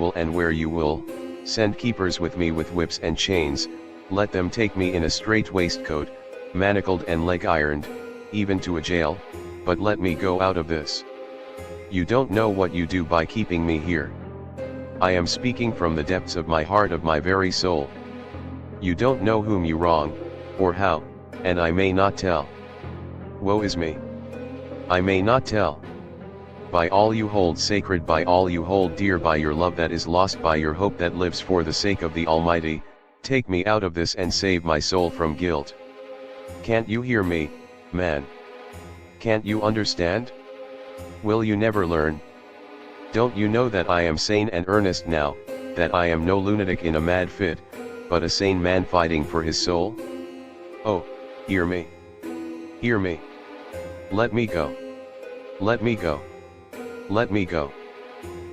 will and where you will, send keepers with me with whips and chains, let them take me in a strait waistcoat, manacled and leg-ironed, even to a jail, but let me go out of this. You don't know what you do by keeping me here. I am speaking from the depths of my heart, of my very soul. You don't know whom you wrong, or how, and I may not tell. Woe is me! I may not tell. By all you hold sacred, by all you hold dear, by your love that is lost, by your hope that lives, for the sake of the Almighty, take me out of this and save my soul from guilt. Can't you hear me, man? Can't you understand? Will you never learn? Don't you know that I am sane and earnest now, that I am no lunatic in a mad fit, but a sane man fighting for his soul? Oh, hear me. Hear me. Let me go. Let me go. Let me go.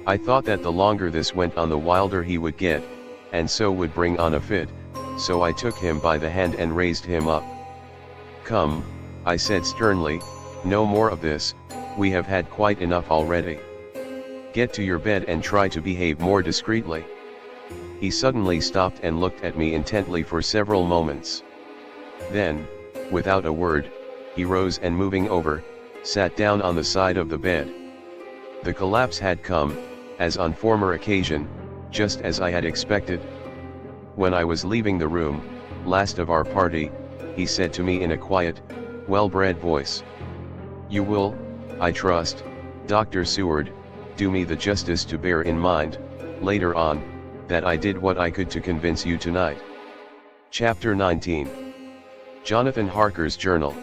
I thought that the longer this went on the wilder he would get, and so would bring on a fit, so I took him by the hand and raised him up. Come, I said sternly, no more of this, we have had quite enough already. Get to your bed and try to behave more discreetly. He suddenly stopped and looked at me intently for several moments. Then, without a word, he rose and, moving over, sat down on the side of the bed. The collapse had come, as on former occasion, just as I had expected. When I was leaving the room, last of our party, he said to me in a quiet, well-bred voice, "You will, I trust, Dr. Seward, do me the justice to bear in mind, later on, that I did what I could to convince you tonight." Chapter 19. Jonathan Harker's Journal.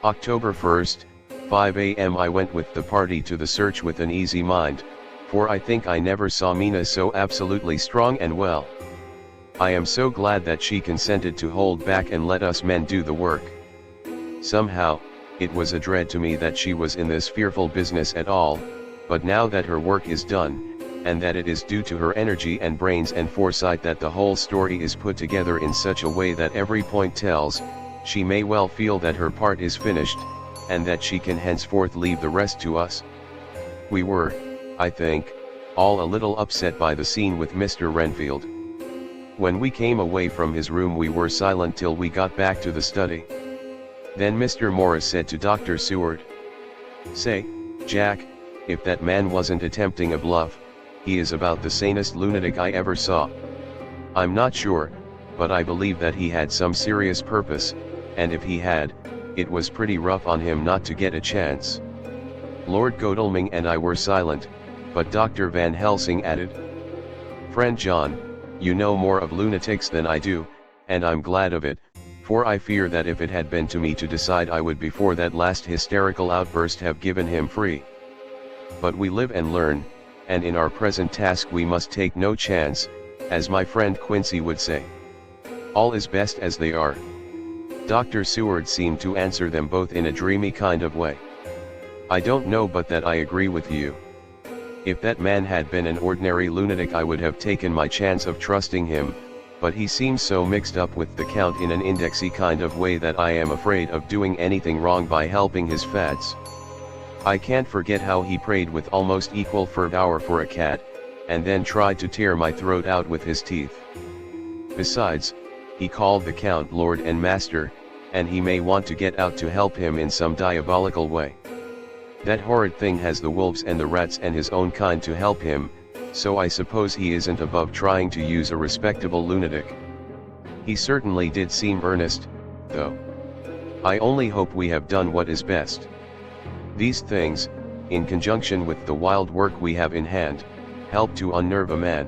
October 1st, 5 a.m. I went with the party to the search with an easy mind, for I think I never saw Mina so absolutely strong and well. I am so glad that she consented to hold back and let us men do the work. Somehow, it was a dread to me that she was in this fearful business at all, but now that her work is done, and that it is due to her energy and brains and foresight that the whole story is put together in such a way that every point tells, she may well feel that her part is finished, and that she can henceforth leave the rest to us. We were, I think, all a little upset by the scene with Mr. Renfield. When we came away from his room we were silent till we got back to the study. Then Mr. Morris said to Dr. Seward, "Say, Jack, if that man wasn't attempting a bluff, he is about the sanest lunatic I ever saw. I'm not sure, but I believe that he had some serious purpose, and if he had, it was pretty rough on him not to get a chance." Lord Godalming and I were silent, but Dr. Van Helsing added, "Friend John, you know more of lunatics than I do, and I'm glad of it, for I fear that if it had been to me to decide I would before that last hysterical outburst have given him free. But we live and learn, and in our present task we must take no chance, as my friend Quincy would say. All is best as they are." Dr. Seward seemed to answer them both in a dreamy kind of way. "I don't know but that I agree with you. If that man had been an ordinary lunatic I would have taken my chance of trusting him, but he seems so mixed up with the Count in an indexy kind of way that I am afraid of doing anything wrong by helping his fads. I can't forget how he prayed with almost equal fervour for a cat, and then tried to tear my throat out with his teeth. Besides, he called the Count Lord and Master, and he may want to get out to help him in some diabolical way. That horrid thing has the wolves and the rats and his own kind to help him, so I suppose he isn't above trying to use a respectable lunatic. He certainly did seem earnest, though. I only hope we have done what is best. These things, in conjunction with the wild work we have in hand, help to unnerve a man."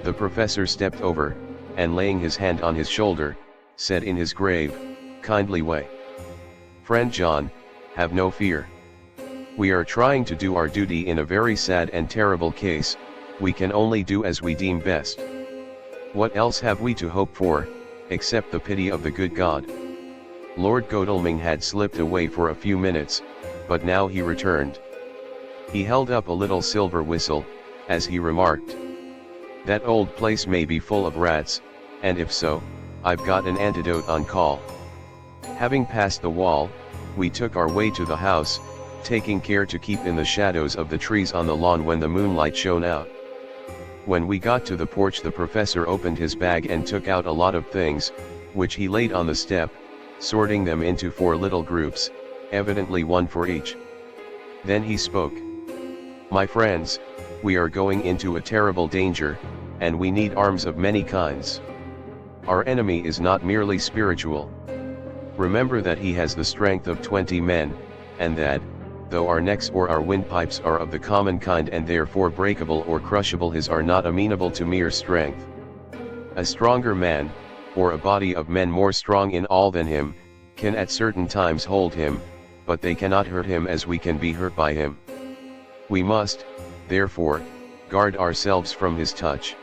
The professor stepped over, and laying his hand on his shoulder, said in his grave, kindly way, "Friend John, have no fear. We are trying to do our duty in a very sad and terrible case, we can only do as we deem best. What else have we to hope for, except the pity of the good God?" Lord Godalming had slipped away for a few minutes, but now he returned. He held up a little silver whistle, as he remarked, "That old place may be full of rats, and if so, I've got an antidote on call." Having passed the wall, we took our way to the house, taking care to keep in the shadows of the trees on the lawn when the moonlight shone out. When we got to the porch, the professor opened his bag and took out a lot of things, which he laid on the step, sorting them into 4 little groups, evidently one for each. Then he spoke. "My friends, we are going into a terrible danger, and we need arms of many kinds. Our enemy is not merely spiritual. Remember that he has the strength of 20 men, and that, though our necks or our windpipes are of the common kind and therefore breakable or crushable, his are not amenable to mere strength. A stronger man, or a body of men more strong in all than him, can at certain times hold him, but they cannot hurt him as we can be hurt by him. We must, therefore, guard ourselves from his touch.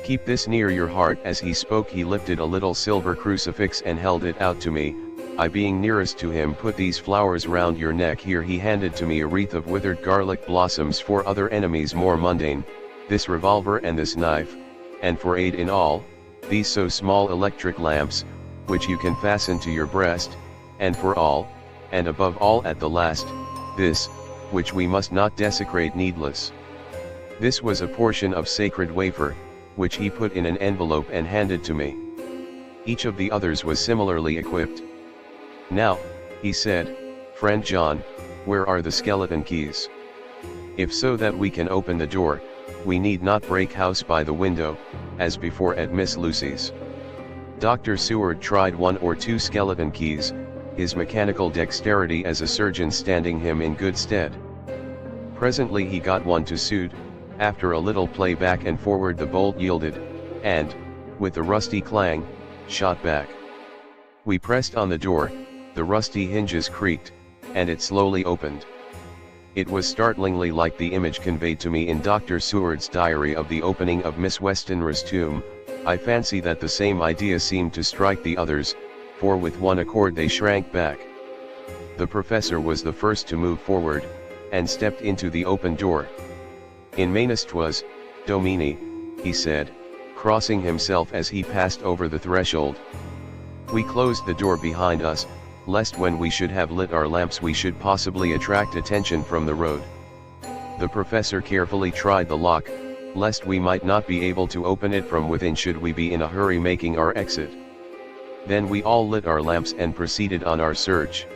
Keep this near your heart." As he spoke, he lifted a little silver crucifix and held it out to me. I, being nearest to him, "Put these flowers round your neck." Here he handed to me a wreath of withered garlic blossoms for other enemies more mundane, this revolver and this knife, and for aid in all, these so small electric lamps, which you can fasten to your breast, and for all, and above all at the last, this, which we must not desecrate needless. This was a portion of sacred wafer, which he put in an envelope and handed to me. Each of the others was similarly equipped. "Now," he said, "Friend John, where are the skeleton keys? If so that we can open the door, we need not break house by the window, as before at Miss Lucy's." Dr. Seward tried 1 or 2 skeleton keys, his mechanical dexterity as a surgeon standing him in good stead. Presently he got one to suit. After a little play back and forward, the bolt yielded, and, with a rusty clang, shot back. We pressed on the door, the rusty hinges creaked, and it slowly opened. It was startlingly like the image conveyed to me in Dr. Seward's diary of the opening of Miss Westenra's tomb. I fancy that the same idea seemed to strike the others, for with one accord they shrank back. The professor was the first to move forward, and stepped into the open door. "In manus tuas, Domini," he said, crossing himself as he passed over the threshold. We closed the door behind us, lest when we should have lit our lamps we should possibly attract attention from the road. The professor carefully tried the lock, lest we might not be able to open it from within should we be in a hurry making our exit. Then we all lit our lamps and proceeded on our search.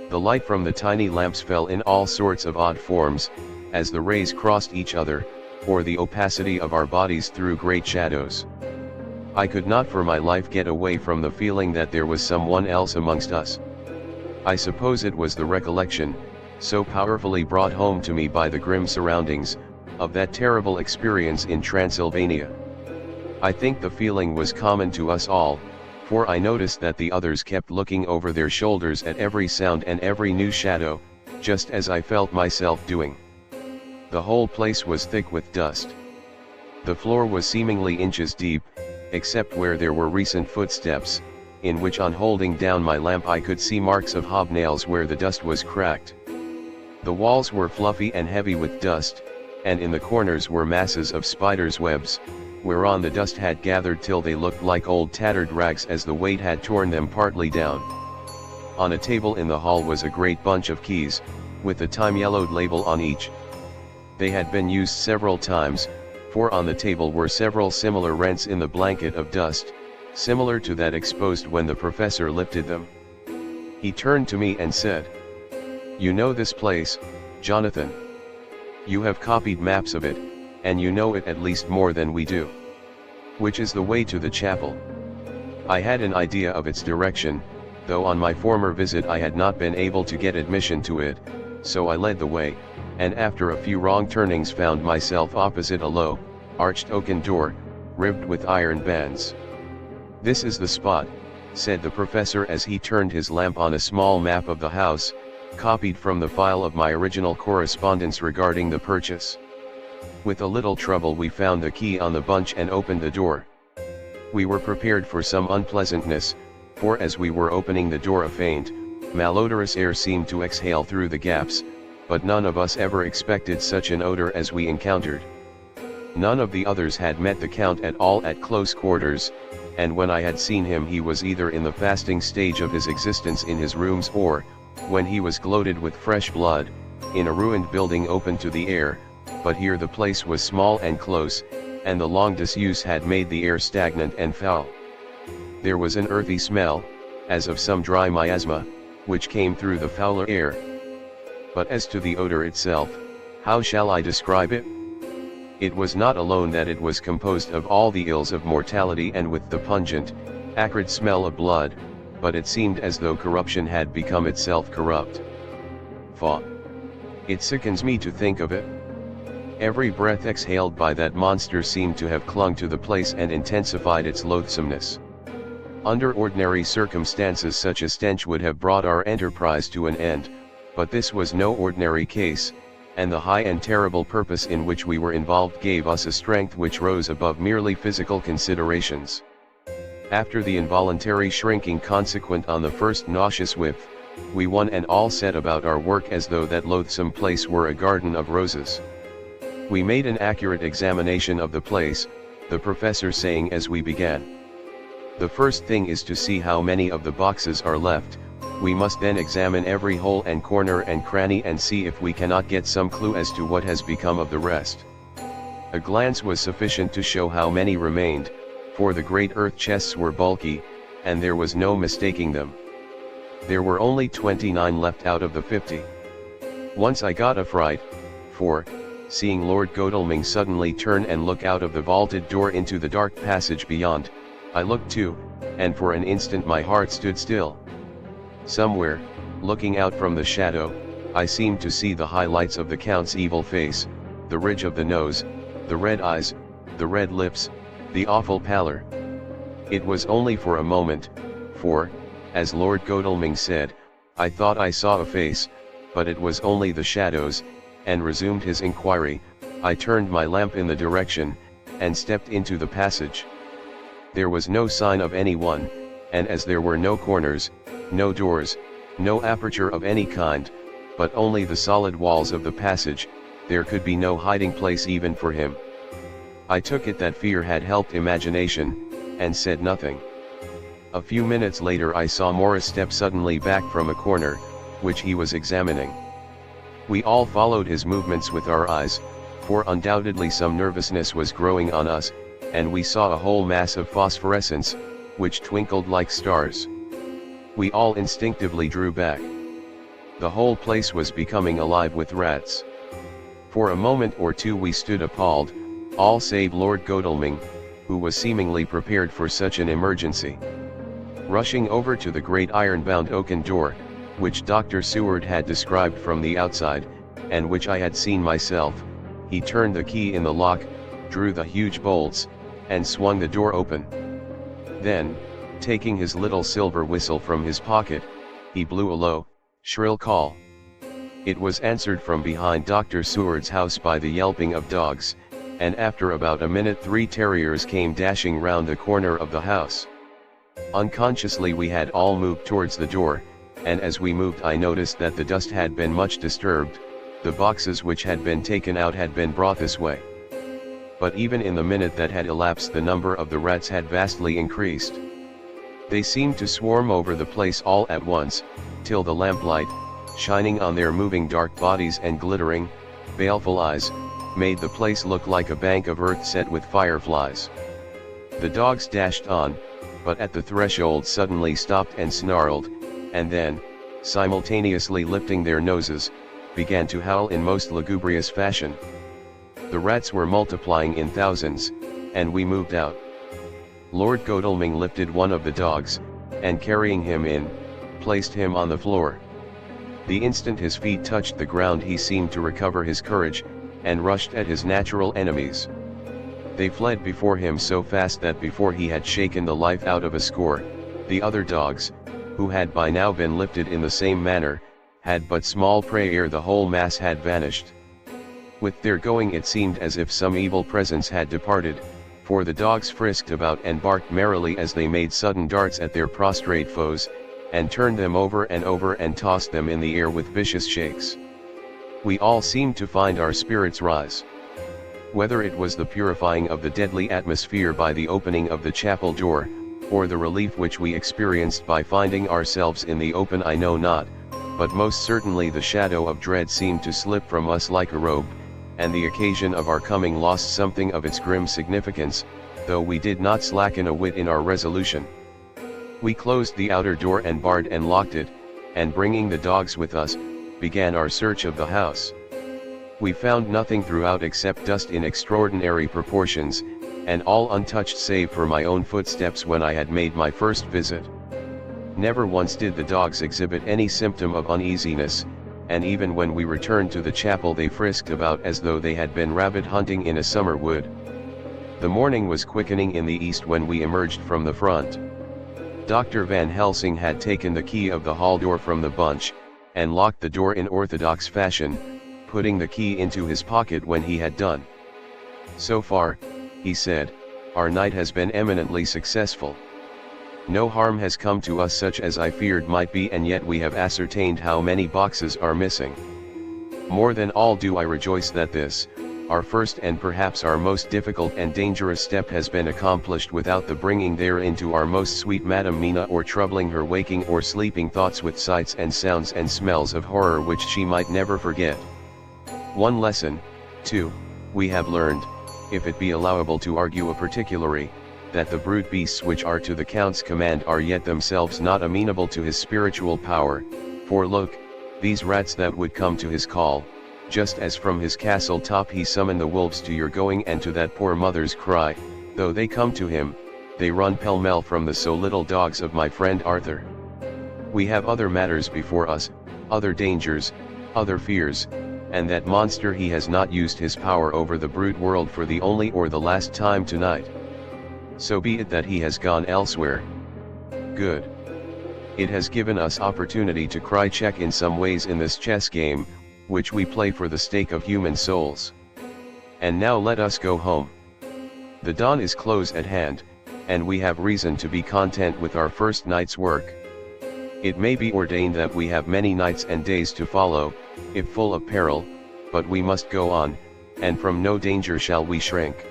The light from the tiny lamps fell in all sorts of odd forms, as the rays crossed each other, or the opacity of our bodies threw great shadows. I could not for my life get away from the feeling that there was someone else amongst us. I suppose it was the recollection, so powerfully brought home to me by the grim surroundings, of that terrible experience in Transylvania. I think the feeling was common to us all, for I noticed that the others kept looking over their shoulders at every sound and every new shadow, just as I felt myself doing. The whole place was thick with dust. The floor was seemingly inches deep, except where there were recent footsteps, in which on holding down my lamp I could see marks of hobnails where the dust was cracked. The walls were fluffy and heavy with dust, and in the corners were masses of spiders' webs, whereon the dust had gathered till they looked like old tattered rags as the weight had torn them partly down. On a table in the hall was a great bunch of keys, with the time-yellowed label on each. They had been used several times, for on the table were several similar rents in the blanket of dust, similar to that exposed when the professor lifted them. He turned to me and said, "You know this place, Jonathan. You have copied maps of it, and you know it at least more than we do. Which is the way to the chapel?" I had an idea of its direction, though on my former visit I had not been able to get admission to it, so I led the way, and after a few wrong turnings found myself opposite a low, arched oaken door, ribbed with iron bands. "This is the spot," said the professor as he turned his lamp on a small map of the house, copied from the file of my original correspondence regarding the purchase. With a little trouble we found the key on the bunch and opened the door. We were prepared for some unpleasantness, for as we were opening the door a faint, malodorous air seemed to exhale through the gaps, but none of us ever expected such an odor as we encountered. None of the others had met the Count at all at close quarters, and when I had seen him he was either in the fasting stage of his existence in his rooms or, when he was gloated with fresh blood, in a ruined building open to the air, but here the place was small and close, and the long disuse had made the air stagnant and foul. There was an earthy smell, as of some dry miasma, which came through the fouler air. But as to the odor itself, how shall I describe it? It was not alone that it was composed of all the ills of mortality and with the pungent, acrid smell of blood, but it seemed as though corruption had become itself corrupt. Faugh! It sickens me to think of it. Every breath exhaled by that monster seemed to have clung to the place and intensified its loathsomeness. Under ordinary circumstances such a stench would have brought our enterprise to an end, but this was no ordinary case, and the high and terrible purpose in which we were involved gave us a strength which rose above merely physical considerations. After the involuntary shrinking consequent on the first nauseous whiff, we one and all set about our work as though that loathsome place were a garden of roses. We made an accurate examination of the place, the professor saying as we began. The first thing is to see how many of the boxes are left. We must then examine every hole and corner and cranny and see if we cannot get some clue as to what has become of the rest. A glance was sufficient to show how many remained, for the great earth chests were bulky, and there was no mistaking them. There were only 29 left out of the 50. Once I got a fright, for, seeing Lord Godalming suddenly turn and look out of the vaulted door into the dark passage beyond, I looked too, and for an instant my heart stood still. Somewhere, looking out from the shadow, I seemed to see the highlights of the Count's evil face, the ridge of the nose, the red eyes, the red lips, the awful pallor. It was only for a moment, for, as Lord Godalming said, I thought I saw a face, but it was only the shadows, and resumed his inquiry. I turned my lamp in the direction, and stepped into the passage. There was no sign of anyone, and as there were no corners, no doors, no aperture of any kind, but only the solid walls of the passage, there could be no hiding place even for him. I took it that fear had helped imagination, and said nothing. A few minutes later I saw Morris step suddenly back from a corner, which he was examining. We all followed his movements with our eyes, for undoubtedly some nervousness was growing on us, and we saw a whole mass of phosphorescence, which twinkled like stars. We all instinctively drew back. The whole place was becoming alive with rats. For a moment or two we stood appalled, all save Lord Godalming, who was seemingly prepared for such an emergency. Rushing over to the great iron-bound oaken door, which Dr. Seward had described from the outside, and which I had seen myself, he turned the key in the lock, drew the huge bolts, and swung the door open. Then, taking his little silver whistle from his pocket, he blew a low, shrill call. It was answered from behind Dr. Seward's house by the yelping of dogs, and after about a minute 3 terriers came dashing round the corner of the house. Unconsciously we had all moved towards the door, and as we moved I noticed that the dust had been much disturbed. The boxes which had been taken out had been brought this way. But even in the minute that had elapsed the number of the rats had vastly increased. They seemed to swarm over the place all at once, till the lamplight, shining on their moving dark bodies and glittering, baleful eyes, made the place look like a bank of earth set with fireflies. The dogs dashed on, but at the threshold suddenly stopped and snarled, and then, simultaneously lifting their noses, began to howl in most lugubrious fashion. The rats were multiplying in thousands, and we moved out. Lord Godalming lifted one of the dogs, and carrying him in, placed him on the floor. The instant his feet touched the ground he seemed to recover his courage, and rushed at his natural enemies. They fled before him so fast that before he had shaken the life out of a score, the other dogs, who had by now been lifted in the same manner, had but small prey ere the whole mass had vanished. With their going it seemed as if some evil presence had departed, for the dogs frisked about and barked merrily as they made sudden darts at their prostrate foes, and turned them over and tossed them in the air with vicious shakes. We all seemed to find our spirits rise. Whether it was the purifying of the deadly atmosphere by the opening of the chapel door, or the relief which we experienced by finding ourselves in the open I know not, but most certainly the shadow of dread seemed to slip from us like a robe, and the occasion of our coming lost something of its grim significance, though we did not slacken a whit in our resolution. We closed the outer door and barred and locked it, and bringing the dogs with us, began our search of the house. We found nothing throughout except dust in extraordinary proportions, and all untouched save for my own footsteps when I had made my first visit. Never once did the dogs exhibit any symptom of uneasiness, and even when we returned to the chapel they frisked about as though they had been rabbit hunting in a summer wood. The morning was quickening in the east when we emerged from the front. Dr. Van Helsing had taken the key of the hall door from the bunch, and locked the door in orthodox fashion, putting the key into his pocket when he had done. "So far," he said, "our night has been eminently successful. No harm has come to us such as I feared might be, and yet we have ascertained how many boxes are missing. More than all do I rejoice that this, our first and perhaps our most difficult and dangerous step has been accomplished without the bringing therein to our most sweet Madam Mina, or troubling her waking or sleeping thoughts with sights and sounds and smells of horror which she might never forget. One lesson, too, we have learned, if it be allowable to argue a particulary, that the brute beasts which are to the Count's command are yet themselves not amenable to his spiritual power, for look, these rats that would come to his call, just as from his castle top he summoned the wolves to your going and to that poor mother's cry, though they come to him, they run pell-mell from the so little dogs of my friend Arthur. We have other matters before us, other dangers, other fears, and that monster he has not used his power over the brute world for the only or the last time tonight. So be it that he has gone elsewhere. Good. It has given us opportunity to cry check in some ways in this chess game, which we play for the stake of human souls. And now let us go home. The dawn is close at hand, and we have reason to be content with our first night's work. It may be ordained that we have many nights and days to follow, if full of peril, but we must go on, and from no danger shall we shrink.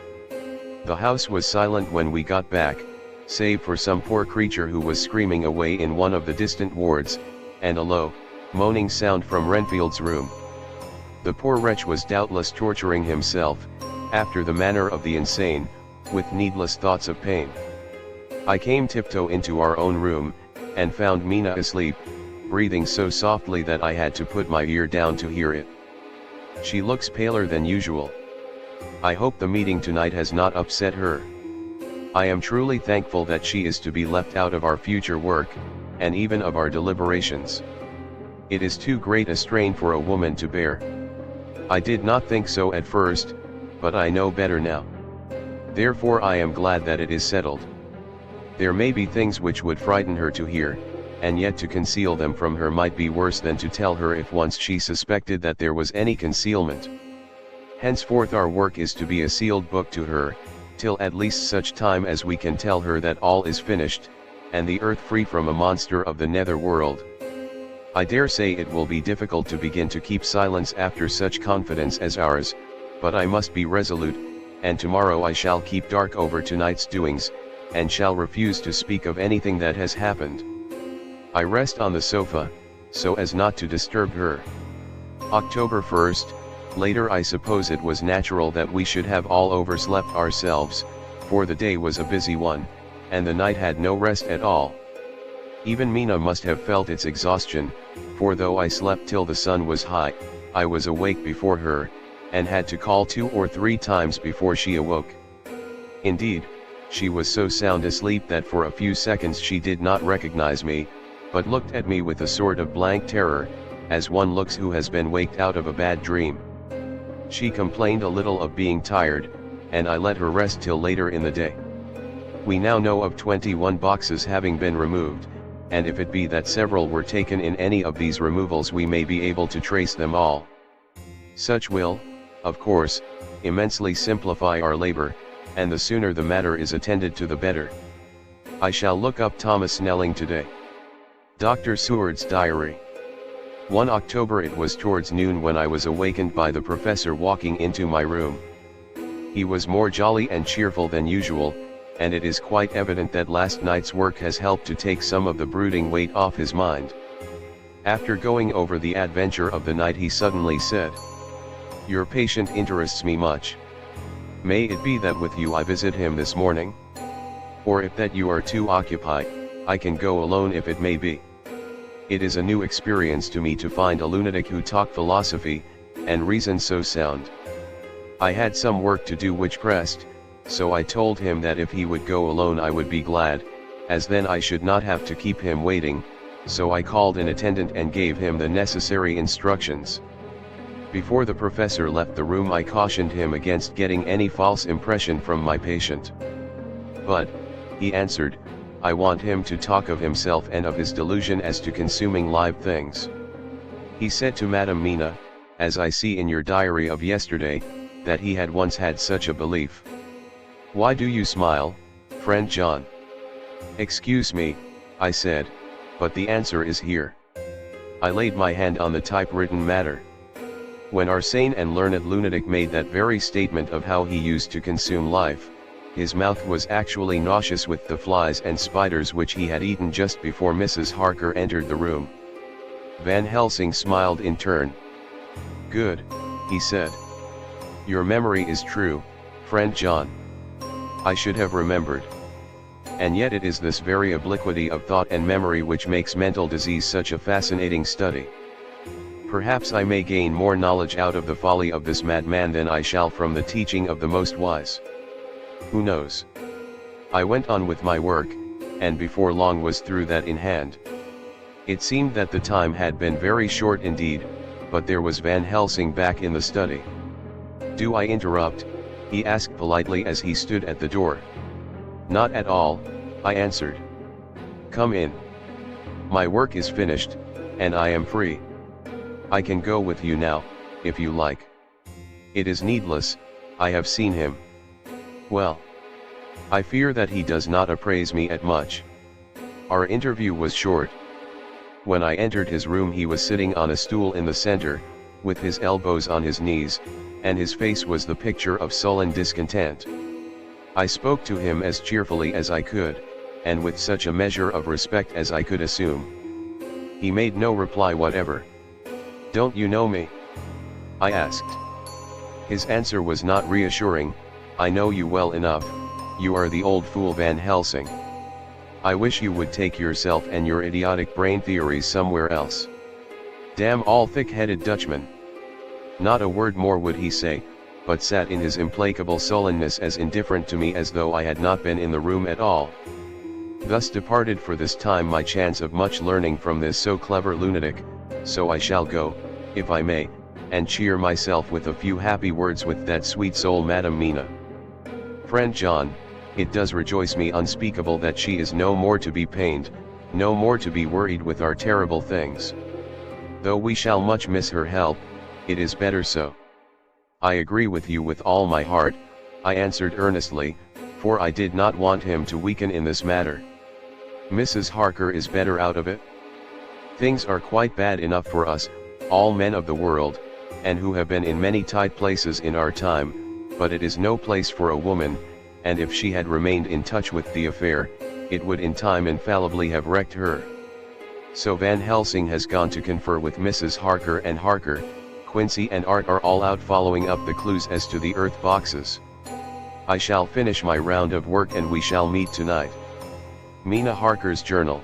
The house was silent when we got back, save for some poor creature who was screaming away in one of the distant wards, and a low, moaning sound from Renfield's room. The poor wretch was doubtless torturing himself, after the manner of the insane, with needless thoughts of pain. I came tiptoe into our own room, and found Mina asleep, breathing so softly that I had to put my ear down to hear it. She looks paler than usual. I hope the meeting tonight has not upset her. I am truly thankful that she is to be left out of our future work, and even of our deliberations. It is too great a strain for a woman to bear. I did not think so at first, but I know better now. Therefore I am glad that it is settled. There may be things which would frighten her to hear, and yet to conceal them from her might be worse than to tell her if once she suspected that there was any concealment. Henceforth our work is to be a sealed book to her, till at least such time as we can tell her that all is finished, and the earth free from a monster of the nether world. I dare say it will be difficult to begin to keep silence after such confidence as ours, but I must be resolute, and tomorrow I shall keep dark over tonight's doings, and shall refuse to speak of anything that has happened. I rest on the sofa, so as not to disturb her. October 1st, later I suppose it was natural that we should have all overslept ourselves, for the day was a busy one, and the night had no rest at all. Even Mina must have felt its exhaustion, for though I slept till the sun was high, I was awake before her, and had to call 2 or 3 times before she awoke. Indeed, she was so sound asleep that for a few seconds she did not recognize me, but looked at me with a sort of blank terror, as one looks who has been waked out of a bad dream. She complained a little of being tired, and I let her rest till later in the day. We now know of 21 boxes having been removed, and if it be that several were taken in any of these removals we may be able to trace them all. Such will, of course, immensely simplify our labor, and the sooner the matter is attended to the better. I shall look up Thomas Snelling today. Dr. Seward's Diary. 1 October. It was towards noon when I was awakened by the professor walking into my room. He was more jolly and cheerful than usual, and it is quite evident that last night's work has helped to take some of the brooding weight off his mind. After going over the adventure of the night he suddenly said, Your patient interests me much. May it be that with you I visit him this morning? Or if that you are too occupied, I can go alone if it may be. It is a new experience to me to find a lunatic who talk philosophy, and reason so sound. I had some work to do which pressed, so I told him that if he would go alone I would be glad, as then I should not have to keep him waiting, so I called an attendant and gave him the necessary instructions. Before the professor left the room I cautioned him against getting any false impression from my patient. But, he answered, I want him to talk of himself and of his delusion as to consuming live things. He said to Madame Mina, as I see in your diary of yesterday, that he had once had such a belief. Why do you smile, friend John? Excuse me, I said, but the answer is here. I laid my hand on the typewritten matter. When our sane and learned lunatic made that very statement of how he used to consume life, his mouth was actually nauseous with the flies and spiders which he had eaten just before Mrs. Harker entered the room. Van Helsing smiled in turn. Good, he said. Your memory is true, friend John. I should have remembered. And yet it is this very obliquity of thought and memory which makes mental disease such a fascinating study. Perhaps I may gain more knowledge out of the folly of this madman than I shall from the teaching of the most wise. Who knows? I went on with my work, and before long was through that in hand. It seemed that the time had been very short indeed, but there was Van Helsing back in the study. Do I interrupt? He asked politely as he stood at the door. Not at all, I answered. Come in. My work is finished, and I am free. I can go with you now, if you like. It is needless, I have seen him. Well, I fear that he does not appraise me at much. Our interview was short. When I entered his room he was sitting on a stool in the center, with his elbows on his knees, and his face was the picture of sullen discontent. I spoke to him as cheerfully as I could, and with such a measure of respect as I could assume. He made no reply whatever. Don't you know me? I asked. His answer was not reassuring. I know you well enough, you are the old fool Van Helsing. I wish you would take yourself and your idiotic brain theories somewhere else. Damn all thick-headed Dutchman. Not a word more would he say, but sat in his implacable sullenness as indifferent to me as though I had not been in the room at all. Thus departed for this time my chance of much learning from this so clever lunatic, so I shall go, if I may, and cheer myself with a few happy words with that sweet soul Madame Mina. Friend John, it does rejoice me unspeakable that she is no more to be pained, no more to be worried with our terrible things. Though we shall much miss her help, it is better so. I agree with you with all my heart, I answered earnestly, for I did not want him to weaken in this matter. Mrs. Harker is better out of it? Things are quite bad enough for us, all men of the world, and who have been in many tight places in our time, but it is no place for a woman, and if she had remained in touch with the affair, it would in time infallibly have wrecked her. So Van Helsing has gone to confer with Mrs. Harker, and Harker, Quincy and Art are all out following up the clues as to the earth boxes. I shall finish my round of work and we shall meet tonight. Mina Harker's Journal.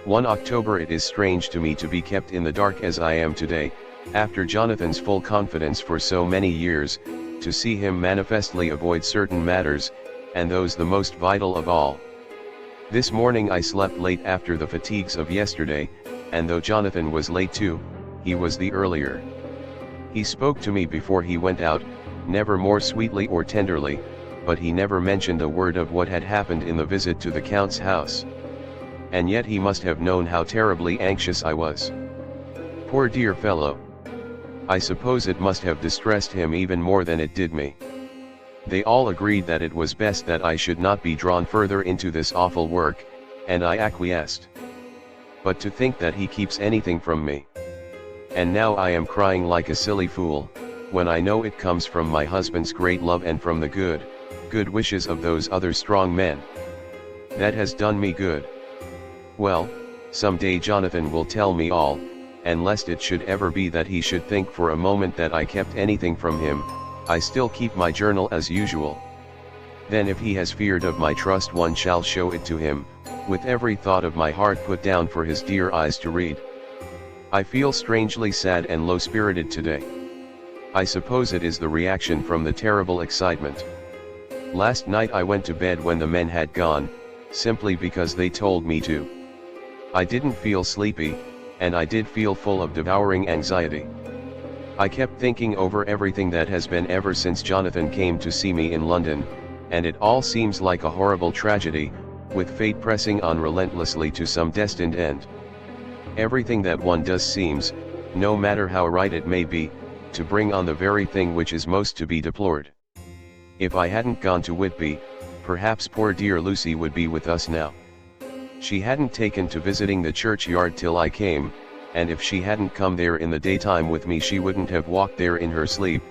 1 October. It is strange to me to be kept in the dark as I am today, after Jonathan's full confidence for so many years, to see him manifestly avoid certain matters, and those the most vital of all. This morning I slept late after the fatigues of yesterday, and though Jonathan was late too, he was the earlier. He spoke to me before he went out, never more sweetly or tenderly, but he never mentioned a word of what had happened in the visit to the Count's house. And yet he must have known how terribly anxious I was. Poor dear fellow. I suppose it must have distressed him even more than it did me. They all agreed that it was best that I should not be drawn further into this awful work, and I acquiesced. But to think that he keeps anything from me. And now I am crying like a silly fool, when I know it comes from my husband's great love and from the good wishes of those other strong men. That has done me good. Well, some day Jonathan will tell me all, and lest it should ever be that he should think for a moment that I kept anything from him, I still keep my journal as usual. Then if he has feared of my trust, one shall show it to him, with every thought of my heart put down for his dear eyes to read. I feel strangely sad and low-spirited today. I suppose it is the reaction from the terrible excitement. Last night I went to bed when the men had gone, simply because they told me to. I didn't feel sleepy, and I did feel full of devouring anxiety. I kept thinking over everything that has been ever since Jonathan came to see me in London, and it all seems like a horrible tragedy, with fate pressing on relentlessly to some destined end. Everything that one does seems, no matter how right it may be, to bring on the very thing which is most to be deplored. If I hadn't gone to Whitby, perhaps poor dear Lucy would be with us now. She hadn't taken to visiting the churchyard till I came, and if she hadn't come there in the daytime with me she wouldn't have walked there in her sleep,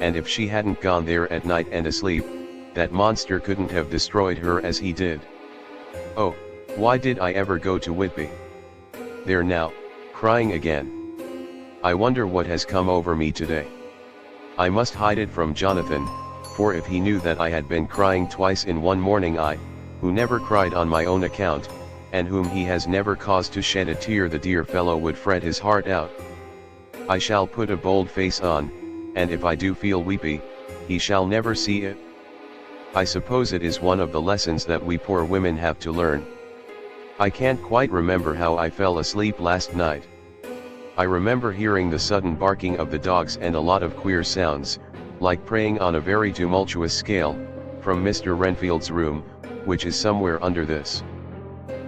and if she hadn't gone there at night and asleep, that monster couldn't have destroyed her as he did. Oh, why did I ever go to Whitby? There now, crying again. I wonder what has come over me today. I must hide it from Jonathan, for if he knew that I had been crying twice in one morning, I, who never cried on my own account, and whom he has never caused to shed a tear, the dear fellow would fret his heart out. I shall put a bold face on, and if I do feel weepy, he shall never see it. I suppose it is one of the lessons that we poor women have to learn. I can't quite remember how I fell asleep last night. I remember hearing the sudden barking of the dogs and a lot of queer sounds, like praying on a very tumultuous scale, from Mr. Renfield's room, which is somewhere under this.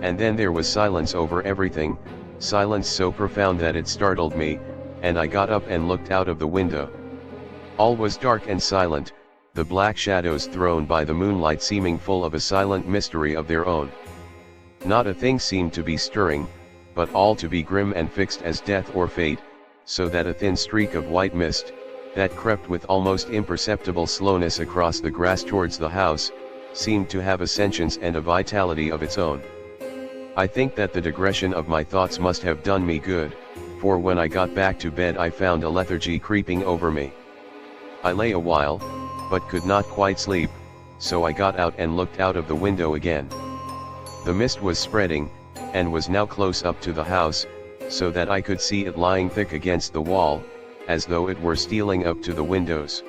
And then there was silence over everything, silence so profound that it startled me, and I got up and looked out of the window. All was dark and silent, the black shadows thrown by the moonlight seeming full of a silent mystery of their own. Not a thing seemed to be stirring, but all to be grim and fixed as death or fate, so that a thin streak of white mist, that crept with almost imperceptible slowness across the grass towards the house, seemed to have a sentience and a vitality of its own. I think that the digression of my thoughts must have done me good, for when I got back to bed I found a lethargy creeping over me. I lay a while, but could not quite sleep, so I got out and looked out of the window again. The mist was spreading, and was now close up to the house, so that I could see it lying thick against the wall, as though it were stealing up to the windows.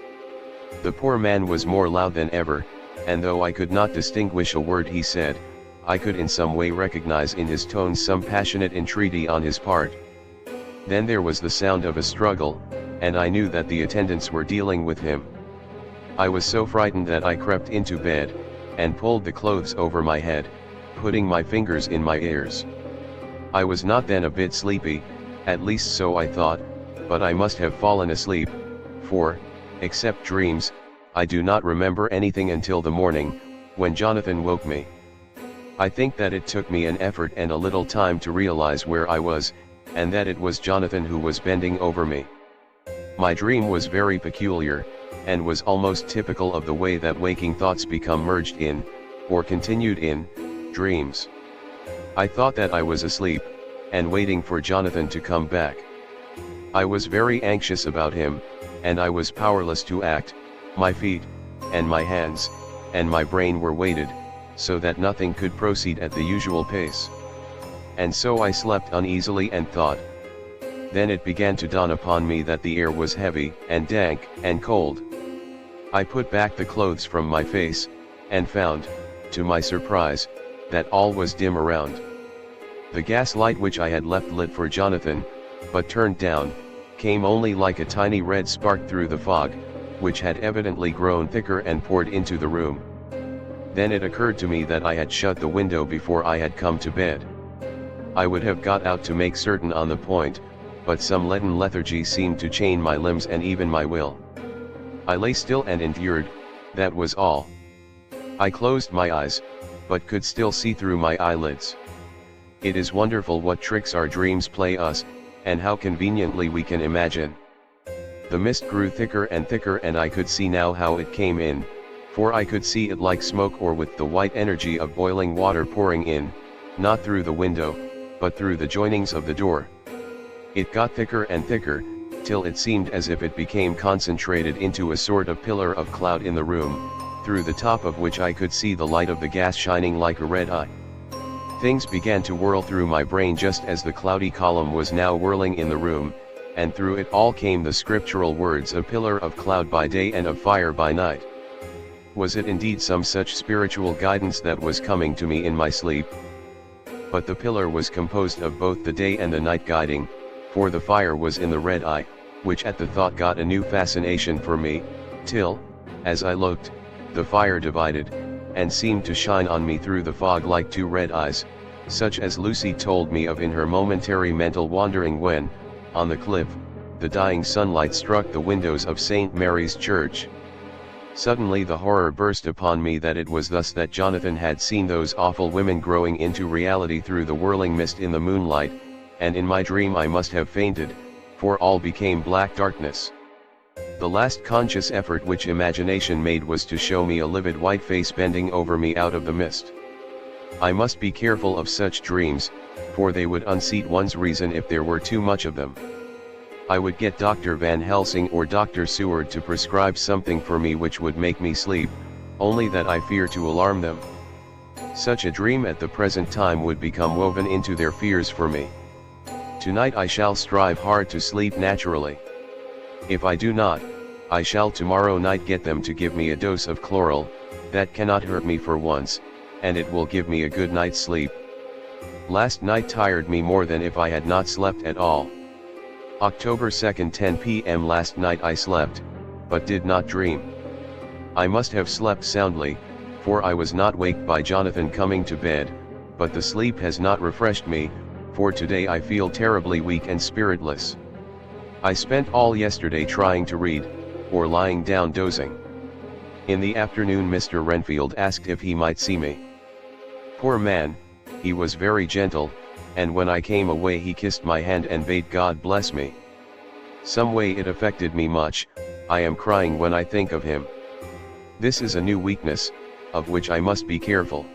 The poor man was more loud than ever, and though I could not distinguish a word he said, I could in some way recognize in his tones some passionate entreaty on his part. Then there was the sound of a struggle, and I knew that the attendants were dealing with him. I was so frightened that I crept into bed, and pulled the clothes over my head, putting my fingers in my ears. I was not then a bit sleepy, at least so I thought, but I must have fallen asleep, for, except dreams, I do not remember anything until the morning, when Jonathan woke me. I think that it took me an effort and a little time to realize where I was, and that it was Jonathan who was bending over me. My dream was very peculiar, and was almost typical of the way that waking thoughts become merged in, or continued in, dreams. I thought that I was asleep, and waiting for Jonathan to come back. I was very anxious about him, and I was powerless to act. My feet, and my hands, and my brain were weighted, so that nothing could proceed at the usual pace. And so I slept uneasily and thought. Then it began to dawn upon me that the air was heavy, and dank, and cold. I put back the clothes from my face, and found, to my surprise, that all was dim around. The gas light which I had left lit for Jonathan, but turned down, came only like a tiny red spark through the fog, which had evidently grown thicker and poured into the room. Then it occurred to me that I had shut the window before I had come to bed. I would have got out to make certain on the point, but some leaden lethargy seemed to chain my limbs and even my will. I lay still and endured, that was all. I closed my eyes, but could still see through my eyelids. It is wonderful what tricks our dreams play us, and how conveniently we can imagine. The mist grew thicker and thicker, and I could see now how it came in, for I could see it like smoke or with the white energy of boiling water pouring in, not through the window, but through the joinings of the door. It got thicker and thicker, till it seemed as if it became concentrated into a sort of pillar of cloud in the room, through the top of which I could see the light of the gas shining like a red eye. Things began to whirl through my brain just as the cloudy column was now whirling in the room, and through it all came the scriptural words, a pillar of cloud by day and of fire by night. Was it indeed some such spiritual guidance that was coming to me in my sleep? But the pillar was composed of both the day and the night guiding, for the fire was in the red eye, which at the thought got a new fascination for me, till, as I looked, the fire divided, and seemed to shine on me through the fog like two red eyes, such as Lucy told me of in her momentary mental wandering when, on the cliff, the dying sunlight struck the windows of St. Mary's Church. Suddenly the horror burst upon me that it was thus that Jonathan had seen those awful women growing into reality through the whirling mist in the moonlight, and in my dream I must have fainted, for all became black darkness. The last conscious effort which imagination made was to show me a livid white face bending over me out of the mist. I must be careful of such dreams, for they would unseat one's reason if there were too much of them. I would get Dr. Van Helsing or Dr. Seward to prescribe something for me which would make me sleep, only that I fear to alarm them. Such a dream at the present time would become woven into their fears for me. Tonight I shall strive hard to sleep naturally. If I do not, I shall tomorrow night get them to give me a dose of chloral, that cannot hurt me for once, and it will give me a good night's sleep. Last night tired me more than if I had not slept at all. October 2nd, 10 p.m. Last night I slept, but did not dream. I must have slept soundly, for I was not waked by Jonathan coming to bed, but the sleep has not refreshed me, for today I feel terribly weak and spiritless. I spent all yesterday trying to read, or lying down dozing. In the afternoon Mr. Renfield asked if he might see me. Poor man, he was very gentle, and when I came away he kissed my hand and bade God bless me. Some way it affected me much. I am crying when I think of him. This is a new weakness, of which I must be careful.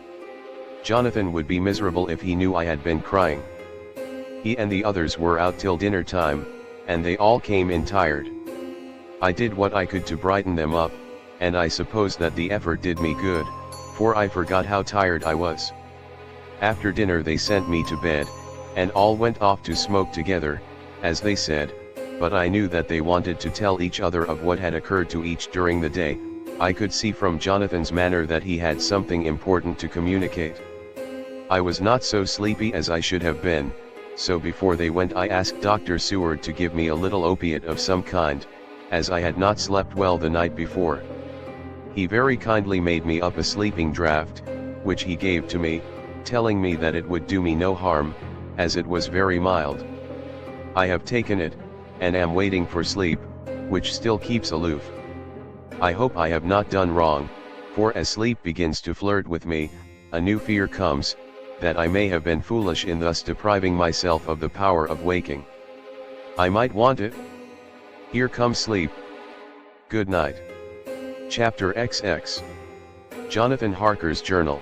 Jonathan would be miserable if he knew I had been crying. He and the others were out till dinner time, and they all came in tired. I did what I could to brighten them up, and I suppose that the effort did me good, for I forgot how tired I was. After dinner they sent me to bed, and all went off to smoke together, as they said, but I knew that they wanted to tell each other of what had occurred to each during the day. I could see from Jonathan's manner that he had something important to communicate. I was not so sleepy as I should have been, so before they went I asked Dr. Seward to give me a little opiate of some kind, as I had not slept well the night before. He very kindly made me up a sleeping draught, which he gave to me, telling me that it would do me no harm, as it was very mild. I have taken it, and am waiting for sleep, which still keeps aloof. I hope I have not done wrong, for as sleep begins to flirt with me, a new fear comes, that I may have been foolish in thus depriving myself of the power of waking. I might want it. Here comes sleep. Good night. Chapter XX. Jonathan Harker's Journal.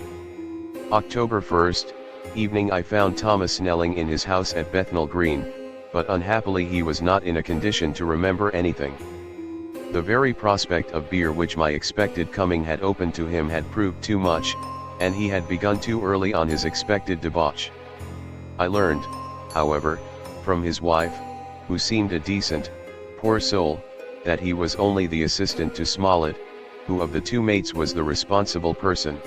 October 1st, evening. I found Thomas Snelling in his house at Bethnal Green, but unhappily he was not in a condition to remember anything. The very prospect of beer which my expected coming had opened to him had proved too much, and he had begun too early on his expected debauch. I learned, however, from his wife, who seemed a decent, poor soul, that he was only the assistant to Smollett, who of the two mates was the responsible person.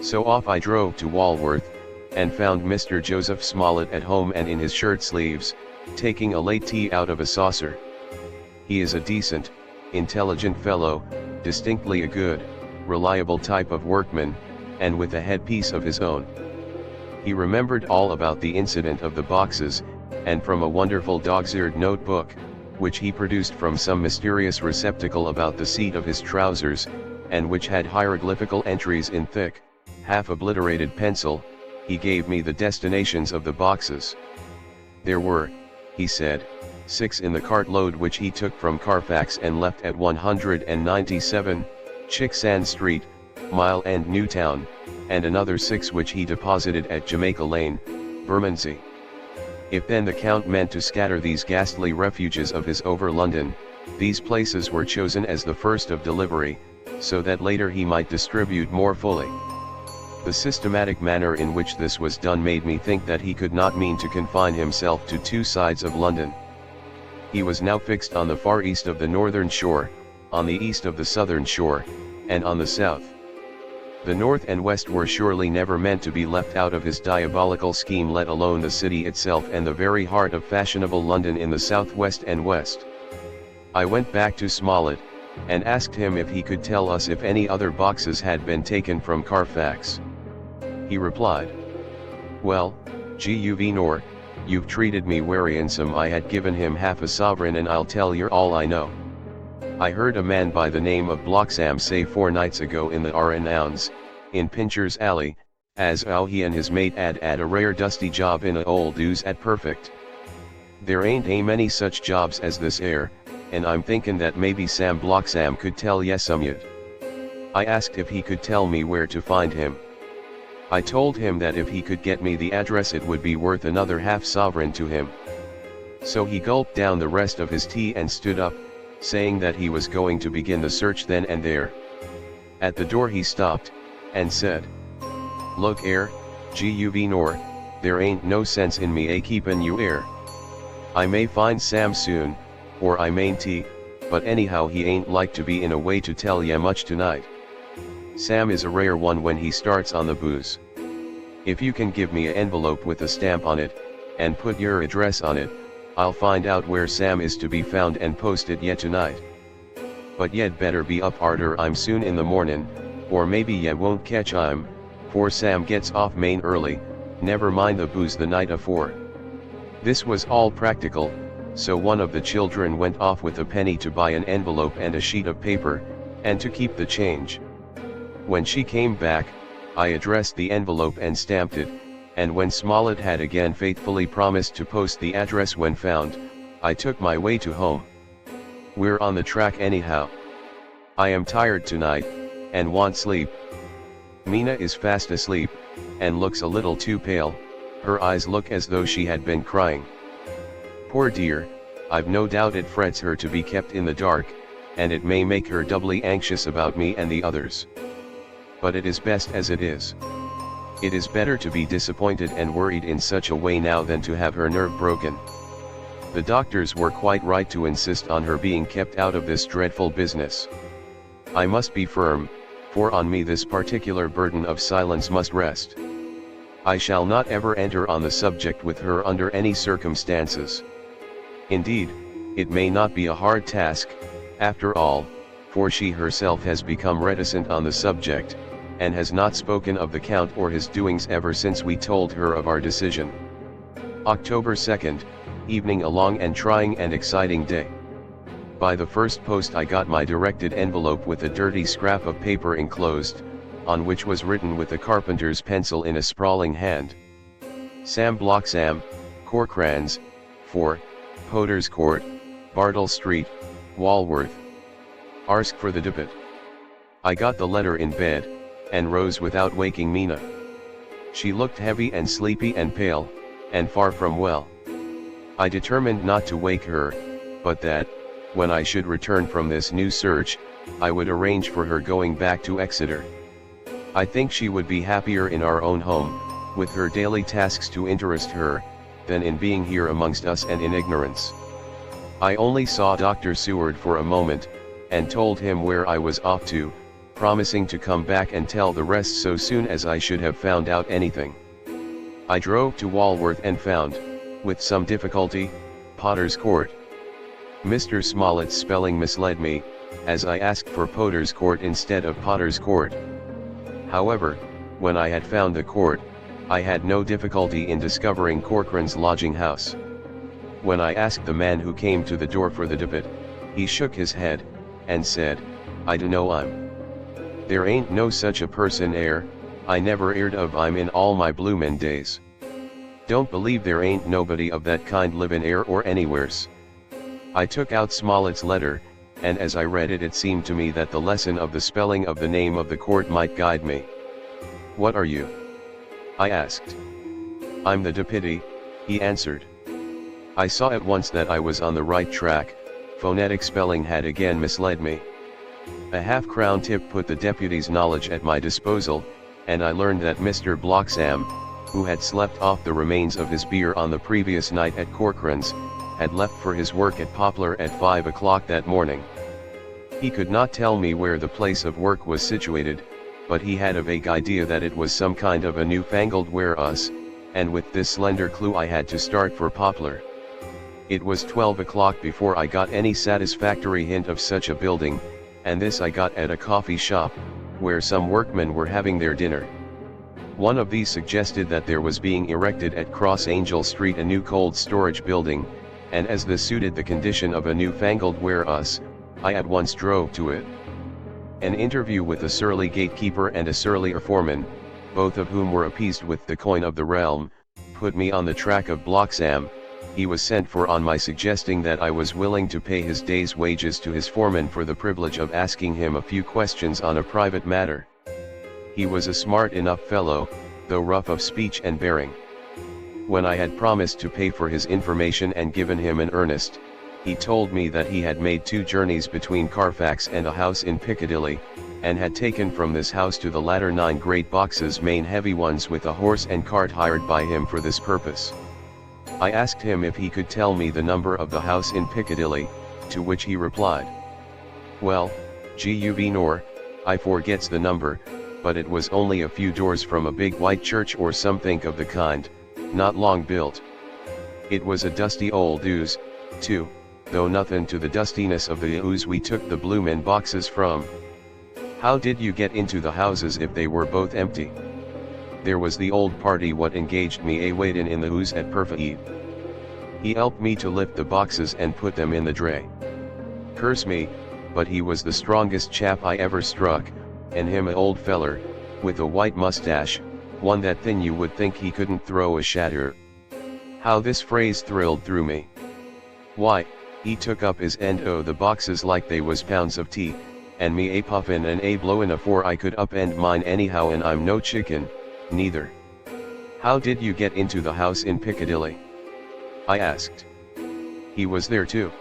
So off I drove to Walworth, and found Mr. Joseph Smollett at home and in his shirt sleeves, taking a late tea out of a saucer. He is a decent, intelligent fellow, distinctly a good, reliable type of workman, and with a headpiece of his own. He remembered all about the incident of the boxes, and from a wonderful dog's-eared notebook, which he produced from some mysterious receptacle about the seat of his trousers, and which had hieroglyphical entries in thick, half-obliterated pencil, he gave me the destinations of the boxes. There were, he said, 6 in the cartload which he took from Carfax and left at 197, Chicksand Street, Mile End, Newtown, and another 6 which he deposited at Jamaica Lane, Bermondsey. If then the Count meant to scatter these ghastly refuges of his over London, these places were chosen as the first of delivery, so that later he might distribute more fully. The systematic manner in which this was done made me think that he could not mean to confine himself to two sides of London. He was now fixed on the far east of the northern shore, on the east of the southern shore, and on the south. The north and west were surely never meant to be left out of his diabolical scheme, let alone the city itself and the very heart of fashionable London in the southwest and west. I went back to Smollett, and asked him if he could tell us if any other boxes had been taken from Carfax. He replied, "Well, Guv'nor, you've treated me werry handsome. I had given him half a sovereign, and I'll tell yer all I know. I heard a man by the name of Bloxham say 4 nights ago in the R&Ounds, in Pincher's Alley, as how he and his mate 'ad a rare dusty job in a old ooze at Perfect. There ain't many such jobs as this 'ere, and I'm thinkin' that maybe Sam Bloxham could tell ye some yet." I asked if he could tell me where to find him. I told him that if he could get me the address it would be worth another half sovereign to him. So he gulped down the rest of his tea and stood up, saying that he was going to begin the search then and there. At the door he stopped, and said, "Look 'ere, Guv'nor, there ain't no sense in me keepin' you 'ere. I may find Sam soon, or I mayn't, but anyhow he ain't like to be in a way to tell ye much tonight. Sam is a rare one when he starts on the booze. If you can give me a envelope with a stamp on it, and put your address on it, I'll find out where Sam is to be found and post it ye tonight. But ye'd better be up arter I'm soon in the mornin', or maybe ye won't catch 'im, for Sam gets off main early, never mind the booze the night afore." This was all practical, so one of the children went off with a penny to buy an envelope and a sheet of paper, and to keep the change. When she came back, I addressed the envelope and stamped it, and when Smollett had again faithfully promised to post the address when found, I took my way to home. We're on the track anyhow. I am tired tonight, and want sleep. Mina is fast asleep, and looks a little too pale. Her eyes look as though she had been crying. Poor dear, I've no doubt it frets her to be kept in the dark, and it may make her doubly anxious about me and the others. But it is best as it is. It is better to be disappointed and worried in such a way now than to have her nerve broken. The doctors were quite right to insist on her being kept out of this dreadful business. I must be firm, for on me this particular burden of silence must rest. I shall not ever enter on the subject with her under any circumstances. Indeed, it may not be a hard task, after all, for she herself has become reticent on the subject, and has not spoken of the Count or his doings ever since we told her of our decision. October 2nd, evening. A long and trying and exciting day. By the first post I got my directed envelope with a dirty scrap of paper enclosed, on which was written with a carpenter's pencil in a sprawling hand, "Sam Bloxham, Corcrans, 4, Potter's Court, Bartle Street, Walworth. Ask for the depot." I got the letter in bed, and rose without waking Mina. She looked heavy and sleepy and pale, and far from well. I determined not to wake her, but that, when I should return from this new search, I would arrange for her going back to Exeter. I think she would be happier in our own home, with her daily tasks to interest her, than in being here amongst us and in ignorance. I only saw Dr. Seward for a moment, and told him where I was off to, promising to come back and tell the rest so soon as I should have found out anything. I drove to Walworth and found, with some difficulty, Potter's Court. Mr. Smollett's spelling misled me, as I asked for Potter's Court instead of Potter's Court. However, when I had found the court, I had no difficulty in discovering Corcoran's lodging house. When I asked the man who came to the door for the debit, he shook his head, and said, "I dunno 'im. There ain't no such a person 'ere, I never 'eard of 'im in all my bloomin' days. Don't believe there ain't nobody of that kind livin' 'ere or anywheres." I took out Smollett's letter, and as I read it, it seemed to me that the lesson of the spelling of the name of the court might guide me. "What are you?" I asked. "I'm the deputy," he answered. I saw at once that I was on the right track. Phonetic spelling had again misled me. A half-crown tip put the deputy's knowledge at my disposal, and I learned that Mr. Bloxam, who had slept off the remains of his beer on the previous night at Corcoran's, had left for his work at Poplar at 5 o'clock that morning. He could not tell me where the place of work was situated, but he had a vague idea that it was some kind of a newfangled warehouse, and with this slender clue I had to start for Poplar. It was 12 o'clock before I got any satisfactory hint of such a building, and this I got at a coffee shop, where some workmen were having their dinner. One of these suggested that there was being erected at Cross Angel Street a new cold storage building, and as this suited the condition of a newfangled warehouse, I at once drove to it. An interview with a surly gatekeeper and a surlier foreman, both of whom were appeased with the coin of the realm, put me on the track of Bloxam. He was sent for on my suggesting that I was willing to pay his day's wages to his foreman for the privilege of asking him a few questions on a private matter. He was a smart enough fellow, though rough of speech and bearing. When I had promised to pay for his information and given him an earnest, he told me that he had made 2 journeys between Carfax and a house in Piccadilly, and had taken from this house to the latter 9 great boxes, main heavy ones, with a horse and cart hired by him for this purpose. I asked him if he could tell me the number of the house in Piccadilly, to which he replied, "Well, guv nor, I forgets the number, but it was only a few doors from a big white church or something of the kind, not long built. It was a dusty old ooze, too, though nothing to the dustiness of the ooze we took the bloomin' boxes from." "How did you get into the houses if they were both empty?" "There was the old party what engaged me a waitin' in the ooze at Perfeet. He helped me to lift the boxes and put them in the dray. Curse me, but he was the strongest chap I ever struck, and him a old feller, with a white mustache, one that thin you would think he couldn't throw a shatter." How this phrase thrilled through me. Why, he took up his end o' the boxes like they was pounds of tea, and me a puffin' and a blowin' afore I could upend mine anyhow, and I'm no chicken, neither. "How did you get into the house in Piccadilly?" I asked. "He was there too.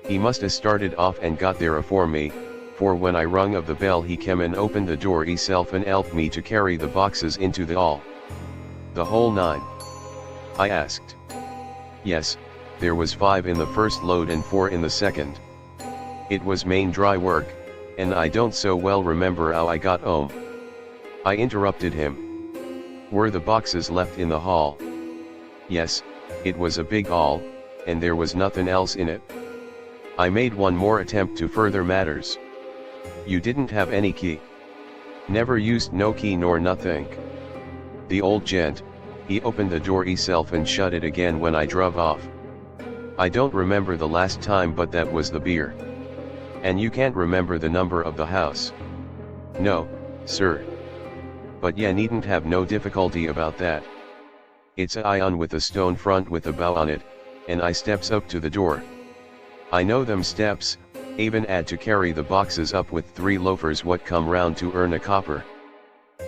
He must have started off and got there afore me, for when I rung of the bell he came and opened the door hisself and helped me to carry the boxes into the hall." "The whole 9? I asked. "Yes, there was 5 in the first load and 4 in the second. It was main dry work, and I don't so well remember how I got home." I interrupted him. "Were the boxes left in the hall?" "Yes, it was a big hall, and there was nothing else in it." I made one more attempt to further matters. "You didn't have any key?" "Never used no key nor nothing. The old gent, he opened the door hisself and shut it again when I druv off. I don't remember the last time, but that was the beer." "And you can't remember the number of the house?" "No, sir. But ye needn't have no difficulty about that. It's a iron with a stone front with a bow on it, and I steps up to the door. I know them steps, even 'ad to carry the boxes up with 3 loafers what come round to earn a copper.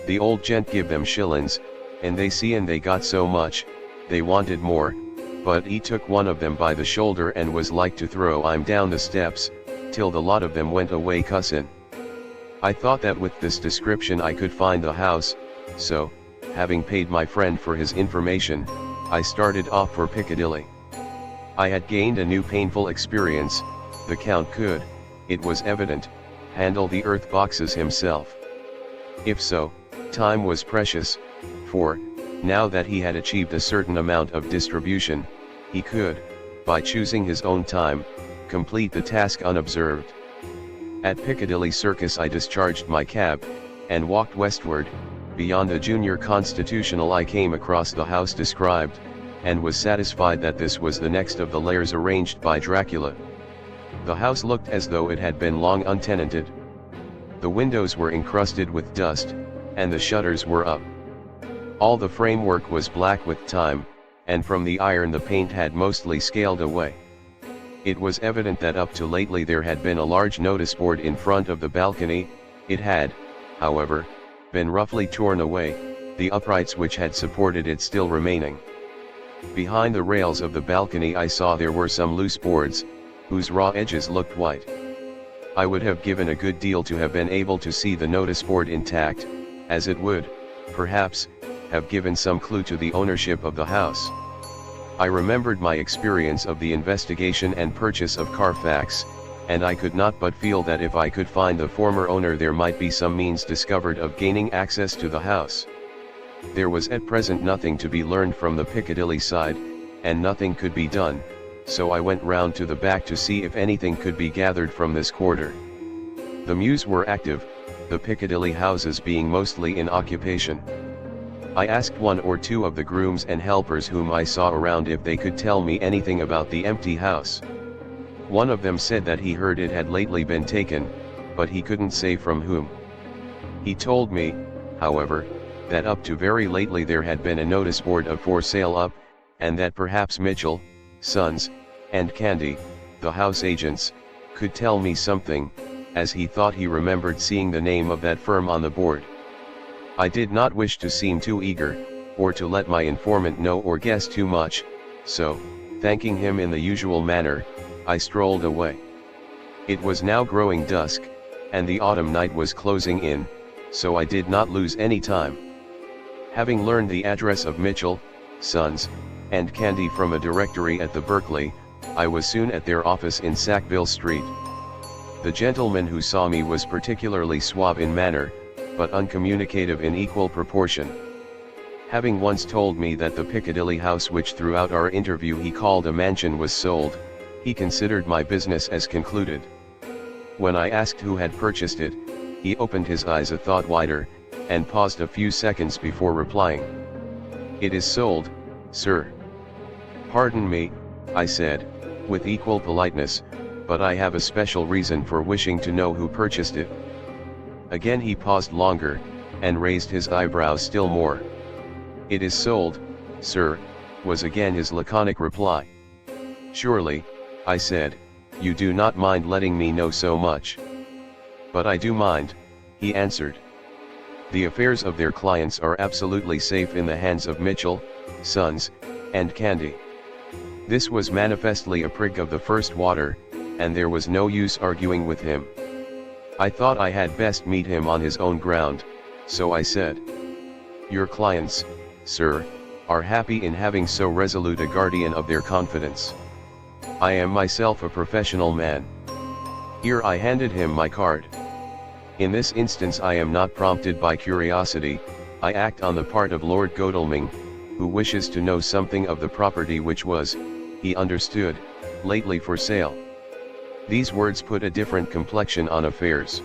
The old gent give them shillin's, and they see and they got so much, they wanted more, but he took one of them by the shoulder and was like to throw him down the steps, till the lot of them went away cussin'. I thought that with this description I could find the house, so, having paid my friend for his information, I started off for Piccadilly. I had gained a new painful experience. The Count could, it was evident, handle the earth boxes himself. If so, time was precious, for, now that he had achieved a certain amount of distribution, he could, by choosing his own time, complete the task unobserved. At Piccadilly Circus I discharged my cab, and walked westward. Beyond the Junior Constitutional I came across the house described, and was satisfied that this was the next of the lairs arranged by Dracula. The house looked as though it had been long untenanted. The windows were encrusted with dust, and the shutters were up. All the framework was black with time, and from the iron the paint had mostly scaled away. It was evident that up to lately there had been a large notice board in front of the balcony. It had, however, been roughly torn away, the uprights which had supported it still remaining. Behind the rails of the balcony I saw there were some loose boards, whose raw edges looked white. I would have given a good deal to have been able to see the notice board intact, as it would, perhaps, have given some clue to the ownership of the house. I remembered my experience of the investigation and purchase of Carfax, and I could not but feel that if I could find the former owner there might be some means discovered of gaining access to the house. There was at present nothing to be learned from the Piccadilly side, and nothing could be done, so I went round to the back to see if anything could be gathered from this quarter. The mews were active, the Piccadilly houses being mostly in occupation. I asked one or two of the grooms and helpers whom I saw around if they could tell me anything about the empty house. One of them said that he heard it had lately been taken, but he couldn't say from whom. He told me, however, that up to very lately there had been a notice board of for sale up, and that perhaps Mitchell, Sons, and Candy, the house agents, could tell me something, as he thought he remembered seeing the name of that firm on the board. I did not wish to seem too eager, or to let my informant know or guess too much, so, thanking him in the usual manner, I strolled away. It was now growing dusk, and the autumn night was closing in, so I did not lose any time. Having learned the address of Mitchell, Sons, and Candy from a directory at the Berkeley, I was soon at their office in Sackville Street. The gentleman who saw me was particularly suave in manner, but uncommunicative in equal proportion. Having once told me that the Piccadilly house which throughout our interview he called a mansion was sold, he considered my business as concluded. When I asked who had purchased it, he opened his eyes a thought wider, and paused a few seconds before replying. "It is sold, sir." "Pardon me," I said, with equal politeness, "but I have a special reason for wishing to know who purchased it." Again he paused longer, and raised his eyebrows still more. "It is sold, sir," was again his laconic reply. "Surely," I said, "you do not mind letting me know so much." "But I do mind," he answered. "The affairs of their clients are absolutely safe in the hands of Mitchell, Sons, and Candy." This was manifestly a prig of the first water, and there was no use arguing with him. I thought I had best meet him on his own ground, so I said, "Your clients, sir, are happy in having so resolute a guardian of their confidence. I am myself a professional man." Here I handed him my card. In this instance I am not prompted by curiosity, I act on the part of Lord Godalming, who wishes to know something of the property which was, he understood, lately for sale. These words put a different complexion on affairs.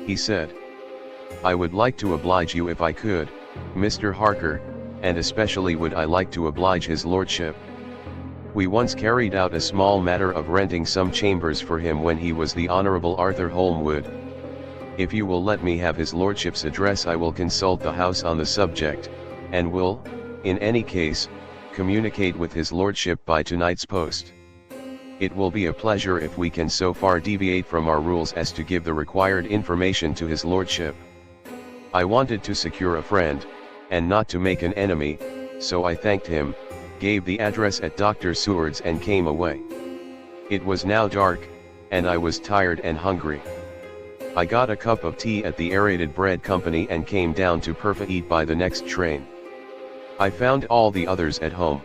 He said, "I would like to oblige you if I could, Mr. Harker, and especially would I like to oblige his lordship. We once carried out a small matter of renting some chambers for him when he was the Honourable Arthur Holmwood. If you will let me have his lordship's address I will consult the house on the subject, and will, in any case, communicate with his lordship by tonight's post. It will be a pleasure if we can so far deviate from our rules as to give the required information to his lordship." I wanted to secure a friend, and not to make an enemy, so I thanked him, gave the address at Dr. Seward's and came away. It was now dark, and I was tired and hungry. I got a cup of tea at the Aerated Bread Company and came down to Purfleet by the next train. I found all the others at home.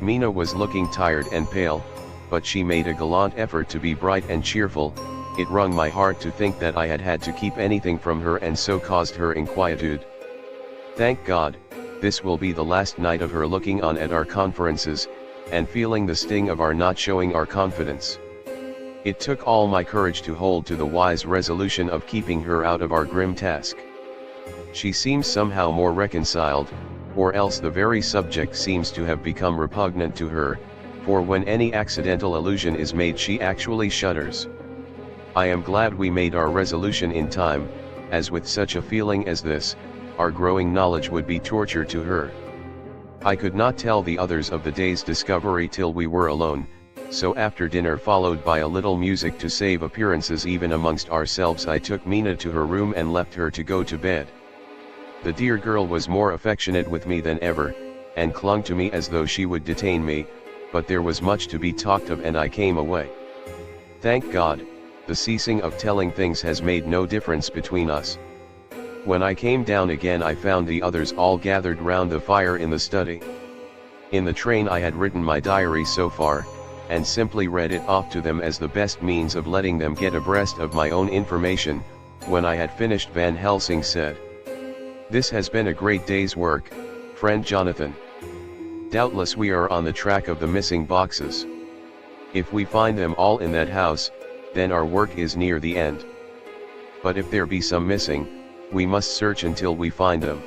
Mina was looking tired and pale, but she made a gallant effort to be bright and cheerful. It wrung my heart to think that I had had to keep anything from her and so caused her inquietude. Thank God, this will be the last night of her looking on at our conferences, and feeling the sting of our not showing our confidence. It took all my courage to hold to the wise resolution of keeping her out of our grim task. She seems somehow more reconciled, or else the very subject seems to have become repugnant to her, for when any accidental allusion is made she actually shudders. I am glad we made our resolution in time, as with such a feeling as this, our growing knowledge would be torture to her. I could not tell the others of the day's discovery till we were alone, so after dinner followed by a little music to save appearances even amongst ourselves I took Mina to her room and left her to go to bed. The dear girl was more affectionate with me than ever, and clung to me as though she would detain me, but there was much to be talked of and I came away. Thank God, the ceasing of telling things has made no difference between us. When I came down again I found the others all gathered round the fire in the study. In the train I had written my diary so far, and simply read it off to them as the best means of letting them get abreast of my own information. When I had finished, Van Helsing said, "This has been a great day's work, friend Jonathan. Doubtless we are on the track of the missing boxes. If we find them all in that house, then our work is near the end. But if there be some missing, we must search until we find them.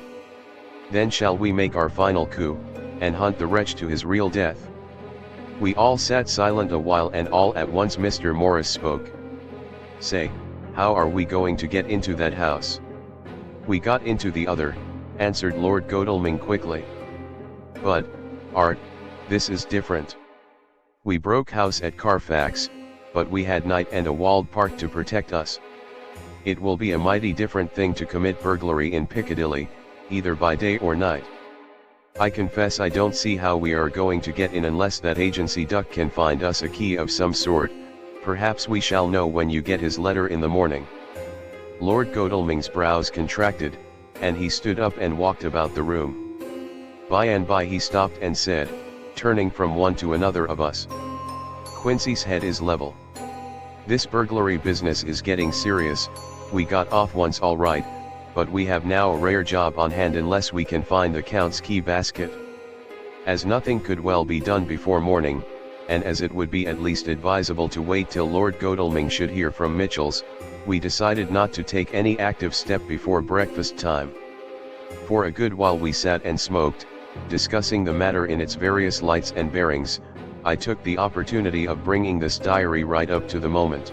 Then shall we make our final coup, and hunt the wretch to his real death." We all sat silent a while, and all at once Mr. Morris spoke. "Say, how are we going to get into that house?" "We got into the other," answered Lord Godalming quickly. "But, Art, this is different. We broke house at Carfax, but we had night and a walled park to protect us. It will be a mighty different thing to commit burglary in Piccadilly, either by day or night. I confess I don't see how we are going to get in unless that agency duck can find us a key of some sort. Perhaps we shall know when you get his letter in the morning." Lord Godalming's brows contracted, and he stood up and walked about the room. By and by he stopped and said, turning from one to another of us, "Quincy's head is level. This burglary business is getting serious. We got off once all right, but we have now a rare job on hand unless we can find the Count's key basket. As nothing could well be done before morning, and as it would be at least advisable to wait till Lord Godalming should hear from Mitchell's, we decided not to take any active step before breakfast time. For a good while we sat and smoked, discussing the matter in its various lights and bearings. I took the opportunity of bringing this diary right up to the moment.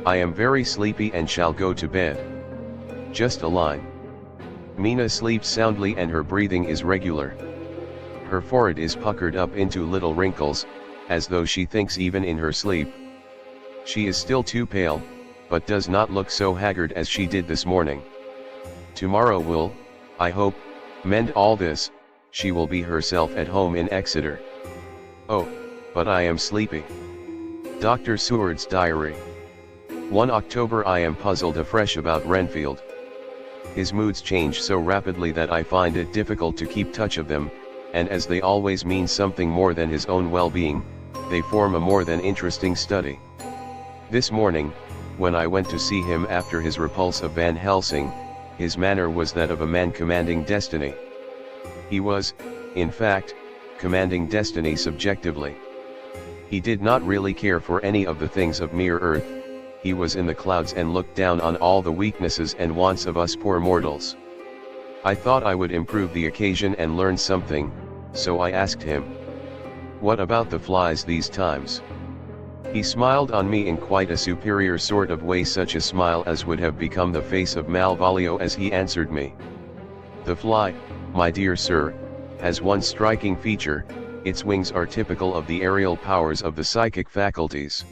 I am very sleepy and shall go to bed. Just a line. Mina sleeps soundly and her breathing is regular. Her forehead is puckered up into little wrinkles, as though she thinks even in her sleep. She is still too pale, but does not look so haggard as she did this morning. Tomorrow will, I hope, mend all this. She will be herself at home in Exeter. Oh, but I am sleepy." Dr. Seward's diary. 1 October. I am puzzled afresh about Renfield. His moods change so rapidly that I find it difficult to keep touch of them, and as they always mean something more than his own well-being, they form a more than interesting study. This morning, when I went to see him after his repulse of Van Helsing, his manner was that of a man commanding destiny. He was, in fact, commanding destiny subjectively. He did not really care for any of the things of mere earth. He was in the clouds and looked down on all the weaknesses and wants of us poor mortals. I thought I would improve the occasion and learn something, so I asked him, "What about the flies these times?" He smiled on me in quite a superior sort of way, such a smile as would have become the face of Malvolio, as he answered me. "The fly, my dear sir, has one striking feature: its wings are typical of the aerial powers of the psychic faculties.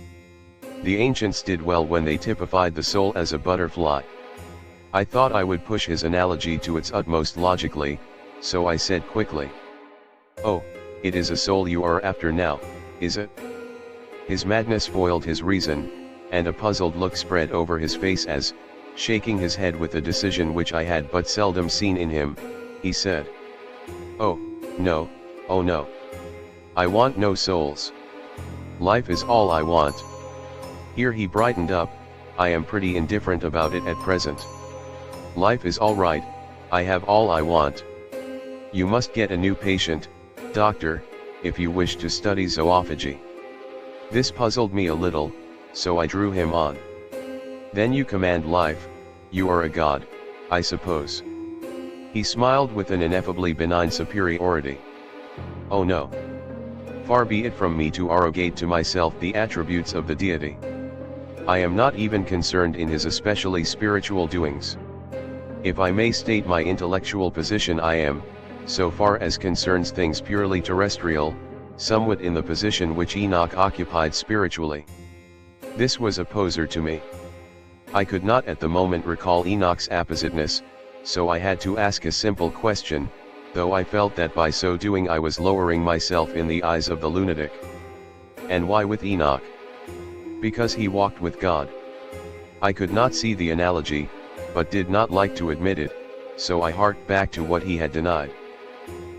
The ancients did well when they typified the soul as a butterfly." I thought I would push his analogy to its utmost logically, so I said quickly, "Oh, it is a soul you are after now, is it?" His madness foiled his reason, and a puzzled look spread over his face as, shaking his head with a decision which I had but seldom seen in him, he said, "Oh, no, oh no. I want no souls. Life is all I want." Here he brightened up. "I am pretty indifferent about it at present. Life is all right, I have all I want. You must get a new patient, doctor, if you wish to study zoophagy." This puzzled me a little, so I drew him on. "Then you command life, you are a god, I suppose." He smiled with an ineffably benign superiority. "Oh no. Far be it from me to arrogate to myself the attributes of the deity. I am not even concerned in his especially spiritual doings. If I may state my intellectual position, I am, so far as concerns things purely terrestrial, somewhat in the position which Enoch occupied spiritually." This was a poser to me. I could not at the moment recall Enoch's appositeness, so I had to ask a simple question: though I felt that by so doing I was lowering myself in the eyes of the lunatic. And why with Enoch? Because he walked with God. I could not see the analogy, but did not like to admit it, so I harked back to what he had denied.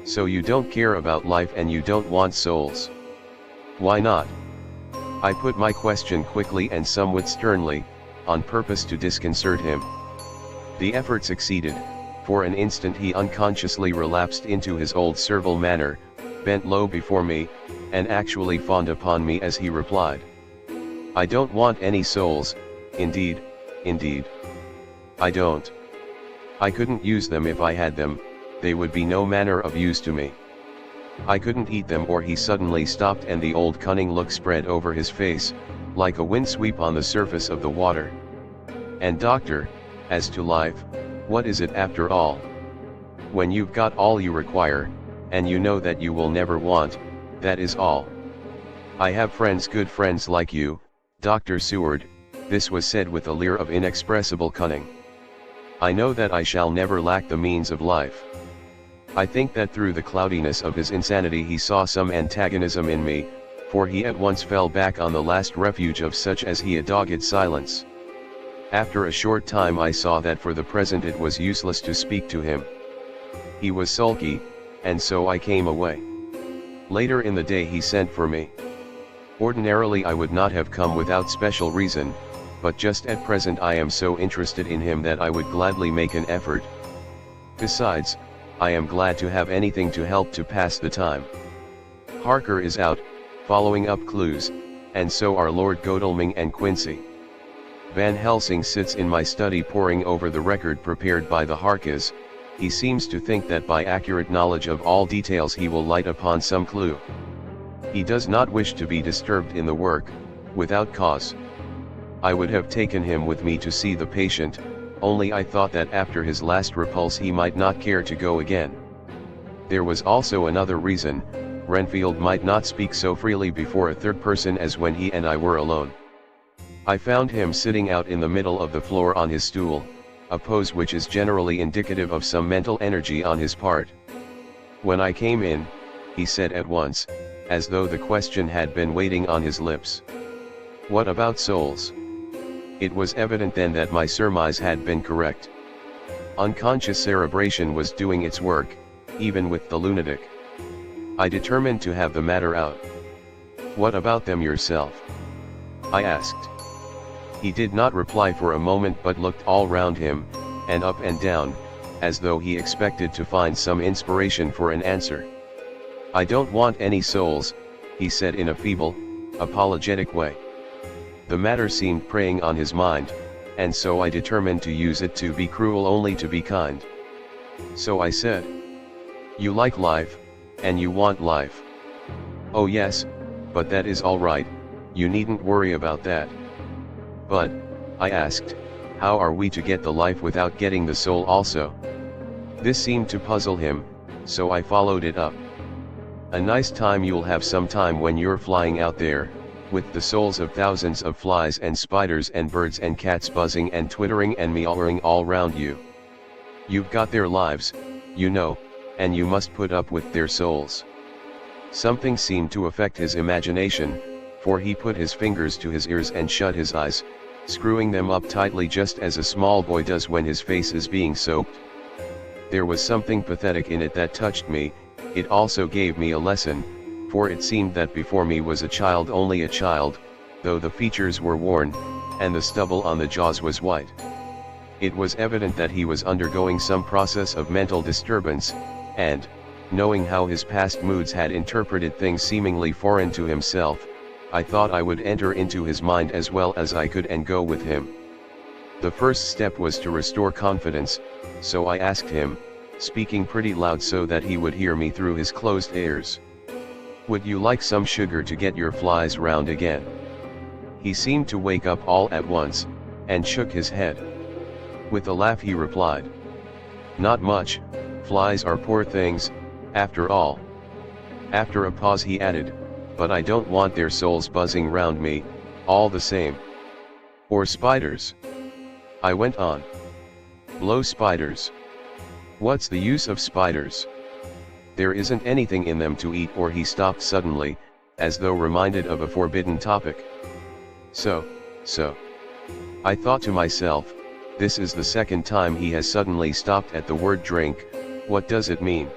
So you don't care about life and you don't want souls? Why not? I put my question quickly and somewhat sternly, on purpose to disconcert him. The effort succeeded. For an instant he unconsciously relapsed into his old servile manner, bent low before me, and actually fawned upon me as he replied. I don't want any souls, indeed, indeed. I don't. I couldn't use them if I had them, they would be no manner of use to me. I couldn't eat them. Or he suddenly stopped and the old cunning look spread over his face, like a windsweep on the surface of the water. And doctor, as to life, what is it after all? When you've got all you require, and you know that you will never want, that is all. I have friends, good friends like you, Dr. Seward. This was said with a leer of inexpressible cunning. I know that I shall never lack the means of life. I think that through the cloudiness of his insanity he saw some antagonism in me, for he at once fell back on the last refuge of such as he, a dogged silence. After a short time I saw that for the present it was useless to speak to him. He was sulky, and so I came away. Later in the day he sent for me. Ordinarily I would not have come without special reason, but just at present I am so interested in him that I would gladly make an effort. Besides, I am glad to have anything to help to pass the time. Harker is out, following up clues, and so are Lord Godalming and Quincy. Van Helsing sits in my study poring over the record prepared by the Harkes. He seems to think that by accurate knowledge of all details he will light upon some clue. He does not wish to be disturbed in the work, without cause. I would have taken him with me to see the patient, only I thought that after his last repulse he might not care to go again. There was also another reason. Renfield might not speak so freely before a third person as when he and I were alone. I found him sitting out in the middle of the floor on his stool, a pose which is generally indicative of some mental energy on his part. When I came in, he said at once, as though the question had been waiting on his lips. What about souls? It was evident then that my surmise had been correct. Unconscious cerebration was doing its work, even with the lunatic. I determined to have the matter out. What about them yourself? I asked. He did not reply for a moment but looked all round him, and up and down, as though he expected to find some inspiration for an answer. I don't want any souls, he said in a feeble, apologetic way. The matter seemed preying on his mind, and so I determined to use it to be cruel only to be kind. So I said, you like life, and you want life. Oh yes, but that is all right, you needn't worry about that. But, I asked, how are we to get the life without getting the soul also? This seemed to puzzle him, so I followed it up. A nice time you'll have some time when you're flying out there, with the souls of thousands of flies and spiders and birds and cats buzzing and twittering and meowing all round you. You've got their lives, you know, and you must put up with their souls. Something seemed to affect his imagination, for he put his fingers to his ears and shut his eyes, screwing them up tightly just as a small boy does when his face is being soaked. There was something pathetic in it that touched me. It also gave me a lesson, for it seemed that before me was a child, only a child, though the features were worn, and the stubble on the jaws was white. It was evident that he was undergoing some process of mental disturbance, and, knowing how his past moods had interpreted things seemingly foreign to himself, I thought I would enter into his mind as well as I could and go with him. The first step was to restore confidence, so I asked him, speaking pretty loud so that he would hear me through his closed ears. Would you like some sugar to get your flies round again? He seemed to wake up all at once, and shook his head. With a laugh he replied, not much, flies are poor things, after all. After a pause he added, but I don't want their souls buzzing round me, all the same. Or spiders. I went on. Blow spiders. What's the use of spiders? There isn't anything in them to eat, or he stopped suddenly, as though reminded of a forbidden topic. So. I thought to myself, this is the second time he has suddenly stopped at the word drink. What does it mean?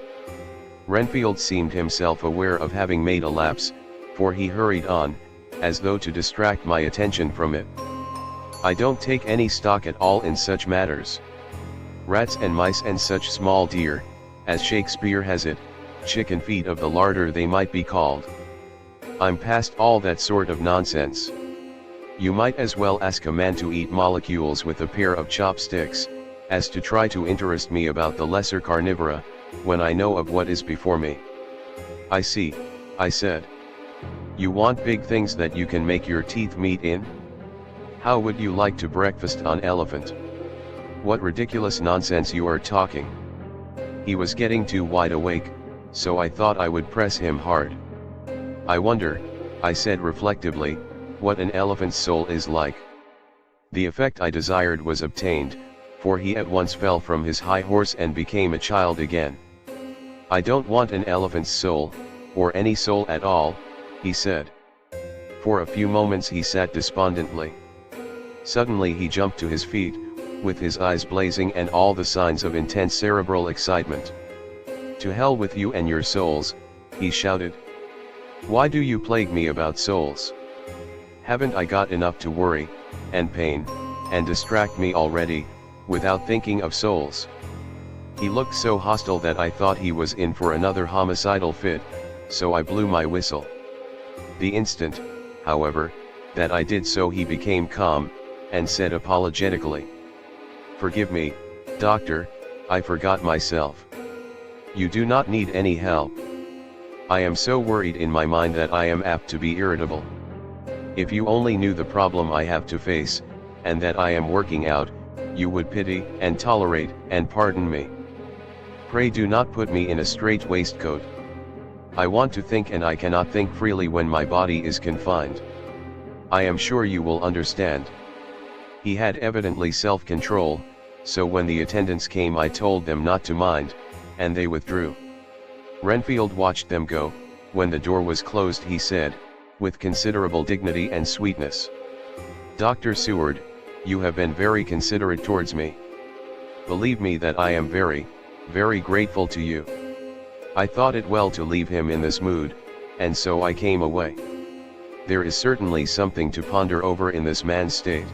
Renfield seemed himself aware of having made a lapse, for he hurried on, as though to distract my attention from it. I don't take any stock at all in such matters. Rats and mice and such small deer, as Shakespeare has it, chicken feet of the larder they might be called. I'm past all that sort of nonsense. You might as well ask a man to eat molecules with a pair of chopsticks, as to try to interest me about the lesser carnivora, when I know of what is before me. I see, I said. You want big things that you can make your teeth meet in? How would you like to breakfast on elephant? What ridiculous nonsense you are talking. He was getting too wide awake, so I thought I would press him hard. I wonder, I said reflectively, what an elephant's soul is like. The effect I desired was obtained, for he at once fell from his high horse and became a child again. I don't want an elephant's soul, or any soul at all, he said. For a few moments he sat despondently. Suddenly he jumped to his feet, with his eyes blazing and all the signs of intense cerebral excitement. To hell with you and your souls, he shouted. Why do you plague me about souls? Haven't I got enough to worry, and pain, and distract me already, without thinking of souls? He looked so hostile that I thought he was in for another homicidal fit, so I blew my whistle. The instant, however, that I did so he became calm, and said apologetically, Forgive me, doctor, I forgot myself. You do not need any help. I am so worried in my mind that I am apt to be irritable. If you only knew the problem I have to face, and that I am working out, you would pity, and tolerate, and pardon me. Pray do not put me in a strait waistcoat. I want to think, and I cannot think freely when my body is confined. I am sure you will understand. He had evidently self-control, so when the attendants came I told them not to mind, and they withdrew. Renfield watched them go. When the door was closed he said, with considerable dignity and sweetness, Dr. Seward, you have been very considerate towards me. Believe me that I am very, very grateful to you. I thought it well to leave him in this mood, and so I came away. There is certainly something to ponder over in this man's state.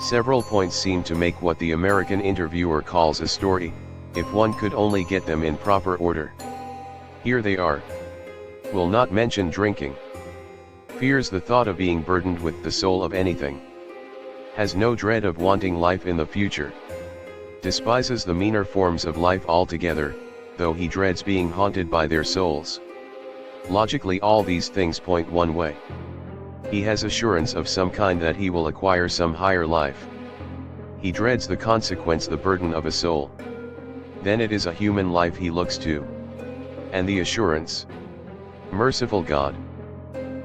Several points seem to make what the American interviewer calls a story, if one could only get them in proper order. Here they are. Will not mention drinking. Fears the thought of being burdened with the soul of anything. Has no dread of wanting life in the future. Despises the meaner forms of life altogether, though he dreads being haunted by their souls. Logically all these things point one way. He has assurance of some kind that he will acquire some higher life. He dreads the consequence, the burden of a soul. Then it is a human life he looks to. And the assurance. Merciful God!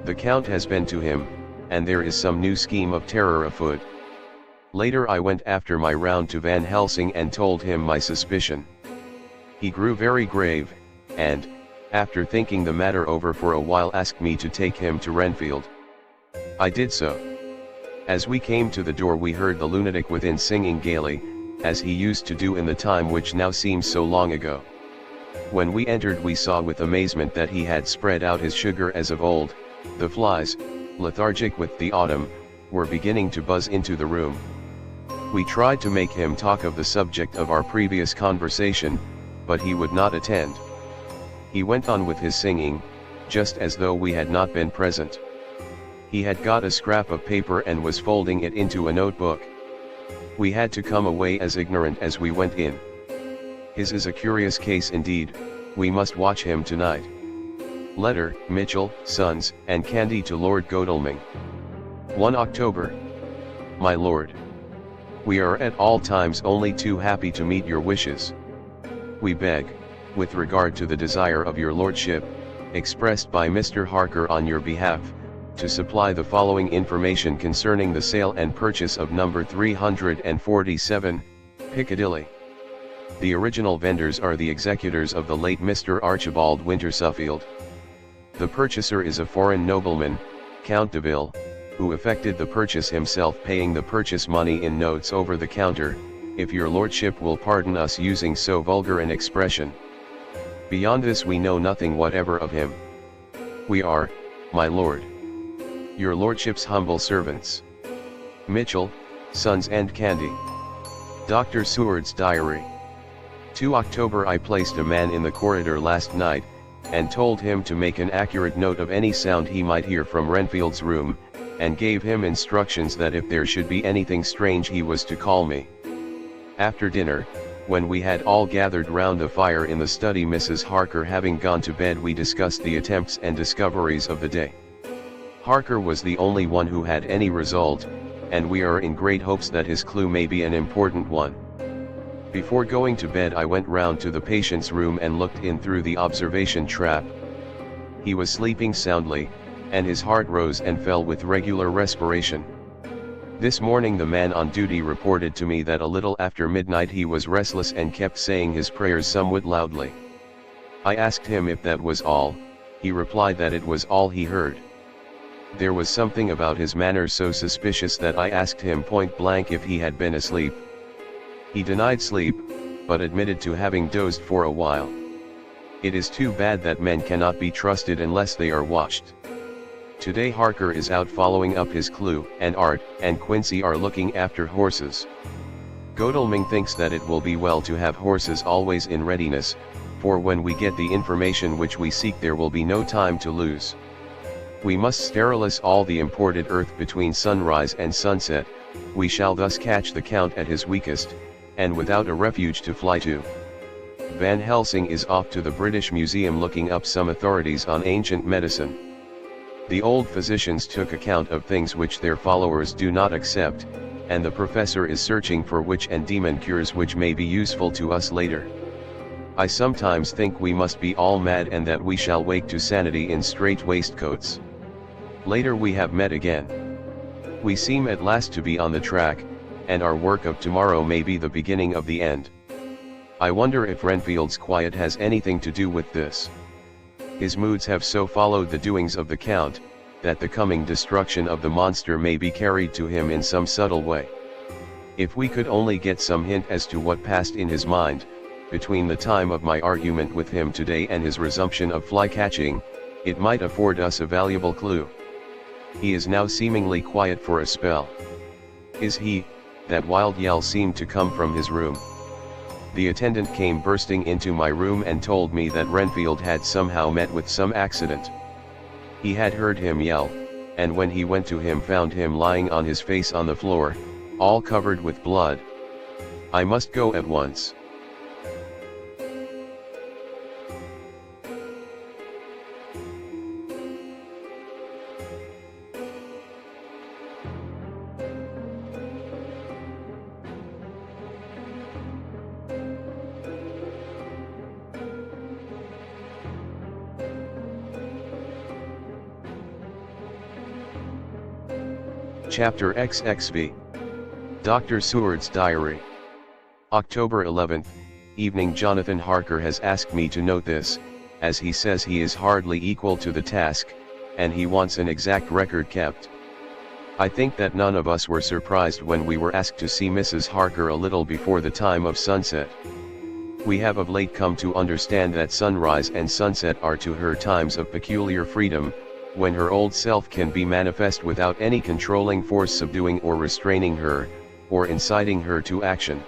The Count has been to him, and there is some new scheme of terror afoot. Later I went after my round to Van Helsing and told him my suspicion. He grew very grave, and, after thinking the matter over for a while, asked me to take him to Renfield. I did so. As we came to the door we heard the lunatic within singing gaily, as he used to do in the time which now seems so long ago. When we entered we saw with amazement that he had spread out his sugar as of old. The flies, lethargic with the autumn, were beginning to buzz into the room. We tried to make him talk of the subject of our previous conversation, but he would not attend. He went on with his singing, just as though we had not been present. He had got a scrap of paper and was folding it into a notebook. We had to come away as ignorant as we went in. His is a curious case indeed. We must watch him tonight. Letter, Mitchell, Sons, and Candy to Lord Godalming. 1 October. My Lord. We are at all times only too happy to meet your wishes. We beg, with regard to the desire of your lordship, expressed by Mr. Harker on your behalf, to supply the following information concerning the sale and purchase of number 347, Piccadilly. The original vendors are the executors of the late Mr. Archibald Winter Suffield. The purchaser is a foreign nobleman, Count de Ville, who effected the purchase himself, paying the purchase money in notes over the counter, if your lordship will pardon us using so vulgar an expression. Beyond this we know nothing whatever of him. We are, my lord, your lordship's humble servants. Mitchell, Sons and Candy. Dr. Seward's Diary. 2 October. I placed a man in the corridor last night, and told him to make an accurate note of any sound he might hear from Renfield's room, and gave him instructions that if there should be anything strange he was to call me. After dinner, when we had all gathered round the fire in the study, Mrs. Harker having gone to bed, we discussed the attempts and discoveries of the day. Harker was the only one who had any result, and we are in great hopes that his clue may be an important one. Before going to bed I went round to the patient's room and looked in through the observation trap. He was sleeping soundly, and his heart rose and fell with regular respiration. This morning the man on duty reported to me that a little after midnight he was restless and kept saying his prayers somewhat loudly. I asked him if that was all. He replied that it was all he heard. There was something about his manner so suspicious that I asked him point blank if he had been asleep. He denied sleep, but admitted to having dozed for a while. It is too bad that men cannot be trusted unless they are watched. Today Harker is out following up his clue, and Art and Quincy are looking after horses. Godalming thinks that it will be well to have horses always in readiness, for when we get the information which we seek there will be no time to lose. We must sterilize all the imported earth between sunrise and sunset. We shall thus catch the Count at his weakest, and without a refuge to fly to. Van Helsing is off to the British Museum looking up some authorities on ancient medicine. The old physicians took account of things which their followers do not accept, and the professor is searching for witch and demon cures which may be useful to us later. I sometimes think we must be all mad and that we shall wake to sanity in strait waistcoats. Later we have met again. We seem at last to be on the track, and our work of tomorrow may be the beginning of the end. I wonder if Renfield's quiet has anything to do with this. His moods have so followed the doings of the Count, that the coming destruction of the monster may be carried to him in some subtle way. If we could only get some hint as to what passed in his mind, between the time of my argument with him today and his resumption of fly-catching, it might afford us a valuable clue. He is now seemingly quiet for a spell. Is he? That wild yell seemed to come from his room. The attendant came bursting into my room and told me that Renfield had somehow met with some accident. He had heard him yell, and when he went to him found him lying on his face on the floor, all covered with blood. I must go at once. Chapter XXV. Dr. Seward's Diary. October 11th, evening. Jonathan Harker has asked me to note this, as he says he is hardly equal to the task, and he wants an exact record kept. I think that none of us were surprised when we were asked to see Mrs. Harker a little before the time of sunset. We have of late come to understand that sunrise and sunset are to her times of peculiar freedom, when her old self can be manifest without any controlling force subduing or restraining her, or inciting her to action.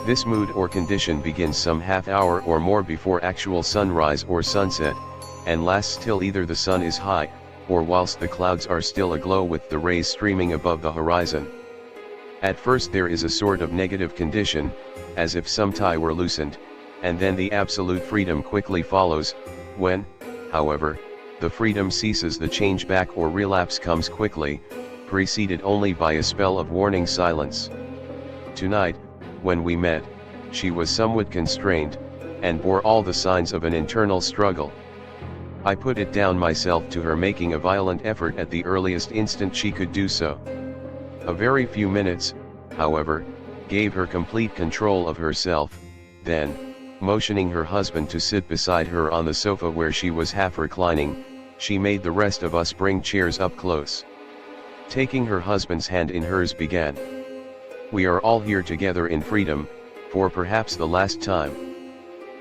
This mood or condition begins some half hour or more before actual sunrise or sunset, and lasts till either the sun is high, or whilst the clouds are still aglow with the rays streaming above the horizon. At first there is a sort of negative condition, as if some tie were loosened, and then the absolute freedom quickly follows. When, however, the freedom ceases, the change back or relapse comes quickly, preceded only by a spell of warning silence. Tonight, when we met, she was somewhat constrained, and bore all the signs of an internal struggle. I put it down myself to her making a violent effort at the earliest instant she could do so. A very few minutes, however, gave her complete control of herself, Then, motioning her husband to sit beside her on the sofa where she was half reclining, she made the rest of us bring chairs up close. Taking her husband's hand in hers began. "We are all here together in freedom, for perhaps the last time.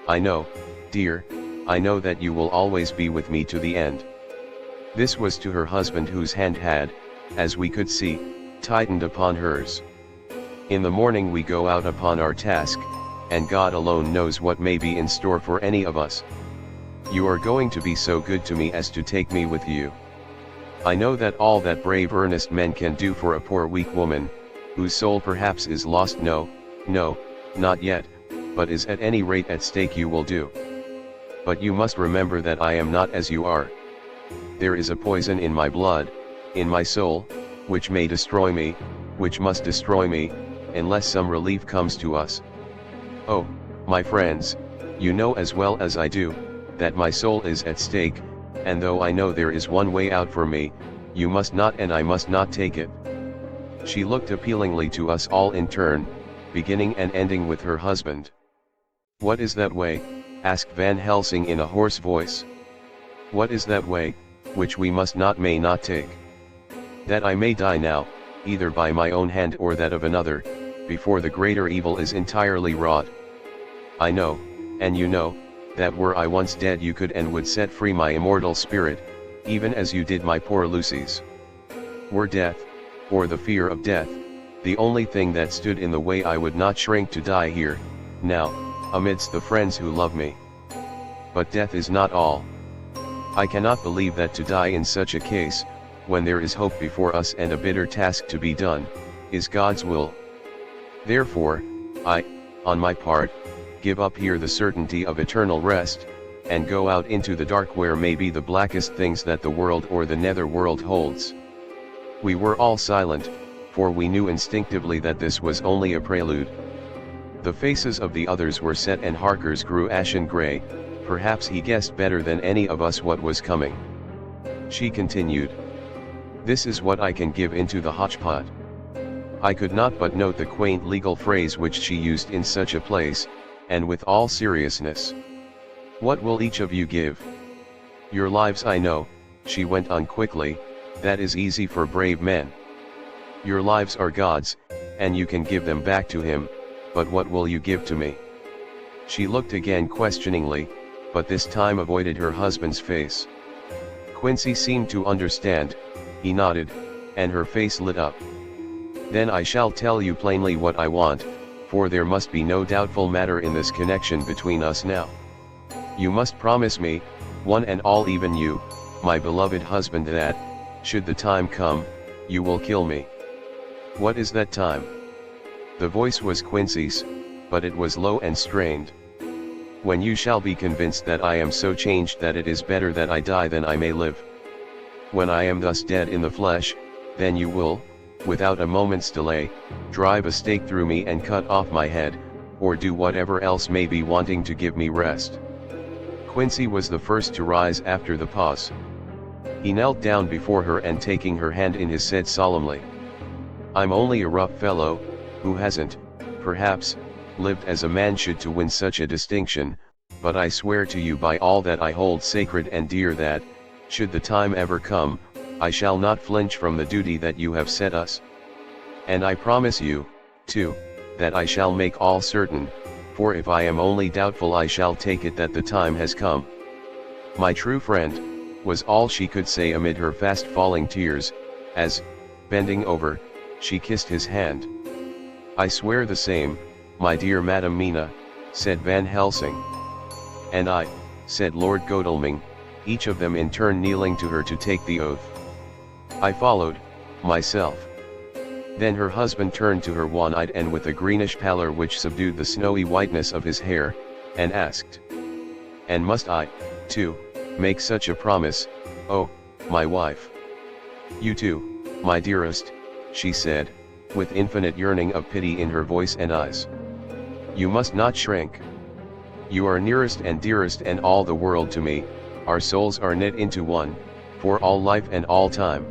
I know, dear, I know that you will always be with me to the end." This was to her husband, whose hand had, as we could see, tightened upon hers. "In the morning we go out upon our task, and God alone knows what may be in store for any of us. You are going to be so good to me as to take me with you. I know that all that brave earnest men can do for a poor weak woman, whose soul perhaps is lost, no, not yet, but is at any rate at stake, you will do. But you must remember that I am not as you are. There is a poison in my blood, in my soul, which may destroy me, which must destroy me, unless some relief comes to us. Oh, my friends, you know as well as I do, that my soul is at stake, and though I know there is one way out for me, you must not and I must not take it." She looked appealingly to us all in turn, beginning and ending with her husband. "What is that way?" asked Van Helsing in a hoarse voice. "What is that way, which we must not may not take? That I may die now, either by my own hand or that of another, before the greater evil is entirely wrought. I know, and you know, that were I once dead you could and would set free my immortal spirit, even as you did my poor Lucy's. Were death, or the fear of death, the only thing that stood in the way, I would not shrink to die here, now, amidst the friends who love me. But death is not all. I cannot believe that to die in such a case, when there is hope before us and a bitter task to be done, is God's will. Therefore, I, on my part, give up here the certainty of eternal rest, and go out into the dark where may be the blackest things that the world or the nether world holds." We were all silent, for we knew instinctively that this was only a prelude. The faces of the others were set and Harker's grew ashen grey. Perhaps he guessed better than any of us what was coming. She continued. "This is what I can give into the hotchpot." I could not but note the quaint legal phrase which she used in such a place, and with all seriousness. "What will each of you give?" "Your lives, I know," she went on quickly, "that is easy for brave men. Your lives are God's, and you can give them back to Him, but what will you give to me?" She looked again questioningly, but this time avoided her husband's face. Quincy seemed to understand, he nodded, and her face lit up. "Then I shall tell you plainly what I want, for there must be no doubtful matter in this connection between us now. You must promise me, one and all, even you, my beloved husband, that, should the time come, you will kill me." "What is that time?" The voice was Quincy's, but it was low and strained. "When you shall be convinced that I am so changed that it is better that I die than I may live. When I am thus dead in the flesh, then you will, without a moment's delay, drive a stake through me and cut off my head, or do whatever else may be wanting to give me rest." Quincy was the first to rise after the pause. He knelt down before her and taking her hand in his said solemnly, "I'm only a rough fellow, who hasn't, perhaps, lived as a man should to win such a distinction, but I swear to you by all that I hold sacred and dear that, should the time ever come, I shall not flinch from the duty that you have set us. And I promise you, too, that I shall make all certain, for if I am only doubtful I shall take it that the time has come." "My true friend," was all she could say amid her fast falling tears, as, bending over, she kissed his hand. "I swear the same, my dear Madam Mina," said Van Helsing. "And I," said Lord Godalming, each of them in turn kneeling to her to take the oath. I followed, myself. Then her husband turned to her wan-eyed and with a greenish pallor which subdued the snowy whiteness of his hair, and asked, "And must I, too, make such a promise, oh, my wife?" "You too, my dearest," she said, with infinite yearning of pity in her voice and eyes. "You must not shrink. You are nearest and dearest and all the world to me, our souls are knit into one, for all life and all time.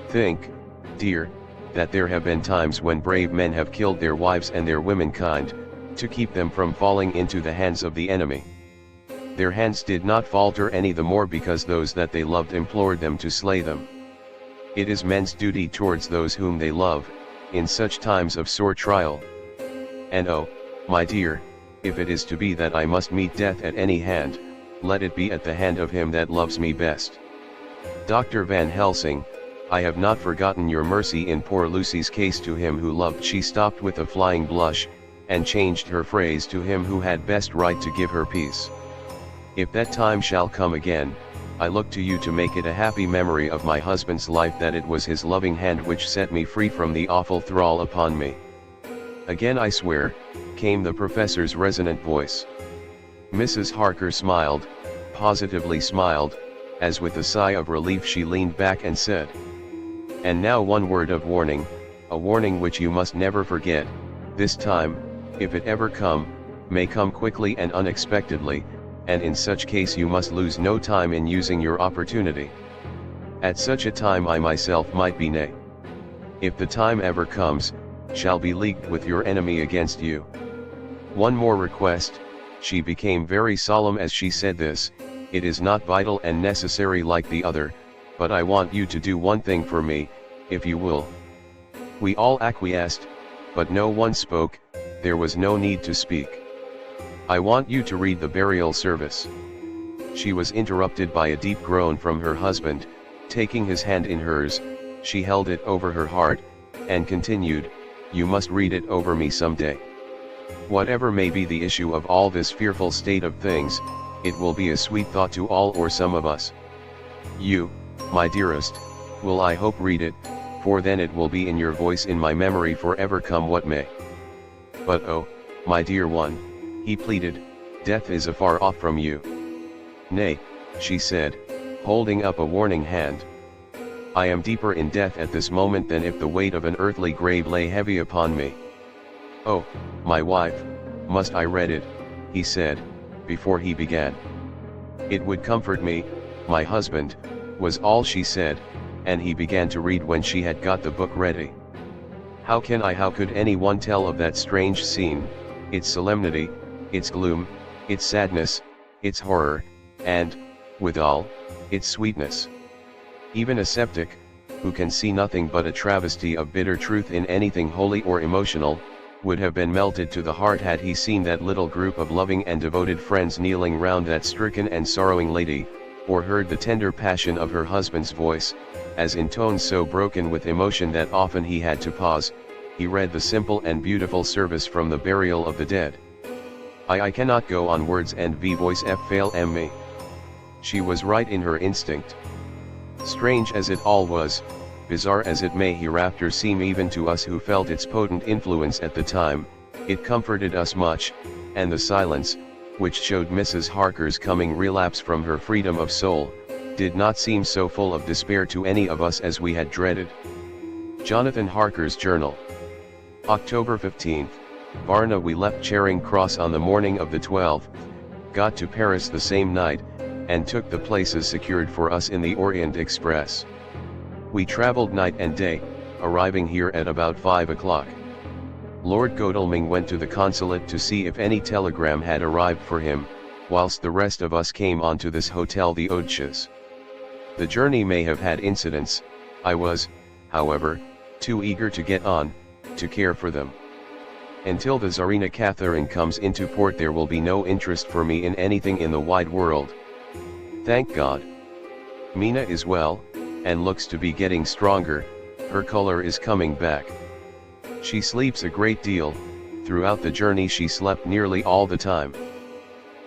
Think, dear, that there have been times when brave men have killed their wives and their womenkind, to keep them from falling into the hands of the enemy. Their hands did not falter any the more because those that they loved implored them to slay them. It is men's duty towards those whom they love, in such times of sore trial. And oh, my dear, if it is to be that I must meet death at any hand, let it be at the hand of him that loves me best. Dr. Van Helsing, I have not forgotten your mercy in poor Lucy's case. To him who loved she stopped with a flying blush, and changed her phrase to him who had best right to give her peace. If that time shall come again, I look to you to make it a happy memory of my husband's life, that it was his loving hand which set me free from the awful thrall upon me. Again I swear, came the professor's resonant voice. Mrs. Harker smiled, positively smiled, as with a sigh of relief she leaned back and said, "And now one word of warning, a warning which you must never forget. This time, if it ever come, may come quickly and unexpectedly, and in such case you must lose no time in using your opportunity. At such a time I myself might be, nay, if the time ever comes, shall be leagued with your enemy against you. One more request." She became very solemn as she said this. "It is not vital and necessary like the other, but I want you to do one thing for me, if you will." We all acquiesced, but no one spoke. There was no need to speak. "I want you to read the burial service." She was interrupted by a deep groan from her husband. Taking his hand in hers, she held it over her heart, and continued, "You must read it over me some day. Whatever may be the issue of all this fearful state of things, it will be a sweet thought to all or some of us. You, my dearest, will I hope read it, for then it will be in your voice in my memory forever, come what may." "But oh, my dear one," he pleaded, "death is afar off from you." "Nay," she said, holding up a warning hand. "I am deeper in death at this moment than if the weight of an earthly grave lay heavy upon me." "Oh, my wife, must I read it?" he said, before he began. "It would comfort me, my husband," was all she said, and he began to read when she had got the book ready. How could anyone tell of that strange scene, its solemnity, its gloom, its sadness, its horror, and, withal, its sweetness? Even a sceptic, who can see nothing but a travesty of bitter truth in anything holy or emotional, would have been melted to the heart had he seen that little group of loving and devoted friends kneeling round that stricken and sorrowing lady, or heard the tender passion of her husband's voice, as in tones so broken with emotion that often he had to pause, he read the simple and beautiful service from the burial of the dead. I cannot go on, words and voice fail me. She was right in her instinct. Strange as it all was, bizarre as it may hereafter seem even to us who felt its potent influence at the time, it comforted us much, and the silence, which showed Mrs. Harker's coming relapse from her freedom of soul, did not seem so full of despair to any of us as we had dreaded. Jonathan Harker's Journal. October 15th, Varna. We left Charing Cross on the morning of the 12th, got to Paris the same night, and took the places secured for us in the Orient Express. We travelled night and day, arriving here at about 5 o'clock. Lord Godalming went to the consulate to see if any telegram had arrived for him, whilst the rest of us came on to this hotel, the Oudches. The journey may have had incidents. I was, however, too eager to get on, to care for them. Until the Tsarina Catherine comes into port there will be no interest for me in anything in the wide world. Thank God. Mina is well, and looks to be getting stronger. Her color is coming back. She sleeps a great deal. Throughout the journey she slept nearly all the time.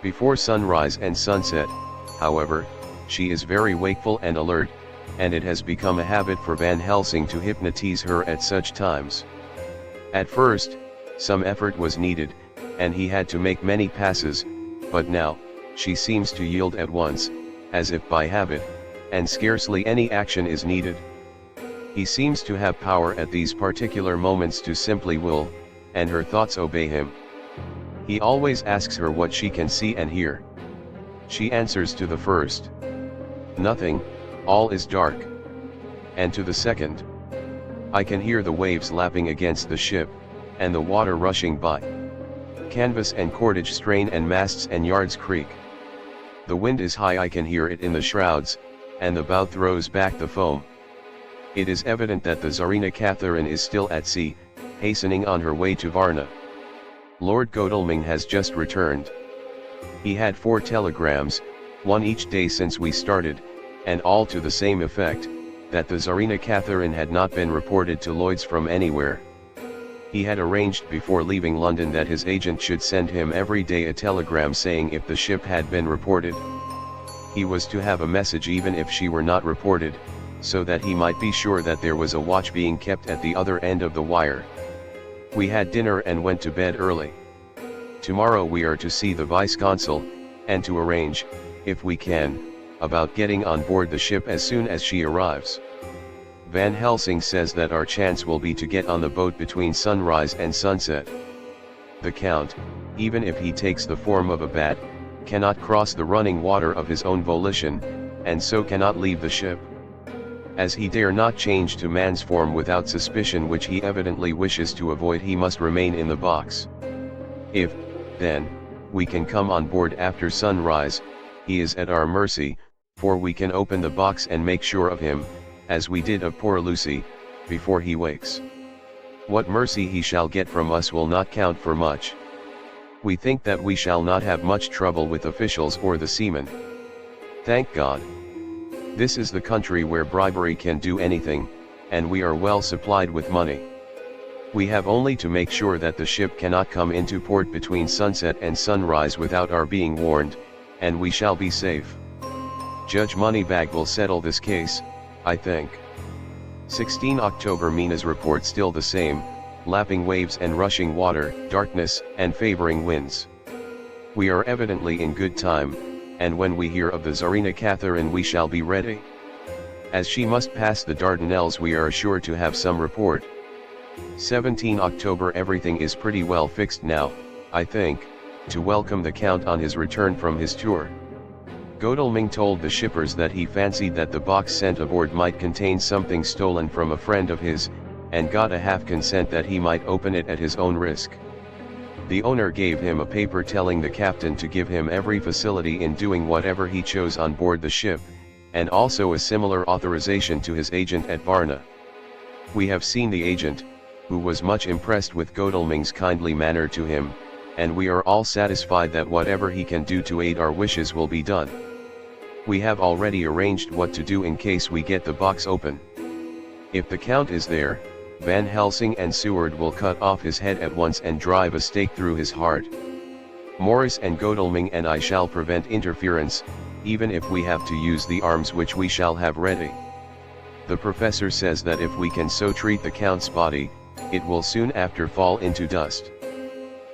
Before sunrise and sunset, however, she is very wakeful and alert, and it has become a habit for Van Helsing to hypnotize her at such times. At first, some effort was needed, and he had to make many passes, but now, she seems to yield at once, as if by habit, and scarcely any action is needed. He seems to have power at these particular moments to simply will, and her thoughts obey him. He always asks her what she can see and hear. She answers to the first, "Nothing, all is dark." And to the second, "I can hear the waves lapping against the ship, and the water rushing by." Canvas and cordage strain and masts and yards creak. The wind is high, I can hear it in the shrouds, and the bow throws back the foam. It is evident that the Tsarina Catherine is still at sea, hastening on her way to Varna. Lord Godalming has just returned. He had 4 telegrams, one each day since we started, and all to the same effect, that the Tsarina Catherine had not been reported to Lloyd's from anywhere. He had arranged before leaving London that his agent should send him every day a telegram saying if the ship had been reported. He was to have a message even if she were not reported, so that he might be sure that there was a watch being kept at the other end of the wire. We had dinner and went to bed early. Tomorrow we are to see the vice-consul, and to arrange, if we can, about getting on board the ship as soon as she arrives. Van Helsing says that our chance will be to get on the boat between sunrise and sunset. The Count, even if he takes the form of a bat, cannot cross the running water of his own volition, and so cannot leave the ship. As he dare not change to man's form without suspicion, which he evidently wishes to avoid, he must remain in the box. If, then, we can come on board after sunrise, he is at our mercy, for we can open the box and make sure of him, as we did of poor Lucy, before he wakes. What mercy he shall get from us will not count for much. We think that we shall not have much trouble with officials or the seamen. Thank God. This is the country where bribery can do anything, and we are well supplied with money. We have only to make sure that the ship cannot come into port between sunset and sunrise without our being warned, and we shall be safe. Judge Moneybag will settle this case, I think. 16 October. Mina's report still the same, lapping waves and rushing water, darkness, and favoring winds. We are evidently in good time, and when we hear of the Tsarina Catherine we shall be ready. As she must pass the Dardanelles we are sure to have some report. 17 October. Everything is pretty well fixed now, I think, to welcome the Count on his return from his tour. Godalming told the shippers that he fancied that the box sent aboard might contain something stolen from a friend of his, and got a half consent that he might open it at his own risk. The owner gave him a paper telling the captain to give him every facility in doing whatever he chose on board the ship, and also a similar authorization to his agent at Varna. We have seen the agent, who was much impressed with Godalming's kindly manner to him, and we are all satisfied that whatever he can do to aid our wishes will be done. We have already arranged what to do in case we get the box open. If the Count is there, Van Helsing and Seward will cut off his head at once and drive a stake through his heart. Morris and Godalming and I shall prevent interference, even if we have to use the arms which we shall have ready. The professor says that if we can so treat the Count's body, it will soon after fall into dust.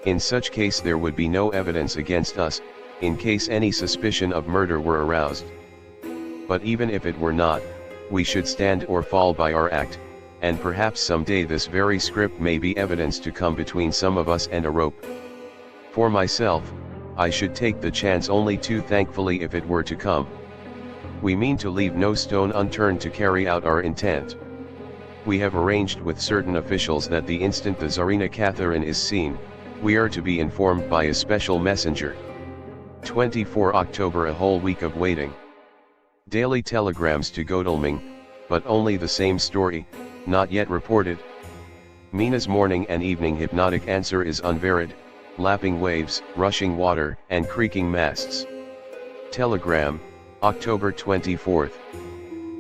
In such case there would be no evidence against us, in case any suspicion of murder were aroused. But even if it were not, we should stand or fall by our act, and perhaps some day this very script may be evidence to come between some of us and a rope. For myself, I should take the chance only too thankfully if it were to come. We mean to leave no stone unturned to carry out our intent. We have arranged with certain officials that the instant the Tsarina Catherine is seen, we are to be informed by a special messenger. 24 October. A whole week of waiting. Daily telegrams to Godalming, but only the same story, not yet reported. Mina's morning and evening hypnotic answer is unvaried, lapping waves, rushing water, and creaking masts. Telegram, October 24th.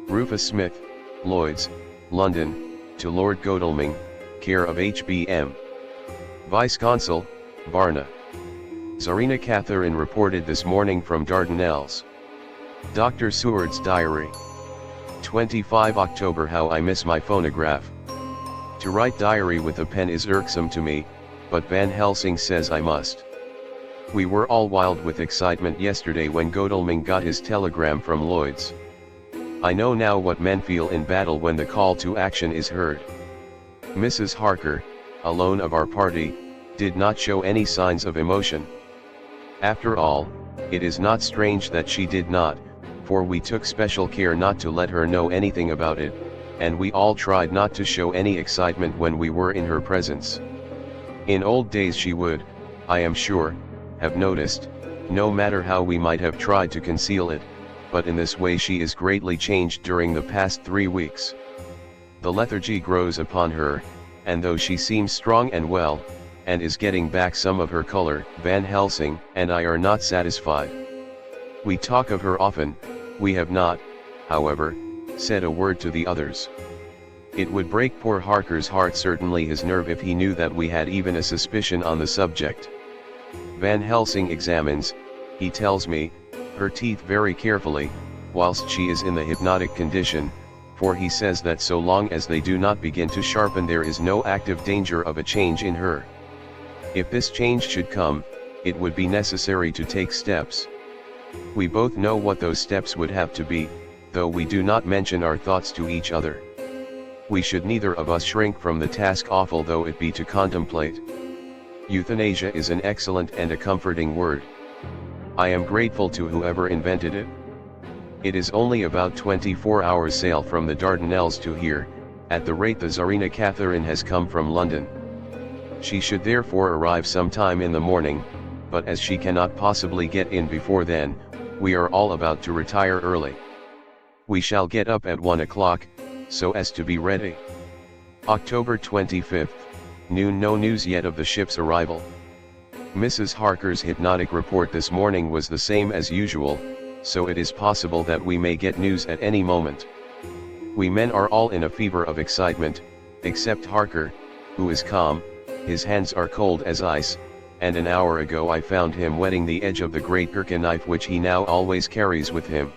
Rufus Smith, Lloyd's, London, to Lord Godalming, care of HBM. Vice-Consul, Varna. Tsarina Catherine reported this morning from Dardanelles. Dr. Seward's diary. 25 October. How I miss my phonograph. To write diary with a pen is irksome to me, but Van Helsing says I must. We were all wild with excitement yesterday when Godalming got his telegram from Lloyd's. I know now what men feel in battle when the call to action is heard. Mrs. Harker, alone of our party, did not show any signs of emotion. After all, it is not strange that she did not, for we took special care not to let her know anything about it, and we all tried not to show any excitement when we were in her presence. In old days she would, I am sure, have noticed, no matter how we might have tried to conceal it, but in this way she is greatly changed during the past 3 weeks. The lethargy grows upon her, and though she seems strong and well, and is getting back some of her color, Van Helsing and I are not satisfied. We talk of her often. We have not, however, said a word to the others. It would break poor Harker's heart, certainly his nerve, if he knew that we had even a suspicion on the subject. Van Helsing examines, he tells me, her teeth very carefully, whilst she is in the hypnotic condition, for he says that so long as they do not begin to sharpen there is no active danger of a change in her. If this change should come, it would be necessary to take steps. We both know what those steps would have to be, though we do not mention our thoughts to each other. We should neither of us shrink from the task, awful though it be to contemplate. Euthanasia is an excellent and a comforting word. I am grateful to whoever invented it. It is only about 24 hours sail from the Dardanelles to here, at the rate the Tsarina Catherine has come from London. She should therefore arrive sometime in the morning, but as she cannot possibly get in before then, we are all about to retire early. We shall get up at 1 o'clock, so as to be ready. October 25th, noon. No news yet of the ship's arrival. Mrs. Harker's hypnotic report this morning was the same as usual, so it is possible that we may get news at any moment. We men are all in a fever of excitement, except Harker, who is calm. His hands are cold as ice, and an hour ago I found him wetting the edge of the great Gurkha knife which he now always carries with him.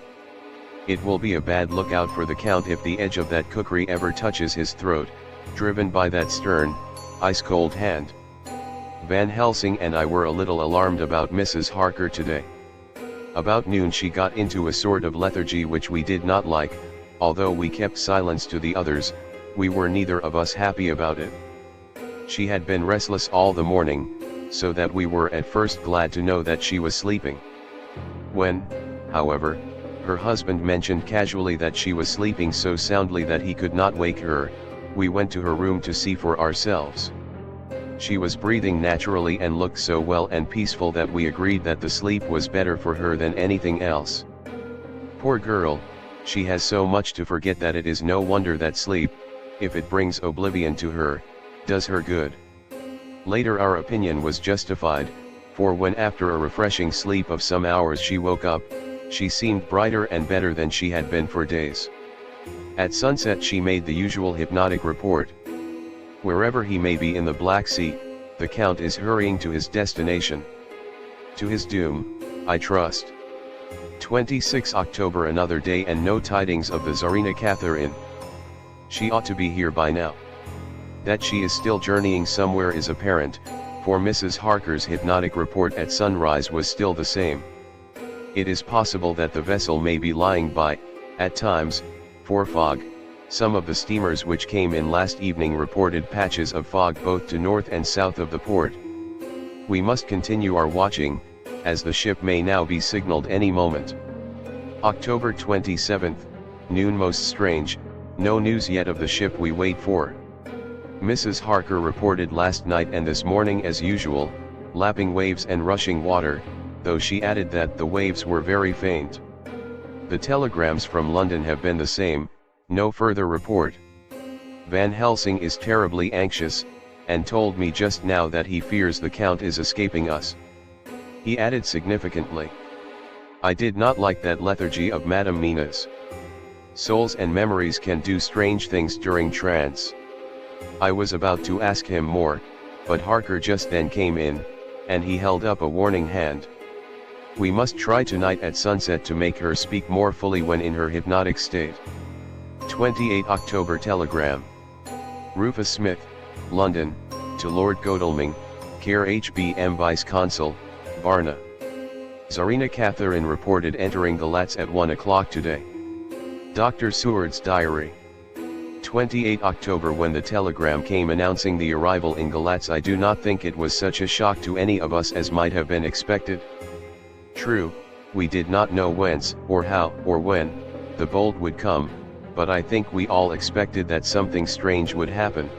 It will be a bad lookout for the Count if the edge of that kukri ever touches his throat, driven by that stern, ice-cold hand. Van Helsing and I were a little alarmed about Mrs. Harker today. About noon she got into a sort of lethargy which we did not like. Although we kept silence to the others, we were neither of us happy about it. She had been restless all the morning, so that we were at first glad to know that she was sleeping. When, however, her husband mentioned casually that she was sleeping so soundly that he could not wake her, we went to her room to see for ourselves. She was breathing naturally and looked so well and peaceful that we agreed that the sleep was better for her than anything else. Poor girl, she has so much to forget that it is no wonder that sleep, if it brings oblivion to her, does her good. Later our opinion was justified, for when after a refreshing sleep of some hours she woke up, she seemed brighter and better than she had been for days. At sunset she made the usual hypnotic report. Wherever he may be in the Black Sea, the Count is hurrying to his destination. To his doom, I trust. 26 October, another day and no tidings of the Tsarina Catherine. She ought to be here by now. That she is still journeying somewhere is apparent, for Mrs. Harker's hypnotic report at sunrise was still the same. It is possible that the vessel may be lying by, at times, for fog. Some of the steamers which came in last evening reported patches of fog both to north and south of the port. We must continue our watching, as the ship may now be signaled any moment. October 27th, noon. Most strange, no news yet of the ship we wait for. Mrs. Harker reported last night and this morning as usual, lapping waves and rushing water, though she added that the waves were very faint. The telegrams from London have been the same, no further report. Van Helsing is terribly anxious, and told me just now that he fears the Count is escaping us. He added significantly, "I did not like that lethargy of Madame Mina's. Souls and memories can do strange things during trance." I was about to ask him more, but Harker just then came in, and he held up a warning hand. We must try tonight at sunset to make her speak more fully when in her hypnotic state. 28 October telegram. Rufus Smith, London, to Lord Godalming, care HBM Vice Consul, Varna. Tsarina Catherine reported entering Galatz at 1 o'clock today. Dr. Seward's diary. 28 October. When the telegram came announcing the arrival in Galatz, I do not think it was such a shock to any of us as might have been expected. True, we did not know whence, or how, or when, the bolt would come, but I think we all expected that something strange would happen.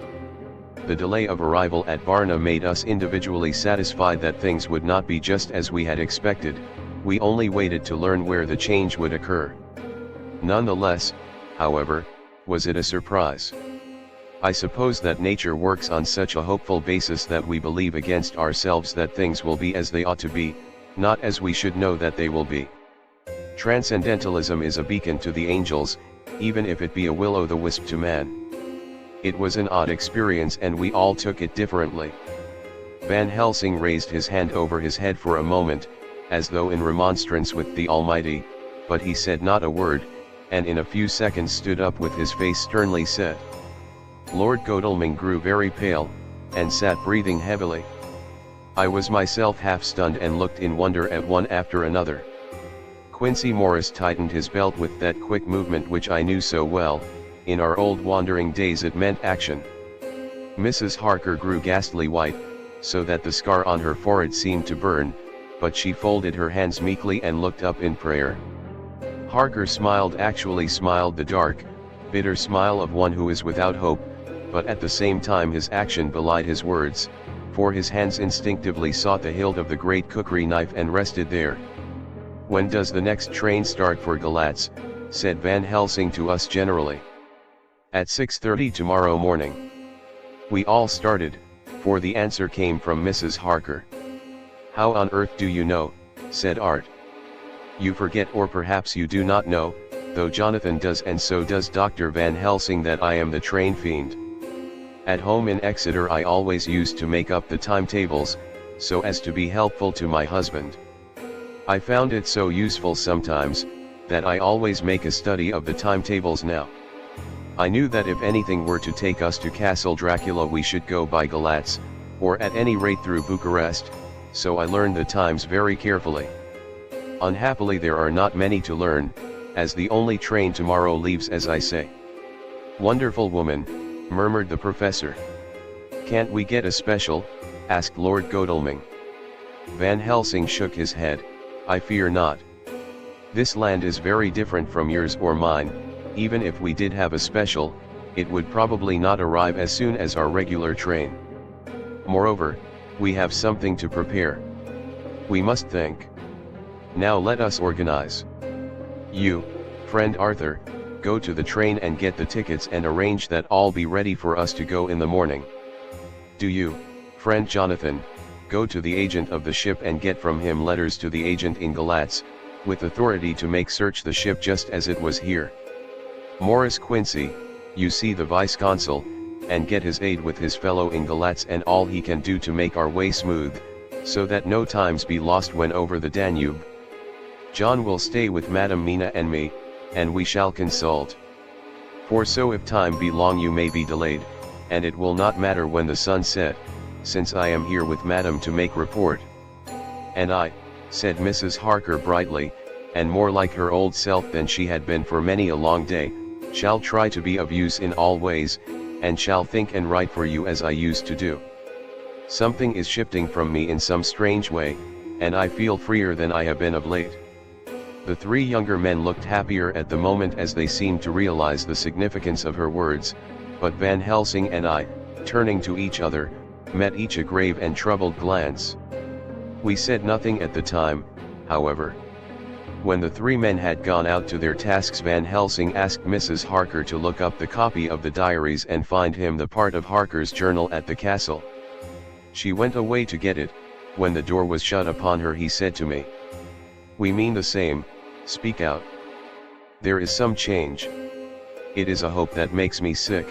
The delay of arrival at Varna made us individually satisfied that things would not be just as we had expected. We only waited to learn where the change would occur. Nonetheless, however, was it a surprise? I suppose that nature works on such a hopeful basis that we believe against ourselves that things will be as they ought to be, not as we should know that they will be. Transcendentalism is a beacon to the angels, even if it be a will-o'-the-wisp to man. It was an odd experience and we all took it differently. Van Helsing raised his hand over his head for a moment, as though in remonstrance with the Almighty, but he said not a word, and in a few seconds stood up with his face sternly set. Lord Godalming grew very pale, and sat breathing heavily. I was myself half stunned and looked in wonder at one after another. Quincy Morris tightened his belt with that quick movement which I knew so well. In our old wandering days it meant action. Mrs. Harker grew ghastly white, so that the scar on her forehead seemed to burn, but she folded her hands meekly and looked up in prayer. Harker smiled, actually smiled, the dark, bitter smile of one who is without hope, but at the same time his action belied his words, for his hands instinctively sought the hilt of the great cookery knife and rested there. "When does the next train start for Galatz?" said Van Helsing to us generally. "At 6:30 tomorrow morning." We all started, for the answer came from Mrs. Harker. "How on earth do you know?" said Art. "You forget, or perhaps you do not know, though Jonathan does and so does Dr. Van Helsing, that I am the train fiend. At home in Exeter I always used to make up the timetables, so as to be helpful to my husband. I found it so useful sometimes, that I always make a study of the timetables now. I knew that if anything were to take us to Castle Dracula we should go by Galatz, or at any rate through Bucharest, so I learned the times very carefully. Unhappily there are not many to learn, as the only train tomorrow leaves as I say." "Wonderful woman," murmured the professor. "Can't we get a special?" asked Lord Godalming. Van Helsing shook his head. "I fear not. This land is very different from yours or mine. Even if we did have a special, it would probably not arrive as soon as our regular train. Moreover, we have something to prepare. We must think. Now let us organize. You, friend Arthur, go to the train and get the tickets and arrange that all be ready for us to go in the morning. Do you, friend Jonathan, go to the agent of the ship and get from him letters to the agent in Galatz, with authority to make search the ship just as it was here. Morris Quincy, you see the vice-consul, and get his aid with his fellow in Galatz and all he can do to make our way smooth, so that no times be lost when over the Danube. John will stay with Madam Mina and me, and we shall consult. For so if time be long you may be delayed, and it will not matter when the sun set, since I am here with Madam to make report." "And I," said Mrs. Harker brightly, and more like her old self than she had been for many a long day, "shall try to be of use in all ways, and shall think and write for you as I used to do. Something is shifting from me in some strange way, and I feel freer than I have been of late." The three younger men looked happier at the moment as they seemed to realize the significance of her words, but Van Helsing and I, turning to each other, met each a grave and troubled glance. We said nothing at the time, however. When the three men had gone out to their tasks, Van Helsing asked Mrs. Harker to look up the copy of the diaries and find him the part of Harker's journal at the castle. She went away to get it. When the door was shut upon her he said to me, "We mean the same, speak out. There is some change. It is a hope that makes me sick,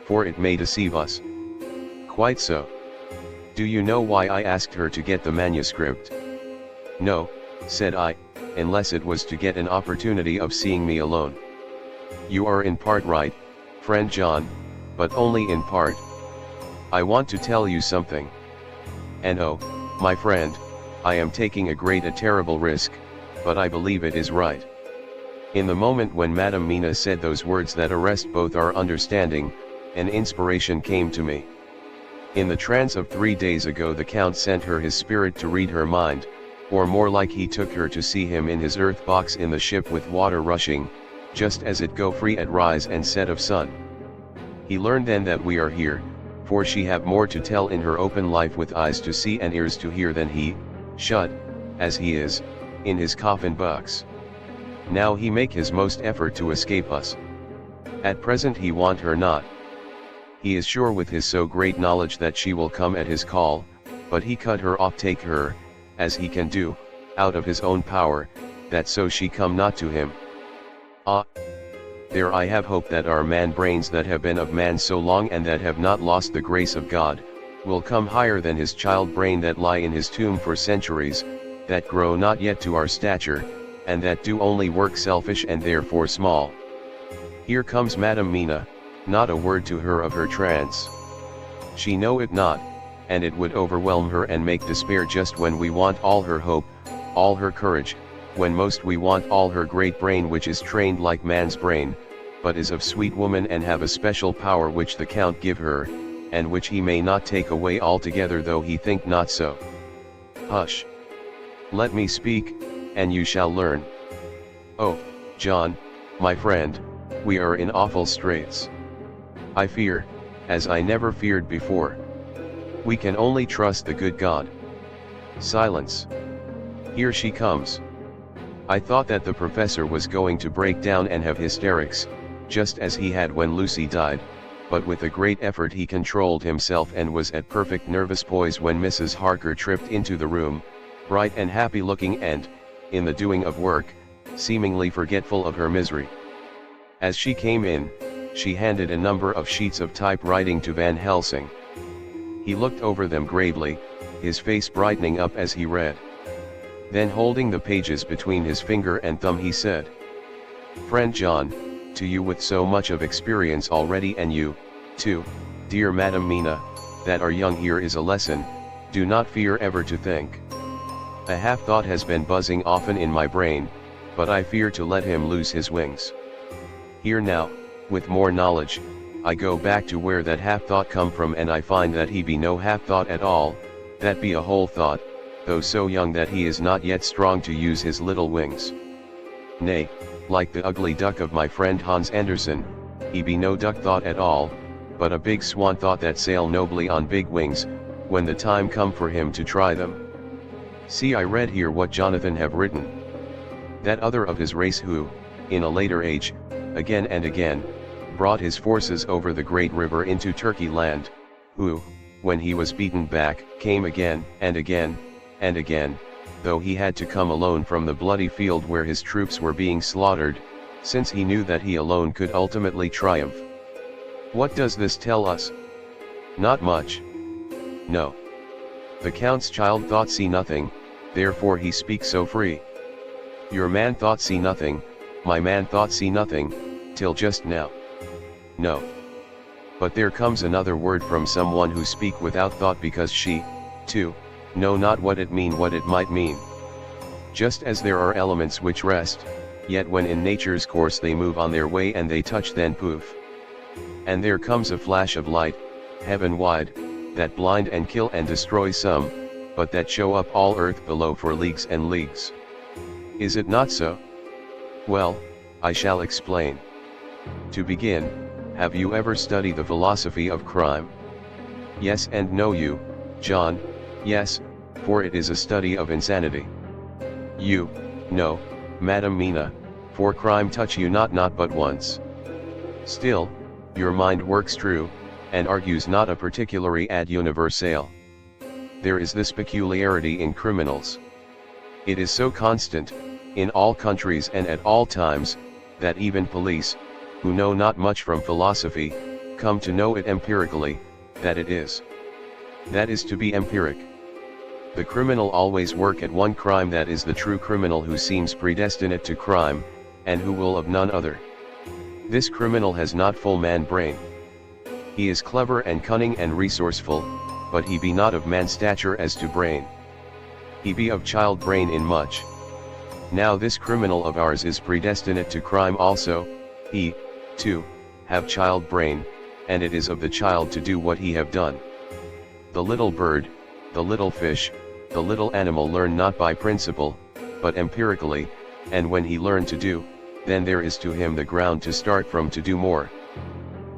for it may deceive us." "Quite so. Do you know why I asked her to get the manuscript?" "No," said I, "unless it was to get an opportunity of seeing me alone." "You are in part right, friend John, but only in part. I want to tell you something. And oh, my friend, I am taking a terrible risk, but I believe it is right." In the moment when Madam Mina said those words that arrest both our understanding, an inspiration came to me. In the trance of 3 days ago the Count sent her his spirit to read her mind, or more like he took her to see him in his earth box in the ship with water rushing, just as it go free at rise and set of sun. He learned then that we are here, for she have more to tell in her open life with eyes to see and ears to hear than he, shut, as he is, in his coffin box. Now he make his most effort to escape us. At present he want her not. He is sure with his so great knowledge that she will come at his call, but he cut her off take her, as he can do, out of his own power, that so she come not to him. Ah! There I have hope that our man brains that have been of man so long and that have not lost the grace of God, will come higher than his child brain that lie in his tomb for centuries, that grow not yet to our stature, and that do only work selfish and therefore small. Here comes Madam Mina, not a word to her of her trance. She know it not, and it would overwhelm her and make despair just when we want all her hope, all her courage, when most we want all her great brain which is trained like man's brain, but is of sweet woman and have a special power which the Count give her, and which he may not take away altogether though he think not so. Hush! Let me speak, and you shall learn. Oh, John, my friend, we are in awful straits. I fear, as I never feared before. We can only trust the good God. Silence. Here she comes. I thought that the professor was going to break down and have hysterics, just as he had when Lucy died, but with a great effort he controlled himself and was at perfect nervous poise when Mrs. Harker tripped into the room, bright and happy looking and, in the doing of work, seemingly forgetful of her misery. As she came in, she handed a number of sheets of typewriting to Van Helsing. He looked over them gravely, his face brightening up as he read. Then holding the pages between his finger and thumb he said, "Friend John, to you with so much of experience already and you, too, dear Madam Mina, that are young here is a lesson, do not fear ever to think. A half thought has been buzzing often in my brain, but I fear to let him lose his wings. Here now, with more knowledge, I go back to where that half thought come from and I find that he be no half thought at all, that be a whole thought, though so young that he is not yet strong to use his little wings. Nay, like the ugly duck of my friend Hans Andersen, he be no duck thought at all, but a big swan thought that sail nobly on big wings, when the time come for him to try them. See, I read here what Jonathan have written. That other of his race who, in a later age, again and again, brought his forces over the great river into Turkey land, who, when he was beaten back, came again, and again, and again, though he had to come alone from the bloody field where his troops were being slaughtered, since he knew that he alone could ultimately triumph. What does this tell us? Not much. No. The Count's child thought see nothing, therefore he speaks so free. Your man thought see nothing, my man thought see nothing, till just now. No. But there comes another word from someone who speak without thought because she, too, know not what it might mean. Just as there are elements which rest, yet when in nature's course they move on their way and they touch then poof. And there comes a flash of light, heaven wide, that blind and kill and destroy some, but that show up all earth below for leagues and leagues. Is it not so? Well, I shall explain. To begin, have you ever studied the philosophy of crime? Yes and no you, John, yes, for it is a study of insanity. You, no, Madam Mina, for crime touch you not but once. Still, your mind works true, and argues not a particulari ad universale. There is this peculiarity in criminals. It is so constant, in all countries and at all times, that even police, who know not much from philosophy, come to know it empirically, that it is. That is to be empiric. The criminal always work at one crime, that is the true criminal who seems predestinate to crime, and who will of none other. This criminal has not full man brain. He is clever and cunning and resourceful, but he be not of man stature as to brain. He be of child brain in much. Now this criminal of ours is predestinate to crime also, he, too, have child brain, and it is of the child to do what he have done. The little bird, the little fish, the little animal learn not by principle, but empirically, and when he learn to do, then there is to him the ground to start from to do more.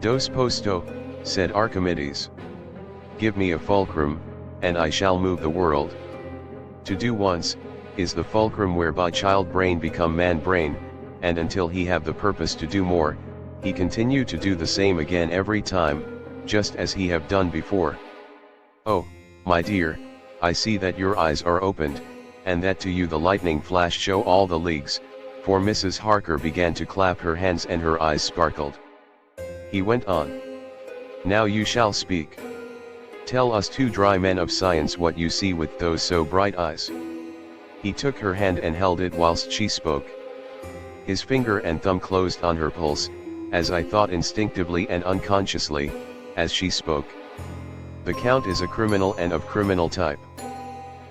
Dos posto, said Archimedes. Give me a fulcrum, and I shall move the world. To do once, is the fulcrum whereby child brain become man brain, and until he have the purpose to do more, he continue to do the same again every time, just as he have done before. Oh, my dear, I see that your eyes are opened, and that to you the lightning flash show all the leagues, for Mrs. Harker began to clap her hands and her eyes sparkled. He went on. Now you shall speak. Tell us two dry men of science what you see with those so bright eyes. He took her hand and held it whilst she spoke. His finger and thumb closed on her pulse, as I thought instinctively and unconsciously, as she spoke. The Count is a criminal and of criminal type.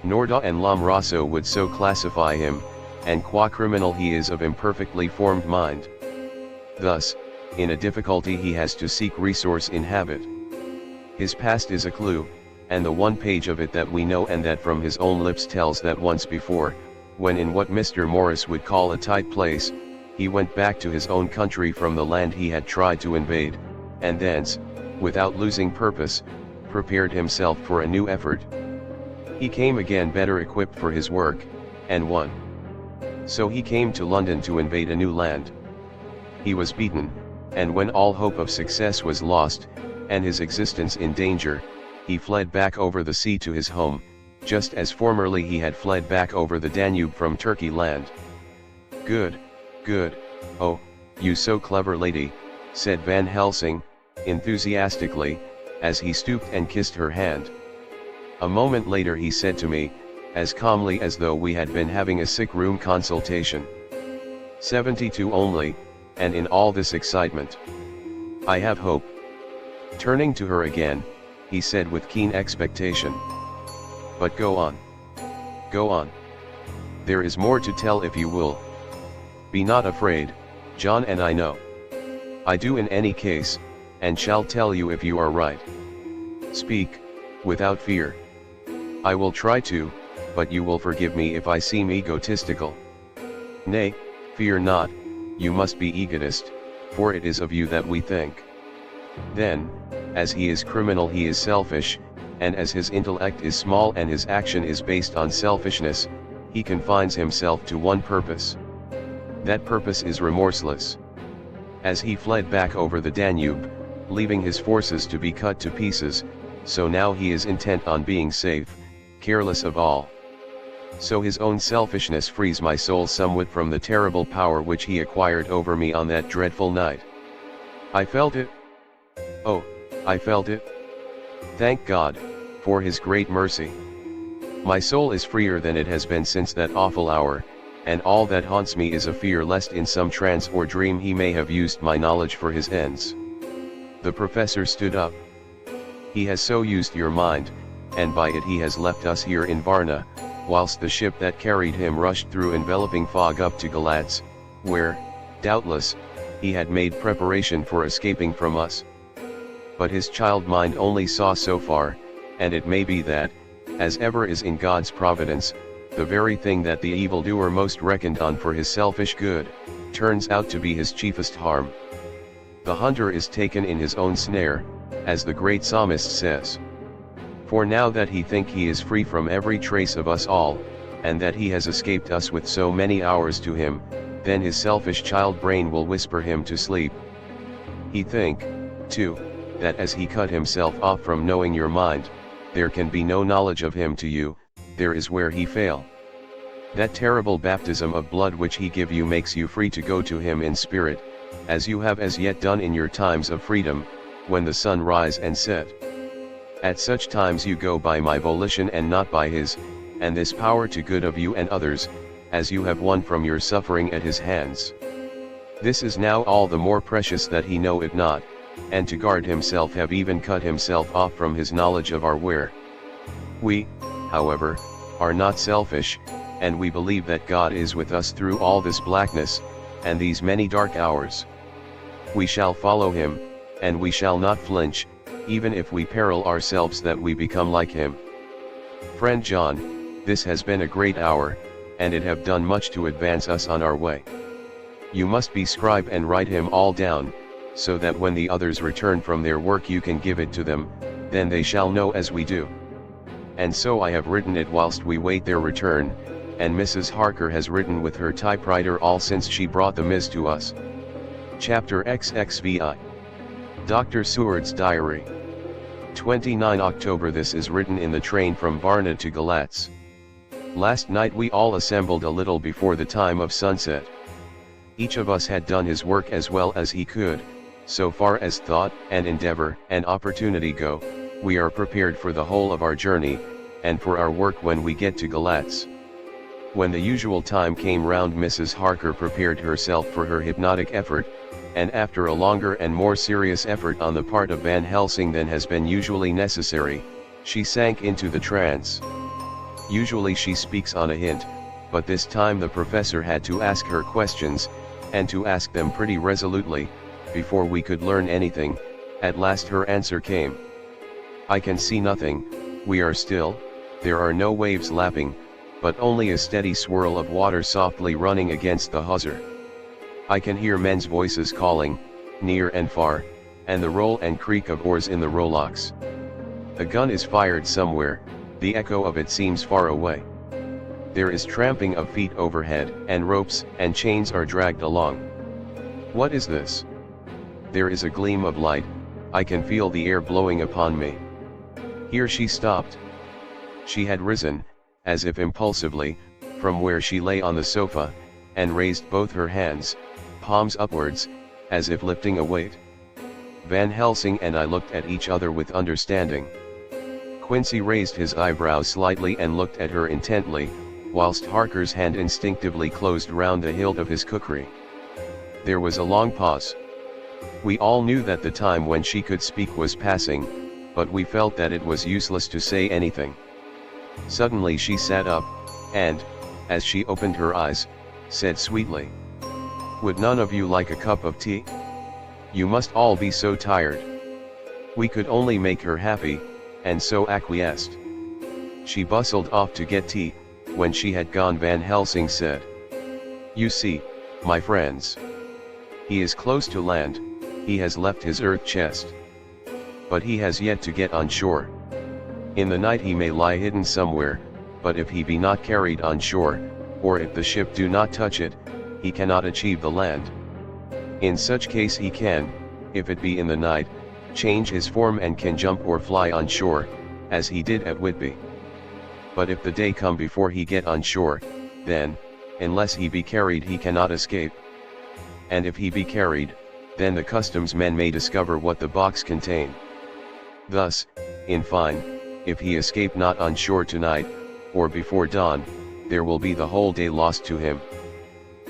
Norda and Lomraso would so classify him, and qua criminal he is of imperfectly formed mind. Thus, in a difficulty he has to seek resource in habit. His past is a clue, and the one page of it that we know and that from his own lips tells that once before, when in what Mr. Morris would call a tight place, he went back to his own country from the land he had tried to invade, and thence, without losing purpose, prepared himself for a new effort. He came again better equipped for his work, and won. So he came to London to invade a new land. He was beaten, and when all hope of success was lost, and his existence in danger, he fled back over the sea to his home, just as formerly he had fled back over the Danube from Turkey land. Good, good, oh, you so clever lady, said Van Helsing, enthusiastically, as he stooped and kissed her hand. A moment later he said to me, as calmly as though we had been having a sick room consultation. 72 only, and in all this excitement. I have hope. Turning to her again, he said with keen expectation. But go on. Go on. There is more to tell if you will. Be not afraid, John, and I know. I do in any case, and shall tell you if you are right. Speak, without fear. I will try to, but you will forgive me if I seem egotistical. Nay, fear not, you must be egotist, for it is of you that we think. Then, as he is criminal he is selfish, and as his intellect is small and his action is based on selfishness, he confines himself to one purpose. That purpose is remorseless. As he fled back over the Danube, leaving his forces to be cut to pieces, so now he is intent on being safe, careless of all. So his own selfishness frees my soul somewhat from the terrible power which he acquired over me on that dreadful night. I felt it. Oh, I felt it. Thank God, for his great mercy. My soul is freer than it has been since that awful hour, and all that haunts me is a fear lest in some trance or dream he may have used my knowledge for his ends. The professor stood up. He has so used your mind, and by it he has left us here in Varna, whilst the ship that carried him rushed through enveloping fog up to Galatz, where, doubtless, he had made preparation for escaping from us. But his child mind only saw so far, and it may be that, as ever is in God's providence, the very thing that the evildoer most reckoned on for his selfish good, turns out to be his chiefest harm. The hunter is taken in his own snare, as the great psalmist says. For now that he think he is free from every trace of us all, and that he has escaped us with so many hours to him, then his selfish child brain will whisper him to sleep. He think, too, that as he cut himself off from knowing your mind, there can be no knowledge of him to you, there is where he fail. That terrible baptism of blood which he give you makes you free to go to him in spirit, as you have as yet done in your times of freedom, when the sun rise and set. At such times you go by my volition and not by his, and this power to good of you and others, as you have won from your suffering at his hands. This is now all the more precious that he know it not, and to guard himself have even cut himself off from his knowledge of our where. We, however, are not selfish, and we believe that God is with us through all this blackness, and these many dark hours. We shall follow him, and we shall not flinch, even if we peril ourselves that we become like him. Friend John, this has been a great hour, and it have done much to advance us on our way. You must be scribe and write him all down, so that when the others return from their work you can give it to them, then they shall know as we do. And so I have written it whilst we wait their return, and Mrs. Harker has written with her typewriter all since she brought the Ms. to us. Chapter XXVI. Dr. Seward's Diary. 29 October. This is written in the train from Varna to Galatz. Last night we all assembled a little before the time of sunset. Each of us had done his work as well as he could, so far as thought and endeavor and opportunity go. We are prepared for the whole of our journey, and for our work when we get to Galatz. When the usual time came round, Mrs. Harker prepared herself for her hypnotic effort, and after a longer and more serious effort on the part of Van Helsing than has been usually necessary, she sank into the trance. Usually she speaks on a hint, but this time the professor had to ask her questions, and to ask them pretty resolutely, before we could learn anything. At last her answer came. "I can see nothing, we are still, there are no waves lapping, but only a steady swirl of water softly running against the hawser. I can hear men's voices calling, near and far, and the roll and creak of oars in the rowlocks. A gun is fired somewhere, the echo of it seems far away. There is tramping of feet overhead, and ropes and chains are dragged along. What is this? There is a gleam of light, I can feel the air blowing upon me." Here she stopped. She had risen, as if impulsively, from where she lay on the sofa, and raised both her hands, palms upwards, as if lifting a weight. Van Helsing and I looked at each other with understanding. Quincy raised his eyebrows slightly and looked at her intently, whilst Harker's hand instinctively closed round the hilt of his kukri. There was a long pause. We all knew that the time when she could speak was passing, but we felt that it was useless to say anything. Suddenly she sat up, and, as she opened her eyes, said sweetly, "Would none of you like a cup of tea? You must all be so tired." We could only make her happy, and so acquiesced. She bustled off to get tea. When she had gone, Van Helsing said, "You see, my friends. He is close to land, he has left his earth chest. But he has yet to get on shore. In the night he may lie hidden somewhere, but if he be not carried on shore, or if the ship do not touch it, he cannot achieve the land. In such case he can, if it be in the night, change his form and can jump or fly on shore, as he did at Whitby. But if the day come before he get on shore, then, unless he be carried he cannot escape. And if he be carried, then the customs men may discover what the box contain. Thus, in fine, if he escape not on shore tonight, or before dawn, there will be the whole day lost to him.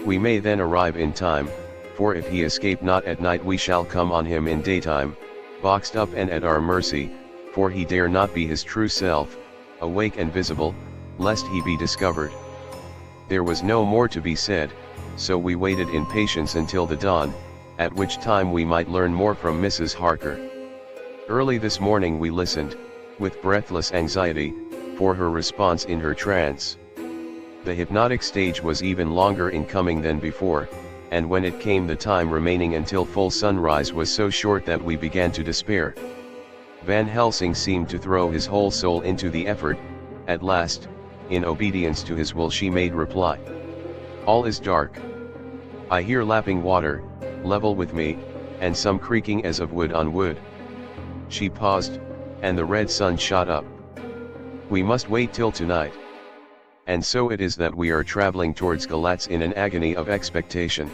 We may then arrive in time, for if he escape not at night we shall come on him in daytime, boxed up and at our mercy, for he dare not be his true self, awake and visible, lest he be discovered." There was no more to be said, so we waited in patience until the dawn, at which time we might learn more from Mrs. Harker. Early this morning we listened, with breathless anxiety, for her response in her trance. The hypnotic stage was even longer in coming than before, and when it came the time remaining until full sunrise was so short that we began to despair. Van Helsing seemed to throw his whole soul into the effort. At last, in obedience to his will, she made reply. "All is dark. I hear lapping water, level with me, and some creaking as of wood on wood." She paused, and the red sun shot up. "We must wait till tonight. And so it is that we are traveling towards Galatz in an agony of expectation.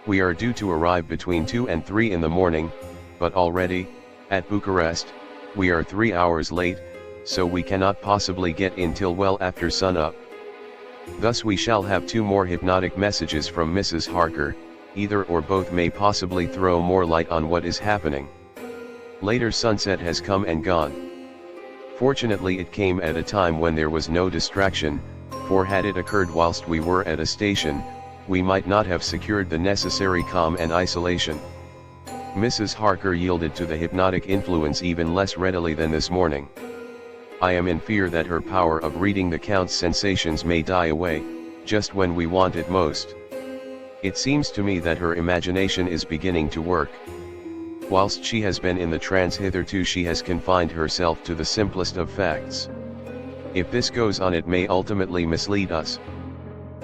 We are due to arrive between 2 and 3 in the morning, but already, at Bucharest, we are 3 hours late, so we cannot possibly get in till well after sun-up. Thus we shall have 2 more hypnotic messages from Mrs. Harker, either or both may possibly throw more light on what is happening. Later sunset has come and gone. Fortunately it came at a time when there was no distraction, for had it occurred whilst we were at a station, we might not have secured the necessary calm and isolation. Mrs. Harker yielded to the hypnotic influence even less readily than this morning. I am in fear that her power of reading the Count's sensations may die away, just when we want it most. It seems to me that her imagination is beginning to work. Whilst she has been in the trance hitherto, she has confined herself to the simplest of facts. If this goes on, it may ultimately mislead us.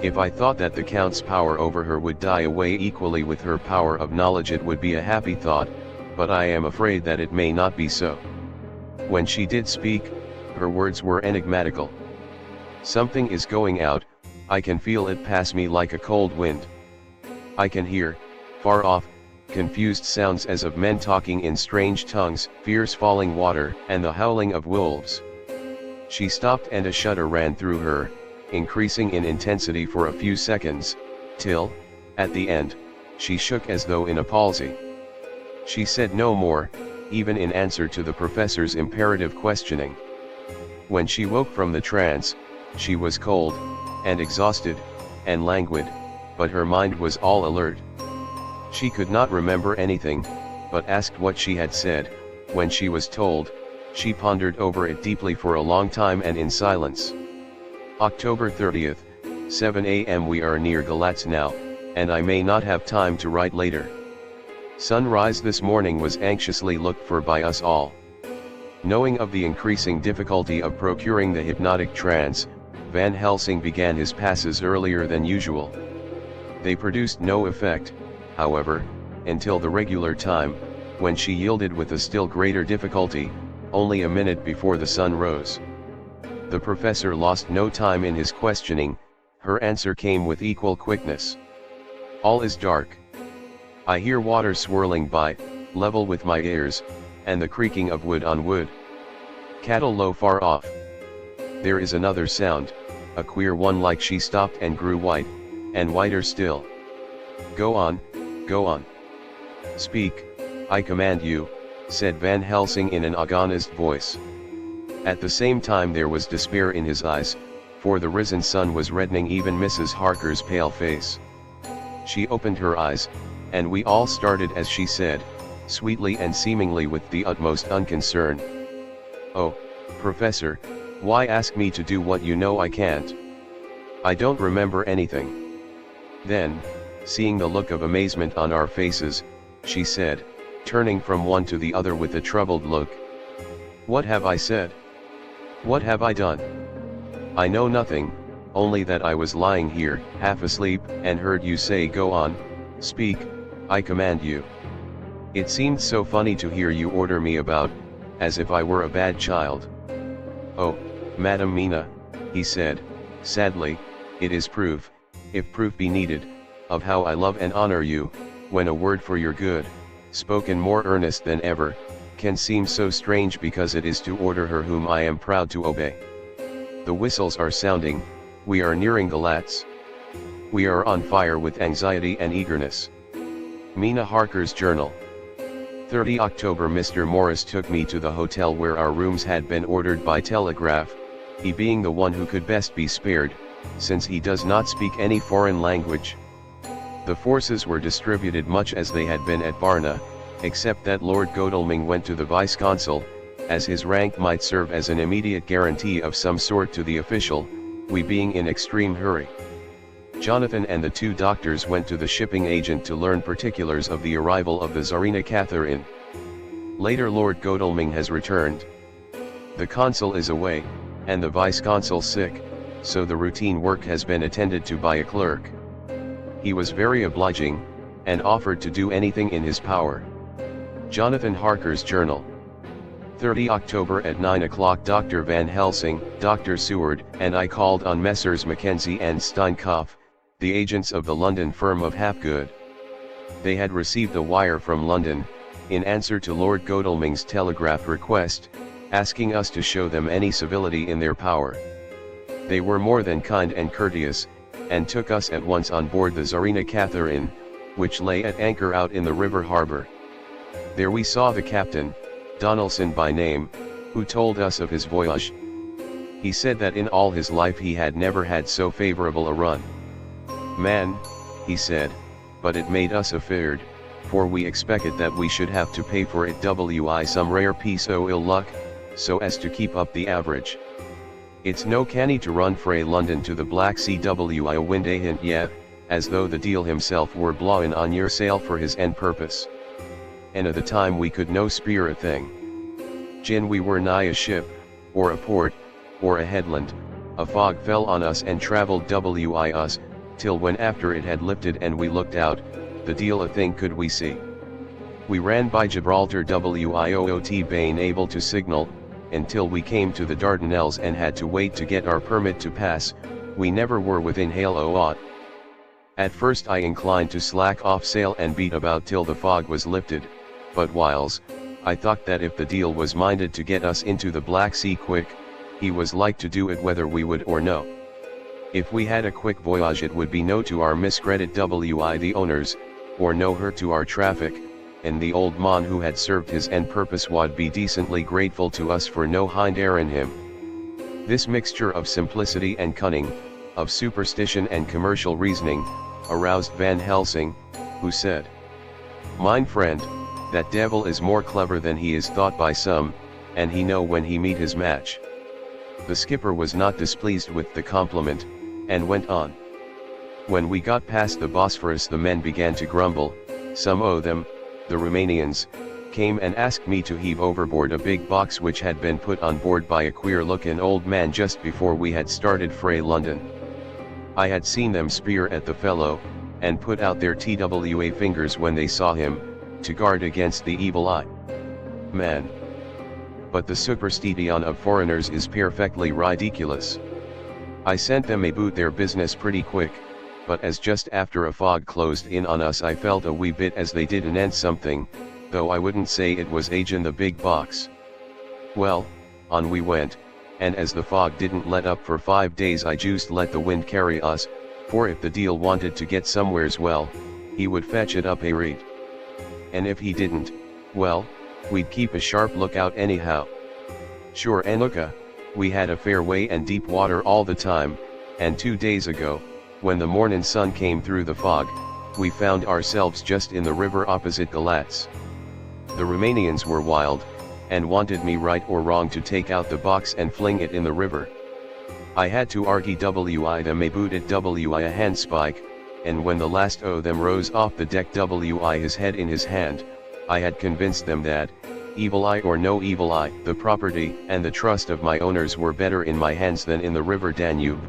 If I thought that the Count's power over her would die away equally with her power of knowledge, it would be a happy thought, but I am afraid that it may not be so. When she did speak, her words were enigmatical. Something is going out, I can feel it pass me like a cold wind. I can hear, far off, confused sounds as of men talking in strange tongues, fierce falling water, and the howling of wolves. She stopped and a shudder ran through her, increasing in intensity for a few seconds, till, at the end, she shook as though in a palsy. She said no more, even in answer to the professor's imperative questioning. When she woke from the trance, she was cold, and exhausted, and languid, but her mind was all alert. She could not remember anything, but asked what she had said. When she was told, she pondered over it deeply for a long time and in silence. October 30th, 7 a.m. We are near Galatz now, and I may not have time to write later. Sunrise this morning was anxiously looked for by us all. Knowing of the increasing difficulty of procuring the hypnotic trance, Van Helsing began his passes earlier than usual. They produced no effect, however, until the regular time, when she yielded with a still greater difficulty, only a minute before the sun rose. The professor lost no time in his questioning, her answer came with equal quickness. All is dark. I hear water swirling by, level with my ears, and the creaking of wood on wood. Cattle low far off. There is another sound, a queer one, like she stopped and grew white, and whiter still. Go on, go on. Speak, I command you, said Van Helsing in an agonized voice. At the same time there was despair in his eyes, for the risen sun was reddening even Mrs. Harker's pale face. She opened her eyes, and we all started as she said, sweetly and seemingly with the utmost unconcern, "Oh, Professor, why ask me to do what you know I can't? I don't remember anything." Then, seeing the look of amazement on our faces, she said, turning from one to the other with a troubled look, "What have I said? What have I done? I know nothing, only that I was lying here, half asleep, and heard you say, 'Go on, speak, I command you.' It seemed so funny to hear you order me about, as if I were a bad child." "Oh, Madam Mina," he said, sadly, "it is proof, if proof be needed, of how I love and honor you, when a word for your good, spoken more earnest than ever, can seem so strange because it is to order her whom I am proud to obey. The whistles are sounding, we are nearing Galatz. We are on fire with anxiety and eagerness." Mina Harker's Journal. 30 October. Mr. Morris took me to the hotel where our rooms had been ordered by telegraph, he being the one who could best be spared, since he does not speak any foreign language. The forces were distributed much as they had been at Varna, except that Lord Godalming went to the vice-consul, as his rank might serve as an immediate guarantee of some sort to the official, we being in extreme hurry. Jonathan and the two doctors went to the shipping agent to learn particulars of the arrival of the Tsarina Catherine. Later Lord Godalming has returned. The consul is away, and the vice-consul sick, so the routine work has been attended to by a clerk. He was very obliging, and offered to do anything in his power. Jonathan Harker's Journal. 30 October at 9 o'clock. Dr. Van Helsing, Dr. Seward, and I called on Messrs. Mackenzie and Steinkopf, the agents of the London firm of Hapgood. They had received a wire from London, in answer to Lord Godalming's telegraph request, asking us to show them any civility in their power. They were more than kind and courteous, and took us at once on board the Tsarina Catherine, which lay at anchor out in the river harbor. There we saw the captain, Donaldson by name, who told us of his voyage. He said that in all his life he had never had so favorable a run. "Man," he said, "but it made us afeard, for we expected that we should have to pay for it some rare piece o' ill luck, so as to keep up the average. It's no canny to run frae London to the Black Sea a wind ahint yet, as though the deil himself were blawin' on your sail for his end purpose. and at the time we could no speer a thing. Gin we were nigh a ship, or a port, or a headland, a fog fell on us and travelled wi us, till when after it had lifted and we looked out, the deal a thing could we see. We ran by Gibraltar wiot Bain able to signal, until we came to the Dardanelles and had to wait to get our permit to pass. We never were within hail o' aught. At first I inclined to slack off sail and beat about till the fog was lifted, but whiles, I thought that if the deal was minded to get us into the Black Sea quick, he was like to do it whether we would or no. If we had a quick voyage it would be no to our miscredit wi the owners, or no hurt to our traffic, and the old mon who had served his end purpose would be decently grateful to us for no hind error in him. This mixture of simplicity and cunning, of superstition and commercial reasoning, aroused Van Helsing, who said, "Mine friend, that devil is more clever than he is thought by some, and he know when he meet his match." The skipper was not displeased with the compliment, and went on. When we got past the Bosphorus the men began to grumble. Some o' them, the Romanians, came and asked me to heave overboard a big box which had been put on board by a queer-looking old man just before we had started frae London. I had seen them speer at the fellow, and put out their TWA fingers when they saw him, to guard against the evil eye. Man! But the superstition of foreigners is perfectly ridiculous. I sent them about their business pretty quick, but as just after a fog closed in on us I felt a wee bit as they did anent something, though I wouldn't say it was in the big box. Well, on we went, and as the fog didn't let up for 5 days I just let the wind carry us, for if the deal wanted to get somewheres well, he would fetch it up a reed. And if he didn't, well, we'd keep a sharp lookout anyhow. Sure Anuka, we had a fair way and deep water all the time, and 2 days ago, when the morning sun came through the fog, we found ourselves just in the river opposite Galatz. The Romanians were wild, and wanted me right or wrong to take out the box and fling it in the river. I had to argy them about it a handspike, and when the last o' them rose off the deck his head in his hand, I had convinced them that, evil eye or no evil eye, the property and the trust of my owners were better in my hands than in the river Danube.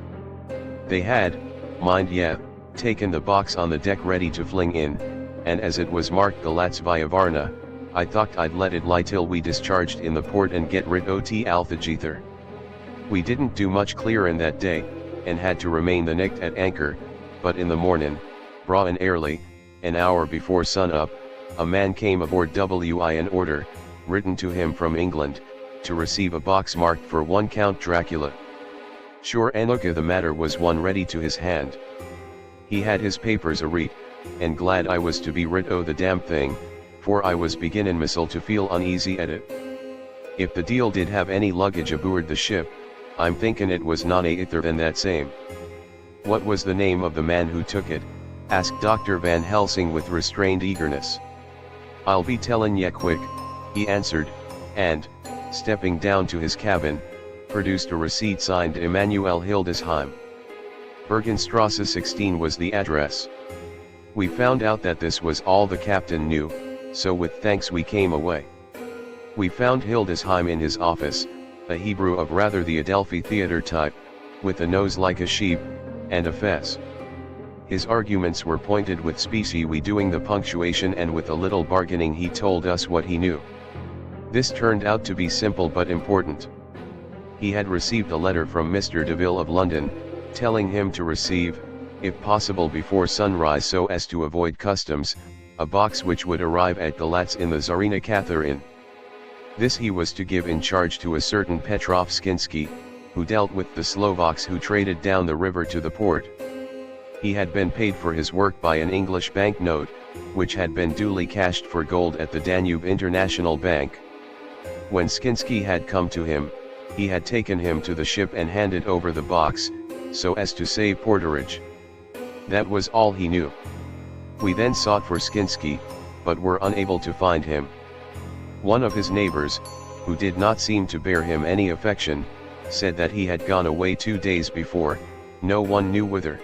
They had, mind ye, taken the box on the deck ready to fling in, and as it was marked Galatz via Varna, I thought I'd let it lie till we discharged in the port and get rid o' Alphagether. We didn't do much clearin' that day, and had to remain the night at anchor, but in the mornin', braw and early, an hour before sun up, a man came aboard an order, written to him from England, to receive a box marked for one Count Dracula. Sure Anuka the matter was one ready to his hand. He had his papers a read, and glad I was to be rid o' the damn thing, for I was beginnin' missile to feel uneasy at it. If the deal did have any luggage aboard the ship, I'm thinkin' it was none other than that same. What was the name of the man who took it? Asked Dr. Van Helsing with restrained eagerness. I'll be tellin' ye quick, he answered, and, stepping down to his cabin, produced a receipt signed Emanuel Hildesheim. Bergenstrasse 16 was the address. We found out that this was all the captain knew, so with thanks we came away. We found Hildesheim in his office, a Hebrew of rather the Adelphi theatre type, with a nose like a sheep, and a fez. His arguments were pointed with specie we doing the punctuation, and with a little bargaining he told us what he knew. This turned out to be simple but important. He had received a letter from Mr. Deville of London, telling him to receive, if possible before sunrise so as to avoid customs, a box which would arrive at Galatz in the Tsarina Catherine. This he was to give in charge to a certain Petrov Skinsky, who dealt with the Slovaks who traded down the river to the port. He had been paid for his work by an English banknote, which had been duly cashed for gold at the Danube International Bank. When Skinsky had come to him, he had taken him to the ship and handed over the box, so as to save porterage. That was all he knew. We then sought for Skinsky, but were unable to find him. One of his neighbors, who did not seem to bear him any affection, said that he had gone away 2 days before, no one knew whither.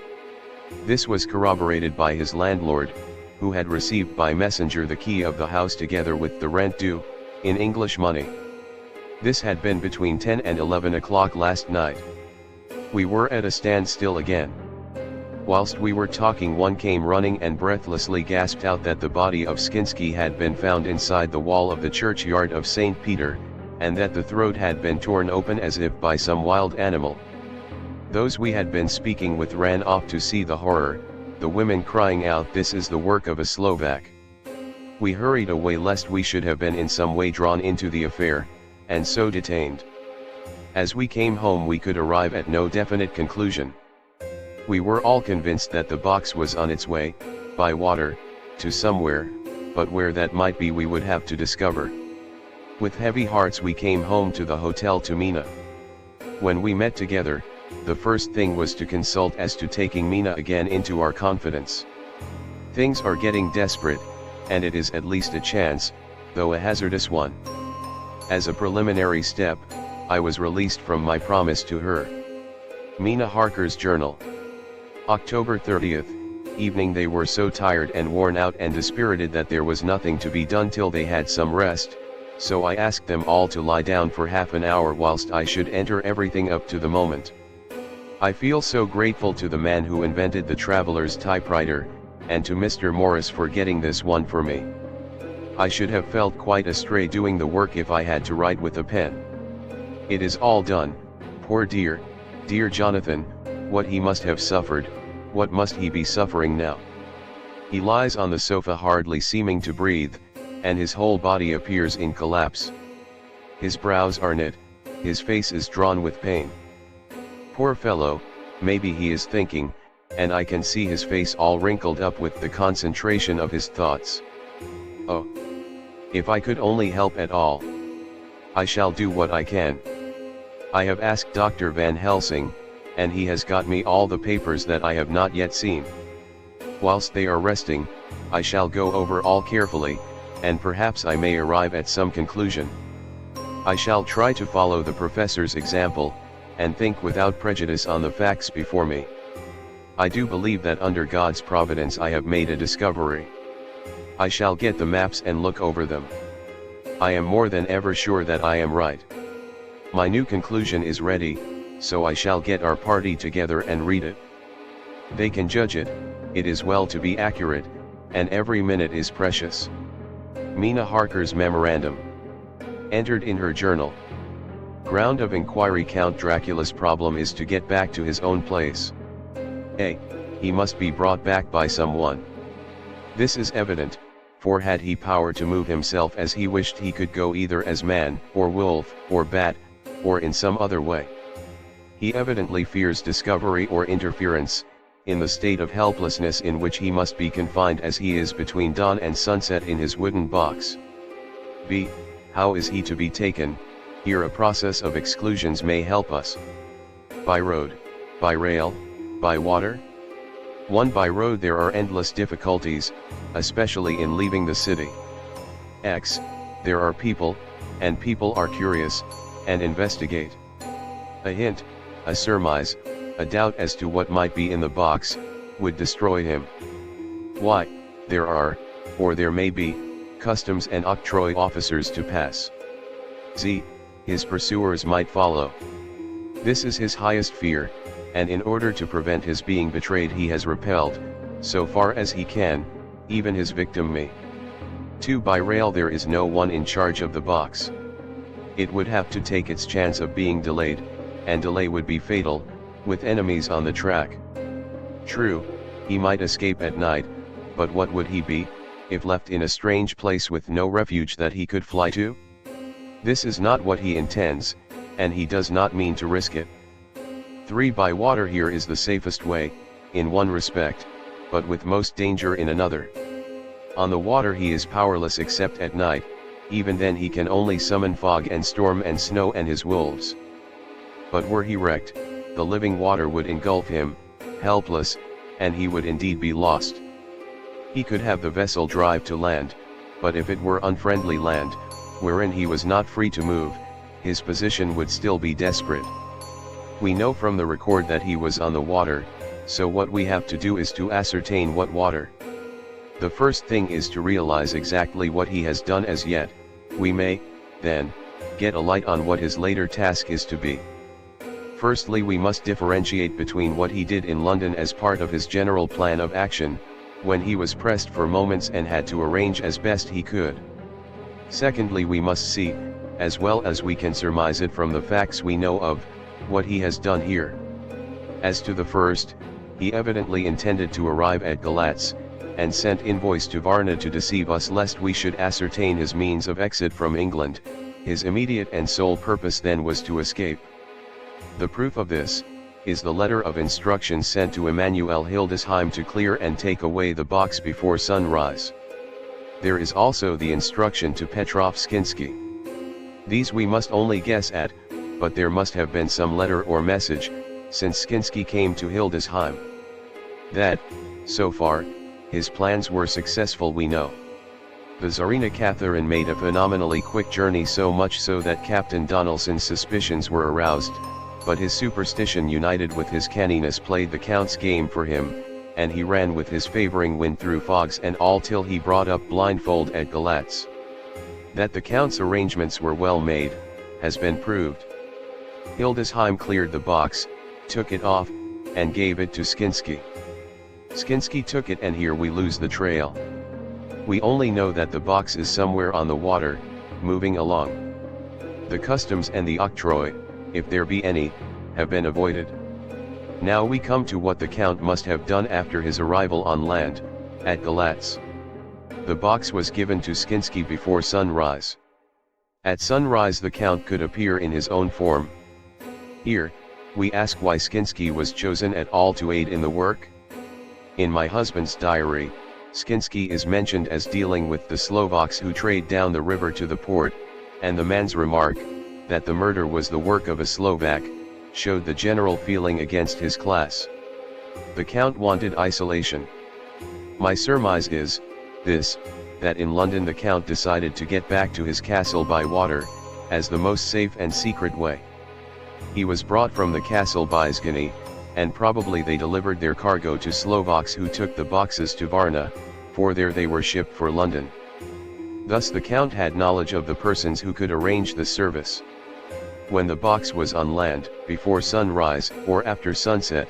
This was corroborated by his landlord, who had received by messenger the key of the house together with the rent due, in English money. This had been between 10 and 11 o'clock last night. We were at a standstill again. Whilst we were talking, one came running and breathlessly gasped out that the body of Skinsky had been found inside the wall of the churchyard of St. Peter, and that the throat had been torn open as if by some wild animal. Those we had been speaking with ran off to see the horror, the women crying out, "This is the work of a Slovak." We hurried away lest we should have been in some way drawn into the affair, and so detained. As we came home we could arrive at no definite conclusion. We were all convinced that the box was on its way, by water, to somewhere, but where that might be we would have to discover. With heavy hearts we came home to the hotel to Mina. When we met together, the first thing was to consult as to taking Mina again into our confidence. Things are getting desperate, and it is at least a chance, though a hazardous one. As a preliminary step, I was released from my promise to her. Mina Harker's journal. October 30th, evening. They were so tired and worn out and dispirited that there was nothing to be done till they had some rest, so I asked them all to lie down for half an hour whilst I should enter everything up to the moment. I feel so grateful to the man who invented the traveler's typewriter, and to Mr. Morris for getting this one for me. I should have felt quite astray doing the work if I had to write with a pen. It is all done. Poor dear Jonathan, what he must have suffered, what must he be suffering now? He lies on the sofa hardly seeming to breathe, and his whole body appears in collapse. His brows are knit, his face is drawn with pain. Poor fellow, maybe he is thinking, and I can see his face all wrinkled up with the concentration of his thoughts. Oh! If I could only help at all. I shall do what I can. I have asked Dr. Van Helsing, and he has got me all the papers that I have not yet seen. Whilst they are resting, I shall go over all carefully, and perhaps I may arrive at some conclusion. I shall try to follow the professor's example, and think without prejudice on the facts before me. I do believe that under God's providence I have made a discovery. I shall get the maps and look over them. I am more than ever sure that I am right. My new conclusion is ready, so I shall get our party together and read it. They can judge it. It is well to be accurate, and every minute is precious. Mina Harker's memorandum. Entered in her journal. Ground of inquiry: Count Dracula's problem is to get back to his own place. A. He must be brought back by someone. This is evident, for had he power to move himself as he wished, he could go either as man, or wolf, or bat, or in some other way. He evidently fears discovery or interference, in the state of helplessness in which he must be confined as he is between dawn and sunset in his wooden box. B. How is he to be taken? Here a process of exclusions may help us. By road, by rail, by water? 1. By road there are endless difficulties, especially in leaving the city. X. There are people, and people are curious, and investigate. A hint, a surmise, a doubt as to what might be in the box, would destroy him. Y. There are, or there may be, customs and octroi officers to pass. Z. His pursuers might follow. This is his highest fear, and in order to prevent his being betrayed he has repelled, so far as he can, even his victim me. 2. By rail there is no one in charge of the box. It would have to take its chance of being delayed, and delay would be fatal, with enemies on the track. True, he might escape at night, but what would he be, if left in a strange place with no refuge that he could fly to? This is not what he intends, and he does not mean to risk it. 3. By water here is the safest way, in one respect, but with most danger in another. On the water he is powerless except at night, even then he can only summon fog and storm and snow and his wolves. But were he wrecked, the living water would engulf him, helpless, and he would indeed be lost. He could have the vessel drive to land, but if it were unfriendly land, wherein he was not free to move, his position would still be desperate. We know from the record that he was on the water, so what we have to do is to ascertain what water. The first thing is to realize exactly what he has done as yet. We may, then, get a light on what his later task is to be. Firstly, we must differentiate between what he did in London as part of his general plan of action, when he was pressed for moments and had to arrange as best he could. Secondly, we must see, as well as we can surmise it from the facts we know of, what he has done here. As to the first, he evidently intended to arrive at Galatz, and sent invoice to Varna to deceive us lest we should ascertain his means of exit from England. His immediate and sole purpose then was to escape. The proof of this is the letter of instructions sent to Emanuel Hildesheim to clear and take away the box before sunrise. There is also the instruction to Petrov Skinsky. These we must only guess at, but there must have been some letter or message, since Skinsky came to Hildesheim. That, so far, his plans were successful we know. The Tsarina Catherine made a phenomenally quick journey, so much so that Captain Donelson's suspicions were aroused, but his superstition united with his canniness played the Count's game for him, and he ran with his favoring wind through fogs and all till he brought up blindfold at Galatz. That the Count's arrangements were well made, has been proved. Hildesheim cleared the box, took it off, and gave it to Skinsky. Skinsky took it, and here we lose the trail. We only know that the box is somewhere on the water, moving along. The customs and the octroi, if there be any, have been avoided. Now we come to what the Count must have done after his arrival on land, at Galatz. The box was given to Skinsky before sunrise. At sunrise the Count could appear in his own form. Here, we ask why Skinsky was chosen at all to aid in the work. In my husband's diary, Skinsky is mentioned as dealing with the Slovaks who trade down the river to the port, and the man's remark, that the murder was the work of a Slovak, showed the general feeling against his class. The Count wanted isolation. My surmise is, this, that in London the Count decided to get back to his castle by water, as the most safe and secret way. He was brought from the castle by Zgany, and probably they delivered their cargo to Slovaks who took the boxes to Varna, for there they were shipped for London. Thus the Count had knowledge of the persons who could arrange the service. When the box was on land, before sunrise, or after sunset,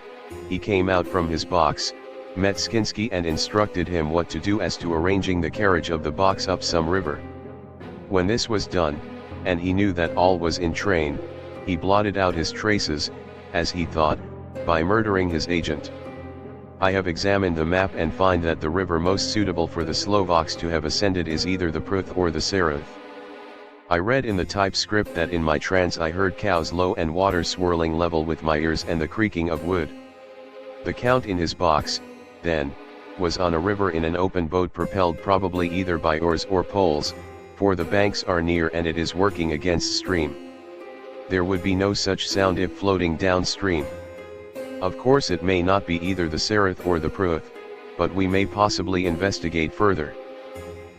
he came out from his box, met Skinsky and instructed him what to do as to arranging the carriage of the box up some river. When this was done, and he knew that all was in train, he blotted out his traces, as he thought, by murdering his agent. I have examined the map and find that the river most suitable for the Slovaks to have ascended is either the Pruth or the Sarath. I read in the typescript that in my trance I heard cows low and water swirling level with my ears and the creaking of wood. The Count in his box, then, was on a river in an open boat propelled probably either by oars or poles, for the banks are near and it is working against stream. There would be no such sound if floating downstream. Of course it may not be either the Sarath or the Pruth, but we may possibly investigate further.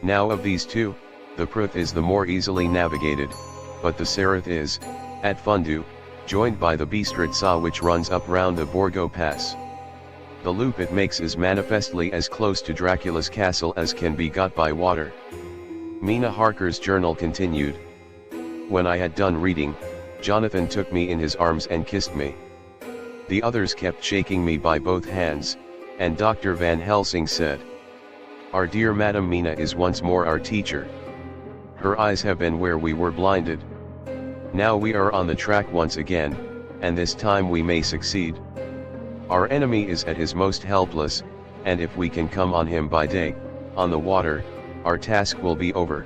Now of these two, the Pruth is the more easily navigated, but the Sarath is, at Fundu, joined by the Bistritsa which runs up round the Borgo Pass. The loop it makes is manifestly as close to Dracula's castle as can be got by water. Mina Harker's journal continued. When I had done reading, Jonathan took me in his arms and kissed me. The others kept shaking me by both hands, and Dr. Van Helsing said, "Our dear Madam Mina is once more our teacher. Her eyes have been where we were blinded. Now we are on the track once again, and this time we may succeed. Our enemy is at his most helpless, and if we can come on him by day, on the water, our task will be over.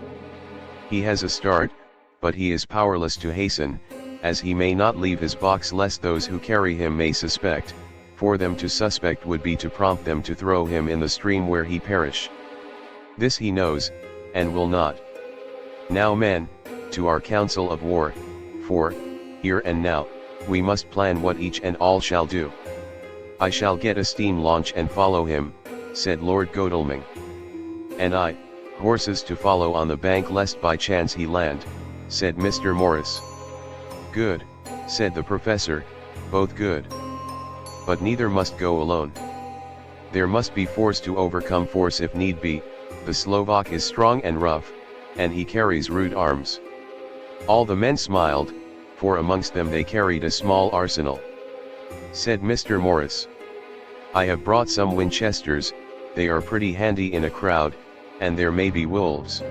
He has a start, but he is powerless to hasten, as he may not leave his box lest those who carry him may suspect, for them to suspect would be to prompt them to throw him in the stream where he perish. This he knows, and will not. Now men, to our council of war, for, here and now, we must plan what each and all shall do. I shall get a steam launch and follow him, said Lord Godalming. And I, horses to follow on the bank lest by chance he land, said Mr. Morris. Good, said the professor, both good. But neither must go alone. There must be force to overcome force if need be. The Slovak is strong and rough, and he carries rude arms. All the men smiled, for amongst them they carried a small arsenal. Said Mr. Morris, I have brought some Winchesters, they are pretty handy in a crowd, and there may be wolves.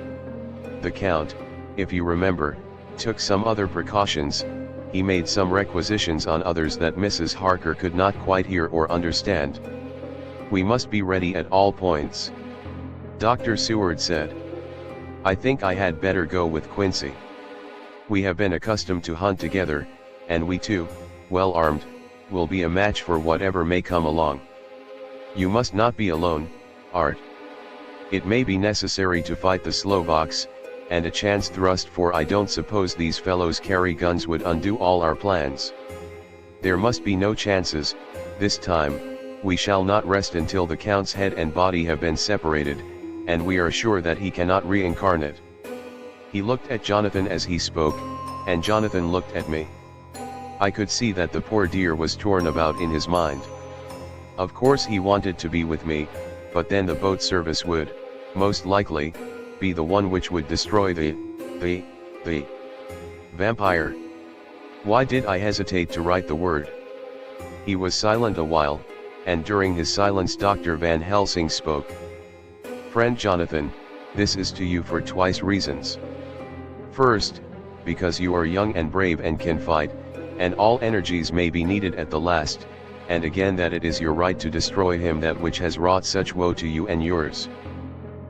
The Count, if you remember, took some other precautions. He made some requisitions on others that Mrs. Harker could not quite hear or understand. We must be ready at all points. Dr. Seward said, I think I had better go with Quincy. We have been accustomed to hunt together, and we too, well armed, will be a match for whatever may come along. You must not be alone, Art. It may be necessary to fight the Slovaks, and a chance thrust, for I don't suppose these fellows carry guns would undo all our plans. There must be no chances, this time. We shall not rest until the Count's head and body have been separated, and we are sure that he cannot reincarnate. He looked at Jonathan as he spoke, and Jonathan looked at me. I could see that the poor dear was torn about in his mind. Of course he wanted to be with me, but then the boat service would, most likely, be the one which would destroy the vampire. Why did I hesitate to write the word? He was silent a while, and during his silence Dr. Van Helsing spoke. Friend Jonathan, this is to you for twice reasons. First, because you are young and brave and can fight, and all energies may be needed at the last, and again that it is your right to destroy him that which has wrought such woe to you and yours.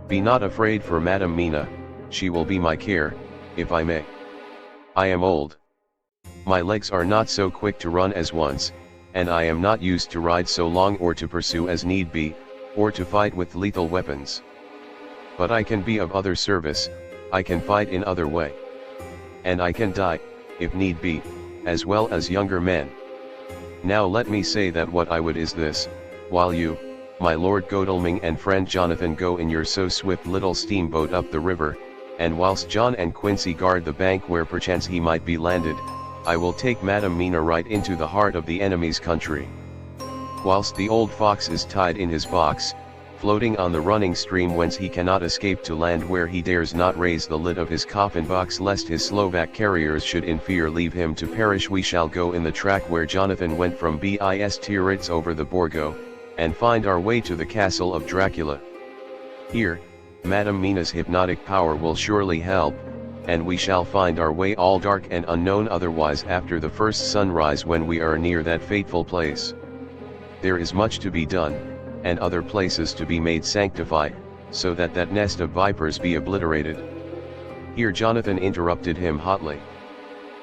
Be not afraid for Madam Mina, she will be my care, if I may. I am old. My legs are not so quick to run as once, and I am not used to ride so long or to pursue as need be, or to fight with lethal weapons. But I can be of other service, I can fight in other way. And I can die, if need be, as well as younger men. Now let me say that what I would is this, while you, my Lord Godalming and friend Jonathan go in your so swift little steamboat up the river, and whilst John and Quincy guard the bank where perchance he might be landed, I will take Madam Mina right into the heart of the enemy's country. Whilst the old fox is tied in his box, floating on the running stream whence he cannot escape to land where he dares not raise the lid of his coffin box lest his Slovak carriers should in fear leave him to perish, we shall go in the track where Jonathan went from Bistiritz over the Borgo, and find our way to the castle of Dracula. Here, Madam Mina's hypnotic power will surely help, and we shall find our way all dark and unknown otherwise after the first sunrise when we are near that fateful place. There is much to be done, and other places to be made sanctified, so that that nest of vipers be obliterated. Here Jonathan interrupted him hotly.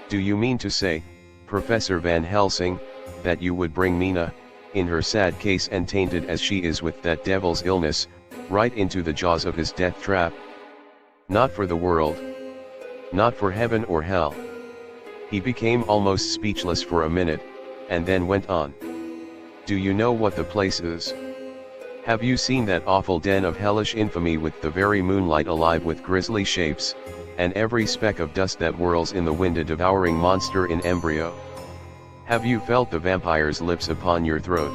Do you mean to say, Professor Van Helsing, that you would bring Mina, in her sad case and tainted as she is with that devil's illness, right into the jaws of his death trap? Not for the world. Not for heaven or hell. He became almost speechless for a minute, and then went on. Do you know what the place is? Have you seen that awful den of hellish infamy with the very moonlight alive with grisly shapes, and every speck of dust that whirls in the wind a devouring monster in embryo? Have you felt the vampire's lips upon your throat?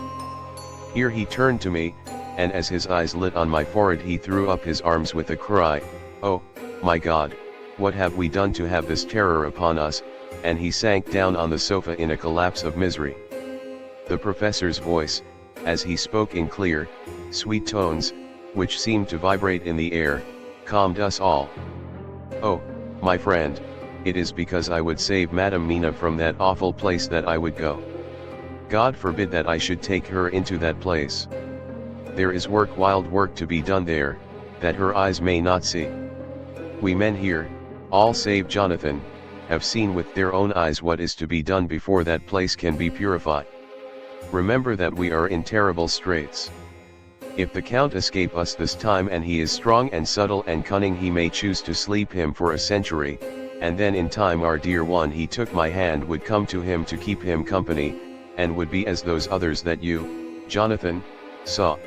Here he turned to me, and as his eyes lit on my forehead he threw up his arms with a cry, Oh, my God, what have we done to have this terror upon us, and he sank down on the sofa in a collapse of misery. The professor's voice, as he spoke in clear, sweet tones, which seemed to vibrate in the air, calmed us all. Oh, my friend, it is because I would save Madam Mina from that awful place that I would go. God forbid that I should take her into that place. There is work, wild work to be done there, that her eyes may not see. We men here, all save Jonathan, have seen with their own eyes what is to be done before that place can be purified. Remember that we are in terrible straits. If the Count escape us this time, and he is strong and subtle and cunning, he may choose to sleep him for a century, and then in time our dear one he took my hand would come to him to keep him company, and would be as those others that you, Jonathan, saw.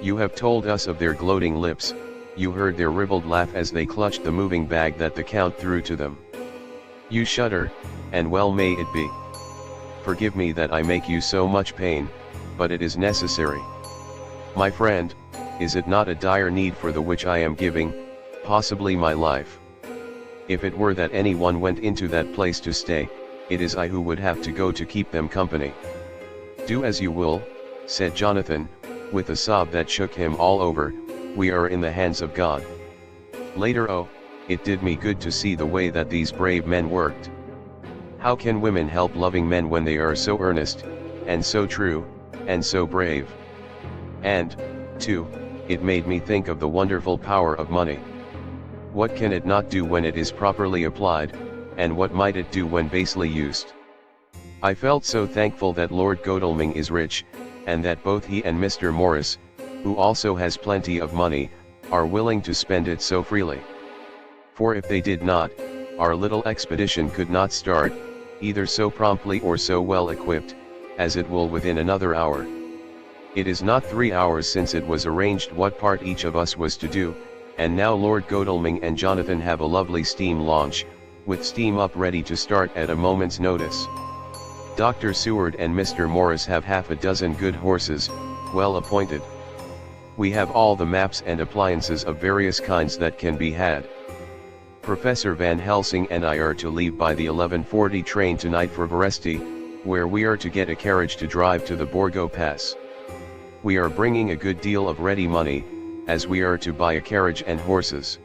You have told us of their gloating lips, you heard their ribald laugh as they clutched the moving bag that the Count threw to them. You shudder, and well may it be. Forgive me that I make you so much pain, but it is necessary. My friend, is it not a dire need for the which I am giving, possibly my life? If it were that anyone went into that place to stay, it is I who would have to go to keep them company. Do as you will, said Jonathan, with a sob that shook him all over, we are in the hands of God. Later, oh, it did me good to see the way that these brave men worked. How can women help loving men when they are so earnest, and so true, and so brave? And, too, it made me think of the wonderful power of money. What can it not do when it is properly applied, and what might it do when basely used? I felt so thankful that Lord Godalming is rich, and that both he and Mr. Morris, who also has plenty of money, are willing to spend it so freely. For if they did not, our little expedition could not start, either so promptly or so well equipped, as it will within another hour. It is not 3 hours since it was arranged what part each of us was to do, and now Lord Godalming and Jonathan have a lovely steam launch, with steam up ready to start at a moment's notice. Dr. Seward and Mr. Morris have half a dozen good horses, well appointed. We have all the maps and appliances of various kinds that can be had. Professor Van Helsing and I are to leave by the 11:40 train tonight for Veresti, where we are to get a carriage to drive to the Borgo Pass. We are bringing a good deal of ready money, as we are to buy a carriage and horses.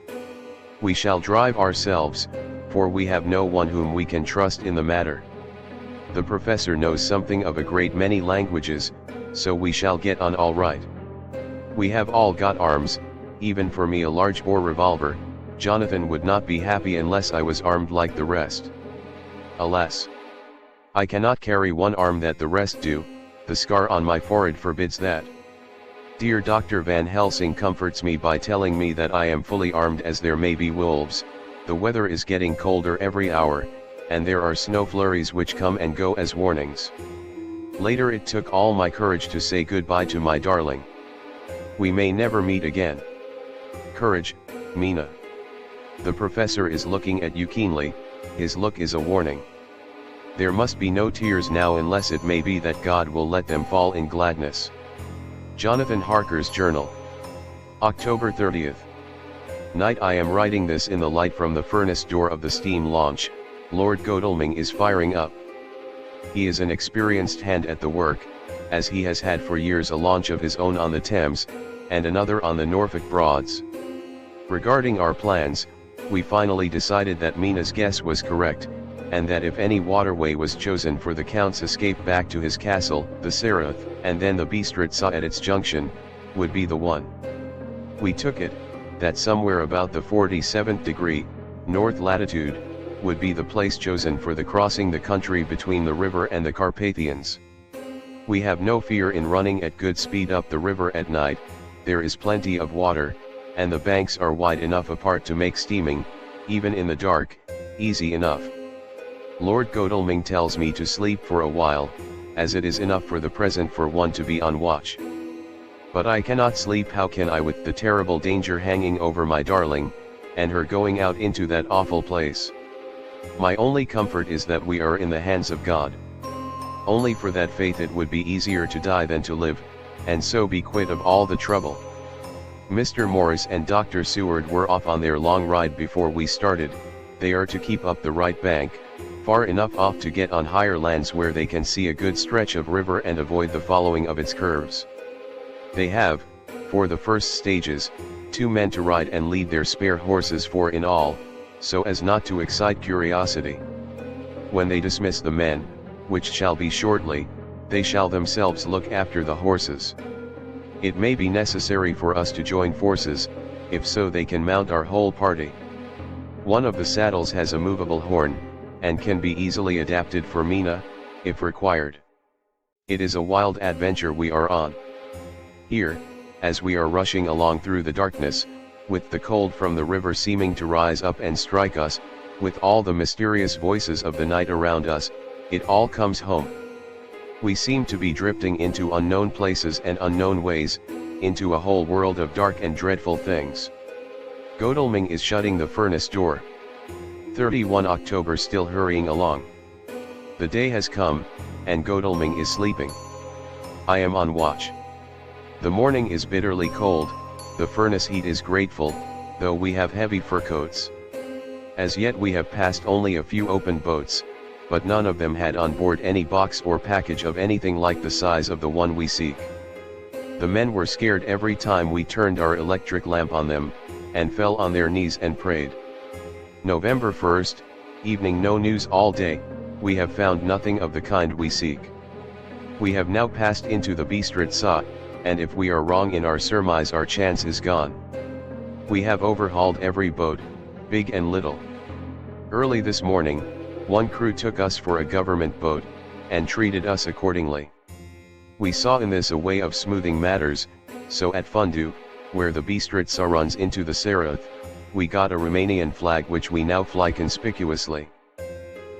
We shall drive ourselves, for we have no one whom we can trust in the matter. The professor knows something of a great many languages, so we shall get on all right. We have all got arms, even for me a large bore revolver. Jonathan would not be happy unless I was armed like the rest. Alas! I cannot carry one arm that the rest do, the scar on my forehead forbids that. Dear Dr. Van Helsing comforts me by telling me that I am fully armed as there may be wolves, the weather is getting colder every hour, and there are snow flurries which come and go as warnings. Later it took all my courage to say goodbye to my darling. We may never meet again. Courage, Mina. The professor is looking at you keenly, his look is a warning. There must be no tears now unless it may be that God will let them fall in gladness. Jonathan Harker's Journal. October 30th. Night. I am writing this in the light from the furnace door of the steam launch. Lord Godalming is firing up. He is an experienced hand at the work, as he has had for years a launch of his own on the Thames, and another on the Norfolk Broads. Regarding our plans, we finally decided that Mina's guess was correct, and that if any waterway was chosen for the Count's escape back to his castle, the Seraph, and then the Bistritza at its junction, would be the one. We took it, that somewhere about the 47th degree, north latitude, would be the place chosen for the crossing the country between the river and the Carpathians. We have no fear in running at good speed up the river at night, there is plenty of water, and the banks are wide enough apart to make steaming, even in the dark, easy enough. Lord Godalming tells me to sleep for a while, as it is enough for the present for one to be on watch. But I cannot sleep. How can I, with the terrible danger hanging over my darling, and her going out into that awful place? My only comfort is that we are in the hands of God. Only for that faith it would be easier to die than to live, and so be quit of all the trouble. Mr. Morris and Dr. Seward were off on their long ride before we started. They are to keep up the right bank, far enough off to get on higher lands where they can see a good stretch of river and avoid the following of its curves. They have, for the first stages, 2 men to ride and lead their spare horses, 4 in all, so as not to excite curiosity. When they dismiss the men, which shall be shortly, they shall themselves look after the horses. It may be necessary for us to join forces, if so they can mount our whole party. One of the saddles has a movable horn, and can be easily adapted for Mina, if required. It is a wild adventure we are on. Here, as we are rushing along through the darkness, with the cold from the river seeming to rise up and strike us, with all the mysterious voices of the night around us, it all comes home. We seem to be drifting into unknown places and unknown ways, into a whole world of dark and dreadful things. Godalming is shutting the furnace door. 31 October. Still hurrying along. The day has come, and Godalming is sleeping. I am on watch. The morning is bitterly cold, the furnace heat is grateful, though we have heavy fur coats. As yet we have passed only a few open boats, but none of them had on board any box or package of anything like the size of the one we seek. The men were scared every time we turned our electric lamp on them, and fell on their knees and prayed. November 1st, evening. No news all day, we have found nothing of the kind we seek. We have now passed into the Bistritsa, and if we are wrong in our surmise our chance is gone. We have overhauled every boat, big and little. Early this morning, one crew took us for a government boat, and treated us accordingly. We saw in this a way of smoothing matters, so at Fundu, where the Bistritsa runs into the Sarath, we got a Romanian flag which we now fly conspicuously.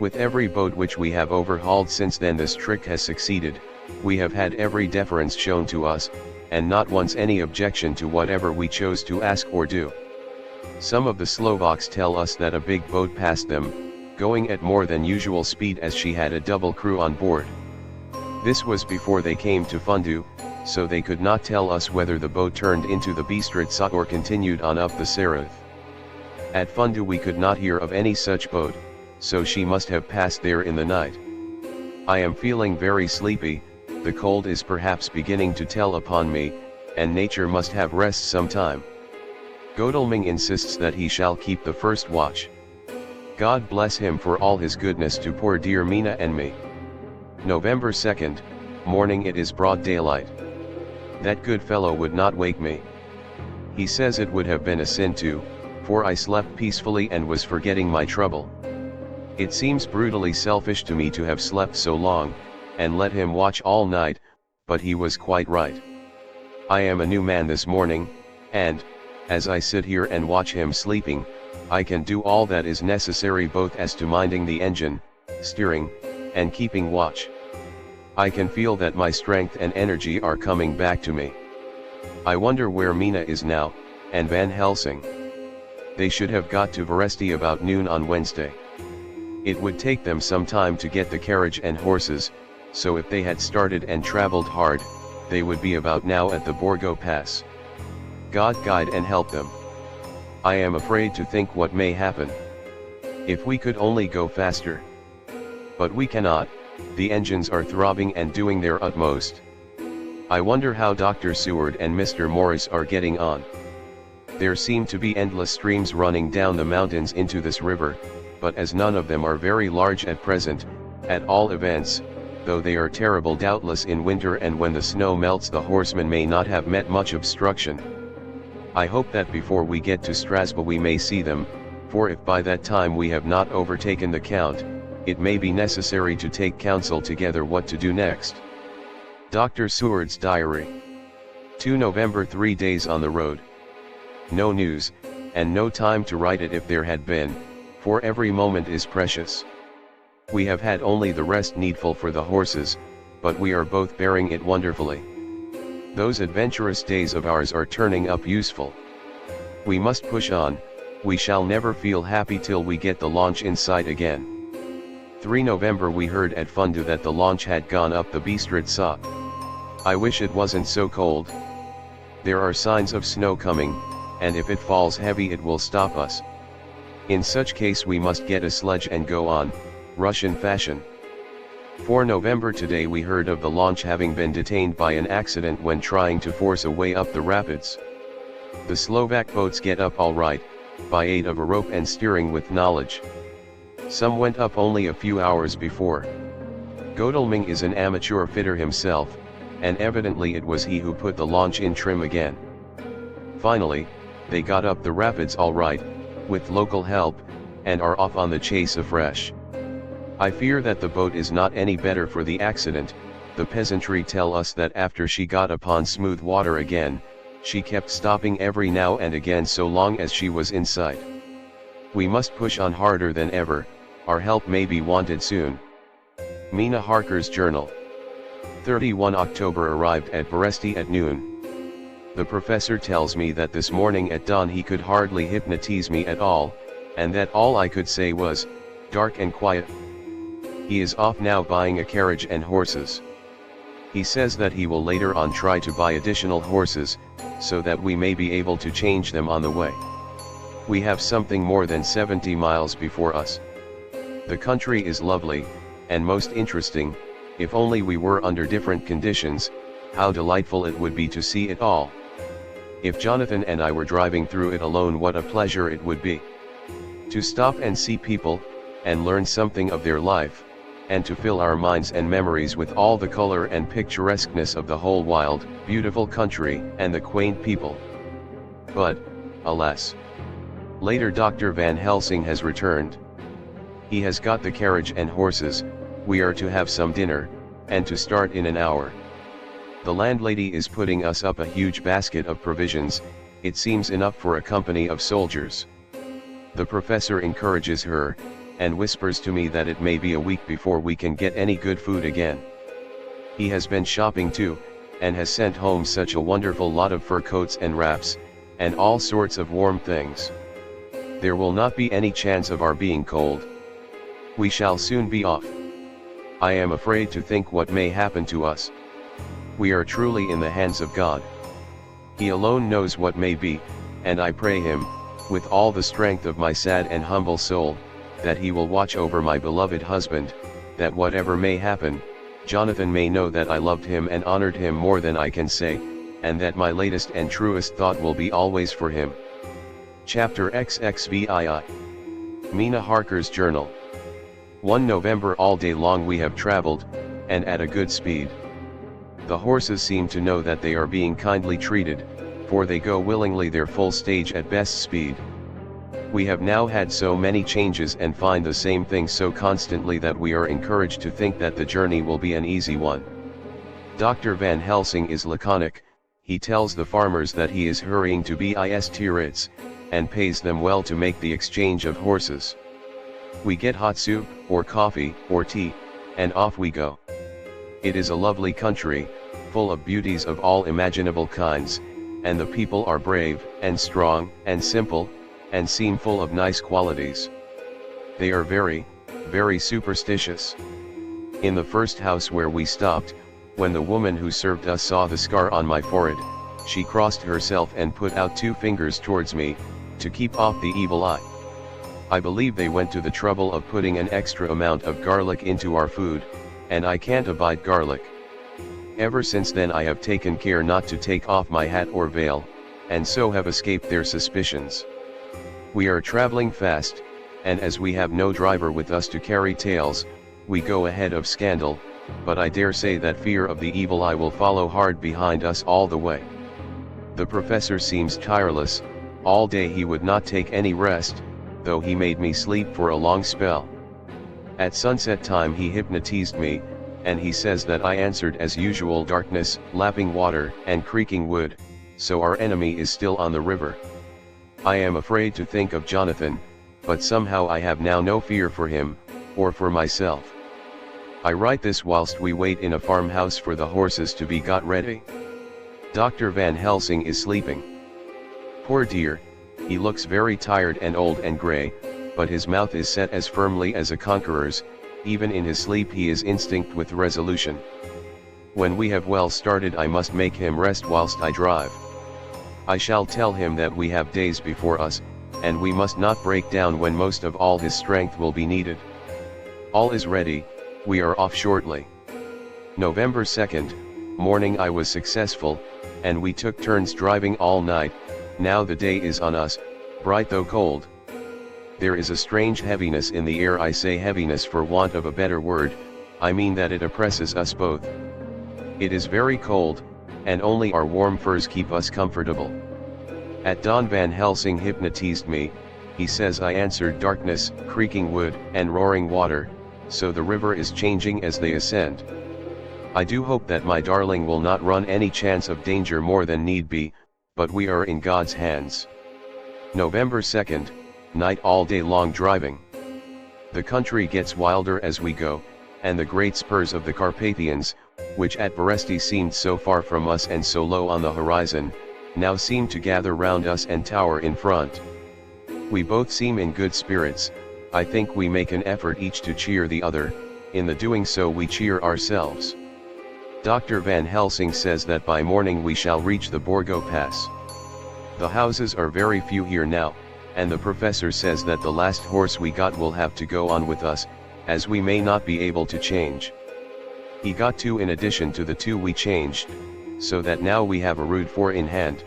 With every boat which we have overhauled since then this trick has succeeded. We have had every deference shown to us, and not once any objection to whatever we chose to ask or do. Some of the Slovaks tell us that a big boat passed them, going at more than usual speed as she had a double crew on board. This was before they came to Fundu, so they could not tell us whether the boat turned into the Bistritsa or continued on up the Sarath. At Fundu we could not hear of any such boat, so she must have passed there in the night. I am feeling very sleepy, the cold is perhaps beginning to tell upon me, and nature must have rest some time. Godalming insists that he shall keep the first watch. God bless him for all his goodness to poor dear Mina and me. November 2nd, morning. It is broad daylight. That good fellow would not wake me. He says it would have been a sin too, for I slept peacefully and was forgetting my trouble. It seems brutally selfish to me to have slept so long, and let him watch all night, but he was quite right. I am a new man this morning, and, as I sit here and watch him sleeping, I can do all that is necessary both as to minding the engine, steering, and keeping watch. I can feel that my strength and energy are coming back to me. I wonder where Mina is now, and Van Helsing. They should have got to Veresti about noon on Wednesday. It would take them some time to get the carriage and horses, so if they had started and traveled hard, they would be about now at the Borgo Pass. God guide and help them. I am afraid to think what may happen. If we could only go faster. But we cannot, the engines are throbbing and doing their utmost. I wonder how Dr. Seward and Mr. Morris are getting on. There seem to be endless streams running down the mountains into this river, but as none of them are very large at present, at all events, though they are terrible doubtless in winter and when the snow melts the horsemen may not have met much obstruction. I hope that before we get to Strasbourg we may see them, for if by that time we have not overtaken the Count, it may be necessary to take counsel together what to do next. Dr. Seward's Diary. 2 November. 3 days on the road. No news, and no time to write it if there had been, for every moment is precious. We have had only the rest needful for the horses, but we are both bearing it wonderfully. Those adventurous days of ours are turning up useful. We must push on, we shall never feel happy till we get the launch in sight again. 3 November. We heard at Fundu that the launch had gone up the Bistritsa. I wish it wasn't so cold. There are signs of snow coming, and if it falls heavy it will stop us. In such case we must get a sledge and go on, Russian fashion. 4 November. Today we heard of the launch having been detained by an accident when trying to force a way up the rapids. The Slovak boats get up all right, by aid of a rope and steering with knowledge. Some went up only a few hours before. Godalming is an amateur fitter himself, and evidently it was he who put the launch in trim again. Finally, they got up the rapids all right, with local help, and are off on the chase afresh. I fear that the boat is not any better for the accident. The peasantry tell us that after she got upon smooth water again, she kept stopping every now and again so long as she was in sight. We must push on harder than ever, our help may be wanted soon. Mina Harker's Journal. 31 October. Arrived at Veresti at noon. The professor tells me that this morning at dawn he could hardly hypnotize me at all, and that all I could say was, dark and quiet. He is off now buying a carriage and horses. He says that he will later on try to buy additional horses, so that we may be able to change them on the way. We have something more than 70 miles before us. The country is lovely, and most interesting. If only we were under different conditions, how delightful it would be to see it all. If Jonathan and I were driving through it alone, what a pleasure it would be. To stop and see people, and learn something of their life, and to fill our minds and memories with all the color and picturesqueness of the whole wild, beautiful country, and the quaint people. But, alas! Later Dr. Van Helsing has returned. He has got the carriage and horses. We are to have some dinner, and to start in an hour. The landlady is putting us up a huge basket of provisions. It seems enough for a company of soldiers. The professor encourages her, and whispers to me that it may be a week before we can get any good food again. He has been shopping too, and has sent home such a wonderful lot of fur coats and wraps, and all sorts of warm things. There will not be any chance of our being cold. We shall soon be off. I am afraid to think what may happen to us. We are truly in the hands of God. He alone knows what may be, and I pray him, with all the strength of my sad and humble soul, that he will watch over my beloved husband, that whatever may happen, Jonathan may know that I loved him and honored him more than I can say, and that my latest and truest thought will be always for him. Chapter XXVII. Mina Harker's Journal. 1 November. All day long we have traveled, and at a good speed. The horses seem to know that they are being kindly treated, for they go willingly their full stage at best speed. We have now had so many changes and find the same thing so constantly that we are encouraged to think that the journey will be an easy one. Dr. Van Helsing is laconic. He tells the farmers that he is hurrying to Bistiritz, and pays them well to make the exchange of horses. We get hot soup, or coffee, or tea, and off we go. It is a lovely country, full of beauties of all imaginable kinds, and the people are brave, and strong, and simple, and seem full of nice qualities. They are very, very superstitious. In the first house where we stopped, when the woman who served us saw the scar on my forehead, she crossed herself and put out 2 fingers towards me, to keep off the evil eye. I believe they went to the trouble of putting an extra amount of garlic into our food, and I can't abide garlic. Ever since then I have taken care not to take off my hat or veil, and so have escaped their suspicions. We are traveling fast, and as we have no driver with us to carry tales, we go ahead of scandal, but I dare say that fear of the evil eye will follow hard behind us all the way. The professor seems tireless. All day he would not take any rest, though he made me sleep for a long spell. At sunset time he hypnotized me, and he says that I answered as usual: darkness, lapping water, and creaking wood. So our enemy is still on the river. I am afraid to think of Jonathan, but somehow I have now no fear for him, or for myself. I write this whilst we wait in a farmhouse for the horses to be got ready. Dr. Van Helsing is sleeping. Poor dear, he looks very tired and old and grey, but his mouth is set as firmly as a conqueror's. Even in his sleep he is instinct with resolution. When we have well started I must make him rest whilst I drive. I shall tell him that we have days before us, and we must not break down when most of all his strength will be needed. All is ready, we are off shortly. November 2nd, morning. I was successful, and we took turns driving all night. Now the day is on us, bright though cold. There is a strange heaviness in the air. I say heaviness for want of a better word, I mean that it oppresses us both. It is very cold, and only our warm furs keep us comfortable. At dawn Van Helsing hypnotized me. He says I answered darkness, creaking wood, and roaring water, so the river is changing as they ascend. I do hope that my darling will not run any chance of danger more than need be, but we are in God's hands. November 2nd, night. All day long driving. The country gets wilder as we go, and the great spurs of the Carpathians, which at Beresti seemed so far from us and so low on the horizon, now seem to gather round us and tower in front. We both seem in good spirits. I think we make an effort each to cheer the other. In the doing so we cheer ourselves. Dr. Van Helsing says that by morning we shall reach the Borgo Pass. The houses are very few here now, and the professor says that the last horse we got will have to go on with us, as we may not be able to change. He got 2 in addition to the 2 we changed, so that now we have a route 4 in hand.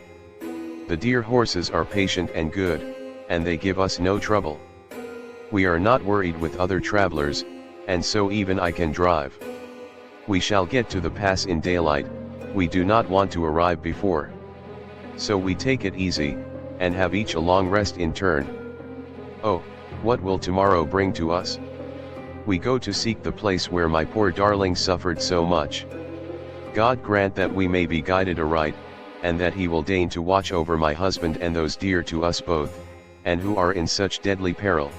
The dear horses are patient and good, and they give us no trouble. We are not worried with other travelers, and so even I can drive. We shall get to the pass in daylight, we do not want to arrive before. So we take it easy, and have each a long rest in turn. Oh, what will tomorrow bring to us? We go to seek the place where my poor darling suffered so much. God grant that we may be guided aright, and that he will deign to watch over my husband and those dear to us both, and who are in such deadly peril.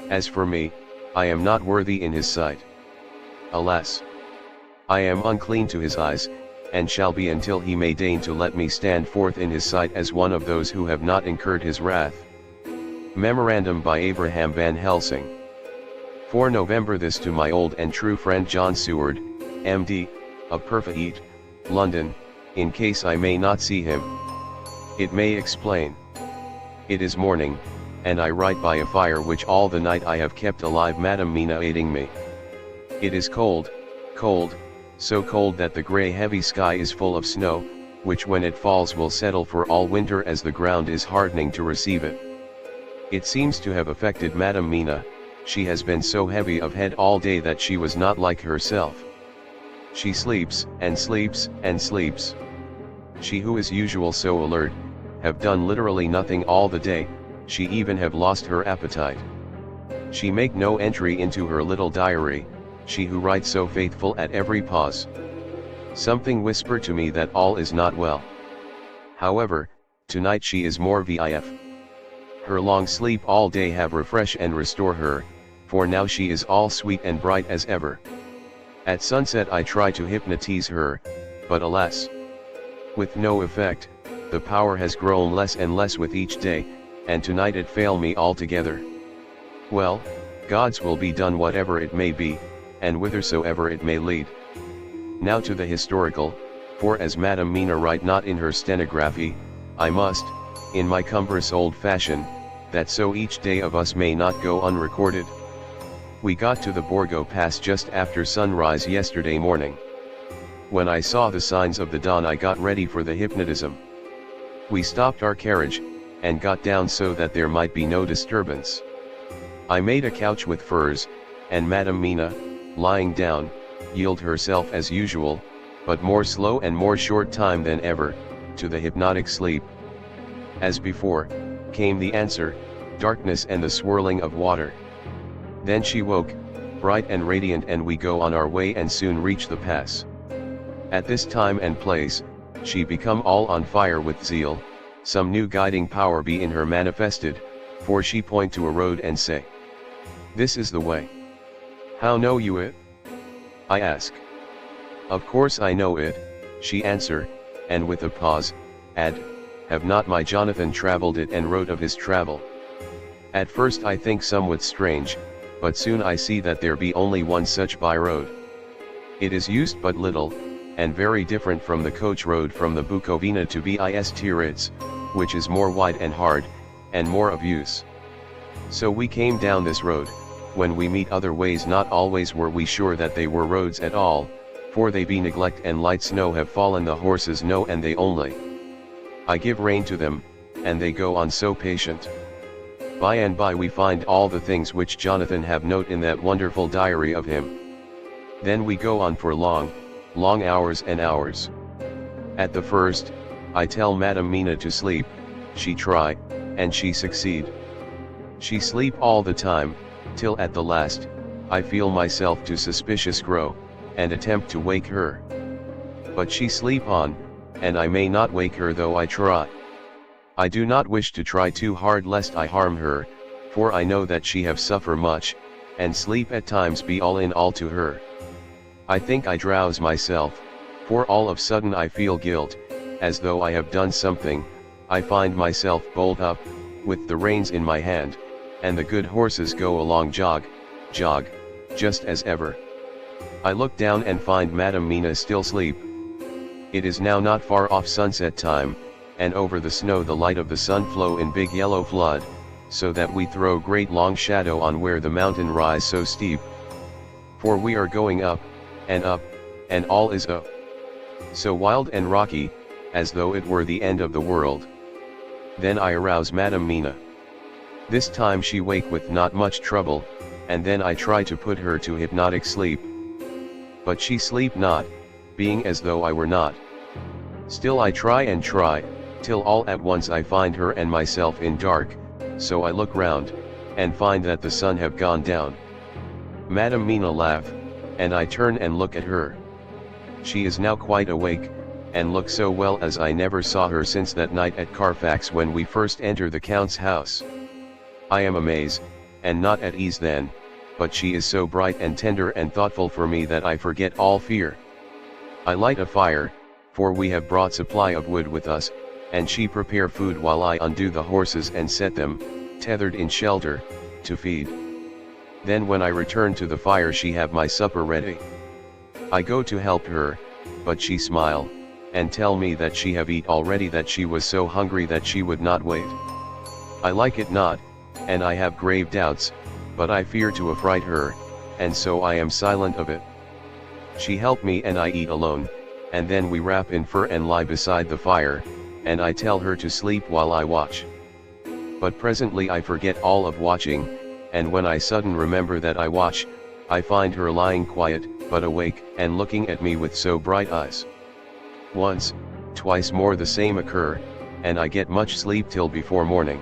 As for me, I am not worthy in his sight. Alas! I am unclean to his eyes, and shall be until he may deign to let me stand forth in his sight as one of those who have not incurred his wrath. Memorandum by Abraham Van Helsing. 4 November. This to my old and true friend John Seward, M.D., of Perfeet, London, in case I may not see him. It may explain. It is morning, and I write by a fire which all the night I have kept alive, Madam Mina aiding me. It is cold, cold, so cold that the grey heavy sky is full of snow, which when it falls will settle for all winter as the ground is hardening to receive it. It seems to have affected Madam Mina. She has been so heavy of head all day that she was not like herself. She sleeps, and sleeps, and sleeps. She who is usual so alert, have done literally nothing all the day, she even have lost her appetite. She make no entry into her little diary, she who writes so faithful at every pause. Something whisper to me that all is not well. However, tonight she is more vif. Her long sleep all day have refresh and restore her, for now she is all sweet and bright as ever. At sunset I try to hypnotize her, but alas! With no effect, the power has grown less and less with each day, and tonight it fail me altogether. Well, God's will be done whatever it may be, and whithersoever it may lead. Now to the historical, for as Madam Mina write not in her stenography, I must, in my cumbrous old fashion, that so each day of us may not go unrecorded. We got to the Borgo Pass just after sunrise yesterday morning. When I saw the signs of the dawn I got ready for the hypnotism. We stopped our carriage, and got down so that there might be no disturbance. I made a couch with furs, and Madam Mina, lying down, yielded herself as usual, but more slow and more short time than ever, to the hypnotic sleep. As before, came the answer, darkness and the swirling of water. Then she woke, bright and radiant, and we go on our way and soon reach the pass. At this time and place, she become all on fire with zeal, some new guiding power be in her manifested, for she point to a road and say, "This is the way." "How know you it?" I ask. "Of course I know it," she answer, and with a pause, add, "Have not my Jonathan travelled it and wrote of his travel?" At first I think somewhat strange, but soon I see that there be only one such by road. It is used but little, and very different from the coach road from the Bukovina to Bistiritz, which is more wide and hard, and more of use. So we came down this road. When we meet other ways not always were we sure that they were roads at all, for they be neglect and light snow have fallen the horses know and they only. I give rein to them, and they go on so patient. By and by we find all the things which Jonathan have note in that wonderful diary of him. Then we go on for long, long hours and hours. At the first, I tell Madam Mina to sleep, she try, and she succeed. She sleep all the time, till at the last, I feel myself to suspicious grow, and attempt to wake her. But she sleep on, and I may not wake her though I try. I do not wish to try too hard lest I harm her, for I know that she have suffer much, and sleep at times be all in all to her. I think I drowse myself, for all of sudden I feel guilt, as though I have done something. I find myself bolt up, with the reins in my hand, and the good horses go along jog, jog, just as ever. I look down and find Madam Mina still asleep. It is now not far off sunset time, and over the snow the light of the sun flow in big yellow flood, so that we throw great long shadow on where the mountain rise so steep. For we are going up, and all is so wild and rocky, as though it were the end of the world. Then I arouse Madam Mina. This time she wake with not much trouble, and then I try to put her to hypnotic sleep. But she sleep not, being as though I were not. Still I try and try, till all at once I find her and myself in dark, so I look round, and find that the sun have gone down. Madam Mina laugh, and I turn and look at her. She is now quite awake, and looks so well as I never saw her since that night at Carfax when we first entered the Count's house. I am amazed, and not at ease then, but she is so bright and tender and thoughtful for me that I forget all fear. I light a fire, for we have brought supply of wood with us, and she prepare food while I undo the horses and set them, tethered in shelter, to feed. Then when I return to the fire she have my supper ready. I go to help her, but she smile, and tell me that she have eat already, that she was so hungry that she would not wait. I like it not, and I have grave doubts, but I fear to affright her, and so I am silent of it. She help me and I eat alone, and then we wrap in fur and lie beside the fire, and I tell her to sleep while I watch. But presently I forget all of watching, and when I sudden remember that I watch, I find her lying quiet, but awake, and looking at me with so bright eyes. Once, twice more the same occur, and I get much sleep till before morning.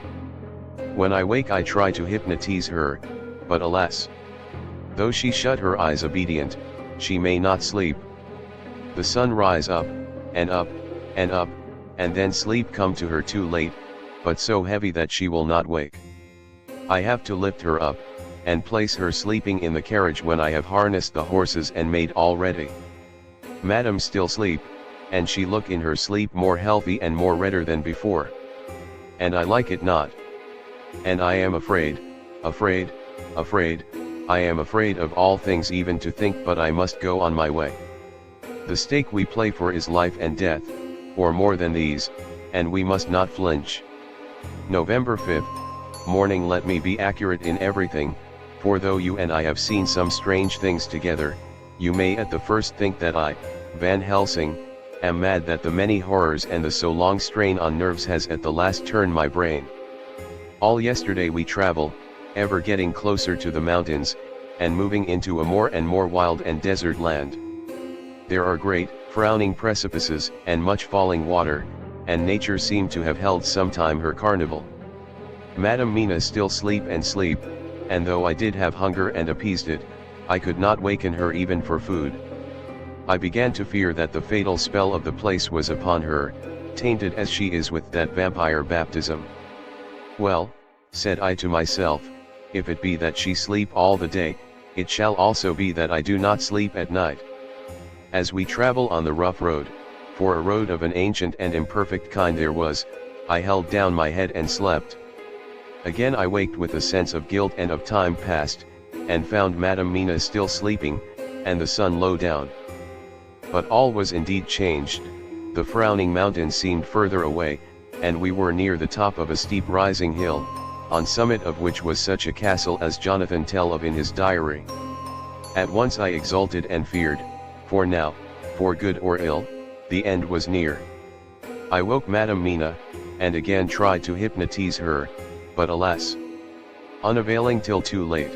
When I wake I try to hypnotize her, but alas! Though she shut her eyes obedient, she may not sleep. The sun rise up, and up, and up, and then sleep come to her too late, but so heavy that she will not wake. I have to lift her up, and place her sleeping in the carriage when I have harnessed the horses and made all ready. Madam still sleep, and she look in her sleep more healthy and more redder than before. And I like it not. And I am afraid, afraid, afraid, I am afraid of all things even to think, but I must go on my way. The stake we play for is life and death, or more than these, and we must not flinch. November 5th, morning. Let me be accurate in everything, for though you and I have seen some strange things together, you may at the first think that I, Van Helsing, am mad, that the many horrors and the so long strain on nerves has at the last turned my brain. All yesterday we travel, ever getting closer to the mountains, and moving into a more and more wild and desert land. There are great, frowning precipices, and much falling water, and nature seemed to have held sometime her carnival. Madam Mina still sleep and sleep, and though I did have hunger and appeased it, I could not waken her even for food. I began to fear that the fatal spell of the place was upon her, tainted as she is with that vampire baptism. Well, said I to myself, if it be that she sleep all the day, it shall also be that I do not sleep at night. As we travel on the rough road, for a road of an ancient and imperfect kind there was, I held down my head and slept. Again I waked with a sense of guilt and of time past, and found Madam Mina still sleeping, and the sun low down. But all was indeed changed. The frowning mountain seemed further away, and we were near the top of a steep rising hill, on summit of which was such a castle as Jonathan tell of in his diary. At once I exulted and feared, for now, for good or ill, the end was near. I woke Madam Mina, and again tried to hypnotize her, but alas! Unavailing till too late.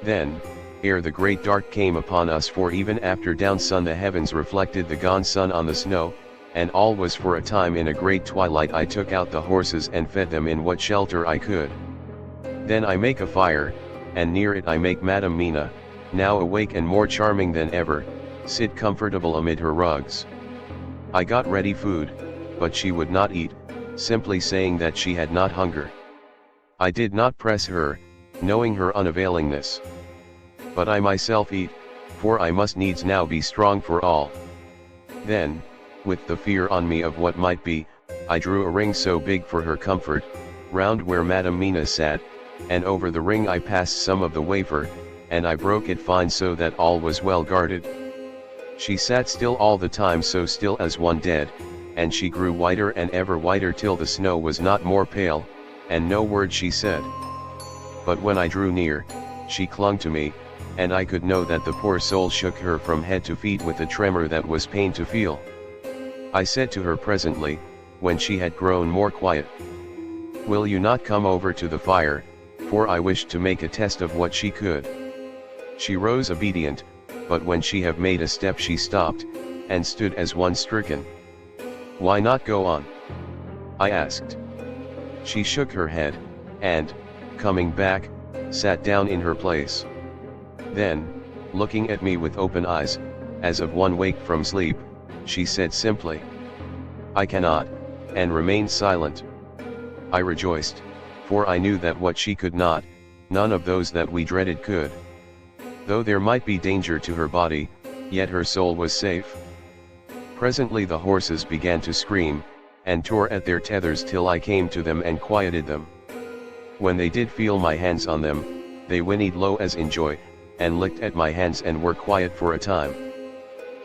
Then, ere the great dark came upon us, for even after down sun the heavens reflected the gone sun on the snow, and all was for a time in a great twilight, I took out the horses and fed them in what shelter I could. Then I make a fire, and near it I make Madam Mina, now awake and more charming than ever, sit comfortable amid her rugs. I got ready food, but she would not eat, simply saying that she had not hunger. I did not press her, knowing her unavailingness. But I myself eat, for I must needs now be strong for all. Then, with the fear on me of what might be, I drew a ring so big for her comfort, round where Madam Mina sat, and over the ring I passed some of the wafer, and I broke it fine so that all was well guarded. She sat still all the time, so still as one dead, and she grew whiter and ever whiter till the snow was not more pale, and no word she said. But when I drew near, she clung to me, and I could know that the poor soul shook her from head to feet with a tremor that was pain to feel. I said to her presently, when she had grown more quiet, "Will you not come over to the fire?" For I wished to make a test of what she could. She rose obedient, but when she had made a step she stopped, and stood as one stricken. "Why not go on?" I asked. She shook her head, and, coming back, sat down in her place. Then, looking at me with open eyes, as of one waked from sleep, she said simply, "I cannot," and remained silent. I rejoiced, for I knew that what she could not, none of those that we dreaded could. Though there might be danger to her body, yet her soul was safe. Presently the horses began to scream, and tore at their tethers till I came to them and quieted them. When they did feel my hands on them, they whinnied low as in joy, and licked at my hands and were quiet for a time.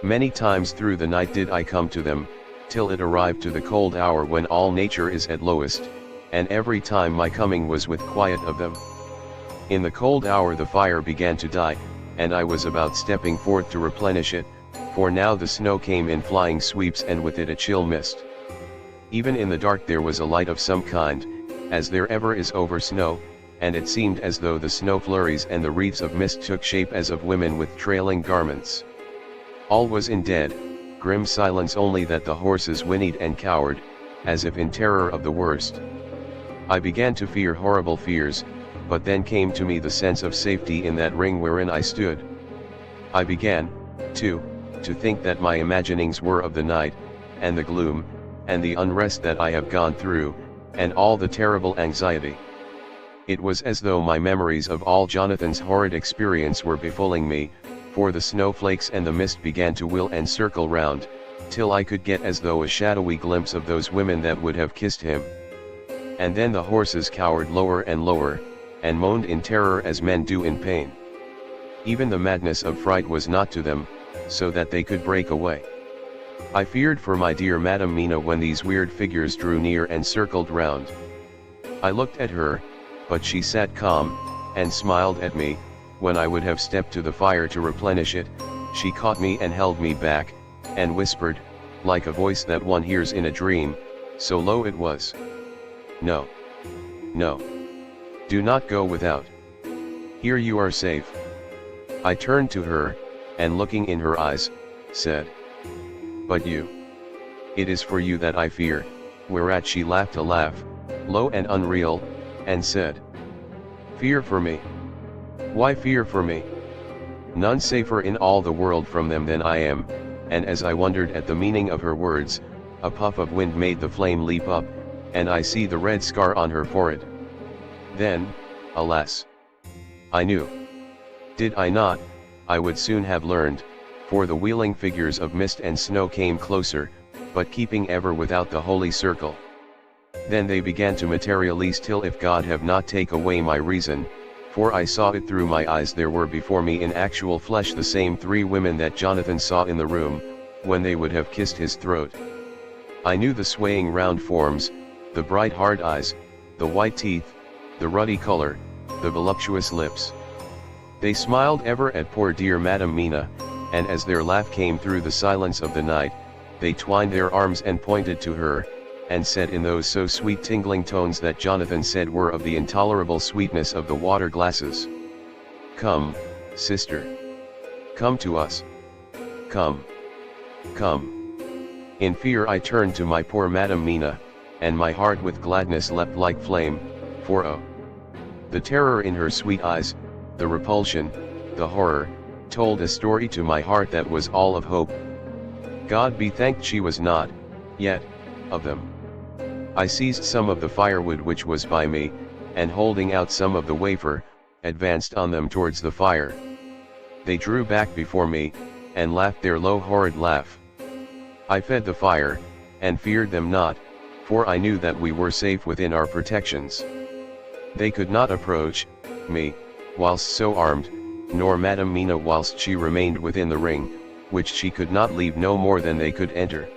Many times through the night did I come to them, till it arrived to the cold hour when all nature is at lowest, and every time my coming was with quiet of them. In the cold hour the fire began to die, and I was about stepping forth to replenish it, for now the snow came in flying sweeps and with it a chill mist. Even in the dark there was a light of some kind, as there ever is over snow, and it seemed as though the snow flurries and the wreaths of mist took shape as of women with trailing garments. All was in dead, grim silence, only that the horses whinnied and cowered, as if in terror of the worst. I began to fear horrible fears, but then came to me the sense of safety in that ring wherein I stood. I began, too, to think that my imaginings were of the night, and the gloom, and the unrest that I have gone through, and all the terrible anxiety. It was as though my memories of all Jonathan's horrid experience were befalling me, for the snowflakes and the mist began to whirl and circle round, till I could get as though a shadowy glimpse of those women that would have kissed him. And then the horses cowered lower and lower, and moaned in terror as men do in pain. Even the madness of fright was not to them, so that they could break away. I feared for my dear Madam Mina when these weird figures drew near and circled round. I looked at her, but she sat calm, and smiled at me. When I would have stepped to the fire to replenish it, she caught me and held me back, and whispered, like a voice that one hears in a dream, so low it was, "No. No. Do not go without. Here you are safe." I turned to her, and looking in her eyes, said, "But you? It is for you that I fear," whereat she laughed a laugh, low and unreal, and said, "Fear for me? Why fear for me? None safer in all the world from them than I am." And as I wondered at the meaning of her words, a puff of wind made the flame leap up, and I see the red scar on her forehead. Then, alas! I knew. Did I not, I would soon have learned, for the wheeling figures of mist and snow came closer, but keeping ever without the holy circle. Then they began to materialize till if God have not take away my reason, for I saw it through my eyes, there were before me in actual flesh the same three women that Jonathan saw in the room, when they would have kissed his throat. I knew the swaying round forms, the bright hard eyes, the white teeth, the ruddy color, the voluptuous lips. They smiled ever at poor dear Madam Mina, and as their laugh came through the silence of the night, they twined their arms and pointed to her, and said in those so sweet tingling tones that Jonathan said were of the intolerable sweetness of the water glasses, "Come, sister. Come to us. Come. Come." In fear I turned to my poor Madam Mina, and my heart with gladness leapt like flame, for oh! The terror in her sweet eyes, the repulsion, the horror, told a story to my heart that was all of hope. God be thanked she was not, yet, of them. I seized some of the firewood which was by me, and holding out some of the wafer, advanced on them towards the fire. They drew back before me, and laughed their low horrid laugh. I fed the fire, and feared them not, for I knew that we were safe within our protections. They could not approach me, whilst so armed, nor Madam Mina whilst she remained within the ring, which she could not leave no more than they could enter.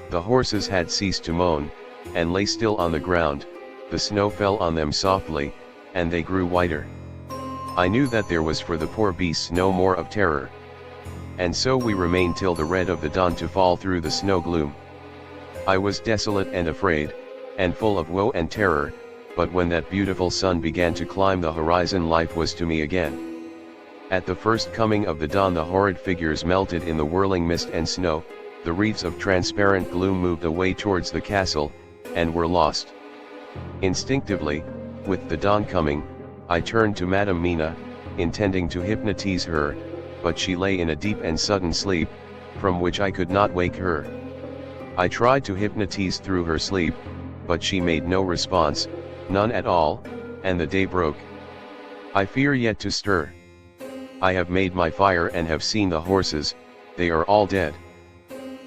The horses had ceased to moan, and lay still on the ground, the snow fell on them softly, and they grew whiter. I knew that there was for the poor beasts no more of terror. And so we remained till the red of the dawn to fall through the snow gloom. I was desolate and afraid, and full of woe and terror, but when that beautiful sun began to climb the horizon, life was to me again. At the first coming of the dawn the horrid figures melted in the whirling mist and snow, the wreaths of transparent gloom moved away towards the castle, and were lost. Instinctively, with the dawn coming, I turned to Madam Mina, intending to hypnotize her, but she lay in a deep and sudden sleep, from which I could not wake her. I tried to hypnotize through her sleep, but she made no response, none at all, and the day broke. I fear yet to stir. I have made my fire and have seen the horses, they are all dead.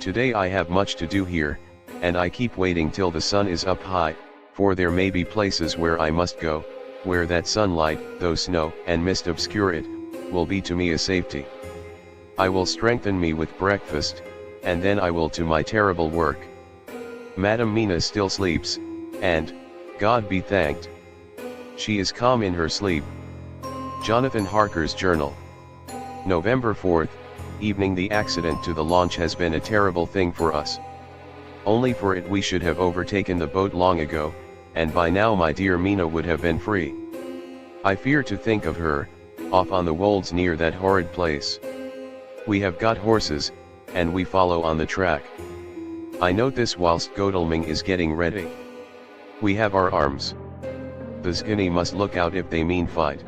Today I have much to do here, and I keep waiting till the sun is up high, for there may be places where I must go, where that sunlight, though snow and mist obscure it, will be to me a safety. I will strengthen me with breakfast, and then I will to my terrible work. Madam Mina still sleeps, and, God be thanked, she is calm in her sleep. Jonathan Harker's Journal. November 4th, evening. The accident to the launch has been a terrible thing for us. Only for it we should have overtaken the boat long ago, and by now my dear Mina would have been free. I fear to think of her, off on the wolds near that horrid place. We have got horses, and we follow on the track. I note this whilst Godalming is getting ready. We have our arms. The Zguni must look out if they mean fight.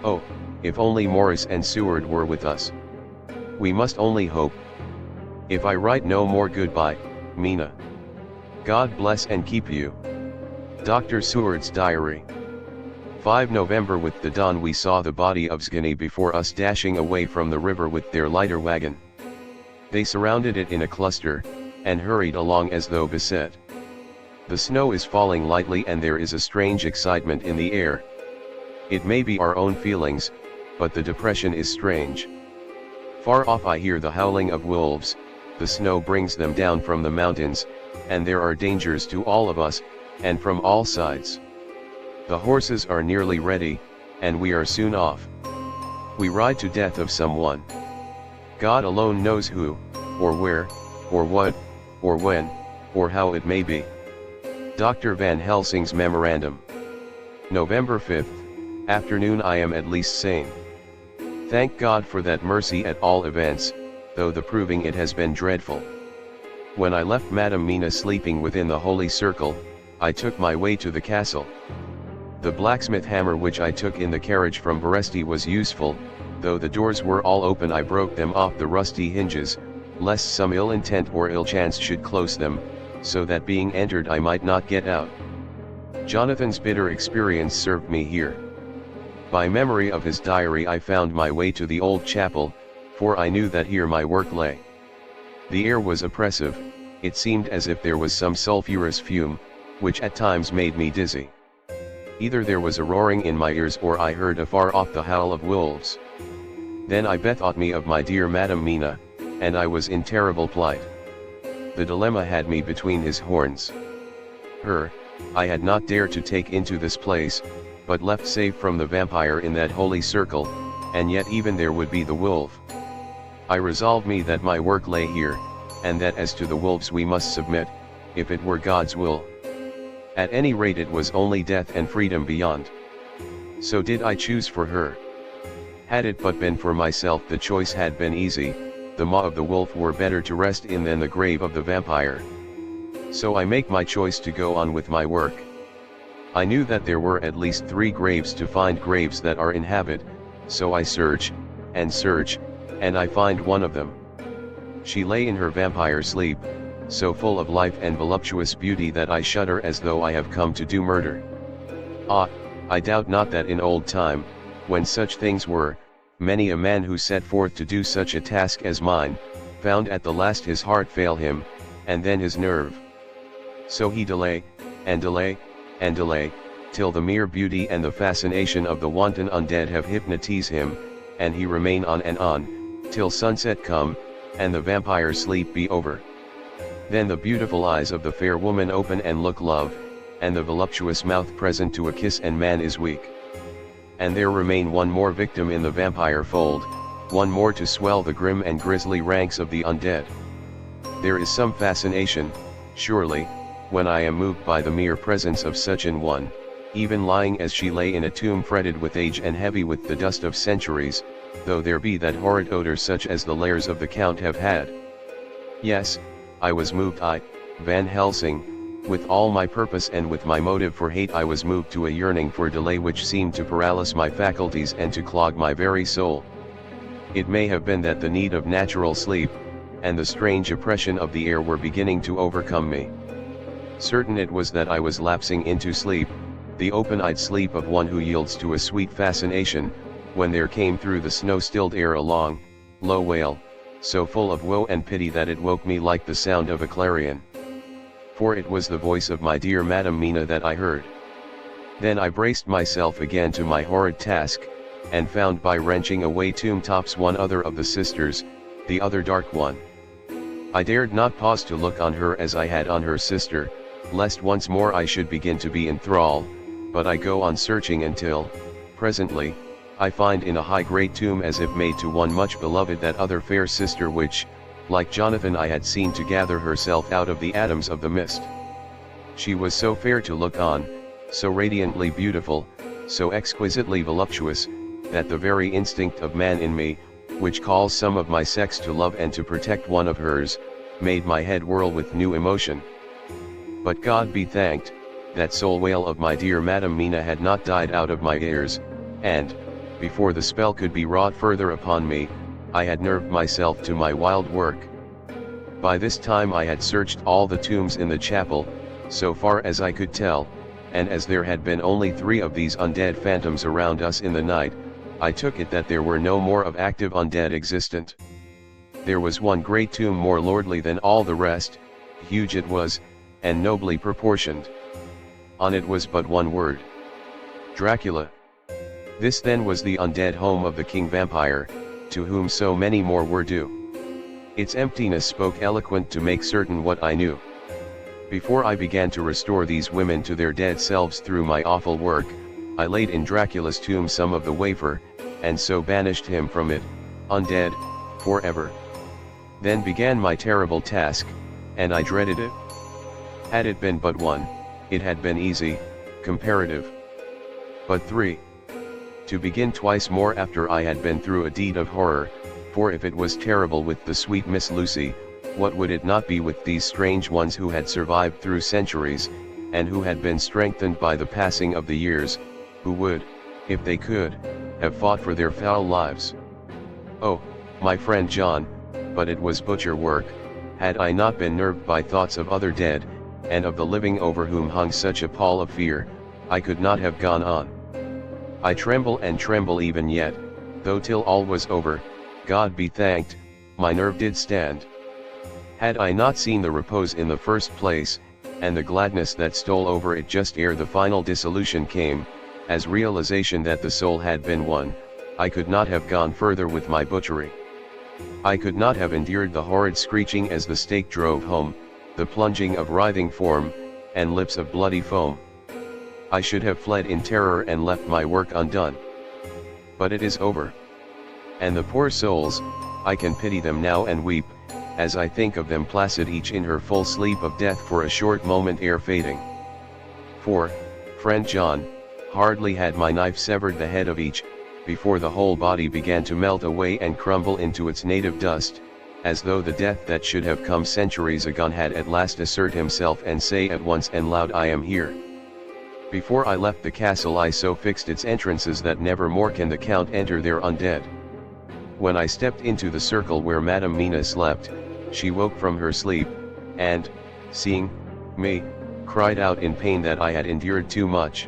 Oh, if only Morris and Seward were with us. We must only hope. If I write no more, goodbye, Mina. God bless and keep you. Dr. Seward's Diary. 5 November. With the dawn we saw the body of Zguni before us dashing away from the river with their lighter wagon. They surrounded it in a cluster, and hurried along as though beset. The snow is falling lightly and there is a strange excitement in the air. It may be our own feelings, but the depression is strange. Far off I hear the howling of wolves, the snow brings them down from the mountains, and there are dangers to all of us, and from all sides. The horses are nearly ready, and we are soon off. We ride to death of someone. God alone knows who, or where, or what, or when, or how it may be. Dr. Van Helsing's Memorandum. November 5th, afternoon. I am at least sane. Thank God for that mercy at all events, though the proving it has been dreadful. When I left Madam Mina sleeping within the holy circle, I took my way to the castle. The blacksmith hammer which I took in the carriage from Beresti was useful, though the doors were all open I broke them off the rusty hinges, lest some ill intent or ill chance should close them, so that being entered I might not get out. Jonathan's bitter experience served me here. By memory of his diary I found my way to the old chapel, for I knew that here my work lay. The air was oppressive, it seemed as if there was some sulphurous fume, which at times made me dizzy. Either there was a roaring in my ears or I heard afar off the howl of wolves. Then I bethought me of my dear Madam Mina, and I was in terrible plight. The dilemma had me between his horns. Her, I had not dared to take into this place, but left safe from the vampire in that holy circle, and yet even there would be the wolf. I resolved me that my work lay here, and that as to the wolves we must submit, if it were God's will. At any rate it was only death and freedom beyond. So did I choose for her. Had it but been for myself the choice had been easy, the maw of the wolf were better to rest in than the grave of the vampire. So I make my choice to go on with my work. I knew that there were at least 3 graves to find, graves that are inhabit, so I search, and I find one of them. She lay in her vampire sleep, so full of life and voluptuous beauty that I shudder as though I have come to do murder. Ah, I doubt not that in old time, when such things were, many a man who set forth to do such a task as mine, found at the last his heart fail him, and then his nerve. So he delay, and delay, and delay, till the mere beauty and the fascination of the wanton undead have hypnotized him, and he remain on, till sunset come, and the vampire sleep be over. Then the beautiful eyes of the fair woman open and look love, and the voluptuous mouth present to a kiss, and man is weak. And there remain one more victim in the vampire fold, one more to swell the grim and grisly ranks of the undead. There is some fascination, surely, when I am moved by the mere presence of such an one, even lying as she lay in a tomb fretted with age and heavy with the dust of centuries, though there be that horrid odor such as the lairs of the Count have had. Yes, I was moved, I, Van Helsing, with all my purpose and with my motive for hate. I was moved to a yearning for delay which seemed to paralyze my faculties and to clog my very soul. It may have been that the need of natural sleep, and the strange oppression of the air were beginning to overcome me. Certain it was that I was lapsing into sleep, the open-eyed sleep of one who yields to a sweet fascination, when there came through the snow-stilled air a long, low wail, so full of woe and pity that it woke me like the sound of a clarion. For it was the voice of my dear Madam Mina that I heard. Then I braced myself again to my horrid task, and found by wrenching away tomb tops one other of the sisters, the other dark one. I dared not pause to look on her as I had on her sister, lest once more I should begin to be in thrall, but I go on searching until, presently, I find in a high great tomb as if made to one much beloved that other fair sister which, like Jonathan, I had seen to gather herself out of the atoms of the mist. She was so fair to look on, so radiantly beautiful, so exquisitely voluptuous, that the very instinct of man in me, which calls some of my sex to love and to protect one of hers, made my head whirl with new emotion. But God be thanked, that soul wail of my dear Madam Mina had not died out of my ears, and, before the spell could be wrought further upon me, I had nerved myself to my wild work. By this time I had searched all the tombs in the chapel, so far as I could tell, and as there had been only 3 of these undead phantoms around us in the night, I took it that there were no more of active undead existent. There was one great tomb more lordly than all the rest, huge it was, and nobly proportioned. On it was but one word: Dracula. This then was the undead home of the king vampire, to whom so many more were due. Its emptiness spoke eloquent to make certain what I knew. Before I began to restore these women to their dead selves through my awful work, I laid in Dracula's tomb some of the wafer, and so banished him from it, undead, forever. Then began my terrible task, and I dreaded it. Had it been but one, it had been easy, comparative. But 3. To begin twice more after I had been through a deed of horror, for if it was terrible with the sweet Miss Lucy, what would it not be with these strange ones who had survived through centuries, and who had been strengthened by the passing of the years, who would, if they could, have fought for their foul lives. Oh, my friend John, but it was butcher work. Had I not been nerved by thoughts of other dead, and of the living over whom hung such a pall of fear, I could not have gone on. I tremble and tremble even yet, though till all was over, God be thanked, my nerve did stand. Had I not seen the repose in the first place, and the gladness that stole over it just ere the final dissolution came, as realization that the soul had been won, I could not have gone further with my butchery. I could not have endured the horrid screeching as the stake drove home, the plunging of writhing form, and lips of bloody foam. I should have fled in terror and left my work undone. But it is over. And the poor souls, I can pity them now and weep, as I think of them placid each in her full sleep of death for a short moment ere fading. For, friend John, hardly had my knife severed the head of each, before the whole body began to melt away and crumble into its native dust, as though the death that should have come centuries agone had at last assert himself and say at once and loud, I am here. Before I left the castle I so fixed its entrances that never more can the Count enter there undead. When I stepped into the circle where Madam Mina slept, she woke from her sleep, and, seeing me, cried out in pain that I had endured too much.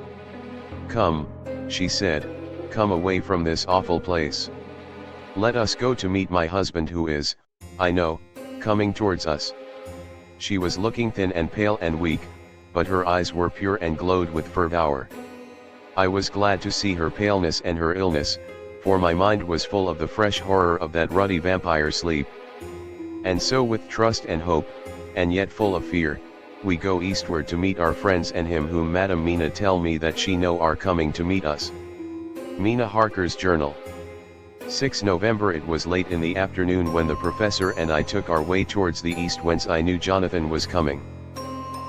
Come, she said, come away from this awful place. Let us go to meet my husband who is, I know, coming towards us. She was looking thin and pale and weak, but her eyes were pure and glowed with fervor. I was glad to see her paleness and her illness, for my mind was full of the fresh horror of that ruddy vampire sleep. And so with trust and hope, and yet full of fear, we go eastward to meet our friends and him whom Madam Mina tell me that she know are coming to meet us. Mina Harker's Journal. 6 November. It was late in the afternoon when the professor and I took our way towards the east, whence I knew Jonathan was coming.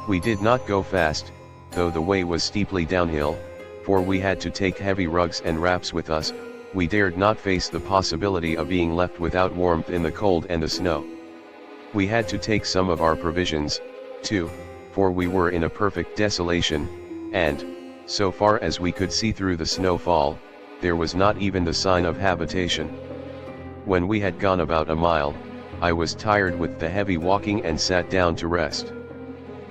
We did not go fast, though the way was steeply downhill, for we had to take heavy rugs and wraps with us. We dared not face the possibility of being left without warmth in the cold and the snow. We had to take some of our provisions, too, for we were in a perfect desolation, and, so far as we could see through the snowfall, there was not even the sign of habitation. When we had gone about a mile, I was tired with the heavy walking and sat down to rest.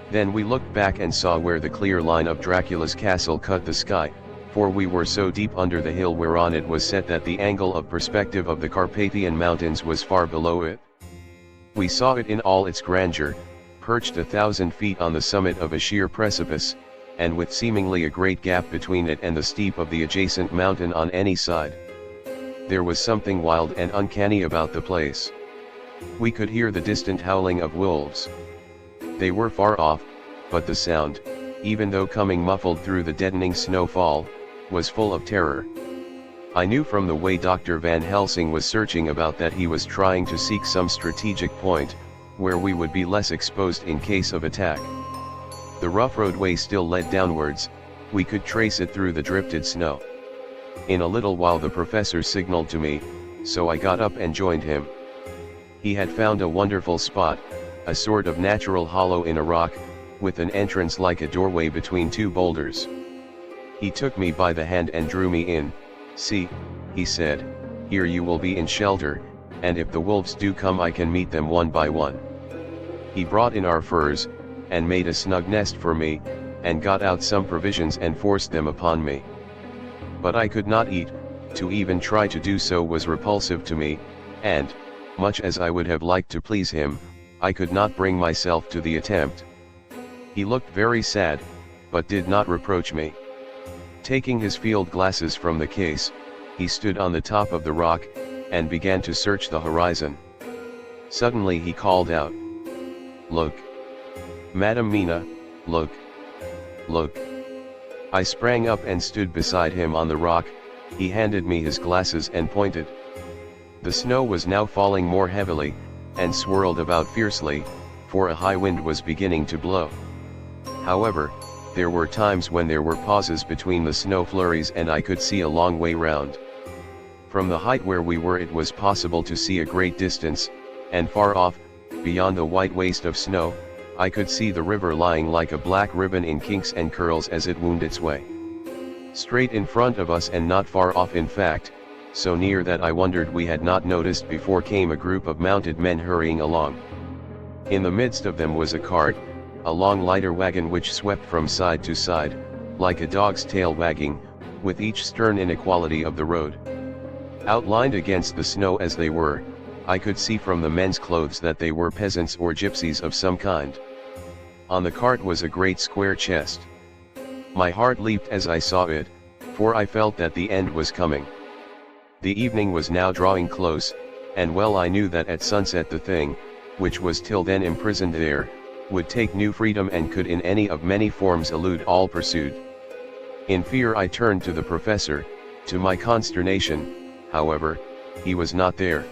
Then we looked back and saw where the clear line of Dracula's castle cut the sky, for we were so deep under the hill whereon it was set that the angle of perspective of the Carpathian Mountains was far below it. We saw it in all its grandeur, perched 1,000 feet on the summit of a sheer precipice, and with seemingly a great gap between it and the steep of the adjacent mountain on any side. There was something wild and uncanny about the place. We could hear the distant howling of wolves. They were far off, but the sound, even though coming muffled through the deadening snowfall, was full of terror. I knew from the way Dr. Van Helsing was searching about that he was trying to seek some strategic point, where we would be less exposed in case of attack. The rough roadway still led downwards, we could trace it through the drifted snow. In a little while the professor signaled to me, so I got up and joined him. He had found a wonderful spot, a sort of natural hollow in a rock, with an entrance like a doorway between two boulders. He took me by the hand and drew me in. "See," he said, "here you will be in shelter, and if the wolves do come I can meet them one by one." He brought in our furs, and made a snug nest for me, and got out some provisions and forced them upon me. But I could not eat. To even try to do so was repulsive to me, and, much as I would have liked to please him, I could not bring myself to the attempt. He looked very sad, but did not reproach me. Taking his field glasses from the case, he stood on the top of the rock, and began to search the horizon. Suddenly he called out, "Look! Madam Mina, look! Look!" I sprang up and stood beside him on the rock. He handed me his glasses and pointed. The snow was now falling more heavily, and swirled about fiercely, for a high wind was beginning to blow. However, there were times when there were pauses between the snow flurries and I could see a long way round. From the height where we were it was possible to see a great distance, and far off, beyond the white waste of snow, I could see the river lying like a black ribbon in kinks and curls as it wound its way. Straight in front of us and not far off, in fact, so near that I wondered we had not noticed before, came a group of mounted men hurrying along. In the midst of them was a cart, a long lighter wagon which swept from side to side, like a dog's tail wagging, with each stern inequality of the road. Outlined against the snow as they were, I could see from the men's clothes that they were peasants or gypsies of some kind. On the cart was a great square chest. My heart leaped as I saw it, for I felt that the end was coming. The evening was now drawing close, and well I knew that at sunset the thing, which was till then imprisoned there, would take new freedom and could in any of many forms elude all pursuit. In fear I turned to the professor. To my consternation, however, he was not there.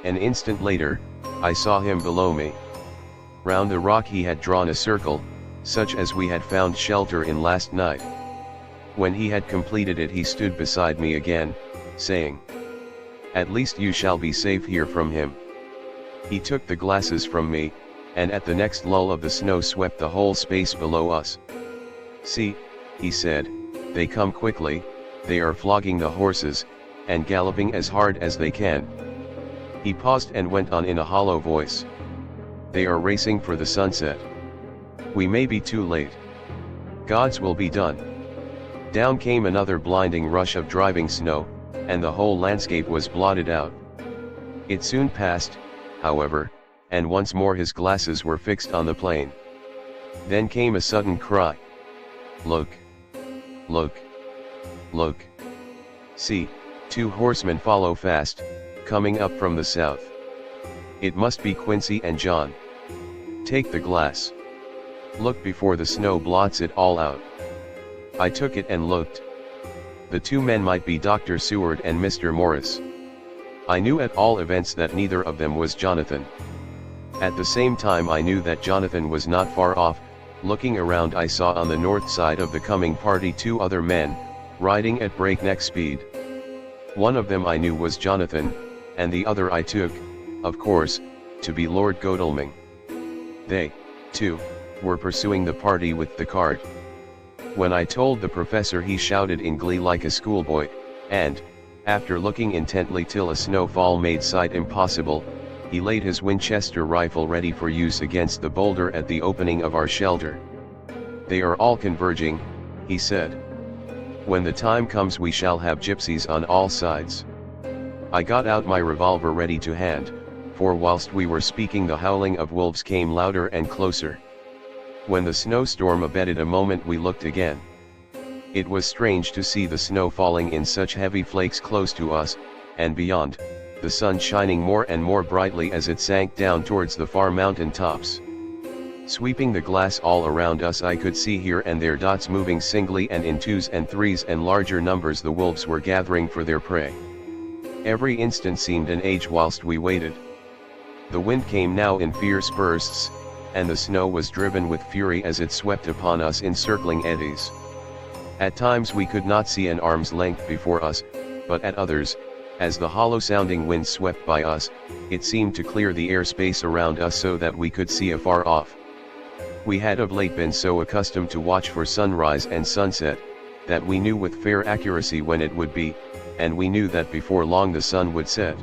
An instant later, I saw him below me. Round the rock he had drawn a circle, such as we had found shelter in last night. When he had completed it he stood beside me again, saying, "At least you shall be safe here from him." He took the glasses from me, and at the next lull of the snow swept the whole space below us. "See," he said, "they come quickly, they are flogging the horses, and galloping as hard as they can." He paused and went on in a hollow voice. "They are racing for the sunset. We may be too late. God's will be done." Down came another blinding rush of driving snow, and the whole landscape was blotted out. It soon passed, however, and once more his glasses were fixed on the plain. Then came a sudden cry. "Look! Look! Look! See, 2 horsemen follow fast, coming up from the south. It must be Quincy and John. Take the glass. Look before the snow blots it all out. I took it and looked. The 2 men might be Dr. Seward and Mr. Morris. I knew at all events that neither of them was Jonathan. At the same time I knew that Jonathan was not far off. Looking around I saw on the north side of the coming party 2 other men, riding at breakneck speed. One of them I knew was Jonathan, and the other I took, of course, to be Lord Godalming. They, too, were pursuing the party with the cart. When I told the professor he shouted in glee like a schoolboy, and, after looking intently till a snowfall made sight impossible, he laid his Winchester rifle ready for use against the boulder at the opening of our shelter. They are all converging, he said. When the time comes we shall have gypsies on all sides. I got out my revolver ready to hand, for whilst we were speaking the howling of wolves came louder and closer. When the snowstorm abated a moment we looked again. It was strange to see the snow falling in such heavy flakes close to us, and beyond, the sun shining more and more brightly as it sank down towards the far mountain tops. Sweeping the glass all around us I could see here and there dots moving singly and in 2s and 3s and larger numbers the wolves were gathering for their prey. Every instant seemed an age whilst we waited. The wind came now in fierce bursts, and the snow was driven with fury as it swept upon us in circling eddies. At times we could not see an arm's length before us, but at others, as the hollow-sounding wind swept by us, it seemed to clear the air space around us so that we could see afar off. We had of late been so accustomed to watch for sunrise and sunset, that we knew with fair accuracy when it would be, and we knew that before long the sun would set.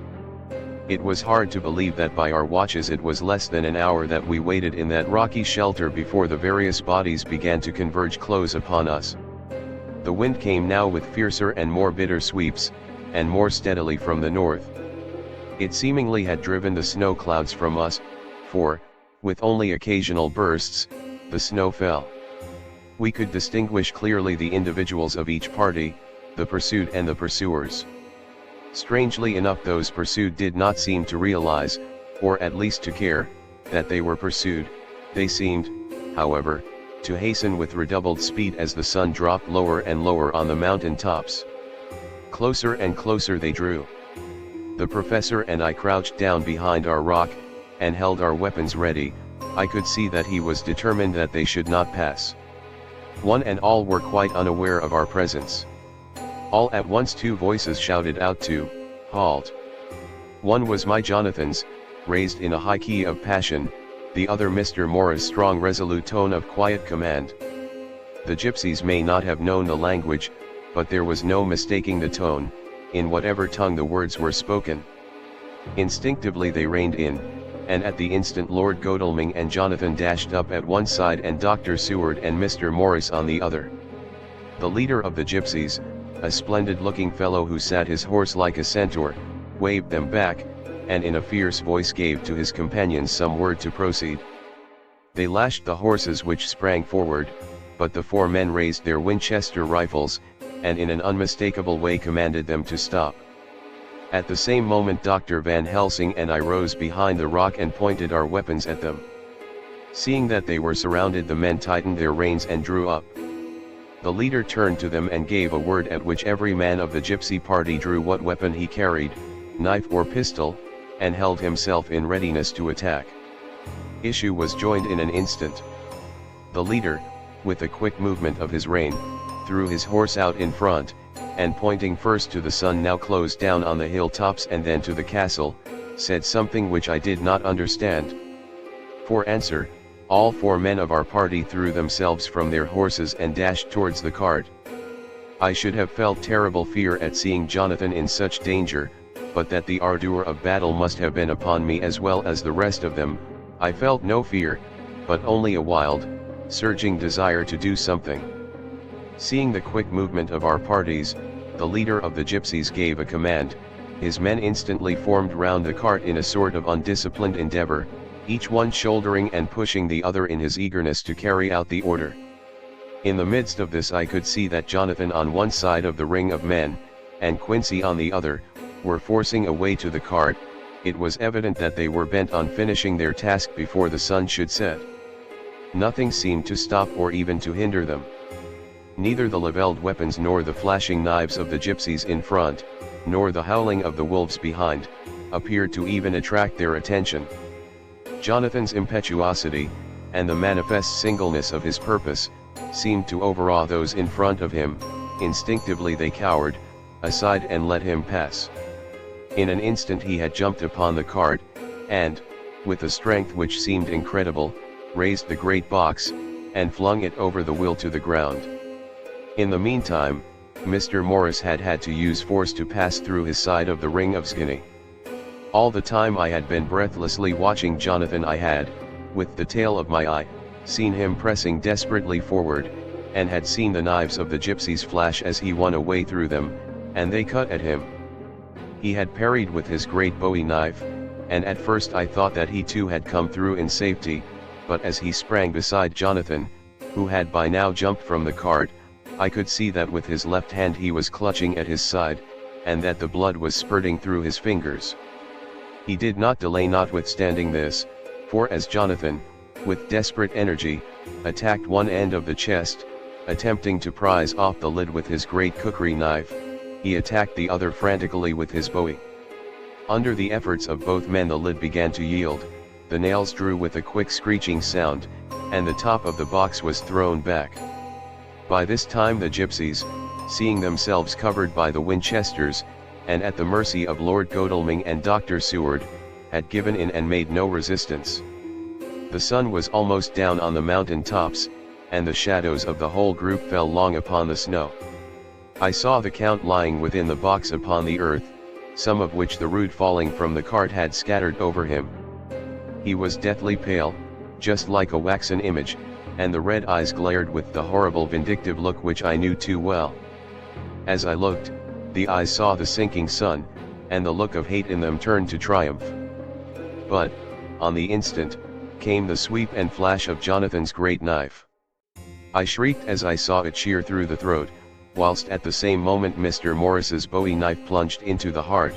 It was hard to believe that by our watches it was less than an hour that we waited in that rocky shelter before the various bodies began to converge close upon us. The wind came now with fiercer and more bitter sweeps, and more steadily from the north. It seemingly had driven the snow clouds from us, for, with only occasional bursts, the snow fell. We could distinguish clearly the individuals of each party, the pursued and the pursuers. Strangely enough those pursued did not seem to realize, or at least to care, that they were pursued. They seemed, however, to hasten with redoubled speed as the sun dropped lower and lower on the mountain tops. Closer and closer they drew. The professor and I crouched down behind our rock, and held our weapons ready. I could see that he was determined that they should not pass. One and all were quite unaware of our presence. All at once 2 voices shouted out to halt. One was my Jonathan's, raised in a high key of passion, the other Mr. Morris' strong resolute tone of quiet command. The gypsies may not have known the language, but there was no mistaking the tone, in whatever tongue the words were spoken. Instinctively they reined in, and at the instant Lord Godalming and Jonathan dashed up at one side and Dr. Seward and Mr. Morris on the other. The leader of the gypsies, a splendid-looking fellow who sat his horse like a centaur, waved them back, and in a fierce voice gave to his companions some word to proceed. They lashed the horses which sprang forward, but the 4 men raised their Winchester rifles, and in an unmistakable way commanded them to stop. At the same moment Dr. Van Helsing and I rose behind the rock and pointed our weapons at them. Seeing that they were surrounded the men tightened their reins and drew up. The leader turned to them and gave a word at which every man of the gypsy party drew what weapon he carried, knife or pistol, and held himself in readiness to attack. Issue was joined in an instant. The leader, with a quick movement of his rein, threw his horse out in front, and pointing first to the sun now closed down on the hilltops and then to the castle, said something which I did not understand. For answer, all 4 men of our party threw themselves from their horses and dashed towards the cart. I should have felt terrible fear at seeing Jonathan in such danger, but that the ardour of battle must have been upon me as well as the rest of them. I felt no fear, but only a wild, surging desire to do something. Seeing the quick movement of our parties, the leader of the gypsies gave a command. His men instantly formed round the cart in a sort of undisciplined endeavor, each one shouldering and pushing the other in his eagerness to carry out the order. In the midst of this I could see that Jonathan on one side of the ring of men, and Quincy on the other, were forcing a way to the cart. It was evident that they were bent on finishing their task before the sun should set. Nothing seemed to stop or even to hinder them. Neither the levelled weapons nor the flashing knives of the gypsies in front, nor the howling of the wolves behind, appeared to even attract their attention. Jonathan's impetuosity, and the manifest singleness of his purpose, seemed to overawe those in front of him. Instinctively they cowered aside and let him pass. In an instant he had jumped upon the cart, and, with a strength which seemed incredible, raised the great box, and flung it over the wheel to the ground. In the meantime, Mr. Morris had had to use force to pass through his side of the ring of skinny. All the time I had been breathlessly watching Jonathan. I had, with the tail of my eye, seen him pressing desperately forward, and had seen the knives of the gypsies flash as he won a way through them, and they cut at him. He had parried with his great bowie knife, and at first I thought that he too had come through in safety, but as he sprang beside Jonathan, who had by now jumped from the cart, I could see that with his left hand he was clutching at his side, and that the blood was spurting through his fingers. He did not delay notwithstanding this, for as Jonathan, with desperate energy, attacked one end of the chest, attempting to prise off the lid with his great cookery knife, he attacked the other frantically with his bowie. Under the efforts of both men the lid began to yield, the nails drew with a quick screeching sound, and the top of the box was thrown back. By this time the gypsies, seeing themselves covered by the Winchesters, and at the mercy of Lord Godalming and Dr. Seward, had given in and made no resistance. The sun was almost down on the mountain tops, and the shadows of the whole group fell long upon the snow. I saw the Count lying within the box upon the earth, some of which the root falling from the cart had scattered over him. He was deathly pale, just like a waxen image, and the red eyes glared with the horrible vindictive look which I knew too well. As I looked, the eyes saw the sinking sun, and the look of hate in them turned to triumph. But, on the instant, came the sweep and flash of Jonathan's great knife. I shrieked as I saw it shear through the throat, whilst at the same moment Mr. Morris's bowie knife plunged into the heart.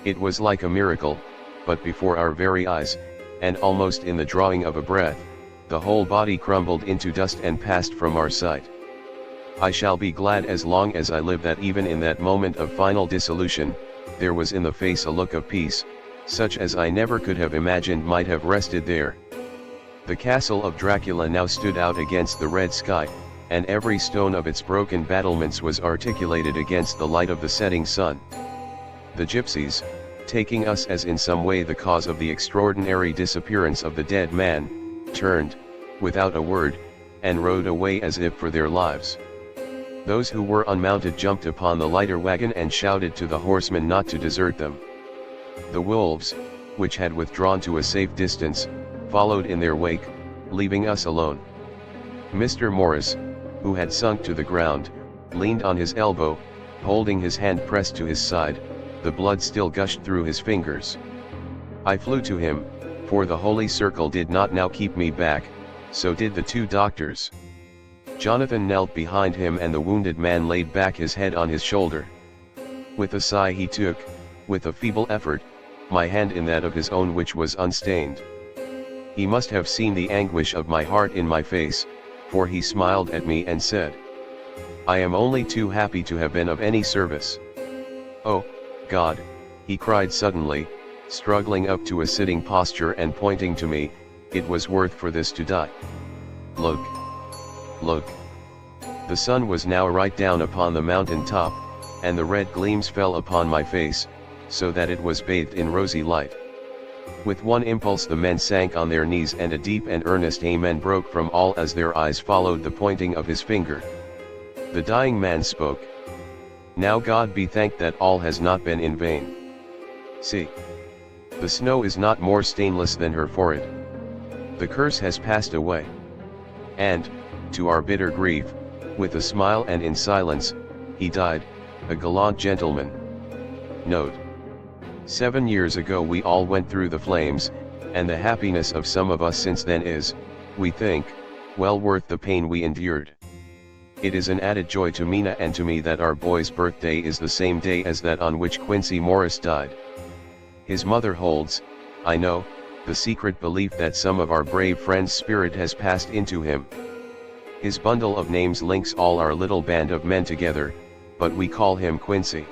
It was like a miracle, but before our very eyes, and almost in the drawing of a breath, the whole body crumbled into dust and passed from our sight. I shall be glad as long as I live that even in that moment of final dissolution, there was in the face a look of peace, such as I never could have imagined might have rested there. The castle of Dracula now stood out against the red sky, and every stone of its broken battlements was articulated against the light of the setting sun. The gypsies, taking us as in some way the cause of the extraordinary disappearance of the dead man, turned, without a word, and rode away as if for their lives. Those who were unmounted jumped upon the lighter wagon and shouted to the horsemen not to desert them. The wolves, which had withdrawn to a safe distance, followed in their wake, leaving us alone. Mr. Morris, who had sunk to the ground, leaned on his elbow, holding his hand pressed to his side, the blood still gushed through his fingers. I flew to him, for the holy circle did not now keep me back, so did the two doctors. Jonathan knelt behind him and the wounded man laid back his head on his shoulder. With a sigh he took, with a feeble effort, my hand in that of his own which was unstained. He must have seen the anguish of my heart in my face, for he smiled at me and said, "I am only too happy to have been of any service." "Oh, God," he cried suddenly, struggling up to a sitting posture and pointing to me, "it was worth for this to die. Look! Look!" The sun was now right down upon the mountain top, and the red gleams fell upon my face, so that it was bathed in rosy light. With one impulse the men sank on their knees and a deep and earnest amen broke from all as their eyes followed the pointing of his finger. The dying man spoke. "Now God be thanked that all has not been in vain. See! The snow is not more stainless than her forehead. The curse has passed away." And, to our bitter grief, with a smile and in silence, he died, a gallant gentleman. Note: 7 years ago we all went through the flames, and the happiness of some of us since then is, we think, well worth the pain we endured. It is an added joy to Mina and to me that our boy's birthday is the same day as that on which Quincy Morris died. His mother holds, I know, the secret belief that some of our brave friend's spirit has passed into him. His bundle of names links all our little band of men together, but we call him Quincy.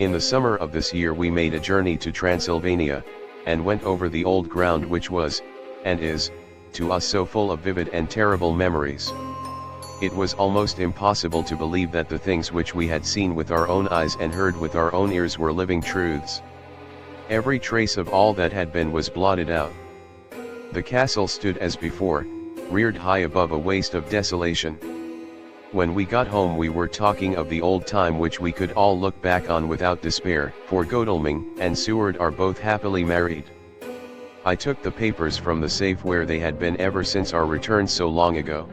In the summer of this year we made a journey to Transylvania, and went over the old ground which was, and is, to us so full of vivid and terrible memories. It was almost impossible to believe that the things which we had seen with our own eyes and heard with our own ears were living truths. Every trace of all that had been was blotted out. The castle stood as before, reared high above a waste of desolation. When we got home we were talking of the old time which we could all look back on without despair, for Godalming and Seward are both happily married. I took the papers from the safe where they had been ever since our return so long ago.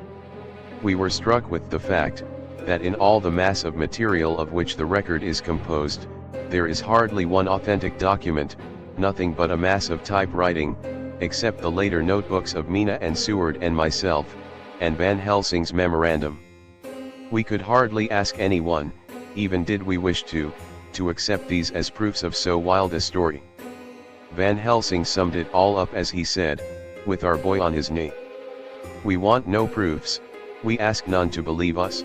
We were struck with the fact, that in all the mass of material of which the record is composed, there is hardly one authentic document, nothing but a mass of typewriting, except the later notebooks of Mina and Seward and myself, and Van Helsing's memorandum. We could hardly ask anyone, even did we wish to accept these as proofs of so wild a story. Van Helsing summed it all up as he said, with our boy on his knee. We want no proofs, we ask none to believe us.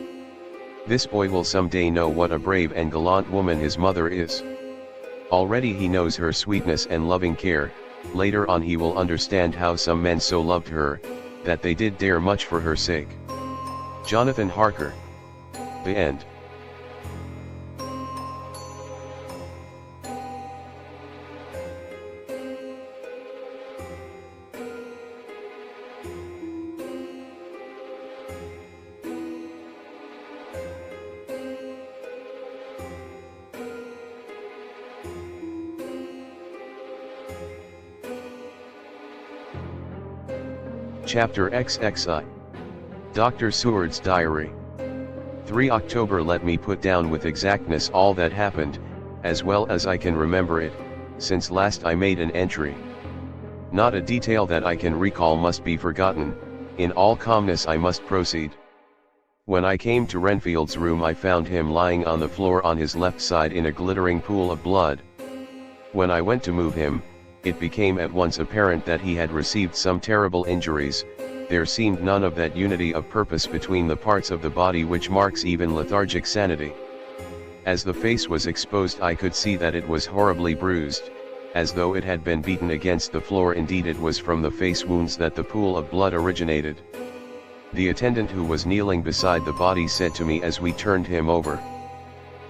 This boy will someday know what a brave and gallant woman his mother is. Already he knows her sweetness and loving care, later on he will understand how some men so loved her, that they did dare much for her sake. Jonathan Harker. The End. Chapter XXI. Dr. Seward's Diary. 3 October. Let me put down with exactness all that happened, as well as I can remember it, since last I made an entry. Not a detail that I can recall must be forgotten, in all calmness I must proceed. When I came to Renfield's room I found him lying on the floor on his left side in a glittering pool of blood. When I went to move him, it became at once apparent that he had received some terrible injuries. There seemed none of that unity of purpose between the parts of the body which marks even lethargic sanity. As the face was exposed I could see that it was horribly bruised, as though it had been beaten against the floor. Indeed it was from the face wounds that the pool of blood originated. The attendant who was kneeling beside the body said to me as we turned him over,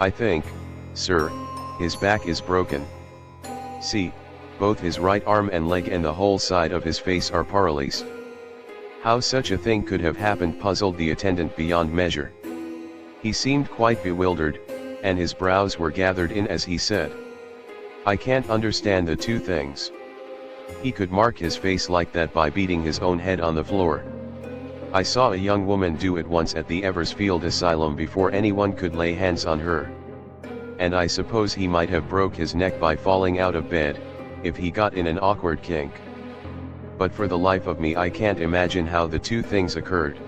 "I think, sir, his back is broken. See, both his right arm and leg and the whole side of his face are paralyzed." How such a thing could have happened puzzled the attendant beyond measure. He seemed quite bewildered, and his brows were gathered in as he said, "I can't understand the two things. He could mark his face like that by beating his own head on the floor. I saw a young woman do it once at the Eversfield Asylum before anyone could lay hands on her. And I suppose he might have broke his neck by falling out of bed, if he got in an awkward kink. But for the life of me I can't imagine how the two things occurred.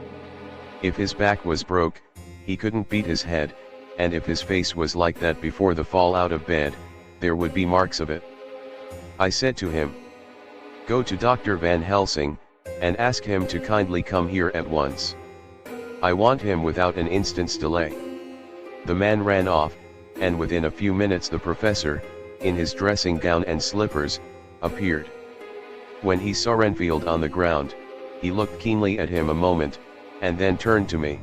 If his back was broke, he couldn't beat his head, and if his face was like that before the fall out of bed, there would be marks of it." I said to him, "Go to Dr. Van Helsing, and ask him to kindly come here at once. I want him without an instant's delay." The man ran off, and within a few minutes the professor, in his dressing gown and slippers, appeared. When he saw Renfield on the ground, he looked keenly at him a moment, and then turned to me.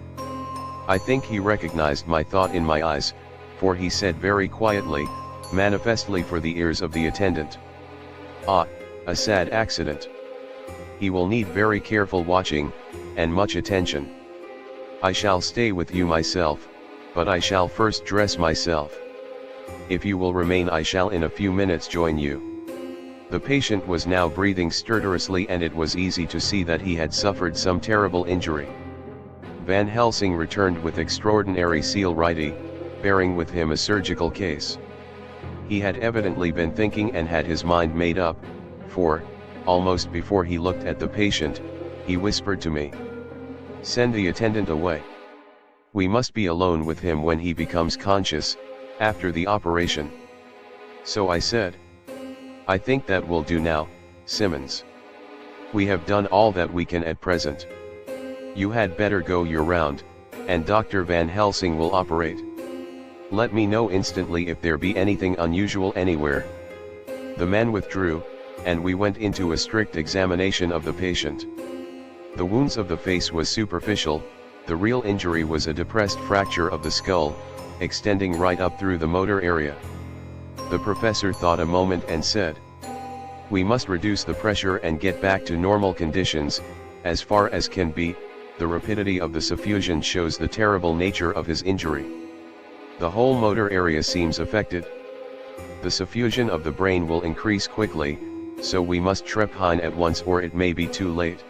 I think he recognized my thought in my eyes, for he said very quietly, manifestly for the ears of the attendant, "Ah, a sad accident. He will need very careful watching, and much attention. I shall stay with you myself, but I shall first dress myself. If you will remain I shall in a few minutes join you." The patient was now breathing stertorously and it was easy to see that he had suffered some terrible injury. Van Helsing returned with extraordinary celerity, bearing with him a surgical case. He had evidently been thinking and had his mind made up, for, almost before he looked at the patient, he whispered to me, "Send the attendant away. We must be alone with him when he becomes conscious, after the operation. So I said, I think that will do now, Simmons. We have done all that we can at present. You had better go your round, and Dr. Van Helsing will operate. Let me know instantly if there be anything unusual anywhere. The man withdrew, and we went into a strict examination of the patient. The wounds of the face was superficial, the real injury was a depressed fracture of the skull, extending right up through the motor area. The professor thought a moment and said, we must reduce the pressure and get back to normal conditions, as far as can be. The rapidity of the suffusion shows the terrible nature of his injury. The whole motor area seems affected. The suffusion of the brain will increase quickly, so we must trephine at once or it may be too late.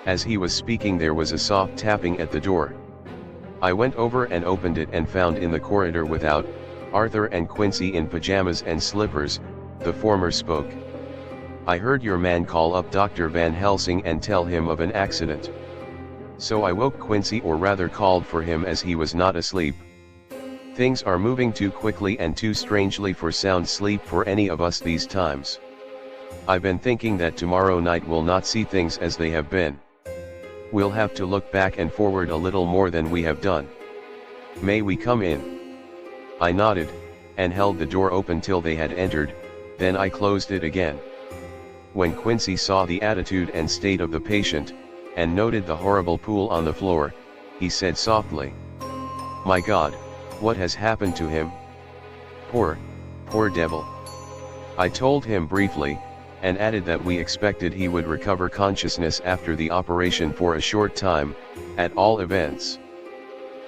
As he was speaking there was a soft tapping at the door. I went over and opened it and found in the corridor without, Arthur and Quincy in pajamas and slippers. The former spoke. I heard your man call up Dr. Van Helsing and tell him of an accident. So I woke Quincy, or rather called for him, as he was not asleep. Things are moving too quickly and too strangely for sound sleep for any of us these times. I've been thinking that tomorrow night we'll not see things as they have been. We'll have to look back and forward a little more than we have done. May we come in? I nodded, and held the door open till they had entered, then I closed it again. When Quincy saw the attitude and state of the patient, and noted the horrible pool on the floor, he said softly, my God, what has happened to him? Poor devil. I told him briefly, and added that we expected he would recover consciousness after the operation for a short time, at all events.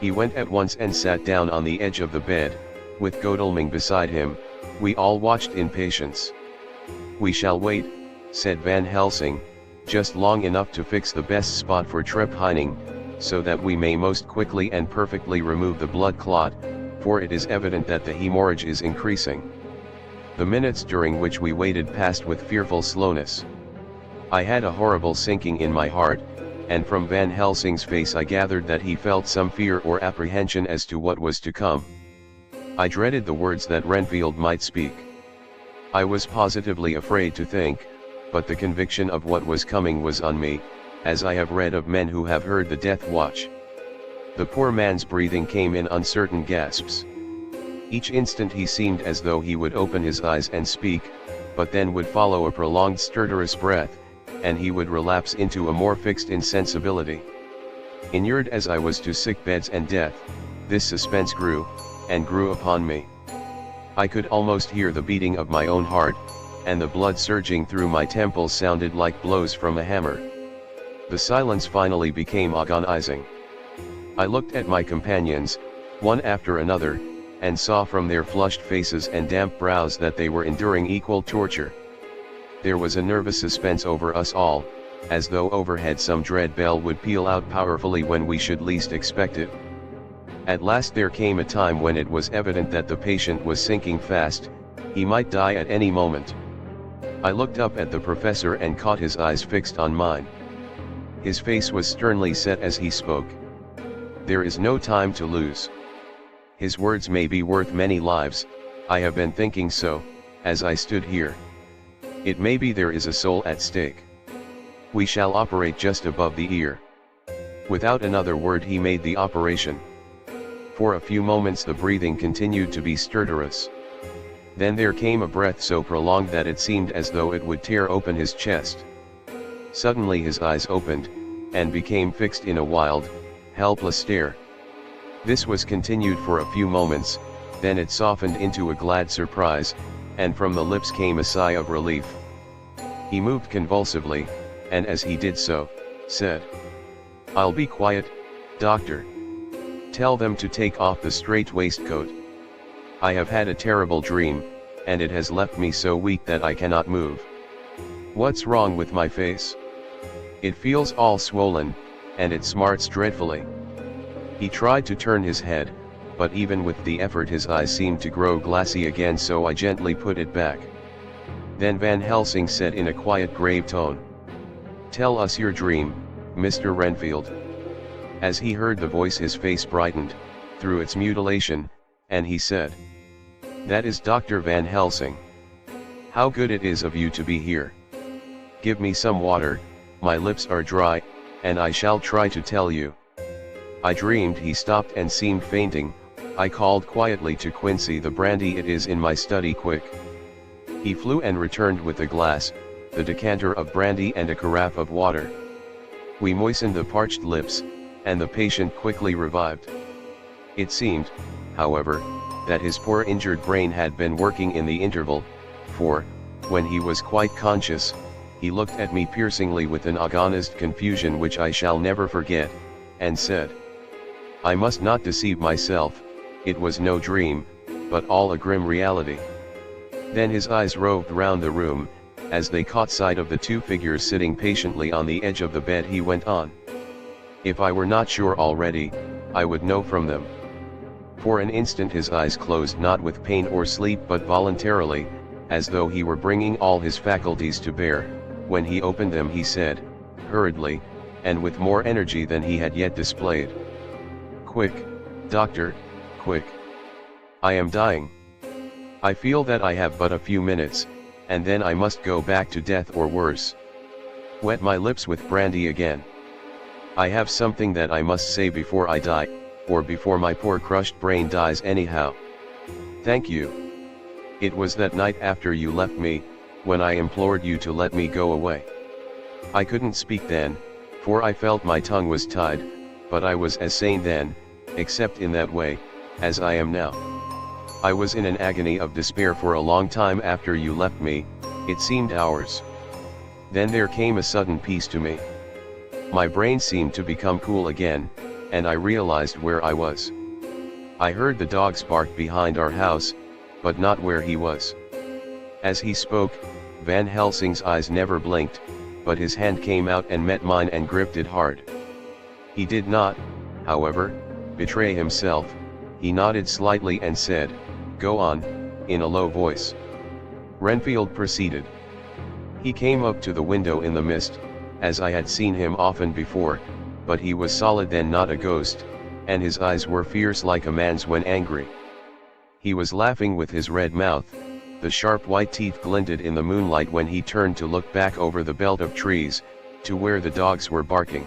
He went at once and sat down on the edge of the bed, with Godalming beside him. We all watched in patience. We shall wait, said Van Helsing, just long enough to fix the best spot for trephining, so that we may most quickly and perfectly remove the blood clot, for it is evident that the hemorrhage is increasing. The minutes during which we waited passed with fearful slowness. I had a horrible sinking in my heart, and from Van Helsing's face I gathered that he felt some fear or apprehension as to what was to come. I dreaded the words that Renfield might speak. I was positively afraid to think, but the conviction of what was coming was on me, as I have read of men who have heard the death watch. The poor man's breathing came in uncertain gasps. Each instant he seemed as though he would open his eyes and speak, but then would follow a prolonged stertorous breath, and he would relapse into a more fixed insensibility. Inured as I was to sick beds and death, this suspense grew, and grew upon me. I could almost hear the beating of my own heart, and the blood surging through my temples sounded like blows from a hammer. The silence finally became agonizing. I looked at my companions, one after another, and saw from their flushed faces and damp brows that they were enduring equal torture. There was a nervous suspense over us all, as though overhead some dread bell would peal out powerfully when we should least expect it. At last there came a time when it was evident that the patient was sinking fast. He might die at any moment. I looked up at the professor and caught his eyes fixed on mine. His face was sternly set as he spoke. There is no time to lose. His words may be worth many lives. I have been thinking so, as I stood here. It may be there is a soul at stake. We shall operate just above the ear. Without another word he made the operation. For a few moments the breathing continued to be stertorous. Then there came a breath so prolonged that it seemed as though it would tear open his chest. Suddenly his eyes opened, and became fixed in a wild, helpless stare. This was continued for a few moments, then it softened into a glad surprise, and from the lips came a sigh of relief. He moved convulsively, and as he did so, said, "I'll be quiet, doctor. Tell them to take off the strait waistcoat. I have had a terrible dream, and it has left me so weak that I cannot move. What's wrong with my face? It feels all swollen, and it smarts dreadfully." He tried to turn his head, but even with the effort his eyes seemed to grow glassy again, so I gently put it back. Then Van Helsing said in a quiet grave tone, "Tell us your dream, Mr. Renfield." As he heard the voice his face brightened, through its mutilation, and he said, "That is Dr. Van Helsing. How good it is of you to be here. Give me some water, my lips are dry, and I shall try to tell you." I dreamed he stopped and seemed fainting. I called quietly to Quincy, "The brandy, it is in my study, quick." He flew and returned with a glass, the decanter of brandy and a carafe of water. We moistened the parched lips, and the patient quickly revived. It seemed, however, that his poor injured brain had been working in the interval, for, when he was quite conscious, he looked at me piercingly with an agonized confusion which I shall never forget, and said, "I must not deceive myself, it was no dream, but all a grim reality." Then his eyes roved round the room. As they caught sight of the two figures sitting patiently on the edge of the bed, he went on, "If I were not sure already, I would know from them." For an instant his eyes closed, not with pain or sleep but voluntarily, as though he were bringing all his faculties to bear. When he opened them he said, hurriedly, and with more energy than he had yet displayed, "Quick, doctor, quick. I am dying. I feel that I have but a few minutes, and then I must go back to death or worse. Wet my lips with brandy again. I have something that I must say before I die, or before my poor crushed brain dies anyhow. Thank you. It was that night after you left me, when I implored you to let me go away. I couldn't speak then, for I felt my tongue was tied, but I was as sane then, except in that way, as I am now. I was in an agony of despair for a long time after you left me, it seemed hours. Then there came a sudden peace to me. My brain seemed to become cool again, and I realized where I was. I heard the dogs bark behind our house, but not where he was." As he spoke, Van Helsing's eyes never blinked, but his hand came out and met mine and gripped it hard. He did not, however, betray himself. He nodded slightly and said, "Go on," in a low voice. Renfield proceeded. "He came up to the window in the mist, as I had seen him often before, but he was solid then, not a ghost, and his eyes were fierce like a man's when angry. He was laughing with his red mouth, the sharp white teeth glinted in the moonlight when he turned to look back over the belt of trees, to where the dogs were barking.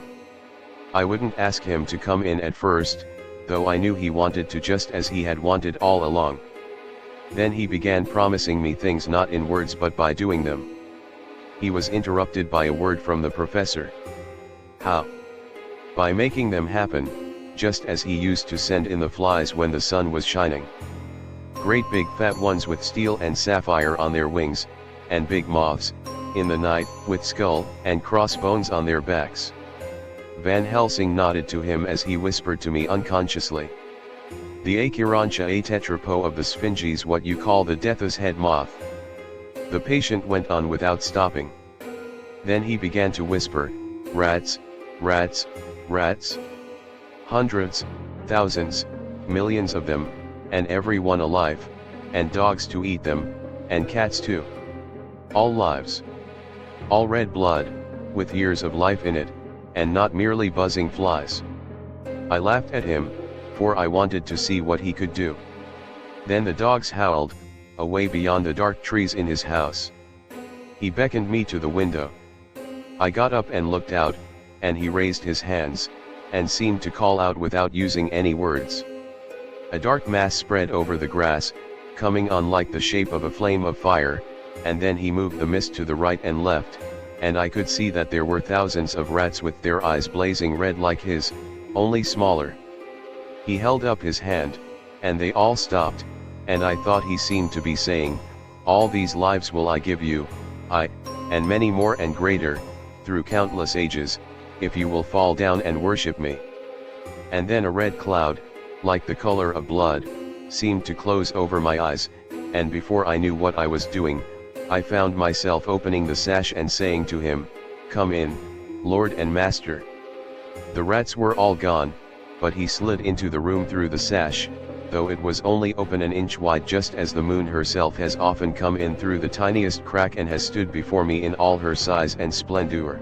I wouldn't ask him to come in at first, though I knew he wanted to, just as he had wanted all along. Then he began promising me things, not in words but by doing them. He was interrupted by a word from the professor. "How?" "By making them happen, just as he used to send in the flies when the sun was shining. Great big fat ones with steel and sapphire on their wings, and big moths, in the night, with skull and crossbones on their backs." Van Helsing nodded to him as he whispered to me unconsciously, "The Acherontia atetrapo of the Sphinges, what you call the death's head moth." The patient went on without stopping. Then he began to whisper, "Rats, rats, rats. Hundreds, thousands, millions of them, and every one alive, and dogs to eat them, and cats too. All lives. All red blood, with years of life in it, and not merely buzzing flies." I laughed at him, for I wanted to see what he could do. Then the dogs howled, away beyond the dark trees in his house. He beckoned me to the window. I got up and looked out, and he raised his hands, and seemed to call out without using any words. A dark mass spread over the grass, coming on like the shape of a flame of fire, and then he moved the mist to the right and left, and I could see that there were thousands of rats with their eyes blazing red like his, only smaller. He held up his hand, and they all stopped, and I thought he seemed to be saying, "All these lives will I give you, I, and many more and greater, through countless ages, if you will fall down and worship me." And then a red cloud, like the color of blood, seemed to close over my eyes, and before I knew what I was doing, I found myself opening the sash and saying to him, "Come in, Lord and Master." The rats were all gone, but he slid into the room through the sash, though it was only open an inch wide, just as the moon herself has often come in through the tiniest crack and has stood before me in all her size and splendor.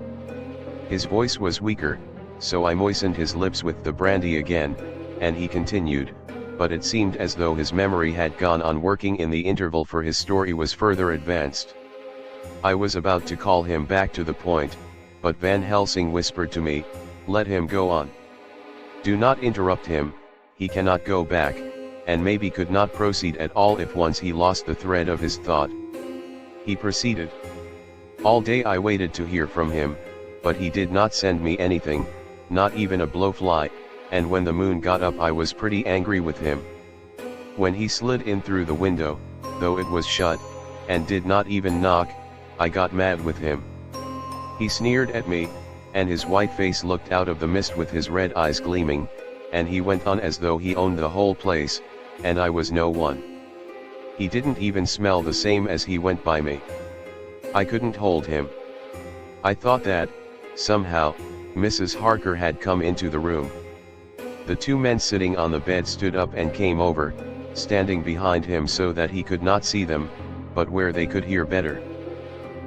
His voice was weaker, so I moistened his lips with the brandy again, and he continued, but it seemed as though his memory had gone on working in the interval, for his story was further advanced. I was about to call him back to the point, but Van Helsing whispered to me, "Let him go on. Do not interrupt him, he cannot go back, and maybe could not proceed at all if once he lost the thread of his thought." He proceeded. "All day I waited to hear from him, but he did not send me anything, not even a blowfly, and when the moon got up I was pretty angry with him. When he slid in through the window, though it was shut, and did not even knock, I got mad with him. He sneered at me, and his white face looked out of the mist with his red eyes gleaming, and he went on as though he owned the whole place, and I was no one. He didn't even smell the same as he went by me. I couldn't hold him. I thought that, somehow, Mrs. Harker had come into the room. The two men sitting on the bed stood up and came over, standing behind him so that he could not see them, but where they could hear better.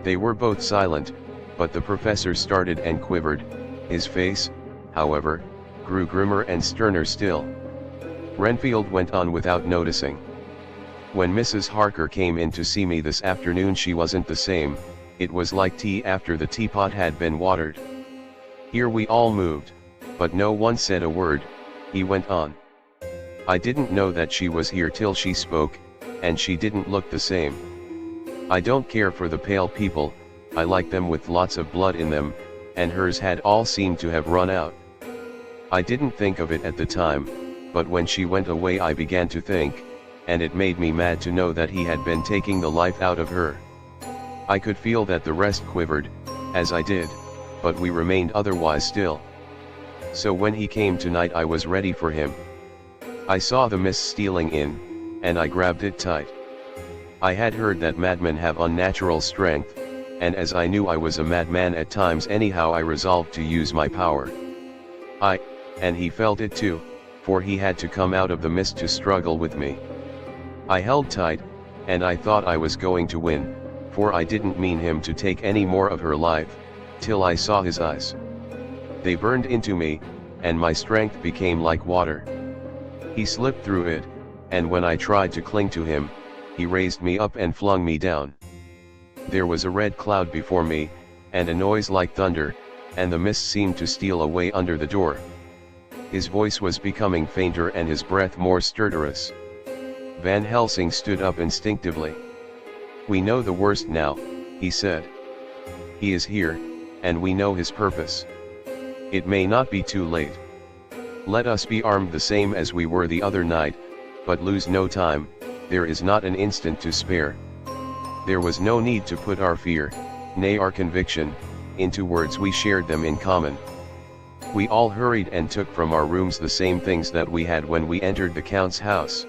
They were both silent, but the professor started and quivered. His face, however, grew grimmer and sterner still. Renfield went on without noticing. "When Mrs. Harker came in to see me this afternoon she wasn't the same, it was like tea after the teapot had been watered. Here we all moved, but no one said a word," he went on. "I didn't know that she was here till she spoke, and she didn't look the same. I don't care for the pale people, I like them with lots of blood in them, and hers had all seemed to have run out. I didn't think of it at the time, but when she went away I began to think, and it made me mad to know that he had been taking the life out of her. I could feel that the rest quivered, as I did, but we remained otherwise still. So when he came tonight I was ready for him. I saw the mist stealing in, and I grabbed it tight. I had heard that madmen have unnatural strength, and as I knew I was a madman at times anyhow I resolved to use my power. And he felt it too, for he had to come out of the mist to struggle with me. I held tight, and I thought I was going to win, for I didn't mean him to take any more of her life, till I saw his eyes. They burned into me, and my strength became like water. He slipped through it, and when I tried to cling to him, he raised me up and flung me down. There was a red cloud before me, and a noise like thunder, and the mist seemed to steal away under the door. His voice was becoming fainter and his breath more stertorous. Van Helsing stood up instinctively. "We know the worst now," he said. "He is here, and we know his purpose. It may not be too late. Let us be armed the same as we were the other night, but lose no time, there is not an instant to spare." There was no need to put our fear, nay our conviction, into words. We shared them in common. We all hurried and took from our rooms the same things that we had when we entered the Count's house.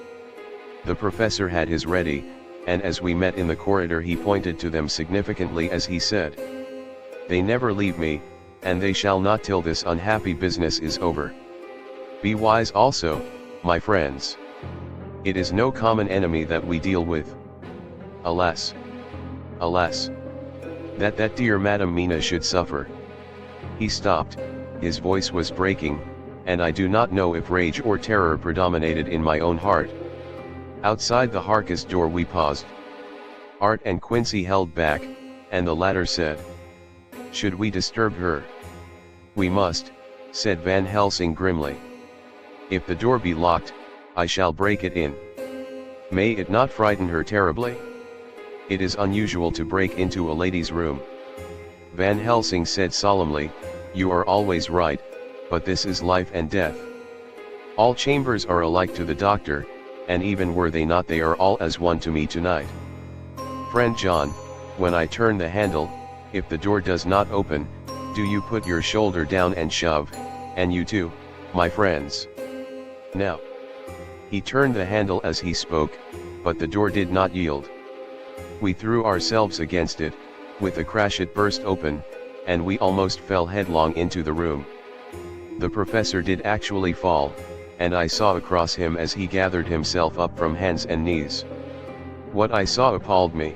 The professor had his ready, and as we met in the corridor he pointed to them significantly as he said, "They never leave me, and they shall not till this unhappy business is over. Be wise also, my friends. It is no common enemy that we deal with. Alas! Alas! That dear Madam Mina should suffer." He stopped, his voice was breaking, and I do not know if rage or terror predominated in my own heart. Outside the Harkis' door we paused. Art and Quincy held back, and the latter said, "Should we disturb her?" "We must," said Van Helsing grimly. "If the door be locked, I shall break it in. May it not frighten her terribly? It is unusual to break into a lady's room." Van Helsing said solemnly, "You are always right, but this is life and death. All chambers are alike to the doctor, and even were they not they are all as one to me tonight. Friend John, when I turn the handle, if the door does not open, do you put your shoulder down and shove, and you too, my friends. Now." He turned the handle as he spoke, but the door did not yield. We threw ourselves against it, with a crash it burst open, and we almost fell headlong into the room. The professor did actually fall, and I saw across him as he gathered himself up from hands and knees. What I saw appalled me.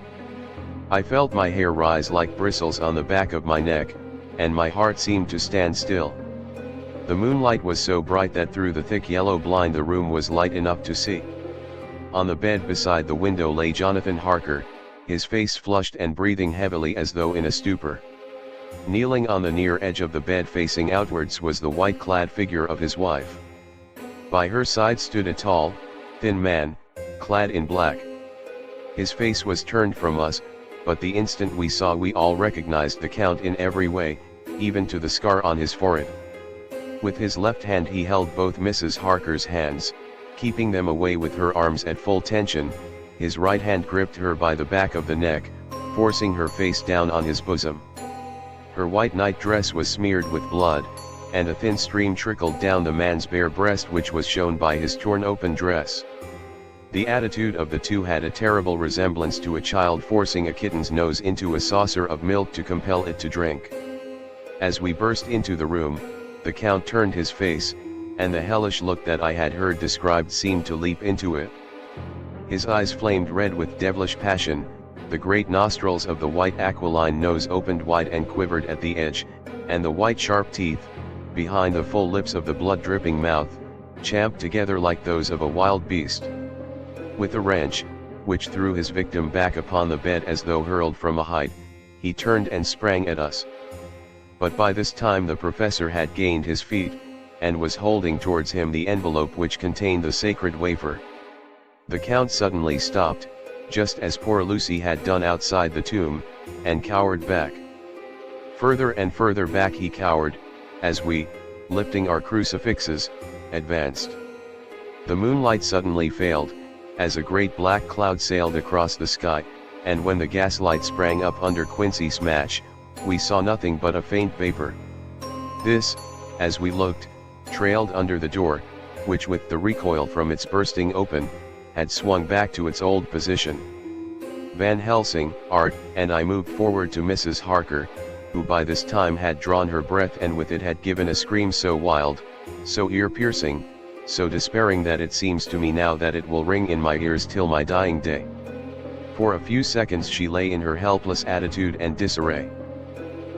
I felt my hair rise like bristles on the back of my neck, and my heart seemed to stand still. The moonlight was so bright that through the thick yellow blind the room was light enough to see. On the bed beside the window lay Jonathan Harker, his face flushed and breathing heavily as though in a stupor. Kneeling on the near edge of the bed facing outwards was the white-clad figure of his wife. By her side stood a tall, thin man, clad in black. His face was turned from us, but the instant we saw we all recognized the Count in every way, even to the scar on his forehead. With his left hand he held both Mrs. Harker's hands, keeping them away with her arms at full tension. His right hand gripped her by the back of the neck, forcing her face down on his bosom. Her white nightdress was smeared with blood, and a thin stream trickled down the man's bare breast which was shown by his torn open dress. The attitude of the two had a terrible resemblance to a child forcing a kitten's nose into a saucer of milk to compel it to drink. As we burst into the room, the Count turned his face, and the hellish look that I had heard described seemed to leap into it. His eyes flamed red with devilish passion, the great nostrils of the white aquiline nose opened wide and quivered at the edge, and the white sharp teeth, behind the full lips of the blood-dripping mouth, champed together like those of a wild beast. With a wrench, which threw his victim back upon the bed as though hurled from a height, he turned and sprang at us. But by this time the professor had gained his feet, and was holding towards him the envelope which contained the sacred wafer. The Count suddenly stopped, just as poor Lucy had done outside the tomb, and cowered back. Further and further back he cowered, as we, lifting our crucifixes, advanced. The moonlight suddenly failed, as a great black cloud sailed across the sky, and when the gaslight sprang up under Quincy Smash, we saw nothing but a faint vapor. This, as we looked, trailed under the door, which with the recoil from its bursting open, had swung back to its old position. Van Helsing, Art, and I moved forward to Mrs. Harker, who by this time had drawn her breath and with it had given a scream so wild, so ear-piercing, so despairing that it seems to me now that it will ring in my ears till my dying day. For a few seconds she lay in her helpless attitude and disarray.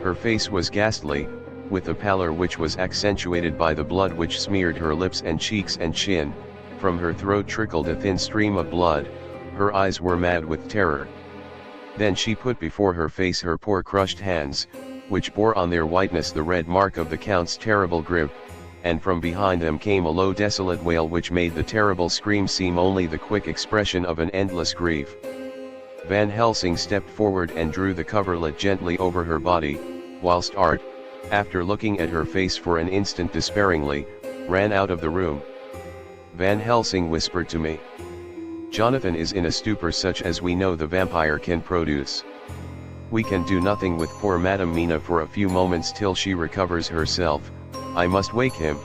Her face was ghastly, with a pallor which was accentuated by the blood which smeared her lips and cheeks and chin. From her throat trickled a thin stream of blood, her eyes were mad with terror. Then she put before her face her poor crushed hands, which bore on their whiteness the red mark of the Count's terrible grip, and from behind them came a low desolate wail which made the terrible scream seem only the quick expression of an endless grief. Van Helsing stepped forward and drew the coverlet gently over her body, whilst Art, after looking at her face for an instant despairingly, ran out of the room. Van Helsing whispered to me, "Jonathan is in a stupor such as we know the vampire can produce. We can do nothing with poor Madame Mina for a few moments till she recovers herself. I must wake him."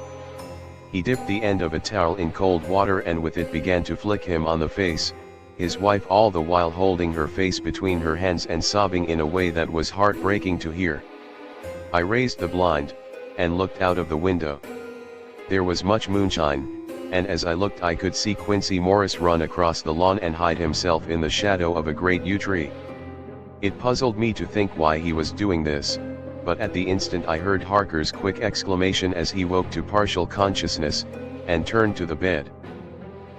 He dipped the end of a towel in cold water and with it began to flick him on the face, his wife all the while holding her face between her hands and sobbing in a way that was heartbreaking to hear. I raised the blind, and looked out of the window. There was much moonshine, and as I looked I could see Quincy Morris run across the lawn and hide himself in the shadow of a great yew tree. It puzzled me to think why he was doing this, but at the instant I heard Harker's quick exclamation as he woke to partial consciousness, and turned to the bed.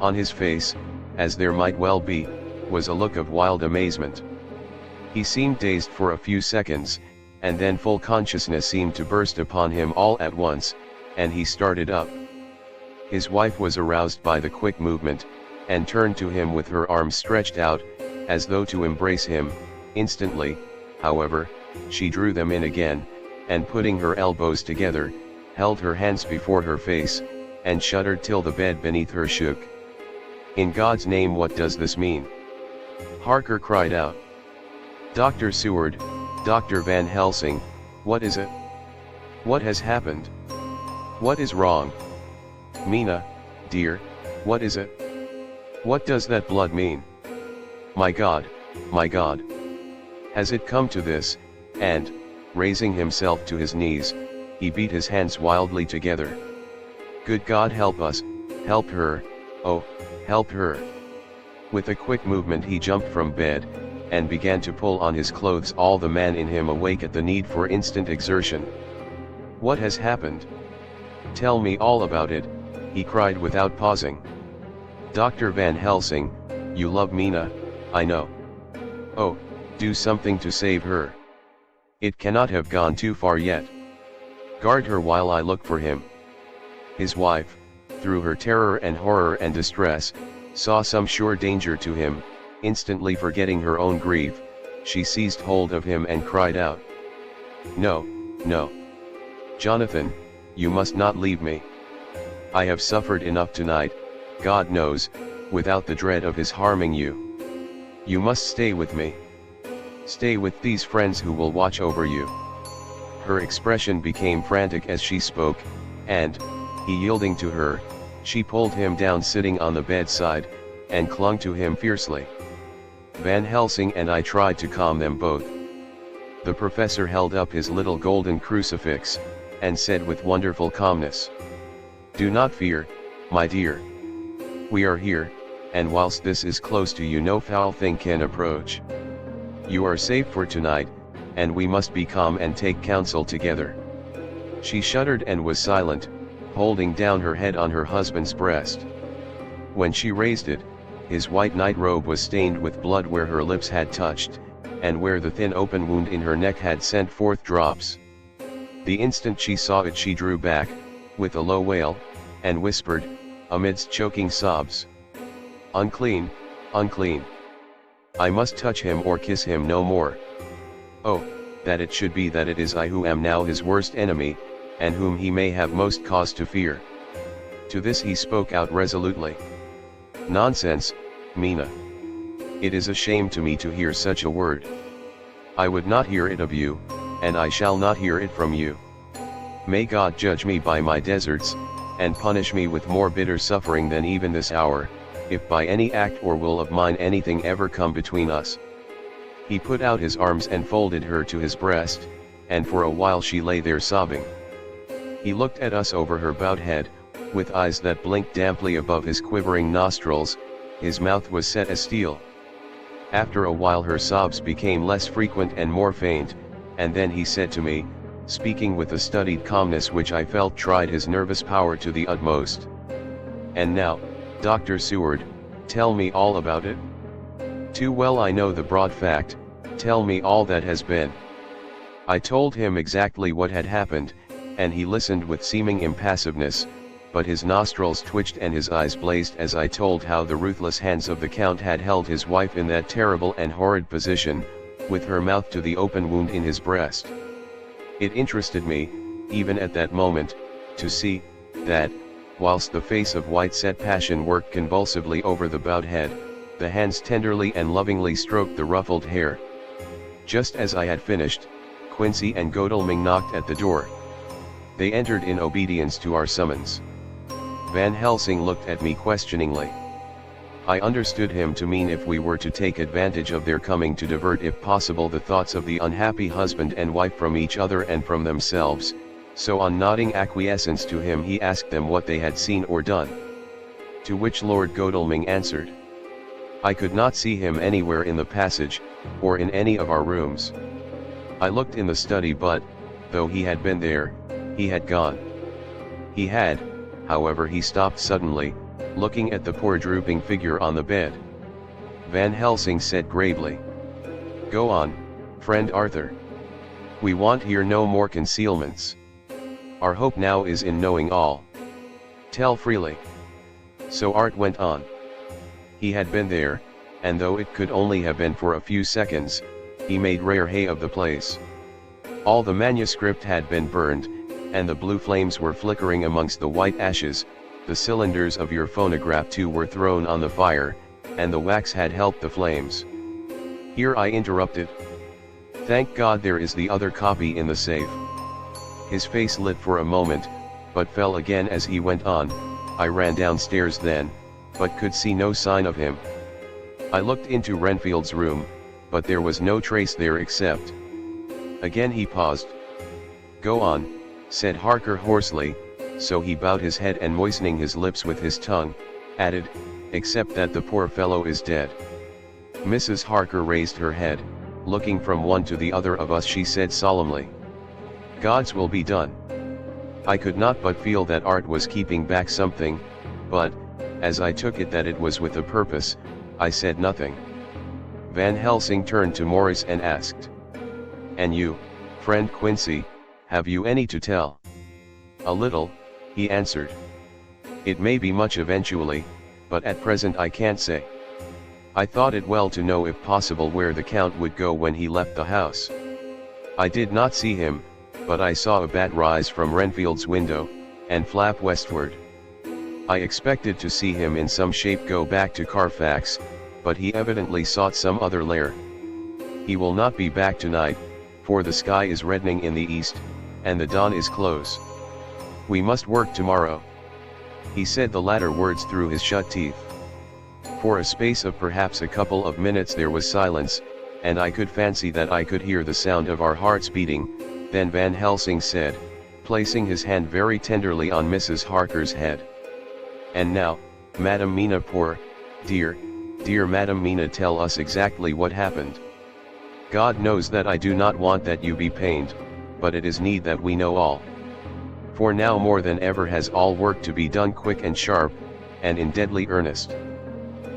On his face, as there might well be, was a look of wild amazement. He seemed dazed for a few seconds, and then full consciousness seemed to burst upon him all at once, and he started up. His wife was aroused by the quick movement, and turned to him with her arms stretched out, as though to embrace him. Instantly, however, she drew them in again, and putting her elbows together, held her hands before her face, and shuddered till the bed beneath her shook. "In God's name, what does this mean?" Harker cried out. "Dr. Seward, Dr. Van Helsing, what is it? What has happened? What is wrong? Mina, dear, what is it? What does that blood mean? My God, my God! Has it come to this?" And, raising himself to his knees, he beat his hands wildly together. "Good God, help us, help her, oh, help her!" With a quick movement he jumped from bed, and began to pull on his clothes, all the man in him awake at the need for instant exertion. "What has happened? Tell me all about it, he cried without pausing. Dr. Van Helsing, you love Mina, I know. Oh, do something to save her. It cannot have gone too far yet. Guard her while I look for him. His wife, through her terror and horror and distress, saw some sure danger to him. Instantly forgetting her own grief, she seized hold of him and cried out. No, no. Jonathan, you must not leave me. I have suffered enough tonight, God knows, without the dread of his harming you. You must stay with me. Stay with these friends who will watch over you. Her expression became frantic as she spoke, and, he yielding to her, she pulled him down sitting on the bedside, and clung to him fiercely. Van Helsing and I tried to calm them both. The professor held up his little golden crucifix, and said with wonderful calmness, "Do not fear, my dear. We are here, and whilst this is close to you no foul thing can approach. You are safe for tonight, and we must be calm and take counsel together." She shuddered and was silent, holding down her head on her husband's breast. When she raised it, his white night robe was stained with blood where her lips had touched, and where the thin open wound in her neck had sent forth drops. The instant she saw it she drew back, with a low wail, and whispered, amidst choking sobs, "Unclean, unclean. I must touch him or kiss him no more. Oh, that it should be that it is I who am now his worst enemy, and whom he may have most cause to fear." To this he spoke out resolutely. "Nonsense, Mina. It is a shame to me to hear such a word. I would not hear it of you, and I shall not hear it from you. May God judge me by my deserts, and punish me with more bitter suffering than even this hour, if by any act or will of mine anything ever come between us." He put out his arms and folded her to his breast, and for a while she lay there sobbing. He looked at us over her bowed head, with eyes that blinked damply above his quivering nostrils. His mouth was set as steel. After a while her sobs became less frequent and more faint, and then he said to me, speaking with a studied calmness which I felt tried his nervous power to the utmost, "And now, Dr. Seward, tell me all about it. Too well I know the broad fact, tell me all that has been." I told him exactly what had happened, and he listened with seeming impassiveness, but his nostrils twitched and his eyes blazed as I told how the ruthless hands of the Count had held his wife in that terrible and horrid position, with her mouth to the open wound in his breast. It interested me, even at that moment, to see, that, whilst the face of white-set passion worked convulsively over the bowed head, the hands tenderly and lovingly stroked the ruffled hair. Just as I had finished, Quincy and Godalming knocked at the door. They entered in obedience to our summons. Van Helsing looked at me questioningly. I understood him to mean if we were to take advantage of their coming to divert if possible the thoughts of the unhappy husband and wife from each other and from themselves, so on nodding acquiescence to him he asked them what they had seen or done. To which Lord Godalming answered, "I could not see him anywhere in the passage, or in any of our rooms. I looked in the study but, though he had been there, he had gone. He had, however." He stopped suddenly, looking at the poor drooping figure on the bed. Van Helsing said gravely, "Go on, friend Arthur. We want here no more concealments. Our hope now is in knowing all. Tell freely." So Art went on. He had been there, and though it could only have been for a few seconds, he made rare hay of the place. All the manuscript had been burned, and the blue flames were flickering amongst the white ashes. The cylinders of your phonograph too were thrown on the fire, and the wax had helped the flames. Here I interrupted. "Thank God there is the other copy in the safe." His face lit for a moment, but fell again as he went on. I ran downstairs then, but could see no sign of him. I looked into Renfield's room, but there was no trace there except. Again he paused. "Go on," said Harker hoarsely, so he bowed his head and moistening his lips with his tongue, added, "Except that the poor fellow is dead." Mrs. Harker raised her head, looking from one to the other of us. She said solemnly, "God's will be done." I could not but feel that art was keeping back something, but, as I took it that it was with a purpose, I said nothing. Van Helsing turned to Morris and asked, "And you, friend Quincy, have you any to tell?" "A little," he answered. "It may be much eventually, but at present I can't say. I thought it well to know if possible where the Count would go when he left the house. I did not see him, but I saw a bat rise from Renfield's window, and flap westward. I expected to see him in some shape go back to Carfax, but he evidently sought some other lair. He will not be back tonight, for the sky is reddening in the east, and the dawn is close. We must work tomorrow." He said the latter words through his shut teeth. For a space of perhaps a couple of minutes there was silence, and I could fancy that I could hear the sound of our hearts beating. Then Van Helsing said, placing his hand very tenderly on Mrs. Harker's head, "And now, Madam Mina, poor, dear Madam Mina, tell us exactly what happened. God knows that I do not want that you be pained, but it is need that we know all. For now more than ever has all work to be done quick and sharp, and in deadly earnest.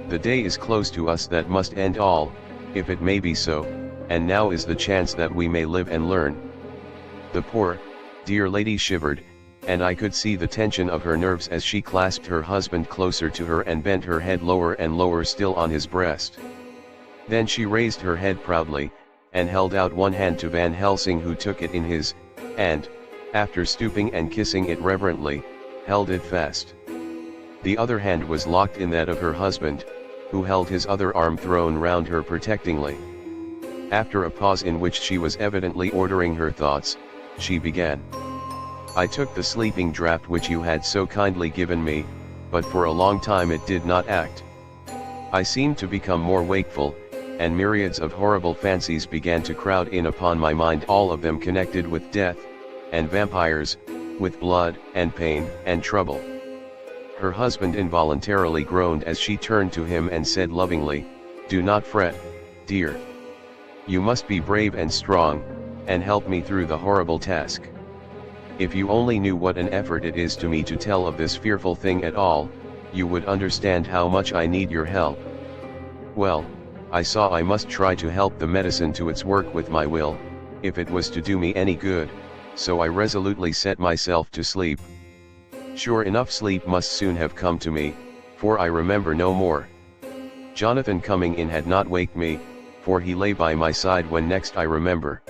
The day is close to us that must end all, if it may be so, and now is the chance that we may live and learn." The poor, dear lady shivered, and I could see the tension of her nerves as she clasped her husband closer to her and bent her head lower and lower still on his breast. Then she raised her head proudly, and held out one hand to Van Helsing, who took it in his, and, after stooping and kissing it reverently, held it fast. The other hand was locked in that of her husband, who held his other arm thrown round her protectingly. After a pause in which she was evidently ordering her thoughts, she began. "I took the sleeping draught which you had so kindly given me, but for a long time it did not act. I seemed to become more wakeful, and myriads of horrible fancies began to crowd in upon my mind, all of them connected with death, and vampires, with blood, and pain, and trouble." Her husband involuntarily groaned as she turned to him and said lovingly, "Do not fret, dear. You must be brave and strong, and help me through the horrible task. If you only knew what an effort it is to me to tell of this fearful thing at all, you would understand how much I need your help." Well, I saw I must try to help the medicine to its work with my will, if it was to do me any good, so I resolutely set myself to sleep. Sure enough, sleep must soon have come to me, for I remember no more. Jonathan coming in had not waked me, for he lay by my side when next I remember.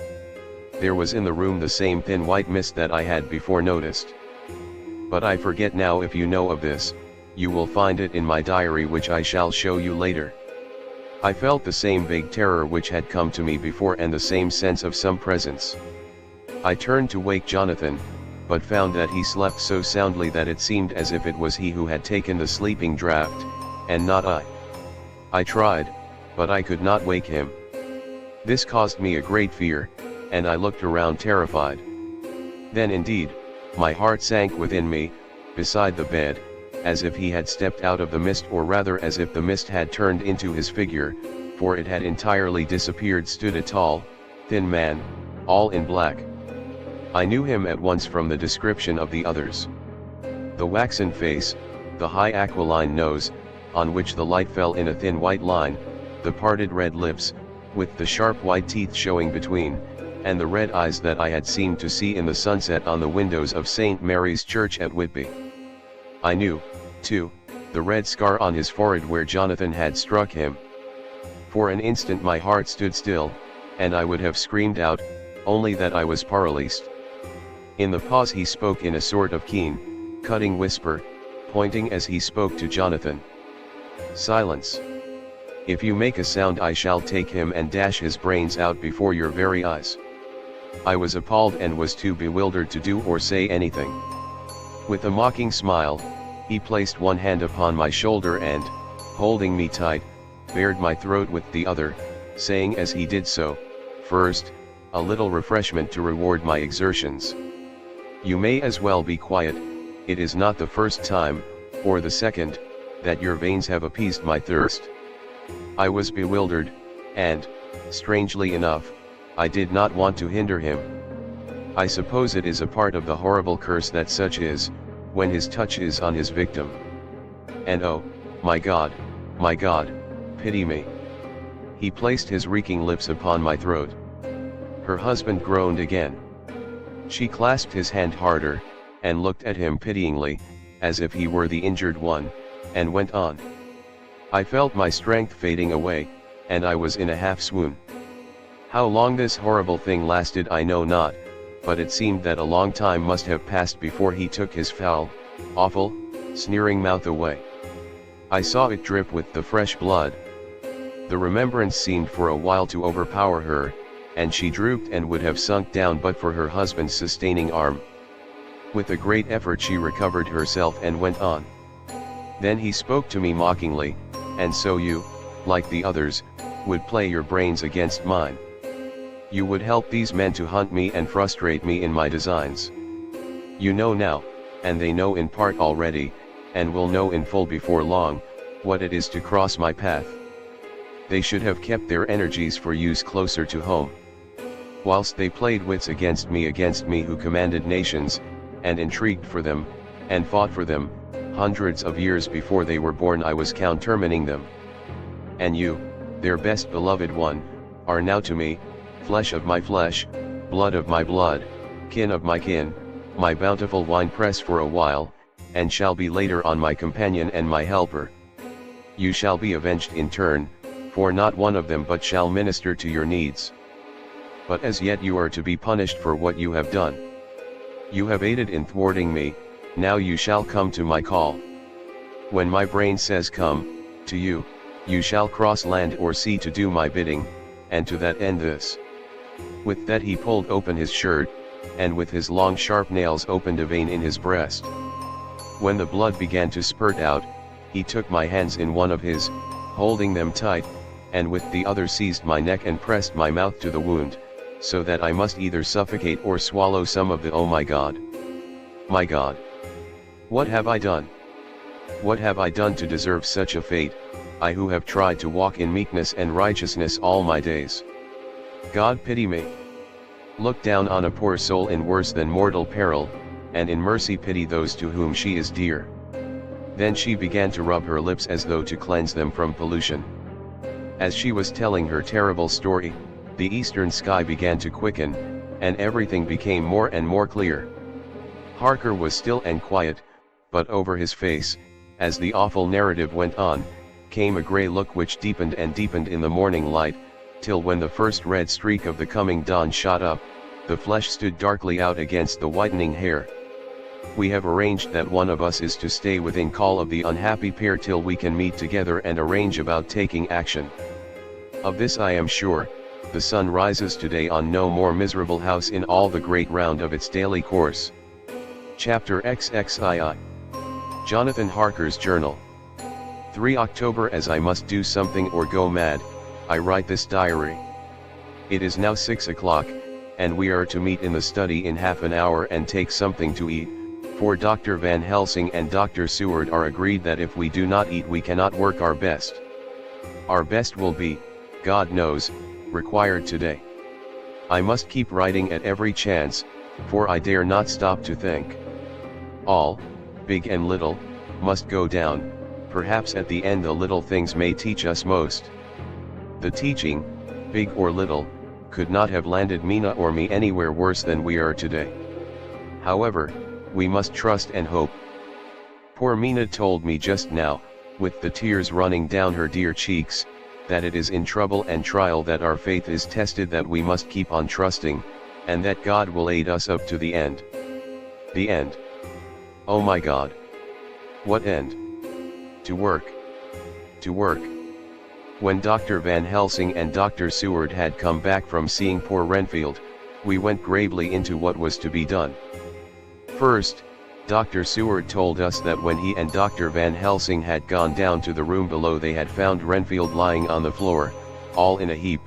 There was in the room the same thin white mist that I had before noticed. But I forget now. If you know of this, you will find it in my diary, which I shall show you later. I felt the same vague terror which had come to me before, and the same sense of some presence. I turned to wake Jonathan, but found that he slept so soundly that it seemed as if it was he who had taken the sleeping draught, and not I. I tried, but I could not wake him. This caused me a great fear, and I looked around terrified. Then indeed, my heart sank within me, beside the bed, as if he had stepped out of the mist, or rather as if the mist had turned into his figure, for it had entirely disappeared. Stood a tall, thin man, all in black. I knew him at once from the description of the others. The waxen face, the high aquiline nose, on which the light fell in a thin white line, the parted red lips, with the sharp white teeth showing between, and the red eyes that I had seemed to see in the sunset on the windows of St. Mary's Church at Whitby. I knew, too, the red scar on his forehead where Jonathan had struck him. For an instant my heart stood still, and I would have screamed out, only that I was paralyzed. In the pause he spoke in a sort of keen, cutting whisper, pointing as he spoke to Jonathan. "Silence. If you make a sound I shall take him and dash his brains out before your very eyes." I was appalled and was too bewildered to do or say anything. With a mocking smile, he placed one hand upon my shoulder and, holding me tight, bared my throat with the other, saying as he did so, "First, a little refreshment to reward my exertions. You may as well be quiet. It is not the first time, or the second, that your veins have appeased my thirst." I was bewildered, and, strangely enough, I did not want to hinder him. I suppose it is a part of the horrible curse that such is, when his touch is on his victim. And oh, my God, pity me. He placed his reeking lips upon my throat. Her husband groaned again. She clasped his hand harder, and looked at him pityingly, as if he were the injured one, and went on. I felt my strength fading away, and I was in a half swoon. How long this horrible thing lasted I know not, but it seemed that a long time must have passed before he took his foul, awful, sneering mouth away. I saw it drip with the fresh blood. The remembrance seemed for a while to overpower her, and she drooped and would have sunk down but for her husband's sustaining arm. With a great effort she recovered herself and went on. Then he spoke to me mockingly, and so you, like the others, would play your brains against mine. You would help these men to hunt me and frustrate me in my designs. You know now, and they know in part already, and will know in full before long, what it is to cross my path. They should have kept their energies for use closer to home. Whilst they played wits against me who commanded nations, and intrigued for them, and fought for them, hundreds of years before they were born I was countermanding them. And you, their best beloved one, are now to me, flesh of my flesh, blood of my blood, kin of my kin, my bountiful winepress for a while, and shall be later on my companion and my helper. You shall be avenged in turn, for not one of them but shall minister to your needs. But as yet you are to be punished for what you have done. You have aided in thwarting me, now you shall come to my call. When my brain says come, to you, you shall cross land or sea to do my bidding, and to that end this. With that he pulled open his shirt, and with his long sharp nails opened a vein in his breast. When the blood began to spurt out, he took my hands in one of his, holding them tight, and with the other seized my neck and pressed my mouth to the wound, so that I must either suffocate or swallow some of the oh my God. My God! What have I done? What have I done to deserve such a fate, I who have tried to walk in meekness and righteousness all my days? God pity me. Look down on a poor soul in worse than mortal peril, and in mercy pity those to whom she is dear. Then she began to rub her lips as though to cleanse them from pollution. As she was telling her terrible story, the eastern sky began to quicken, and everything became more and more clear. Harker was still and quiet, but over his face, as the awful narrative went on, came a grey look which deepened and deepened in the morning light, till when the first red streak of the coming dawn shot up, the flesh stood darkly out against the whitening hair. We have arranged that one of us is to stay within call of the unhappy pair till we can meet together and arrange about taking action. Of this I am sure, the sun rises today on no more miserable house in all the great round of its daily course. Chapter XXII. Jonathan Harker's Journal. 3 October. As I must do something or go mad, I write this diary. It is now 6 o'clock, and we are to meet in the study in half an hour and take something to eat, for Dr. Van Helsing and Dr. Seward are agreed that if we do not eat we cannot work our best. Our best will be, God knows, required today. I must keep writing at every chance, for I dare not stop to think. All, big and little, must go down. Perhaps at the end the little things may teach us most. The teaching, big or little, could not have landed Mina or me anywhere worse than we are today. However, we must trust and hope. Poor Mina told me just now, with the tears running down her dear cheeks, that it is in trouble and trial that our faith is tested, that we must keep on trusting, and that God will aid us up to the end. The end. Oh my God! What end? To work. To work. When Dr. Van Helsing and Dr. Seward had come back from seeing poor Renfield, we went gravely into what was to be done. First, Dr. Seward told us that when he and Dr. Van Helsing had gone down to the room below they had found Renfield lying on the floor, all in a heap.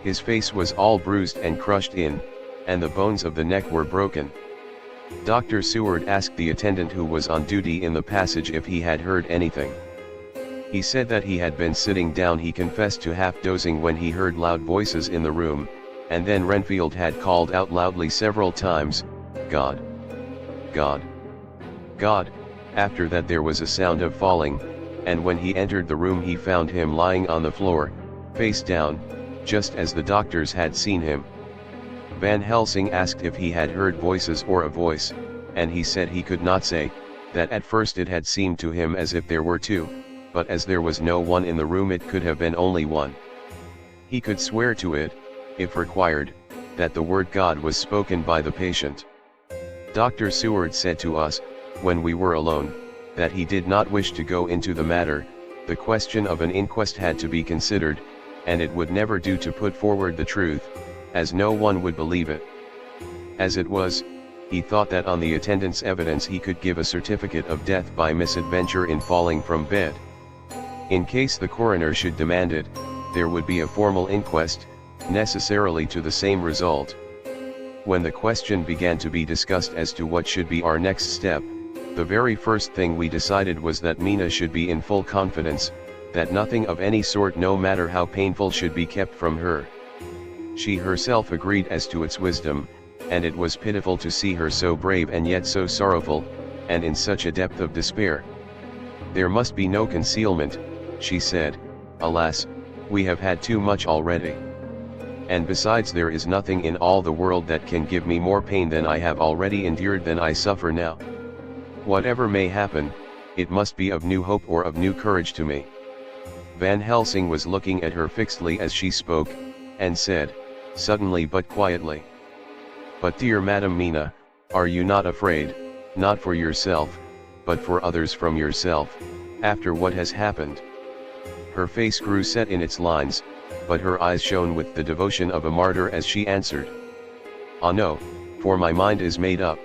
His face was all bruised and crushed in, and the bones of the neck were broken. Dr. Seward asked the attendant who was on duty in the passage if he had heard anything. He said that he had been sitting down. He confessed to half dozing when he heard loud voices in the room, and then Renfield had called out loudly several times, "God! God! God!" After that there was a sound of falling, and when he entered the room he found him lying on the floor, face down, just as the doctors had seen him. Van Helsing asked if he had heard voices or a voice, and he said he could not say, that at first it had seemed to him as if there were two, but as there was no one in the room it could have been only one. He could swear to it, if required, that the word God was spoken by the patient. Dr. Seward said to us, when we were alone, that he did not wish to go into the matter. The question of an inquest had to be considered, and it would never do to put forward the truth, as no one would believe it. As it was, he thought that on the attendant's evidence he could give a certificate of death by misadventure in falling from bed. In case the coroner should demand it, there would be a formal inquest, necessarily to the same result. When the question began to be discussed as to what should be our next step, the very first thing we decided was that Mina should be in full confidence, that nothing of any sort, no matter how painful, should be kept from her. She herself agreed as to its wisdom, and it was pitiful to see her so brave and yet so sorrowful, and in such a depth of despair. There must be no concealment, she said. Alas, we have had too much already. And besides, there is nothing in all the world that can give me more pain than I have already endured than I suffer now. Whatever may happen, it must be of new hope or of new courage to me. Van Helsing was looking at her fixedly as she spoke, and said, suddenly but quietly, "But dear Madam Mina, are you not afraid, not for yourself, but for others from yourself, after what has happened?" Her face grew set in its lines, but her eyes shone with the devotion of a martyr as she answered, "Ah no, for my mind is made up."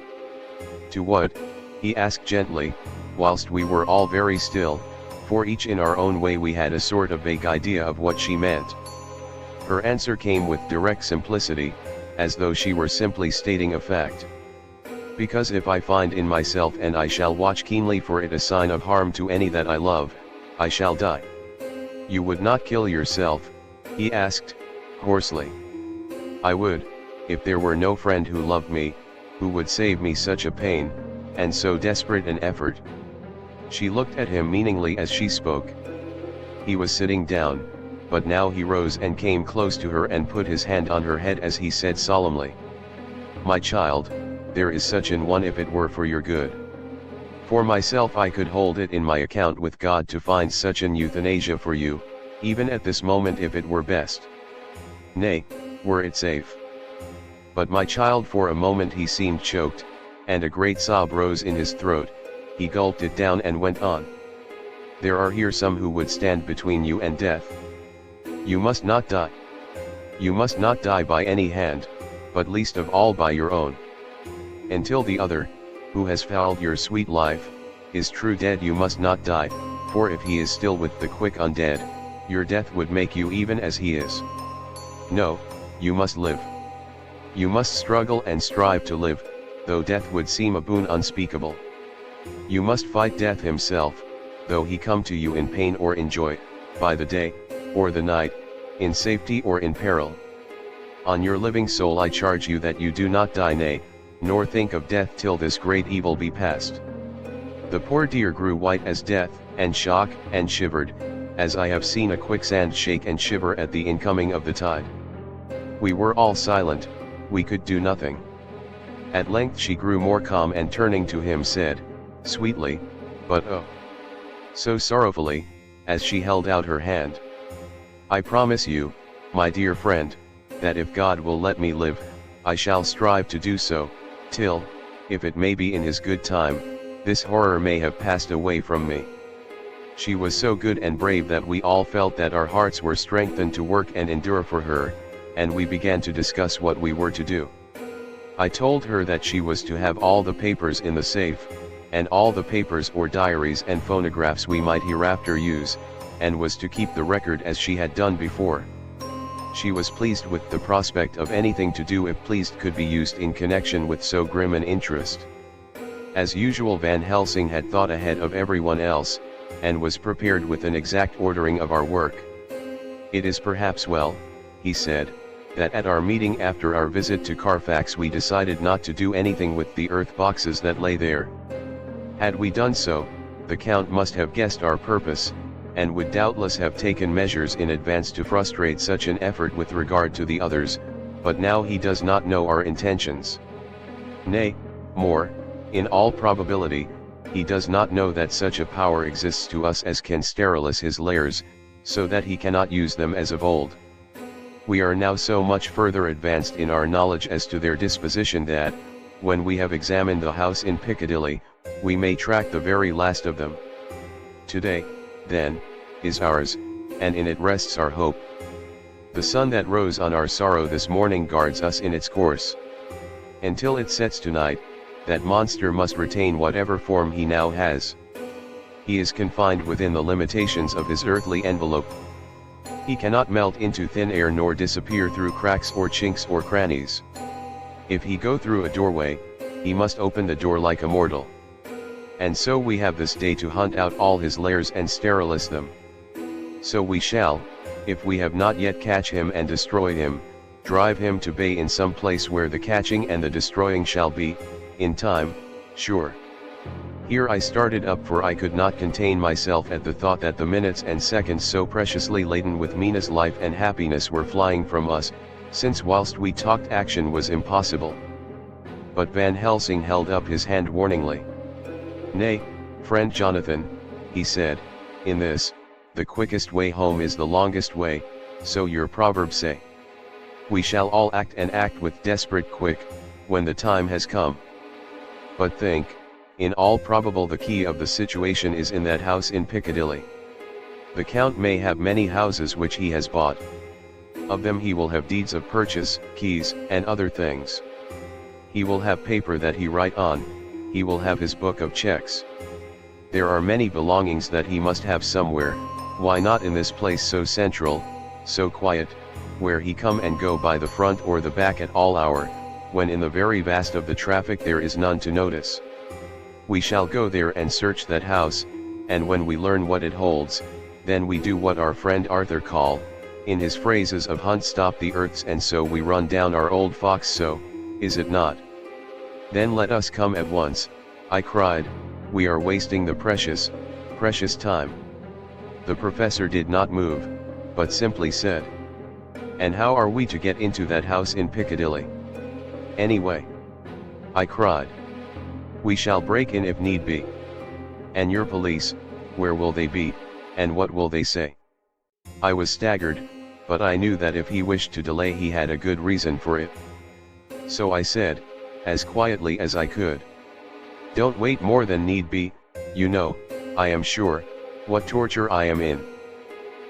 "To what?" he asked gently, whilst we were all very still, for each in our own way we had a sort of vague idea of what she meant. Her answer came with direct simplicity, as though she were simply stating a fact. "Because if I find in myself, and I shall watch keenly for it, a sign of harm to any that I love, I shall die." "You would not kill yourself?" he asked, hoarsely. "I would, if there were no friend who loved me, who would save me such a pain, and so desperate an effort." She looked at him meaningly as she spoke. He was sitting down, but now he rose and came close to her and put his hand on her head as he said solemnly, "My child, there is such an one if it were for your good. For myself, I could hold it in my account with God to find such an euthanasia for you, even at this moment, if it were best. Nay, were it safe. But my child," for a moment he seemed choked, and a great sob rose in his throat. He gulped it down and went on, "There are here some who would stand between you and death. You must not die. You must not die by any hand, but least of all by your own. Until the other, who has fouled your sweet life, is true dead, you must not die, for if he is still with the quick undead, your death would make you even as he is. No, you must live. You must struggle and strive to live, though death would seem a boon unspeakable. You must fight death himself, though he come to you in pain or in joy, by the day, or the night, in safety or in peril. On your living soul I charge you that you do not die, nay, nor think of death till this great evil be past." The poor dear grew white as death, and shock, and shivered, as I have seen a quicksand shake and shiver at the incoming of the tide. We were all silent, we could do nothing. At length she grew more calm, and turning to him said, sweetly, but oh, so sorrowfully, as she held out her hand, "I promise you, my dear friend, that if God will let me live, I shall strive to do so, till, if it may be in his good time, this horror may have passed away from me." She was so good and brave that we all felt that our hearts were strengthened to work and endure for her, and we began to discuss what we were to do. I told her that she was to have all the papers in the safe, and all the papers or diaries and phonographs we might hereafter use, and was to keep the record as she had done before. She was pleased with the prospect of anything to do, if pleased could be used in connection with so grim an interest. As usual, Van Helsing had thought ahead of everyone else, and was prepared with an exact ordering of our work. "It is perhaps well," he said, that at our meeting after our visit to Carfax we decided not to do anything with the earth boxes that lay there. Had we done so, the Count must have guessed our purpose, and would doubtless have taken measures in advance to frustrate such an effort with regard to the others, but now he does not know our intentions. Nay, more, in all probability, he does not know that such a power exists to us as can sterilize his lairs, so that he cannot use them as of old. We are now so much further advanced in our knowledge as to their disposition that, when we have examined the house in Piccadilly, we may track the very last of them. Today, then, is ours, and in it rests our hope. The sun that rose on our sorrow this morning guards us in its course. Until it sets tonight, that monster must retain whatever form he now has. He is confined within the limitations of his earthly envelope. He cannot melt into thin air nor disappear through cracks or chinks or crannies. If he go through a doorway, he must open the door like a mortal. And so we have this day to hunt out all his lairs and sterilize them. So we shall, if we have not yet catch him and destroy him, drive him to bay in some place where the catching and the destroying shall be, in time, sure. Here I started up, for I could not contain myself at the thought that the minutes and seconds so preciously laden with Mina's life and happiness were flying from us, since whilst we talked action was impossible. But Van Helsing held up his hand warningly. "Nay, friend Jonathan," he said, "in this, the quickest way home is the longest way, so your proverbs say. We shall all act and act with desperate quick, when the time has come. But think, in all probable the key of the situation is in that house in Piccadilly. The Count may have many houses which he has bought. Of them he will have deeds of purchase, keys, and other things. He will have paper that he write on, he will have his book of checks. There are many belongings that he must have somewhere, why not in this place so central, so quiet, where he come and go by the front or the back at all hour, when in the very vast of the traffic there is none to notice. We shall go there and search that house, and when we learn what it holds, then we do what our friend Arthur call, in his phrases of hunt, stop the earths, and so we run down our old fox, so, is it not? Then let us come at once," I cried, "we are wasting the precious, precious time." The professor did not move, but simply said, "And how are we to get into that house in Piccadilly? Anyway?" I cried. "We shall break in if need be." "And your police, where will they be, and what will they say?" I was staggered, but I knew that if he wished to delay he had a good reason for it. So I said, as quietly as I could, "Don't wait more than need be, you know, I am sure, what torture I am in."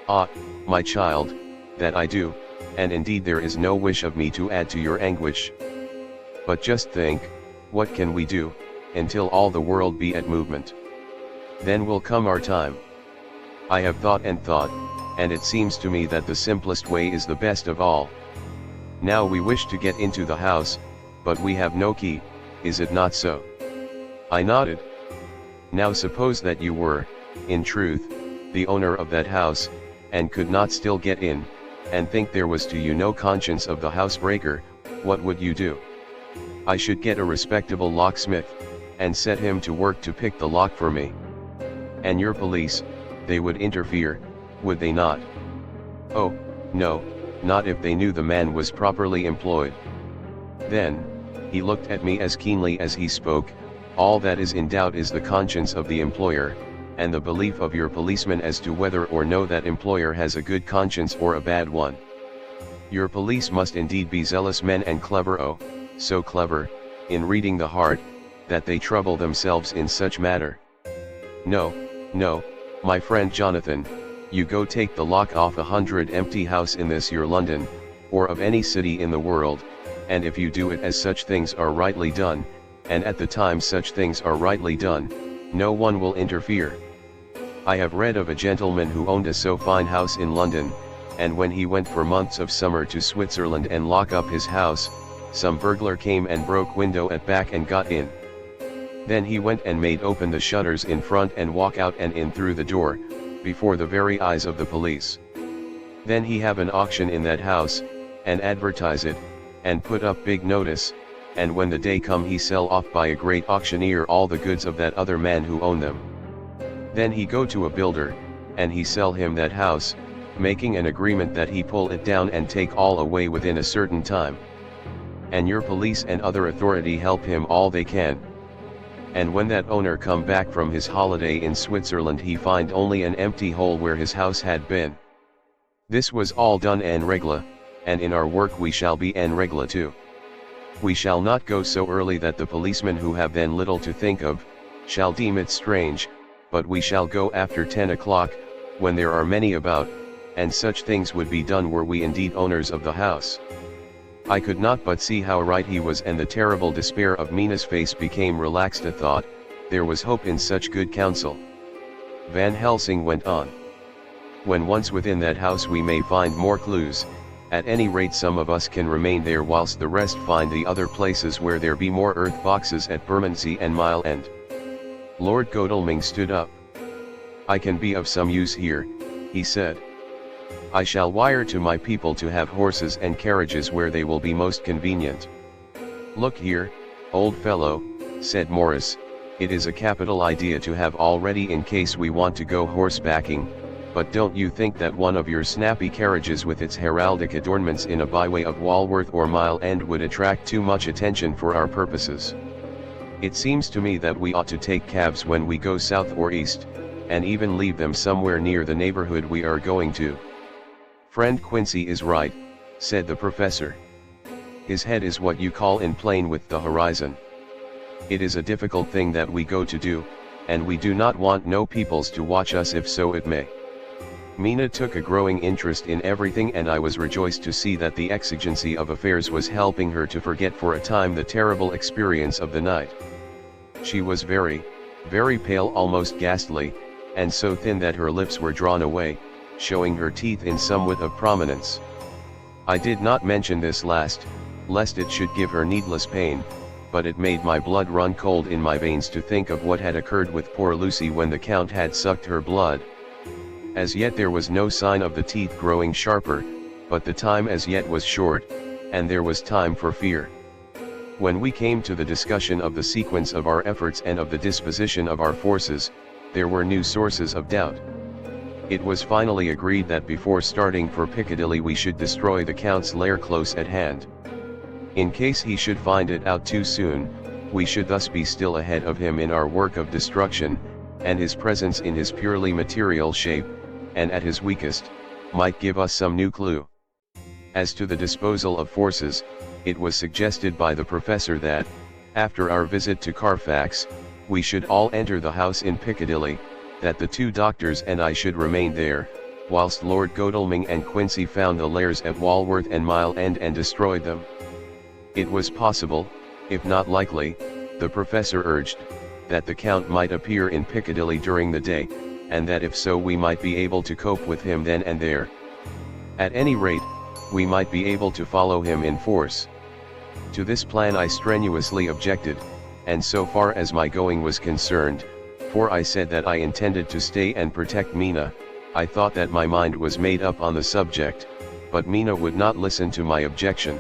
"Ah, my child, that I do, and indeed there is no wish of me to add to your anguish. But just think, what can we do, until all the world be at movement? Then will come our time. I have thought and thought, and it seems to me that the simplest way is the best of all. Now we wish to get into the house, but we have no key, is it not so?" I nodded. "Now suppose that you were, in truth, the owner of that house, and could not still get in, and think there was to you no conscience of the housebreaker, what would you do?" "I should get a respectable locksmith, and set him to work to pick the lock for me." "And your police, they would interfere, would they not?" "Oh, no, not if they knew the man was properly employed." Then, he looked at me as keenly as he spoke, "All that is in doubt is the conscience of the employer, and the belief of your policeman as to whether or no that employer has a good conscience or a bad one. Your police must indeed be zealous men and clever, oh, so clever, in reading the heart, that they trouble themselves in such matter. No, no, my friend Jonathan, you go take the lock off 100 empty house in this your London, or of any city in the world, and if you do it as such things are rightly done, and at the time such things are rightly done, no one will interfere. I have read of a gentleman who owned a so fine house in London, and when he went for months of summer to Switzerland and lock up his house, some burglar came and broke window at back and got in. Then he went and made open the shutters in front and walk out and in through the door, before the very eyes of the police. Then he have an auction in that house, and advertise it, and put up big notice, and when the day come he sell off by a great auctioneer all the goods of that other man who own them. Then he go to a builder, and he sell him that house, making an agreement that he pull it down and take all away within a certain time. And your police and other authority help him all they can. And when that owner come back from his holiday in Switzerland he find only an empty hole where his house had been. This was all done en règle, and in our work we shall be en règle too. We shall not go so early that the policemen who have then little to think of, shall deem it strange, but we shall go after 10 o'clock, when there are many about, and such things would be done were we indeed owners of the house. I could not but see how right he was, and the terrible despair of Mina's face became relaxed a thought, there was hope in such good counsel. Van Helsing went on. When once within that house we may find more clues, at any rate some of us can remain there whilst the rest find the other places where there be more earth boxes at Bermondsey and Mile End. Lord Godalming stood up. I can be of some use here, he said. I shall wire to my people to have horses and carriages where they will be most convenient. Look here, old fellow, said Morris, it is a capital idea to have all ready in case we want to go horsebacking, but don't you think that one of your snappy carriages with its heraldic adornments in a byway of Walworth or Mile End would attract too much attention for our purposes? It seems to me that we ought to take cabs when we go south or east, and even leave them somewhere near the neighborhood we are going to. Friend Quincy is right, said the professor. His head is what you call in plane with the horizon. It is a difficult thing that we go to do, and we do not want no peoples to watch us if so it may. Mina took a growing interest in everything, and I was rejoiced to see that the exigency of affairs was helping her to forget for a time the terrible experience of the night. She was very, very pale, almost ghastly, and so thin that her lips were drawn away, showing her teeth in somewhat of prominence. I did not mention this last, lest it should give her needless pain, but it made my blood run cold in my veins to think of what had occurred with poor Lucy when the Count had sucked her blood. As yet there was no sign of the teeth growing sharper, but the time as yet was short, and there was time for fear. When we came to the discussion of the sequence of our efforts and of the disposition of our forces, there were new sources of doubt. It was finally agreed that before starting for Piccadilly we should destroy the Count's lair close at hand. In case he should find it out too soon, we should thus be still ahead of him in our work of destruction, and his presence in his purely material shape, and at his weakest, might give us some new clue. As to the disposal of forces, it was suggested by the professor that, after our visit to Carfax, we should all enter the house in Piccadilly, that the two doctors and I should remain there, whilst Lord Godalming and Quincy found the lairs at Walworth and Mile End and destroyed them. It was possible, if not likely, the professor urged, that the Count might appear in Piccadilly during the day, and that if so we might be able to cope with him then and there. At any rate, we might be able to follow him in force. To this plan I strenuously objected, and so far as my going was concerned, for I said that I intended to stay and protect Mina, I thought that my mind was made up on the subject, but Mina would not listen to my objection.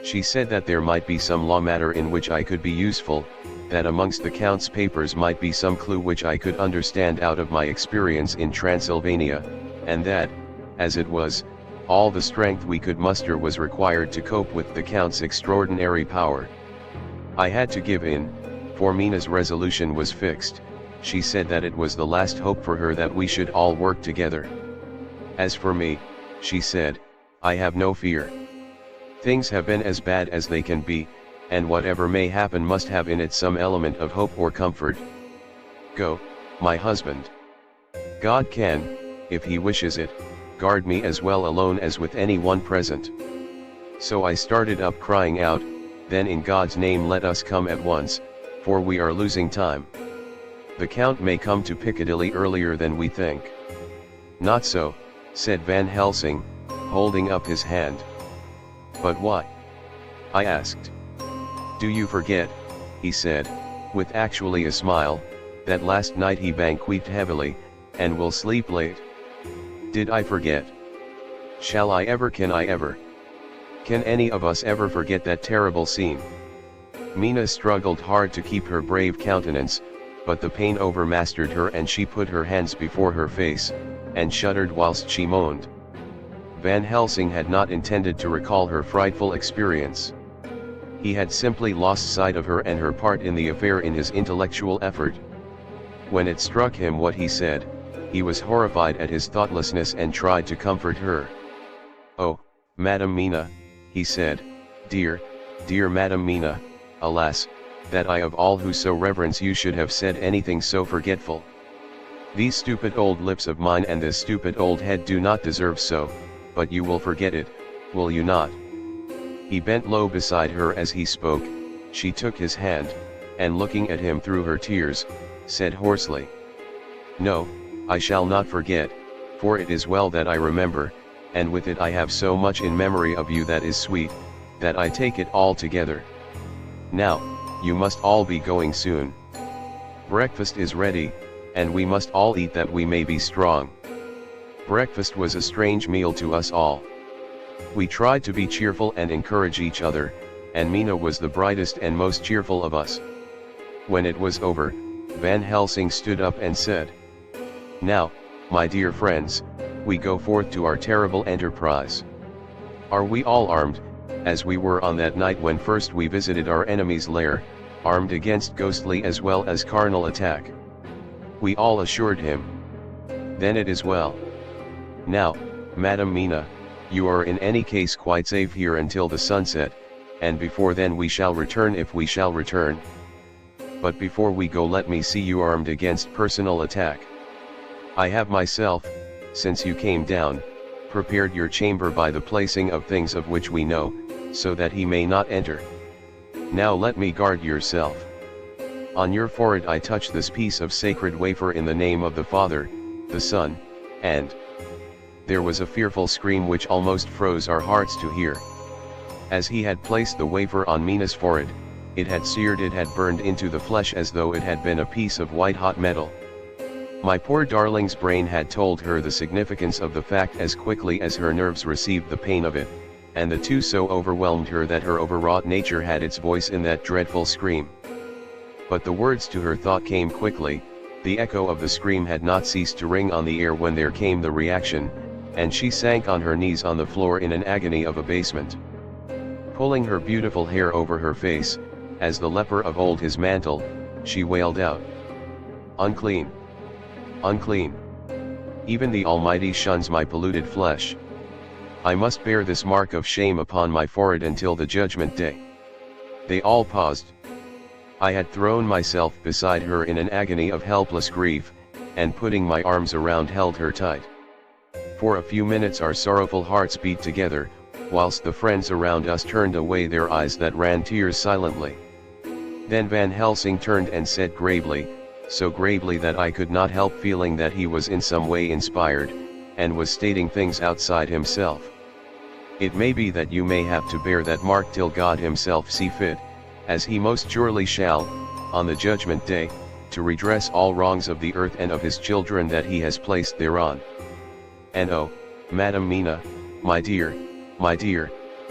She said that there might be some law matter in which I could be useful, that amongst the Count's papers might be some clue which I could understand out of my experience in Transylvania, and that, as it was, all the strength we could muster was required to cope with the Count's extraordinary power. I had to give in, for Mina's resolution was fixed. She said that it was the last hope for her that we should all work together. As for me, she said, I have no fear. Things have been as bad as they can be, and whatever may happen must have in it some element of hope or comfort. Go, my husband. God can, if he wishes it, guard me as well alone as with any one present. So I started up crying out, then in God's name let us come at once, for we are losing time. The Count may come to Piccadilly earlier than we think. Not so, said Van Helsing, holding up his hand. But why? I asked. Do you forget, he said, with actually a smile, that last night he banqueted heavily, and will sleep late? Did I forget? Shall I ever, can I ever? Can any of us ever forget that terrible scene? Mina struggled hard to keep her brave countenance, but the pain overmastered her and she put her hands before her face, and shuddered whilst she moaned. Van Helsing had not intended to recall her frightful experience. He had simply lost sight of her and her part in the affair in his intellectual effort. When it struck him what he said, he was horrified at his thoughtlessness and tried to comfort her. "Oh, Madam Mina," he said, dear Madam Mina, alas, that I of all who so reverence you should have said anything so forgetful. These stupid old lips of mine and this stupid old head do not deserve so, but you will forget it, will you not?" He bent low beside her as he spoke. She took his hand, and looking at him through her tears, said hoarsely, "No, I shall not forget, for it is well that I remember, and with it I have so much in memory of you that is sweet, that I take it all together. Now, you must all be going soon. Breakfast is ready, and we must all eat that we may be strong." Breakfast was a strange meal to us all. We tried to be cheerful and encourage each other, and Mina was the brightest and most cheerful of us. When it was over, Van Helsing stood up and said, "Now, my dear friends, we go forth to our terrible enterprise. Are we all armed, as we were on that night when first we visited our enemy's lair, armed against ghostly as well as carnal attack?" We all assured him. "Then it is well. Now, Madam Mina, you are in any case quite safe here until the sunset, and before then we shall return if we shall return. But before we go let me see you armed against personal attack. I have myself, since you came down, prepared your chamber by the placing of things of which we know, so that he may not enter. Now let me guard yourself. On your forehead I touch this piece of sacred wafer in the name of the Father, the Son, and—" There was a fearful scream which almost froze our hearts to hear. As he had placed the wafer on Mina's forehead, it had seared, it had burned into the flesh as though it had been a piece of white-hot metal. My poor darling's brain had told her the significance of the fact as quickly as her nerves received the pain of it, and the two so overwhelmed her that her overwrought nature had its voice in that dreadful scream. But the words to her thought came quickly. The echo of the scream had not ceased to ring on the air when there came the reaction, and she sank on her knees on the floor in an agony of abasement. Pulling her beautiful hair over her face, as the leper of old his mantle, she wailed out, "Unclean! Unclean! Even the Almighty shuns my polluted flesh. I must bear this mark of shame upon my forehead until the judgment day." They all paused. I had thrown myself beside her in an agony of helpless grief, and putting my arms around held her tight. For a few minutes our sorrowful hearts beat together, whilst the friends around us turned away their eyes that ran tears silently. Then Van Helsing turned and said gravely, so gravely that I could not help feeling that he was in some way inspired, and was stating things outside himself. "It may be that you may have to bear that mark till God himself see fit, as he most surely shall, on the judgment day, to redress all wrongs of the earth and of his children that he has placed thereon. And oh, Madam Mina, my dear,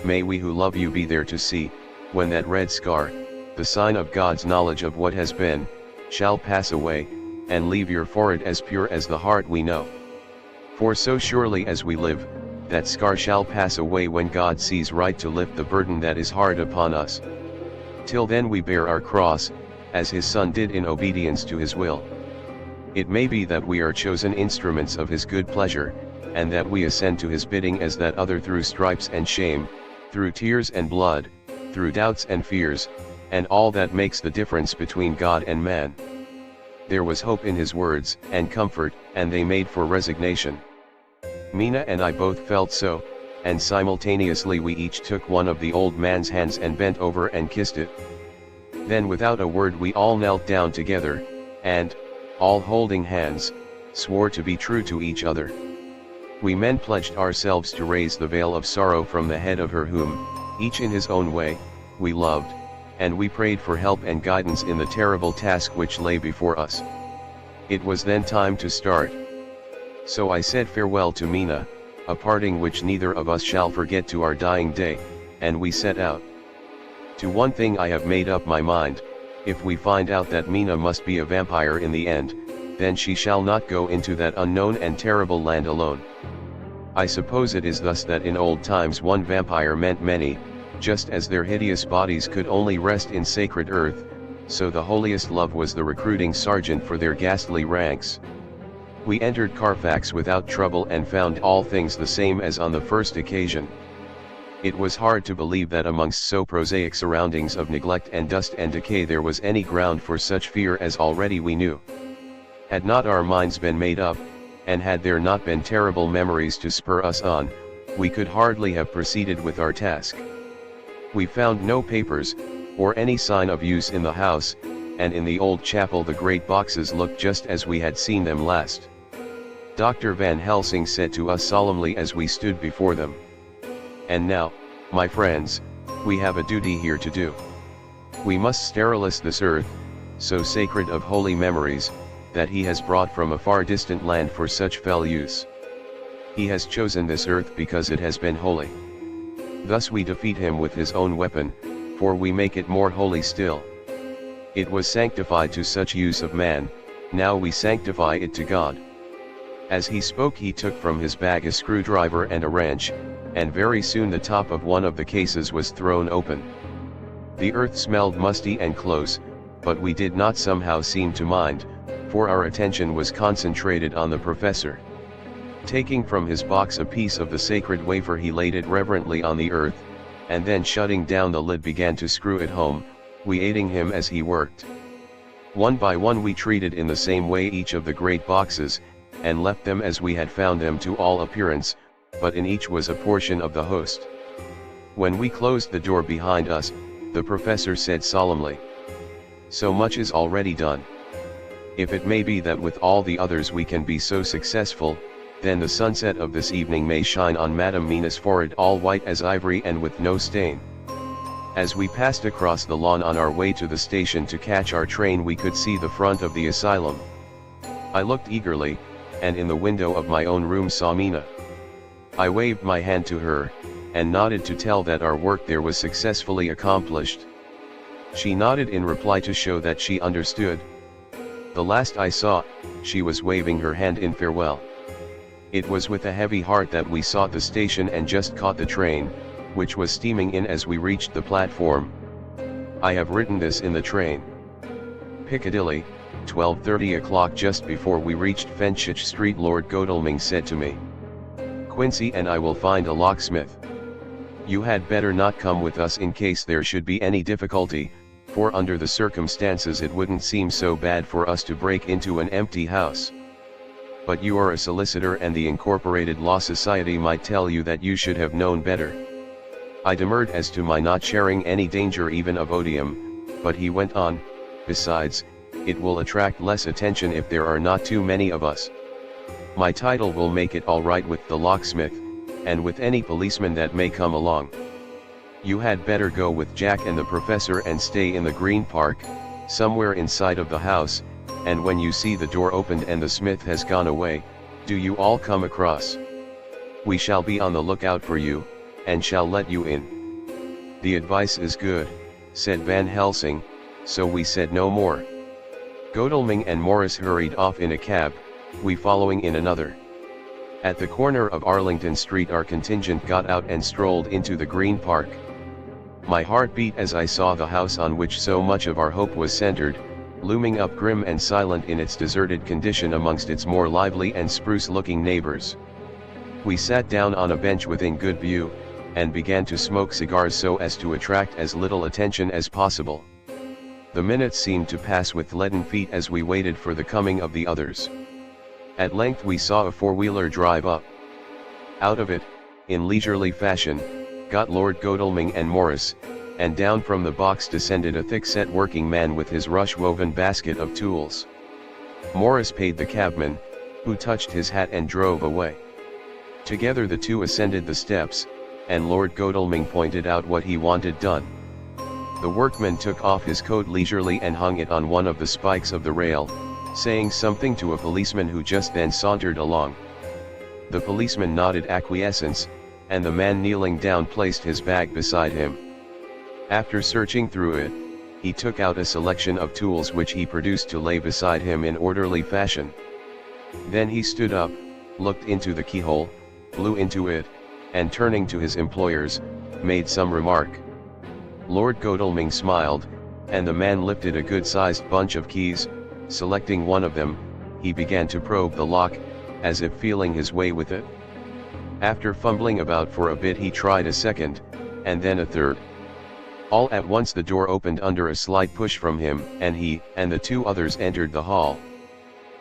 may we who love you be there to see, when that red scar, the sign of God's knowledge of what has been, shall pass away, and leave your forehead as pure as the heart we know. For so surely as we live, that scar shall pass away when God sees right to lift the burden that is hard upon us. Till then we bear our cross, as his Son did in obedience to his will. It may be that we are chosen instruments of his good pleasure, and that we ascend to his bidding as that other through stripes and shame, through tears and blood, through doubts and fears, and all that makes the difference between God and man." There was hope in his words, and comfort, and they made for resignation. Mina and I both felt so, and simultaneously we each took one of the old man's hands and bent over and kissed it. Then without a word we all knelt down together, and, all holding hands, swore to be true to each other. We men pledged ourselves to raise the veil of sorrow from the head of her whom, each in his own way, we loved, and we prayed for help and guidance in the terrible task which lay before us. It was then time to start. So I said farewell to Mina, a parting which neither of us shall forget to our dying day, and we set out. To one thing I have made up my mind: if we find out that Mina must be a vampire in the end, then she shall not go into that unknown and terrible land alone. I suppose it is thus that in old times one vampire meant many, just as their hideous bodies could only rest in sacred earth, so the holiest love was the recruiting sergeant for their ghastly ranks. We entered Carfax without trouble and found all things the same as on the first occasion. It was hard to believe that amongst so prosaic surroundings of neglect and dust and decay there was any ground for such fear as already we knew. Had not our minds been made up, and had there not been terrible memories to spur us on, we could hardly have proceeded with our task. We found no papers, or any sign of use in the house, and in the old chapel the great boxes looked just as we had seen them last. Dr. Van Helsing said to us solemnly as we stood before them, "And now, my friends, we have a duty here to do. We must sterilize this earth, so sacred of holy memories, that he has brought from a far distant land for such fell use. He has chosen this earth because it has been holy. Thus we defeat him with his own weapon, for we make it more holy still. It was sanctified to such use of man, now we sanctify it to God." As he spoke he took from his bag a screwdriver and a wrench, and very soon the top of one of the cases was thrown open. The earth smelled musty and close, but we did not somehow seem to mind, for our attention was concentrated on the professor. Taking from his box a piece of the sacred wafer he laid it reverently on the earth, and then shutting down the lid began to screw it home, we aiding him as he worked. One by one we treated in the same way each of the great boxes, and left them as we had found them to all appearance, but in each was a portion of the host. When we closed the door behind us, the professor said solemnly, "So much is already done. If it may be that with all the others we can be so successful, then the sunset of this evening may shine on Madame Mina's forehead all white as ivory and with no stain." As we passed across the lawn on our way to the station to catch our train we could see the front of the asylum. I looked eagerly, and in the window of my own room saw Mina. I waved my hand to her, and nodded to tell that our work there was successfully accomplished. She nodded in reply to show that she understood. The last I saw, she was waving her hand in farewell. It was with a heavy heart that we sought the station and just caught the train, which was steaming in as we reached the platform. I have written this in the train. Piccadilly, 12:30 o'clock. Just before we reached Fenchurch Street Lord Godalming said to me, "Quincy and I will find a locksmith. You had better not come with us in case there should be any difficulty, for under the circumstances it wouldn't seem so bad for us to break into an empty house. But you are a solicitor and the Incorporated Law Society might tell you that you should have known better." I demurred as to my not sharing any danger even of odium, but he went on, "Besides, it will attract less attention if there are not too many of us. My title will make it all right with the locksmith, and with any policeman that may come along. You had better go with Jack and the professor and stay in the Green Park, somewhere inside of the house, and when you see the door opened and the smith has gone away, do you all come across. We shall be on the lookout for you, and shall let you in." "The advice is good," said Van Helsing, so we said no more. Godalming and Morris hurried off in a cab, we following in another. At the corner of Arlington Street our contingent got out and strolled into the Green Park. My heart beat as I saw the house on which so much of our hope was centered, looming up grim and silent in its deserted condition amongst its more lively and spruce-looking neighbors. We sat down on a bench within good view, and began to smoke cigars so as to attract as little attention as possible. The minutes seemed to pass with leaden feet as we waited for the coming of the others. At length we saw a four-wheeler drive up. Out of it, in leisurely fashion, got Lord Godalming and Morris, and down from the box descended a thick-set working man with his rush-woven basket of tools. Morris paid the cabman, who touched his hat and drove away. Together the two ascended the steps, and Lord Godalming pointed out what he wanted done. The workman took off his coat leisurely and hung it on one of the spikes of the rail, saying something to a policeman who just then sauntered along. The policeman nodded acquiescence, and the man kneeling down placed his bag beside him. After searching through it, he took out a selection of tools which he produced to lay beside him in orderly fashion. Then he stood up, looked into the keyhole, blew into it, and turning to his employers, made some remark. Lord Godalming smiled, and the man lifted a good-sized bunch of keys. Selecting one of them, he began to probe the lock, as if feeling his way with it. After fumbling about for a bit, he tried a second, and then a third. All at once the door opened under a slight push from him, and he and the two others entered the hall.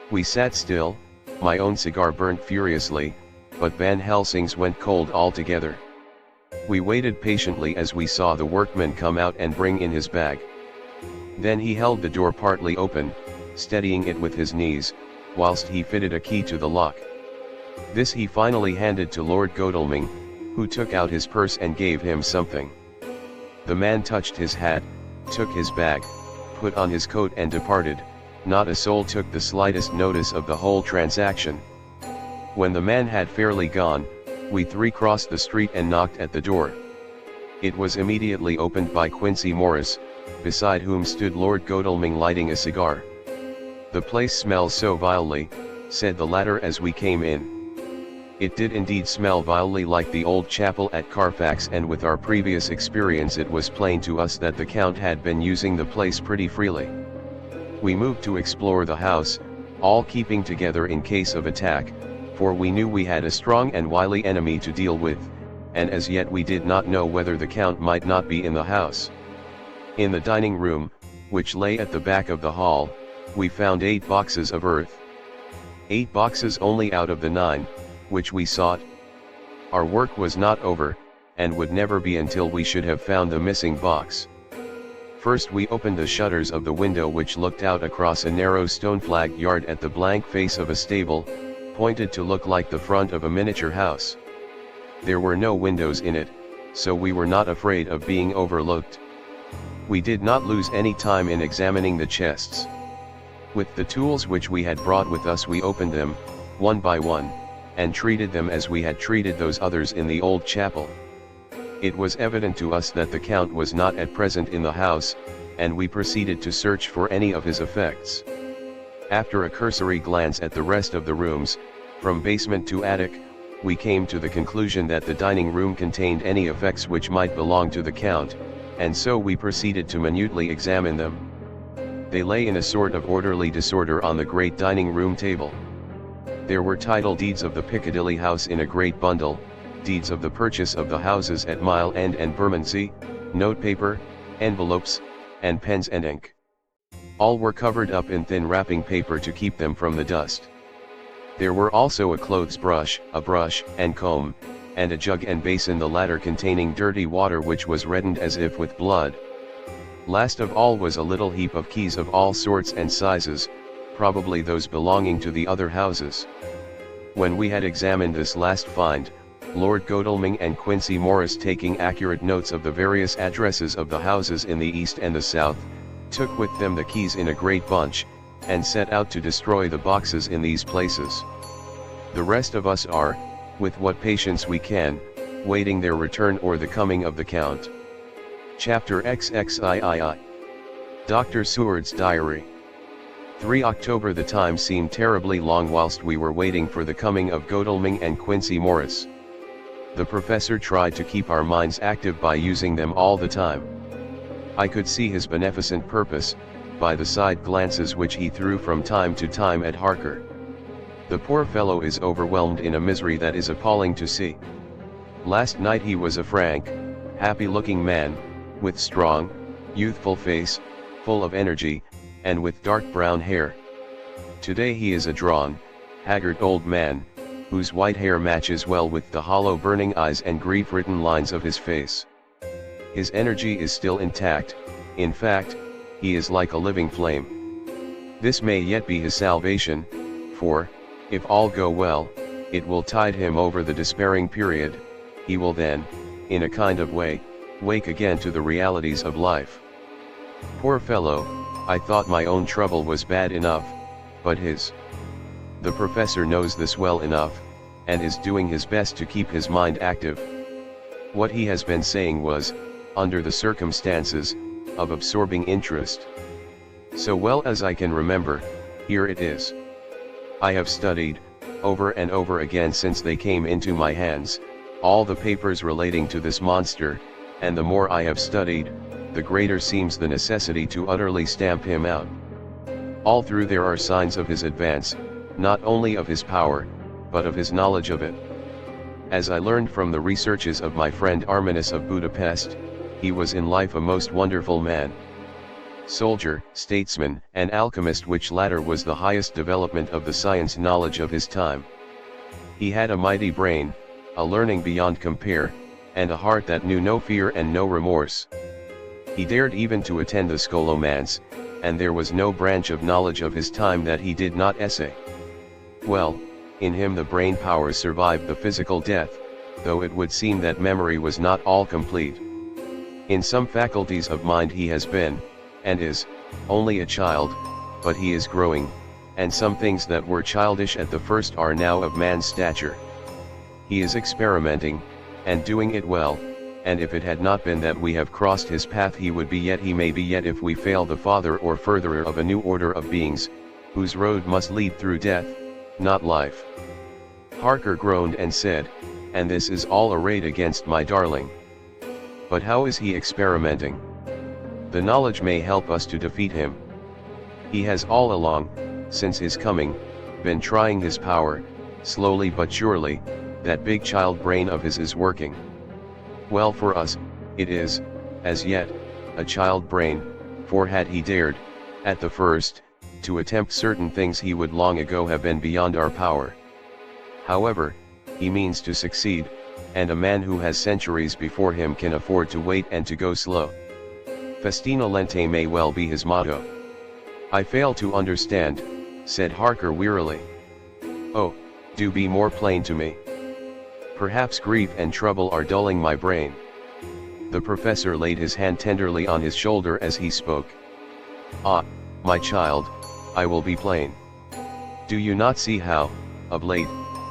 We sat still. My own cigar burnt furiously, but Van Helsing's went cold altogether. We waited patiently as we saw the workman come out and bring in his bag. Then he held the door partly open, steadying it with his knees, whilst he fitted a key to the lock. This he finally handed to Lord Godalming, who took out his purse and gave him something. The man touched his hat, took his bag, put on his coat and departed. Not a soul took the slightest notice of the whole transaction. When the man had fairly gone, we three crossed the street and knocked at the door. It was immediately opened by Quincy Morris, beside whom stood Lord Godalming lighting a cigar. "The place smells so vilely," said the latter as we came in. It did indeed smell vilely like the old chapel at Carfax, and with our previous experience it was plain to us that the Count had been using the place pretty freely. We moved to explore the house, all keeping together in case of attack, for we knew we had a strong and wily enemy to deal with, and as yet we did not know whether the Count might not be in the house. In the dining room, which lay at the back of the hall, we found 8 boxes of earth. 8 boxes only out of the 9, which we sought. Our work was not over, and would never be until we should have found the missing box. First we opened the shutters of the window which looked out across a narrow stone-flagged yard at the blank face of a stable, pointed to look like the front of a miniature house. There were no windows in it, so we were not afraid of being overlooked. We did not lose any time in examining the chests. With the tools which we had brought with us we opened them, one by one, and treated them as we had treated those others in the old chapel. It was evident to us that the Count was not at present in the house, and we proceeded to search for any of his effects. After a cursory glance at the rest of the rooms, from basement to attic, we came to the conclusion that the dining room contained any effects which might belong to the Count, and so we proceeded to minutely examine them. They lay in a sort of orderly disorder on the great dining room table. There were title deeds of the Piccadilly house in a great bundle, deeds of the purchase of the houses at Mile End and Bermondsey, notepaper, envelopes, and pens and ink. All were covered up in thin wrapping paper to keep them from the dust. There were also a clothes brush, a brush and comb, and a jug and basin, the latter containing dirty water which was reddened as if with blood. Last of all was a little heap of keys of all sorts and sizes, probably those belonging to the other houses. When we had examined this last find, Lord Godalming and Quincy Morris, taking accurate notes of the various addresses of the houses in the east and the south, took with them the keys in a great bunch, and set out to destroy the boxes in these places. The rest of us are, with what patience we can, waiting their return or the coming of the Count. Chapter XXIII. Dr. Seward's Diary. 3 October. The time seemed terribly long whilst we were waiting for the coming of Godalming and Quincy Morris. The professor tried to keep our minds active by using them all the time. I could see his beneficent purpose, by the side glances which he threw from time to time at Harker. The poor fellow is overwhelmed in a misery that is appalling to see. Last night he was a frank, happy-looking man, with strong, youthful face, full of energy, and with dark brown hair. Today he is a drawn, haggard old man, whose white hair matches well with the hollow burning eyes and grief-written lines of his face. His energy is still intact, in fact, he is like a living flame. This may yet be his salvation, for, if all go well, it will tide him over the despairing period. He will then, in a kind of way, wake again to the realities of life. Poor fellow, I thought my own trouble was bad enough, but his. The professor knows this well enough, and is doing his best to keep his mind active. What he has been saying was, under the circumstances, of absorbing interest. So well as I can remember, here it is. I have studied, over and over again since they came into my hands, all the papers relating to this monster, and the more I have studied, the greater seems the necessity to utterly stamp him out. All through there are signs of his advance, not only of his power, but of his knowledge of it. As I learned from the researches of my friend Arminus of Budapest, he was in life a most wonderful man. Soldier, statesman, and alchemist, which latter was the highest development of the science knowledge of his time. He had a mighty brain, a learning beyond compare, and a heart that knew no fear and no remorse. He dared even to attend the scholomance, and there was no branch of knowledge of his time that he did not essay. Well, in him the brain powers survived the physical death, though it would seem that memory was not all complete. In some faculties of mind he has been, and is, only a child, but he is growing, and some things that were childish at the first are now of man's stature. He is experimenting, and doing it well, and if it had not been that we have crossed his path he may be yet if we fail the father or furtherer of a new order of beings, whose road must lead through death, not life. Harker groaned and said, and this is all arrayed against my darling. But how is he experimenting? The knowledge may help us to defeat him. He has all along, since his coming, been trying his power, slowly but surely, that big child brain of his is working. Well, for us, it is, as yet, a child brain, for had he dared, at the first, to attempt certain things he would long ago have been beyond our power. However, he means to succeed, and a man who has centuries before him can afford to wait and to go slow. Festina lente may well be his motto. I fail to understand, said Harker wearily. Oh, do be more plain to me. Perhaps grief and trouble are dulling my brain. The professor laid his hand tenderly on his shoulder as he spoke. Ah, my child, I will be plain. Do you not see how, of late,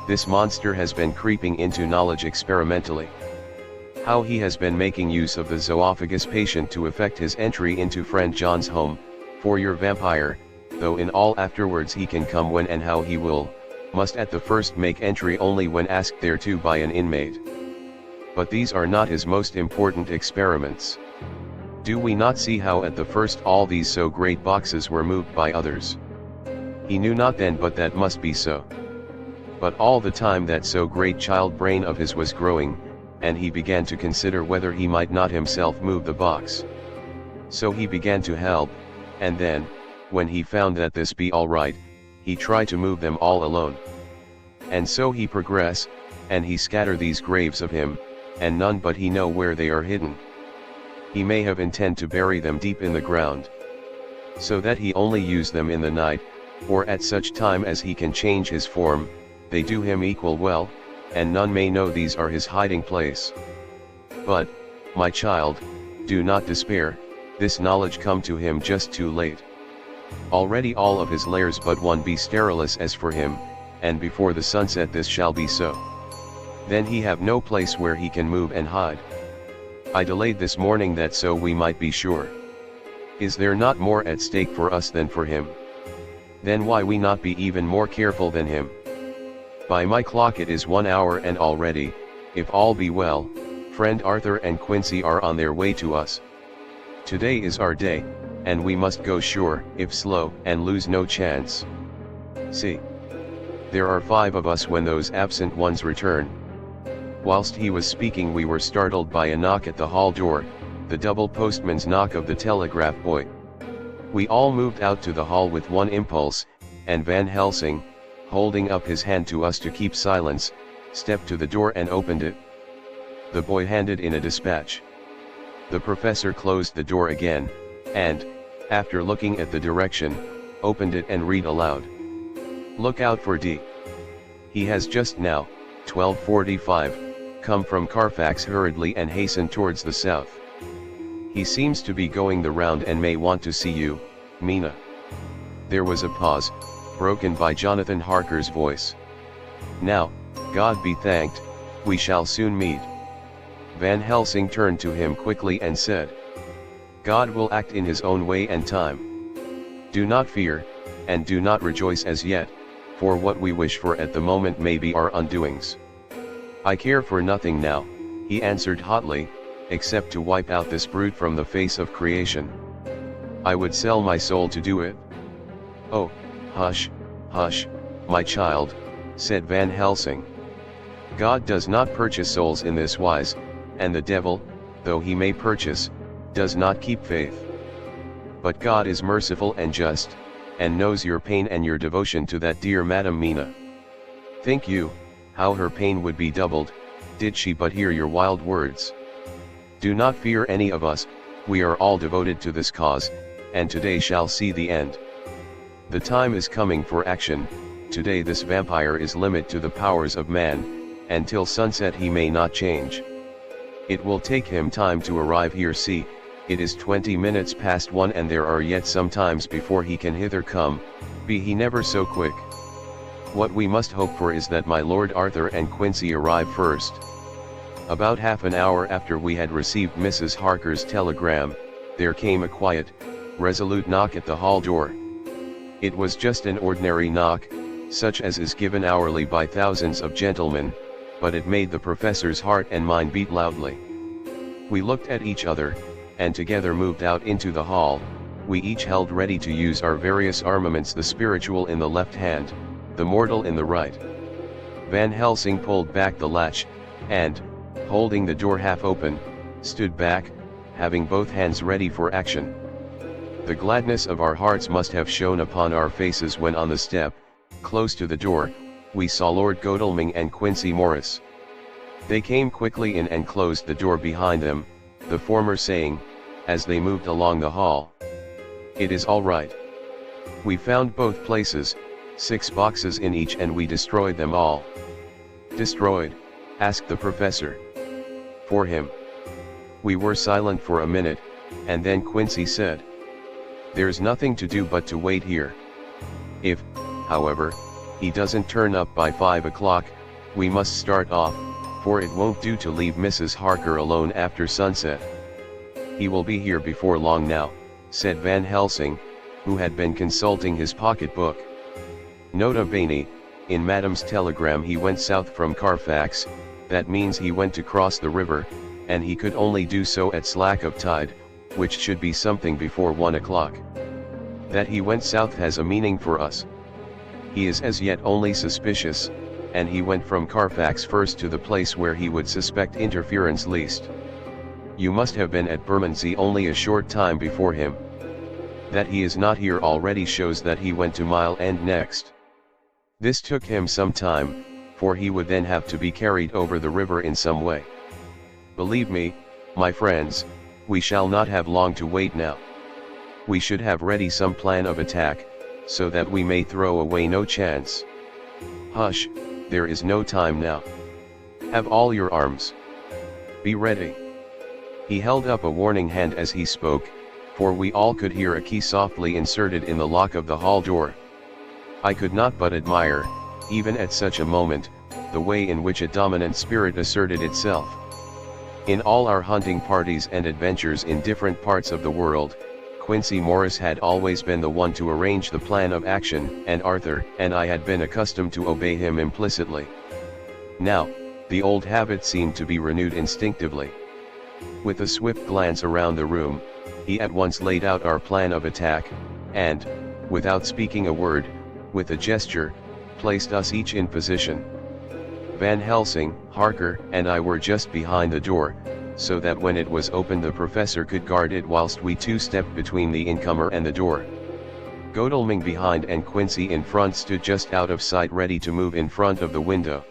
this monster has been creeping into knowledge experimentally? How he has been making use of the zoophagous patient to effect his entry into friend John's home, for your vampire, though in all afterwards he can come when and how he will, must at the first make entry only when asked thereto by an inmate. But these are not his most important experiments. Do we not see how at the first all these so great boxes were moved by others? He knew not then but that must be so. But all the time that so great child brain of his was growing, and he began to consider whether he might not himself move the box. So he began to help, and then, when he found that this be all right, he tried to move them all alone. And so he progress, and he scatter these graves of him, and none but he know where they are hidden. He may have intend to bury them deep in the ground, so that he only use them in the night, or at such time as he can change his form, they do him equal well, and none may know these are his hiding place. But, my child, do not despair, this knowledge come to him just too late. Already all of his lairs but one be sterilous as for him, and before the sunset this shall be so. Then he have no place where he can move and hide. I delayed this morning that so we might be sure. Is there not more at stake for us than for him? Then why we not be even more careful than him? By my clock it is 1 hour and already, if all be well, friend Arthur and Quincy are on their way to us. Today is our day, and we must go sure, if slow, and lose no chance. See. There are 5 of us when those absent ones return. Whilst he was speaking we were startled by a knock at the hall door, the double postman's knock of the telegraph boy. We all moved out to the hall with one impulse, and Van Helsing, holding up his hand to us to keep silence, stepped to the door and opened it. The boy handed in a dispatch. The professor closed the door again, and, after looking at the direction, opened it and read aloud. Look out for D. He has just now, 12:45, come from Carfax hurriedly and hastened towards the south. He seems to be going the round and may want to see you, Mina. There was a pause, broken by Jonathan Harker's voice. Now, God be thanked, we shall soon meet. Van Helsing turned to him quickly and said, God will act in his own way and time. Do not fear, and do not rejoice as yet, for what we wish for at the moment may be our undoings. I care for nothing now, he answered hotly, except to wipe out this brute from the face of creation. I would sell my soul to do it. Oh, hush, hush, my child, said Van Helsing. God does not purchase souls in this wise, and the devil, though he may purchase, does not keep faith. But God is merciful and just, and knows your pain and your devotion to that dear Madam Mina. Think you, how her pain would be doubled, did she but hear your wild words. Do not fear any of us, we are all devoted to this cause, and today shall see the end. The time is coming for action, today this vampire is limit to the powers of man, and till sunset he may not change. It will take him time to arrive here. See, it is 20 minutes past 1 and there are yet some times before he can hither come, be he never so quick. What we must hope for is that my Lord Arthur and Quincy arrive first. About half an hour after we had received Mrs. Harker's telegram, there came a quiet, resolute knock at the hall door. It was just an ordinary knock, such as is given hourly by thousands of gentlemen, but it made the professor's heart and mind beat loudly. We looked at each other, and together moved out into the hall. We each held ready to use our various armaments, the spiritual in the left hand, the mortal in the right. Van Helsing pulled back the latch, and, holding the door half open, stood back, having both hands ready for action. The gladness of our hearts must have shone upon our faces when on the step, close to the door, we saw Lord Godalming and Quincy Morris. They came quickly in and closed the door behind them, the former saying, as they moved along the hall, "It is all right. We found both places, 6 boxes in each, and we destroyed them all." "Destroyed?" asked the professor. "For him." We were silent for a minute, and then Quincy said, "There's nothing to do but to wait here. If, however, he doesn't turn up by 5 o'clock, we must start off, for it won't do to leave Mrs. Harker alone after sunset." "He will be here before long now," said Van Helsing, who had been consulting his pocketbook. Nota bene, in Madam's telegram he went south from Carfax, that means he went to cross the river, and he could only do so at slack of tide, which should be something before 1 o'clock. That he went south has a meaning for us. He is as yet only suspicious, and he went from Carfax first to the place where he would suspect interference least. You must have been at Bermondsey only a short time before him. That he is not here already shows that he went to Mile End next. This took him some time, for he would then have to be carried over the river in some way. Believe me, my friends, we shall not have long to wait now. We should have ready some plan of attack, so that we may throw away no chance. Hush, there is no time now. Have all your arms. Be ready." He held up a warning hand as he spoke, for we all could hear a key softly inserted in the lock of the hall door. I could not but admire, even at such a moment, the way in which a dominant spirit asserted itself. In all our hunting parties and adventures in different parts of the world, Quincy Morris had always been the one to arrange the plan of action, and Arthur and I had been accustomed to obey him implicitly. Now, the old habit seemed to be renewed instinctively. With a swift glance around the room, he at once laid out our plan of attack, and, without speaking a word, with a gesture, placed us each in position. Van Helsing, Harker, and I were just behind the door, so that when it was opened the professor could guard it whilst we two stepped between the incomer and the door. Godalming behind and Quincy in front stood just out of sight, ready to move in front of the window.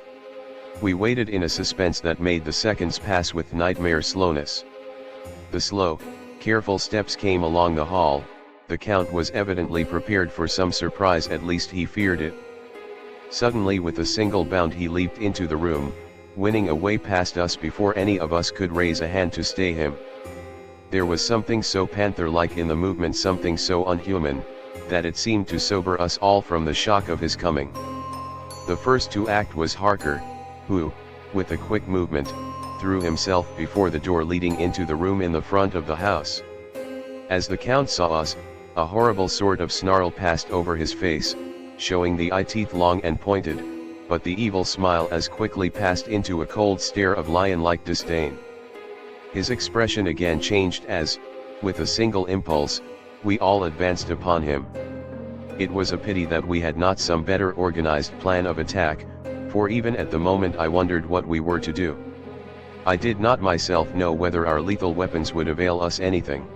We waited in a suspense that made the seconds pass with nightmare slowness. The slow, careful steps came along the hall. The Count was evidently prepared for some surprise, at least he feared it. Suddenly, with a single bound, he leaped into the room, winning a way past us before any of us could raise a hand to stay him. There was something so panther-like in the movement, something so unhuman, that it seemed to sober us all from the shock of his coming. The first to act was Harker, who, with a quick movement, threw himself before the door leading into the room in the front of the house. As the Count saw us, a horrible sort of snarl passed over his face, showing the eye teeth long and pointed, but the evil smile as quickly passed into a cold stare of lion-like disdain. His expression again changed as, with a single impulse, we all advanced upon him. It was a pity that we had not some better organized plan of attack, for even at the moment I wondered what we were to do. I did not myself know whether our lethal weapons would avail us anything.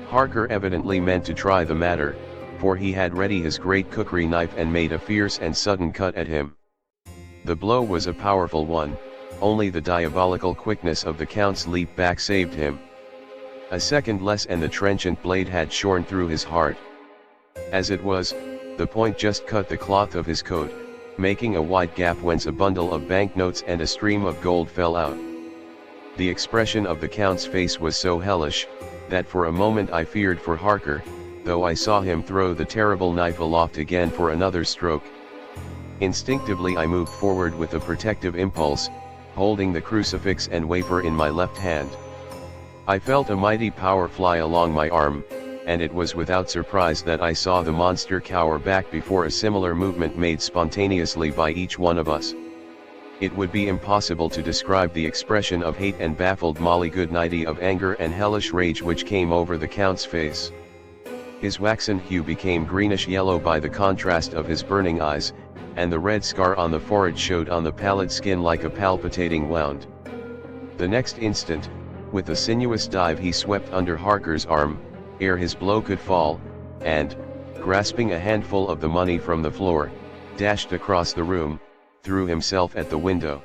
Harker evidently meant to try the matter, for he had ready his great cookery knife and made a fierce and sudden cut at him. The blow was a powerful one, only the diabolical quickness of the Count's leap back saved him. A second less and the trenchant blade had shorn through his heart. As it was, the point just cut the cloth of his coat, making a wide gap whence a bundle of banknotes and a stream of gold fell out. The expression of the Count's face was so hellish, that for a moment I feared for Harker, though I saw him throw the terrible knife aloft again for another stroke. Instinctively I moved forward with a protective impulse, holding the crucifix and wafer in my left hand. I felt a mighty power fly along my arm, and it was without surprise that I saw the monster cower back before a similar movement made spontaneously by each one of us. It would be impossible to describe the expression of hate and baffled Molly Goodnighty of anger and hellish rage which came over the Count's face. His waxen hue became greenish-yellow by the contrast of his burning eyes, and the red scar on the forehead showed on the pallid skin like a palpitating wound. The next instant, with a sinuous dive he swept under Harker's arm, ere his blow could fall, and, grasping a handful of the money from the floor, dashed across the room, threw himself at the window.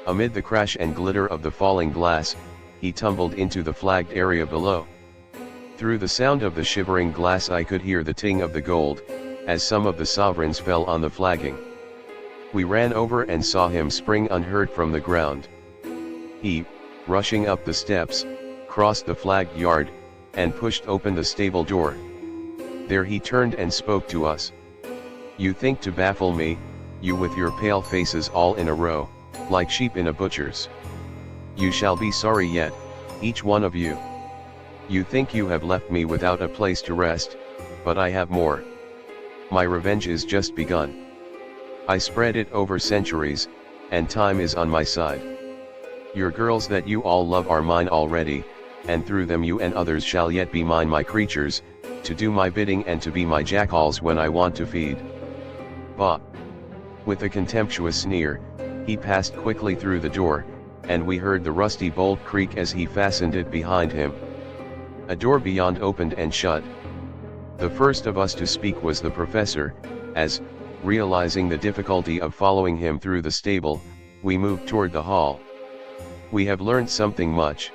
Amid the crash and glitter of the falling glass, he tumbled into the flagged area below. Through the sound of the shivering glass I could hear the ting of the gold, as some of the sovereigns fell on the flagging. We ran over and saw him spring unhurt from the ground. He, rushing up the steps, crossed the flagged yard, and pushed open the stable door. There he turned and spoke to us. "You think to baffle me, you with your pale faces all in a row, like sheep in a butcher's. You shall be sorry yet, each one of you. You think you have left me without a place to rest, but I have more. My revenge is just begun. I spread it over centuries, and time is on my side. Your girls that you all love are mine already, and through them you and others shall yet be mine, my creatures, to do my bidding and to be my jackals when I want to feed." Bah! With a contemptuous sneer, he passed quickly through the door, and we heard the rusty bolt creak as he fastened it behind him. A door beyond opened and shut. The first of us to speak was the professor, as, realizing the difficulty of following him through the stable, we moved toward the hall. "We have learned something much.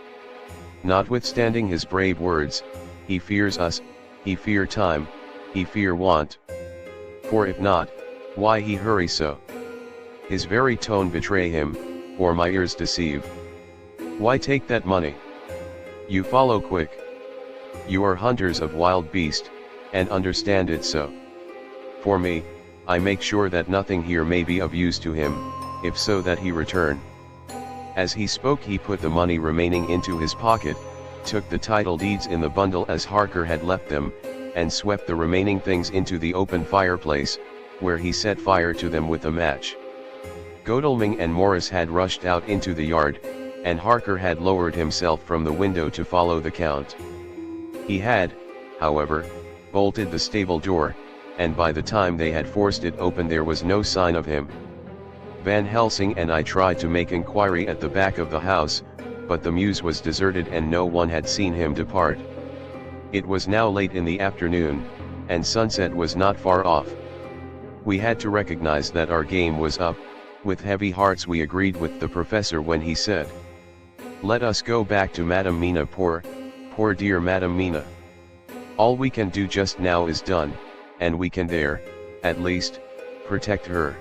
Notwithstanding his brave words, he fears us, he fear time, he fear want. For if not, why he hurry so? His very tone betray him, or my ears deceive. Why take that money? You follow quick. You are hunters of wild beast, and understand it so. For me, I make sure that nothing here may be of use to him, if so that he return." As he spoke he put the money remaining into his pocket, took the title deeds in the bundle as Harker had left them, and swept the remaining things into the open fireplace, where he set fire to them with a match. Godalming and Morris had rushed out into the yard, and Harker had lowered himself from the window to follow the Count. He had, however, bolted the stable door, and by the time they had forced it open there was no sign of him. Van Helsing and I tried to make inquiry at the back of the house, but the mews was deserted and no one had seen him depart. It was now late in the afternoon, and sunset was not far off. We had to recognize that our game was up. With heavy hearts we agreed with the professor when he said, "Let us go back to Madame Mina, poor dear Madame Mina. All we can do just now is done, and we can there, at least, protect her.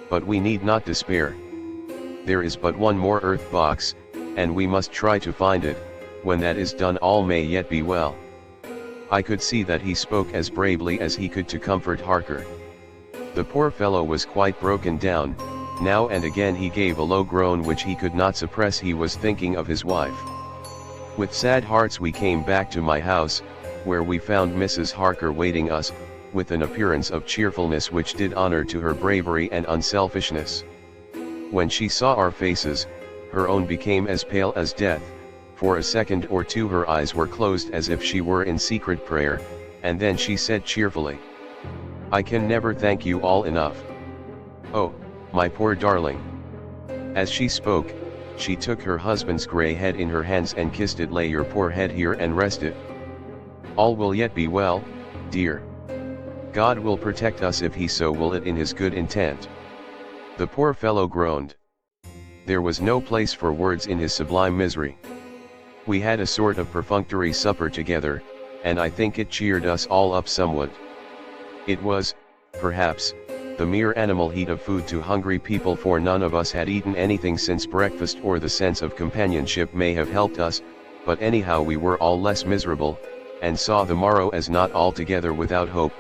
But we need not despair. There is but one more earth box, and we must try to find it. When that is done all may yet be well." I could see that he spoke as bravely as he could to comfort Harker. The poor fellow was quite broken down, Now and again he gave a low groan which he could not suppress. He was thinking of his wife. With sad hearts we came back to my house, where we found Mrs. Harker waiting us, with an appearance of cheerfulness which did honor to her bravery and unselfishness. When she saw our faces, her own became as pale as death. For a second or two her eyes were closed as if she were in secret prayer, and then she said cheerfully, "I can never thank you all enough. Oh, my poor darling." As she spoke, she took her husband's grey head in her hands and kissed it. "Lay your poor head here and rest it. All will yet be well, dear. God will protect us if he so will it in his good intent." The poor fellow groaned. There was no place for words in his sublime misery. We had a sort of perfunctory supper together, and I think it cheered us all up somewhat. It was, perhaps, the mere animal heat of food to hungry people, for none of us had eaten anything since breakfast, or the sense of companionship may have helped us, but anyhow we were all less miserable, and saw the morrow as not altogether without hope.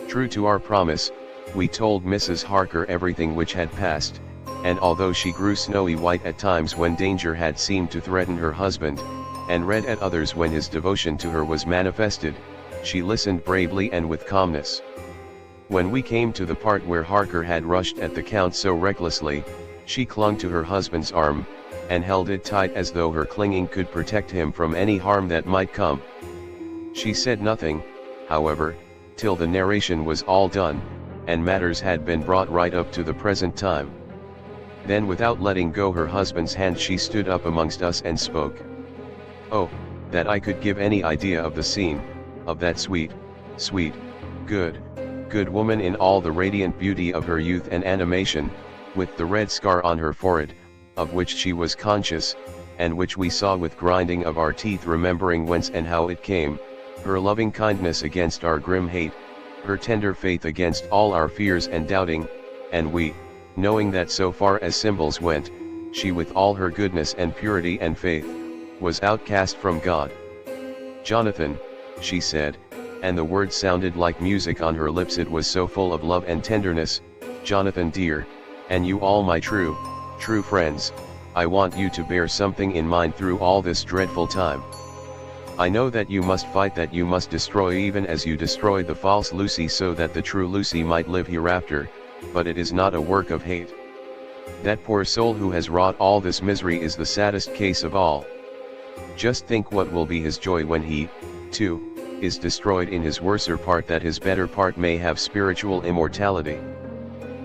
True to our promise, we told Mrs. Harker everything which had passed, and although she grew snowy white at times when danger had seemed to threaten her husband, and red at others when his devotion to her was manifested, she listened bravely and with calmness. When we came to the part where Harker had rushed at the Count so recklessly, she clung to her husband's arm, and held it tight as though her clinging could protect him from any harm that might come. She said nothing, however, till the narration was all done, and matters had been brought right up to the present time. Then, without letting go her husband's hand, she stood up amongst us and spoke. Oh, that I could give any idea of the scene, of that sweet, good woman in all the radiant beauty of her youth and animation, with the red scar on her forehead, of which she was conscious, and which we saw with grinding of our teeth, remembering whence and how it came, her loving kindness against our grim hate, her tender faith against all our fears and doubting, and we, knowing that so far as symbols went, she with all her goodness and purity and faith, was outcast from God. "Jonathan," she said, and the word sounded like music on her lips, it was so full of love and tenderness, "Jonathan dear, and you all my true friends, I want you to bear something in mind through all this dreadful time. I know that you must fight, that you must destroy, even as you destroyed the false Lucy, so that the true Lucy might live hereafter, but it is not a work of hate. That poor soul who has wrought all this misery is the saddest case of all. Just think what will be his joy when he, too, is destroyed in his worser part, that his better part may have spiritual immortality.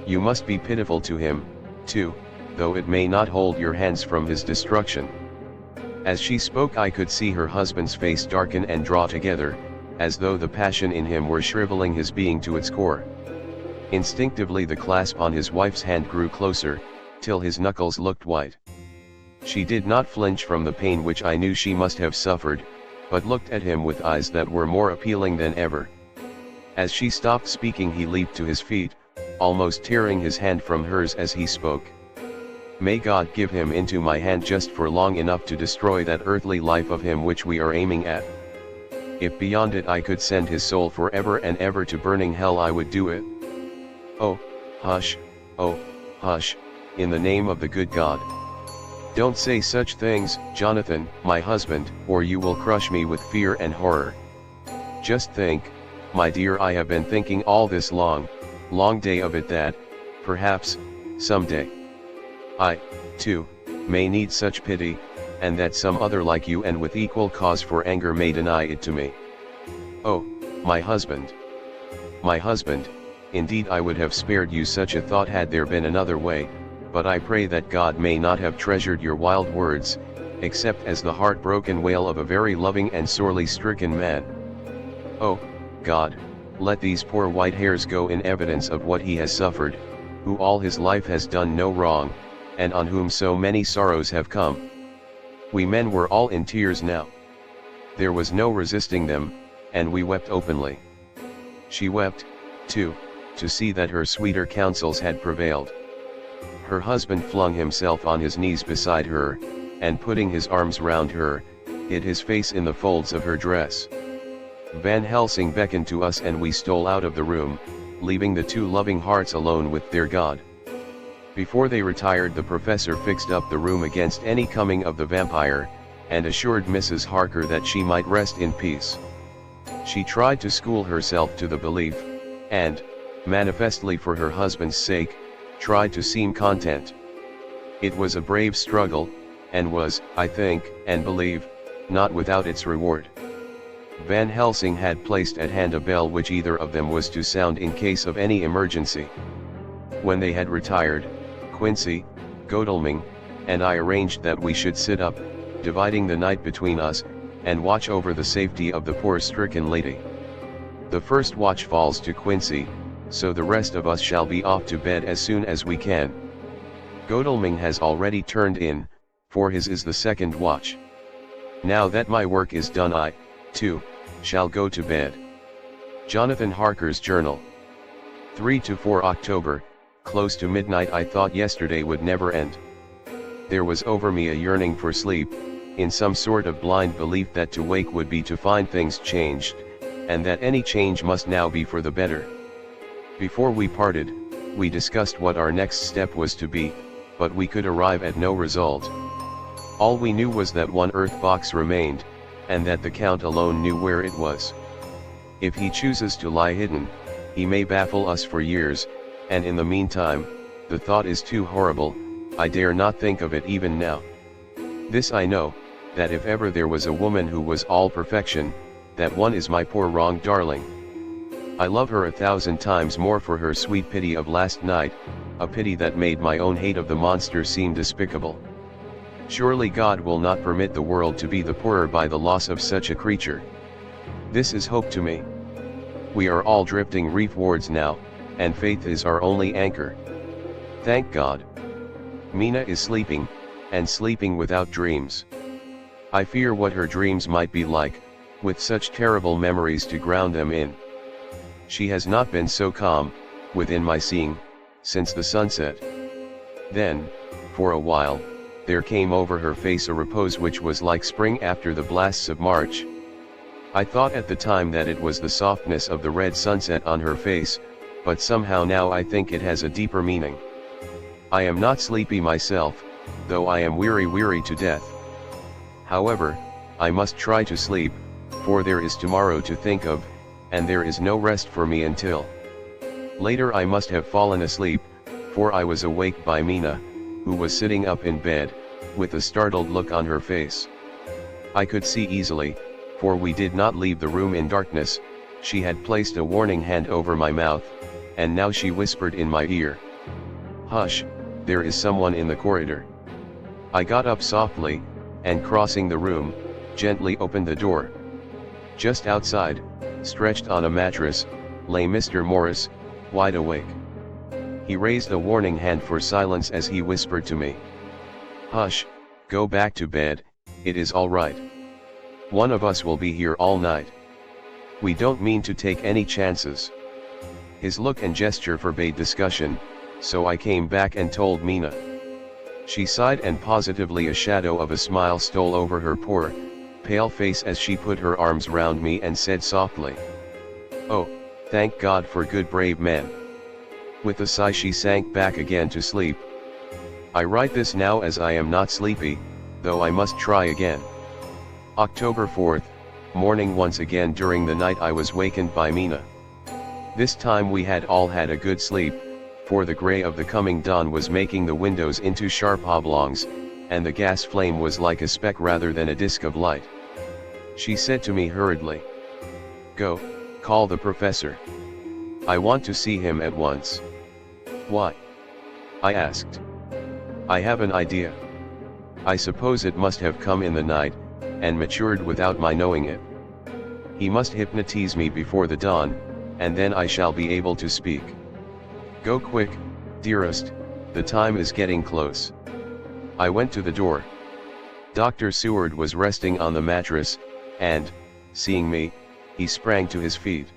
You must be pitiful to him, too, though it may not hold your hands from his destruction." As she spoke I could see her husband's face darken and draw together, as though the passion in him were shriveling his being to its core. Instinctively the clasp on his wife's hand grew closer, till his knuckles looked white. She did not flinch from the pain which I knew she must have suffered, but looked at him with eyes that were more appealing than ever. As she stopped speaking he leaped to his feet, almost tearing his hand from hers as he spoke. "May God give him into my hand just for long enough to destroy that earthly life of him which we are aiming at. If beyond it I could send his soul forever and ever to burning hell, I would do it. Oh, hush, in the name of the good God. Don't say such things, Jonathan, my husband, or you will crush me with fear and horror. Just think, my dear, I have been thinking all this long day of it, that, perhaps, some day, I, too, may need such pity, and that some other like you and with equal cause for anger may deny it to me. Oh, my husband, indeed I would have spared you such a thought had there been another way, but I pray that God may not have treasured your wild words, except as the heartbroken wail of a very loving and sorely stricken man. Oh, God, let these poor white hairs go in evidence of what he has suffered, who all his life has done no wrong, and on whom so many sorrows have come." We men were all in tears now. There was no resisting them, and we wept openly. She wept, too, to see that her sweeter counsels had prevailed. Her husband flung himself on his knees beside her, and putting his arms round her, hid his face in the folds of her dress. Van Helsing beckoned to us and we stole out of the room, leaving the two loving hearts alone with their God. Before they retired, the professor fixed up the room against any coming of the vampire, and assured Mrs. Harker that she might rest in peace. She tried to school herself to the belief, and, manifestly for her husband's sake, tried to seem content. It was a brave struggle, and was, I think, and believe, not without its reward. Van Helsing had placed at hand a bell which either of them was to sound in case of any emergency. When they had retired, Quincy, Godalming, and I arranged that we should sit up, dividing the night between us, and watch over the safety of the poor stricken lady. The first watch falls to Quincy, so the rest of us shall be off to bed as soon as we can. Godalming has already turned in, for his is the second watch. Now that my work is done, I, too, shall go to bed. Jonathan Harker's Journal. 3 to 4 October, close to midnight. I thought yesterday would never end. There was over me a yearning for sleep, in some sort of blind belief that to wake would be to find things changed, and that any change must now be for the better. Before we parted, we discussed what our next step was to be, but we could arrive at no result. All we knew was that one earth box remained, and that the Count alone knew where it was. If he chooses to lie hidden, he may baffle us for years, and in the meantime, the thought is too horrible, I dare not think of it even now. This I know, that if ever there was a woman who was all perfection, that one is my poor wronged darling. I love her 1,000 times more for her sweet pity of last night, a pity that made my own hate of the monster seem despicable. Surely God will not permit the world to be the poorer by the loss of such a creature. This is hope to me. We are all drifting reefwards now, and faith is our only anchor. Thank God. Mina is sleeping, and sleeping without dreams. I fear what her dreams might be like, with such terrible memories to ground them in. She has not been so calm, within my seeing, since the sunset. Then, for a while, there came over her face a repose which was like spring after the blasts of March. I thought at the time that it was the softness of the red sunset on her face, but somehow now I think it has a deeper meaning. I am not sleepy myself, though I am weary to death. However, I must try to sleep, for there is tomorrow to think of, and there is no rest for me until. Later I must have fallen asleep, for I was awaked by Mina, who was sitting up in bed, with a startled look on her face. I could see easily, for we did not leave the room in darkness, she had placed a warning hand over my mouth, and now she whispered in my ear. "Hush, there is someone in the corridor." I got up softly, and crossing the room, gently opened the door. Just outside, stretched on a mattress, lay Mr. Morris, wide awake. He raised a warning hand for silence as he whispered to me. "Hush, go back to bed, it is all right. One of us will be here all night. We don't mean to take any chances." His look and gesture forbade discussion, so I came back and told Mina. She sighed, and positively a shadow of a smile stole over her poor, pale face as she put her arms round me and said softly, "Oh, thank God for good brave men." With a sigh she sank back again to sleep. I write this now as I am not sleepy, though I must try again. October 4th, morning. Once again during the night I was wakened by Mina. This time we had all had a good sleep, for the grey of the coming dawn was making the windows into sharp oblongs, and the gas flame was like a speck rather than a disk of light. She said to me hurriedly, "Go, call the professor. I want to see him at once." "Why?" I asked. "I have an idea. I suppose it must have come in the night, and matured without my knowing it. He must hypnotize me before the dawn, and then I shall be able to speak. Go quick, dearest, the time is getting close." I went to the door. Dr. Seward was resting on the mattress, and, seeing me, he sprang to his feet.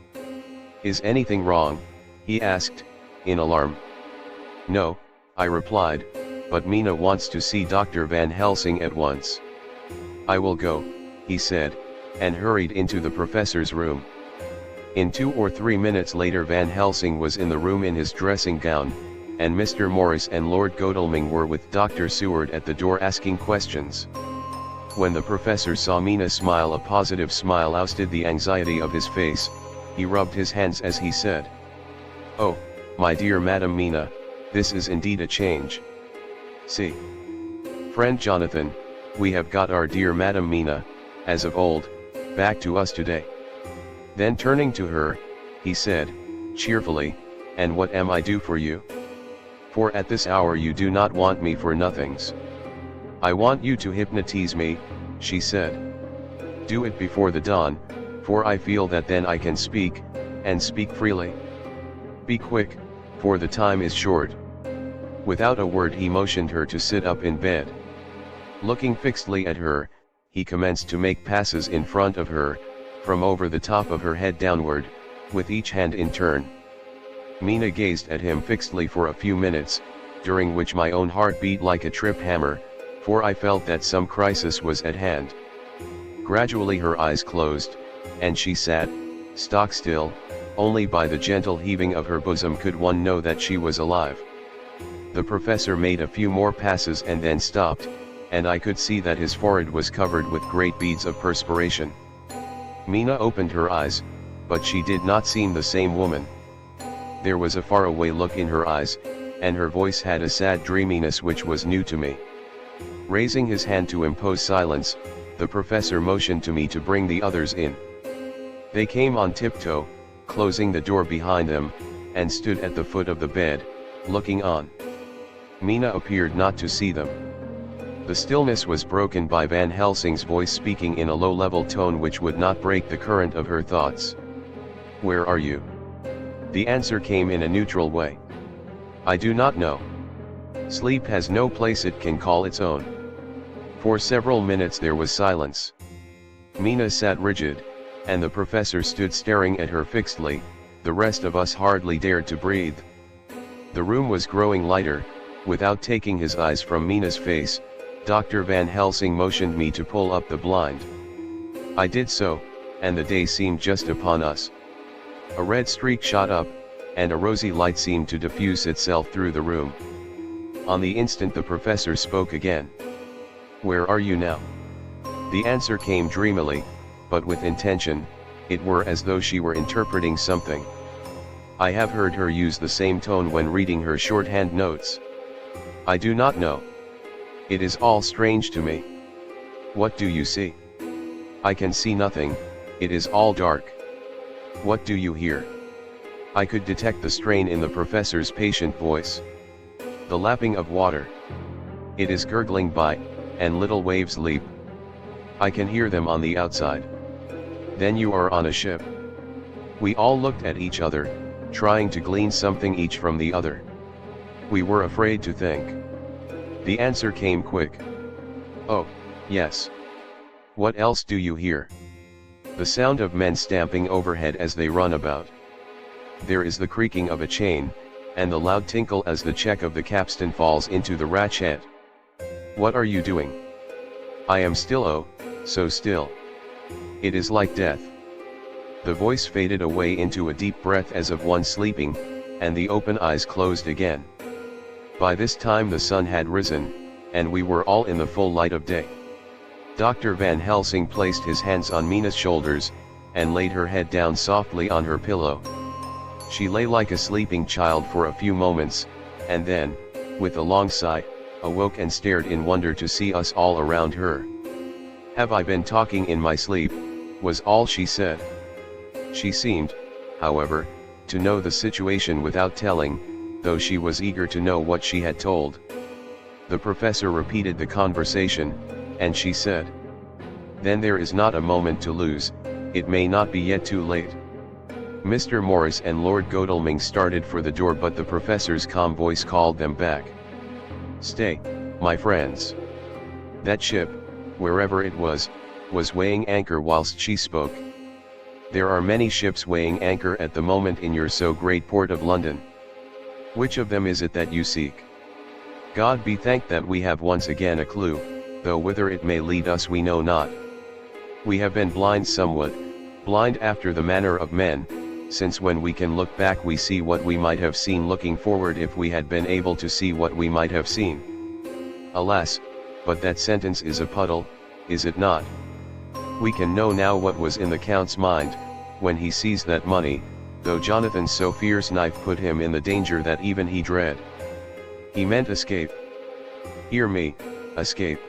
"Is anything wrong?" he asked, in alarm. "No," I replied, "but Mina wants to see Dr. Van Helsing at once." "I will go," he said, and hurried into the professor's room. In 2 or 3 minutes later Van Helsing was in the room in his dressing gown, and Mr. Morris and Lord Godalming were with Dr. Seward at the door asking questions. When the professor saw Mina smile, a positive smile ousted the anxiety of his face. He rubbed his hands as he said, "Oh, my dear Madam Mina, this is indeed a change. See, friend Jonathan, we have got our dear Madam Mina, as of old, back to us today." Then turning to her, he said, cheerfully, "And what am I do for you? For at this hour you do not want me for nothings." "I want you to hypnotize me," she said. "Do it before the dawn, for I feel that then I can speak, and speak freely. Be quick, for the time is short." Without a word he motioned her to sit up in bed. Looking fixedly at her, he commenced to make passes in front of her, from over the top of her head downward, with each hand in turn. Mina gazed at him fixedly for a few minutes, during which my own heart beat like a trip hammer, for I felt that some crisis was at hand. Gradually her eyes closed, and she sat, stock still. Only by the gentle heaving of her bosom could one know that she was alive. The professor made a few more passes and then stopped, and I could see that his forehead was covered with great beads of perspiration. Mina opened her eyes, but she did not seem the same woman. There was a faraway look in her eyes, and her voice had a sad dreaminess which was new to me. Raising his hand to impose silence, the professor motioned to me to bring the others in. They came on tiptoe, closing the door behind them, and stood at the foot of the bed, looking on. Mina appeared not to see them. The stillness was broken by Van Helsing's voice speaking in a low-level tone which would not break the current of her thoughts. "Where are you?" The answer came in a neutral way. "I do not know. Sleep has no place it can call its own." For several minutes there was silence. Mina sat rigid, and the professor stood staring at her fixedly. The rest of us hardly dared to breathe. The room was growing lighter. Without taking his eyes from Mina's face, Dr. Van Helsing motioned me to pull up the blind. I did so, and the day seemed just upon us. A red streak shot up, and a rosy light seemed to diffuse itself through the room. On the instant the professor spoke again. "Where are you now?" The answer came dreamily, but with intention. It were as though she were interpreting something. I have heard her use the same tone when reading her shorthand notes. "I do not know. It is all strange to me." "What do you see?" "I can see nothing, it is all dark." "What do you hear?" I could detect the strain in the professor's patient voice. "The lapping of water. It is gurgling by, and little waves leap. I can hear them on the outside." "Then you are on a ship." We all looked at each other, trying to glean something each from the other. We were afraid to think. The answer came quick. "Oh, yes." "What else do you hear?" "The sound of men stamping overhead as they run about. There is the creaking of a chain, and the loud tinkle as the check of the capstan falls into the ratchet." "What are you doing?" "I am still, oh, so still. It is like death." The voice faded away into a deep breath as of one sleeping, and the open eyes closed again. By this time the sun had risen, and we were all in the full light of day. Dr. Van Helsing placed his hands on Mina's shoulders, and laid her head down softly on her pillow. She lay like a sleeping child for a few moments, and then, with a long sigh, awoke and stared in wonder to see us all around her. "Have I been talking in my sleep?" was all she said. She seemed, however, to know the situation without telling, though she was eager to know what she had told. The professor repeated the conversation, and she said, "Then there is not a moment to lose, it may not be yet too late." Mr. Morris and Lord Godalming started for the door, but the professor's calm voice called them back. "Stay, my friends." That ship, wherever it was weighing anchor whilst she spoke. There are many ships weighing anchor at the moment in your so great port of London. Which of them is it that you seek? God be thanked that we have once again a clue, though whither it may lead us we know not. We have been blind somewhat, blind after the manner of men, since when we can look back we see what we might have seen looking forward if we had been able to see what we might have seen. Alas, but that sentence is a puddle, is it not? We can know now what was in the Count's mind, when he sees that money, though Jonathan's so fierce knife put him in the danger that even he dread. He meant escape. Hear me, escape.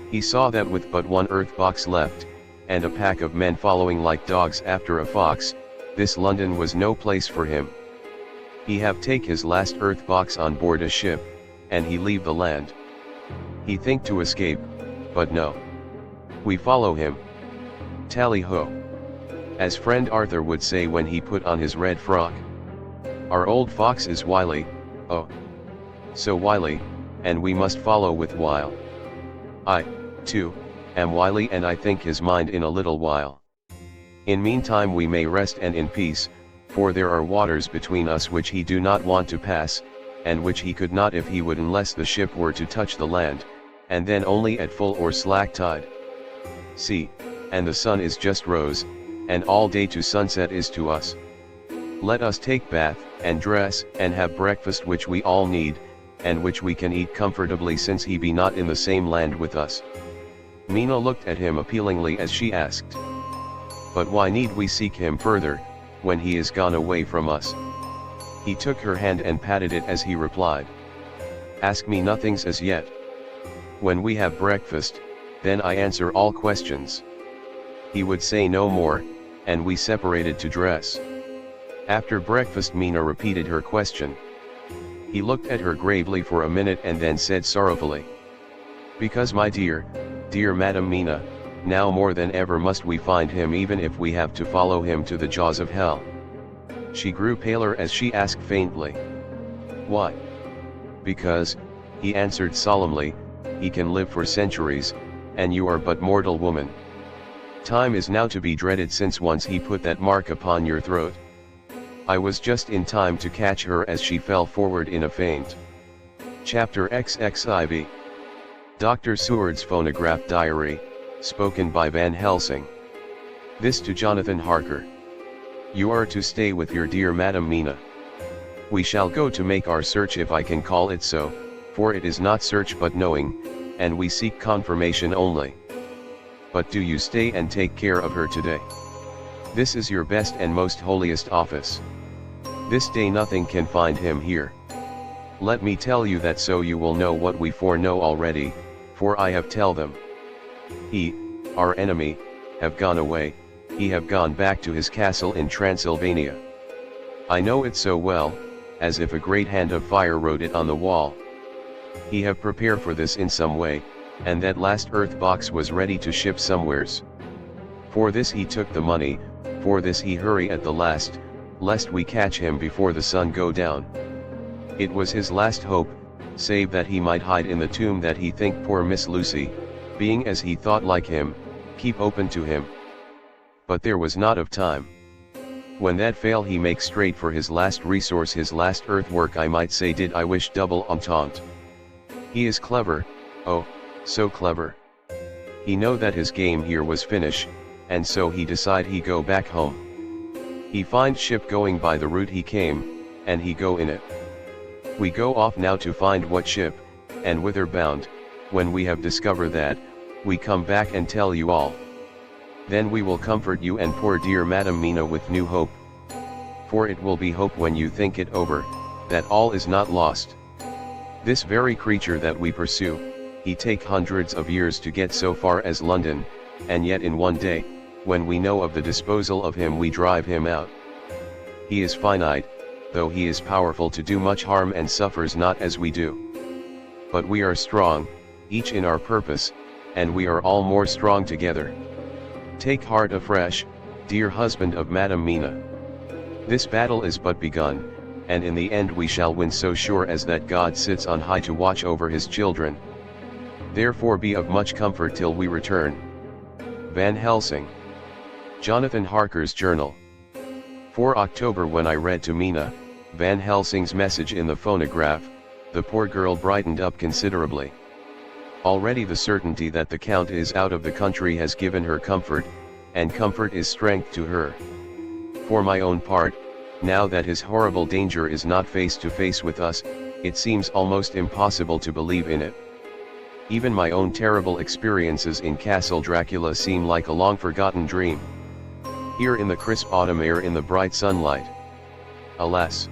He saw that with but one earth box left, and a pack of men following like dogs after a fox, this London was no place for him. He have take his last earth box on board a ship, and he leave the land. He think to escape, but no. We follow him. Tally-ho. As friend Arthur would say when he put on his red frock. Our old fox is wily, oh, so wily, and we must follow with wile. I, too, am wily and I think his mind in a little while. In meantime we may rest and in peace, for there are waters between us which he do not want to pass, and which he could not if he would unless the ship were to touch the land, and then only at full or slack tide. See, and the sun is just rose, and all day to sunset is to us. Let us take bath, and dress, and have breakfast which we all need, and which we can eat comfortably since he be not in the same land with us. Mina looked at him appealingly as she asked, "But why need we seek him further, when he is gone away from us?" He took her hand and patted it as he replied, "Ask me nothings as yet. When we have breakfast, then I answer all questions." He would say no more, and we separated to dress. After breakfast Mina repeated her question. He looked at her gravely for a minute and then said sorrowfully, "Because my dear, dear Madam Mina, now more than ever must we find him even if we have to follow him to the jaws of hell." She grew paler as she asked faintly, "Why?" "Because," he answered solemnly, "he can live for centuries, and you are but mortal woman. Time is now to be dreaded since once he put that mark upon your throat." I was just in time to catch her as she fell forward in a faint. Chapter XXIV. Dr. Seward's Phonograph Diary, spoken by Van Helsing. This to Jonathan Harker. You are to stay with your dear Madam Mina. We shall go to make our search if I can call it so, for it is not search but knowing, and we seek confirmation only. But do you stay and take care of her today. This is your best and most holiest office. This day nothing can find him here. Let me tell you that so you will know what we foreknow already, for I have tell them. He, our enemy, have gone away, he have gone back to his castle in Transylvania. I know it so well, as if a great hand of fire wrote it on the wall. He have prepared for this in some way, and that last earth box was ready to ship somewheres. For this he took the money, for this he hurry at the last, lest we catch him before the sun go down. It was his last hope, save that he might hide in the tomb that he think poor Miss Lucy, being as he thought like him, keep open to him. But there was not of time. When that fail he make straight for his last resource, his last earth work, I might say did I wish double entente. He is clever, oh, so clever. He know that his game here was finish, and so he decide he go back home. He find ship going by the route he came, and he go in it. We go off now to find what ship, and whither bound. When we have discovered that, we come back and tell you all. Then we will comfort you and poor dear Madam Mina with new hope. For it will be hope when you think it over, that all is not lost. This very creature that we pursue, he take hundreds of years to get so far as London, and yet in one day, when we know of the disposal of him we drive him out. He is finite, though he is powerful to do much harm and suffers not as we do. But we are strong, each in our purpose, and we are all more strong together. Take heart afresh, dear husband of Madam Mina. This battle is but begun, and in the end we shall win, so sure as that God sits on high to watch over his children. Therefore be of much comfort till we return. Van Helsing. Jonathan Harker's Journal. 4 October. When I read to Mina, Van Helsing's message in the phonograph, the poor girl brightened up considerably. Already the certainty that the Count is out of the country has given her comfort, and comfort is strength to her. For my own part, now that his horrible danger is not face to face with us, it seems almost impossible to believe in it. Even my own terrible experiences in Castle Dracula seem like a long-forgotten dream. Here in the crisp autumn air in the bright sunlight. Alas!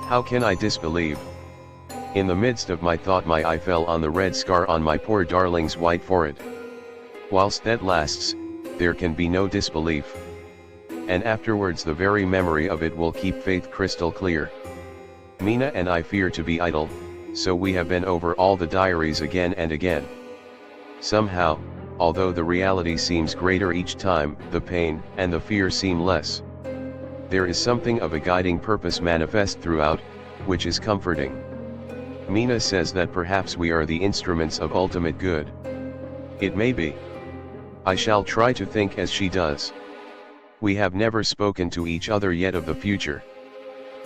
How can I disbelieve? In the midst of my thought my eye fell on the red scar on my poor darling's white forehead. Whilst that lasts, there can be no disbelief. And afterwards the very memory of it will keep faith crystal clear. Mina and I fear to be idle, so we have been over all the diaries again and again. Somehow, although the reality seems greater each time, the pain and the fear seem less. There is something of a guiding purpose manifest throughout, which is comforting. Mina says that perhaps we are the instruments of ultimate good. It may be. I shall try to think as she does. We have never spoken to each other yet of the future.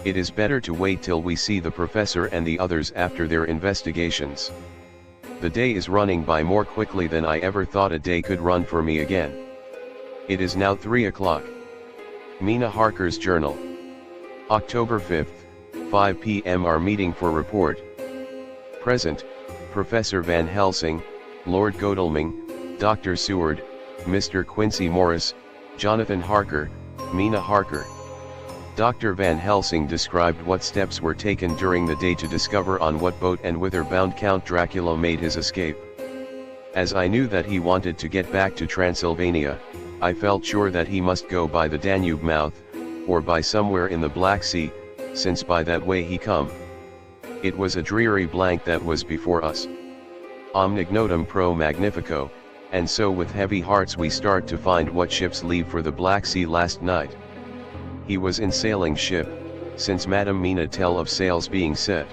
It is better to wait till we see the professor and the others after their investigations. The day is running by more quickly than I ever thought a day could run for me again. It is now 3 o'clock. Mina Harker's Journal. October 5th, 5 p.m. Our meeting for report. Present, Professor Van Helsing, Lord Godalming, Dr. Seward, Mr. Quincy Morris, Jonathan Harker, Mina Harker. Dr. Van Helsing described what steps were taken during the day to discover on what boat and whither bound Count Dracula made his escape. As I knew that he wanted to get back to Transylvania, I felt sure that he must go by the Danube mouth, or by somewhere in the Black Sea, since by that way he come. It was a dreary blank that was before us. Omnignotum pro magnifico, and so with heavy hearts we start to find what ships leave for the Black Sea last night. He was in sailing ship, since Madam Mina tell of sails being set.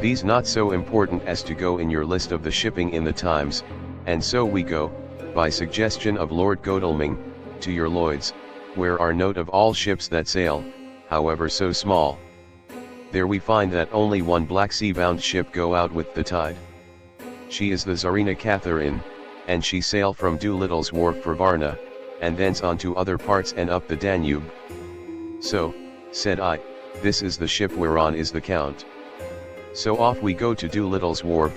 These not so important as to go in your list of the shipping in the Times, and so we go, by suggestion of Lord Godalming, to your Lloyd's, where are note of all ships that sail, however so small. There we find that only one Black Sea-bound ship go out with the tide. She is the Tsarina Catherine, and she sail from Doolittle's wharf for Varna, and thence on to other parts and up the Danube. So, said I, this is the ship whereon is the Count. So off we go to Doolittle's wharf,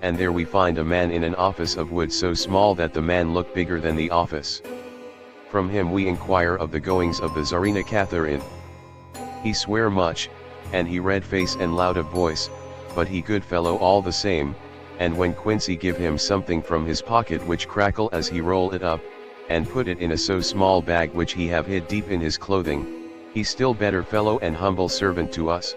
and there we find a man in an office of wood so small that the man looked bigger than the office. From him we inquire of the goings of the Tsarina Catherine. He swear much, and he red face and loud of voice, but he good fellow all the same, and when Quincy give him something from his pocket which crackle as he roll it up, and put it in a so small bag which he have hid deep in his clothing, he still better fellow and humble servant to us.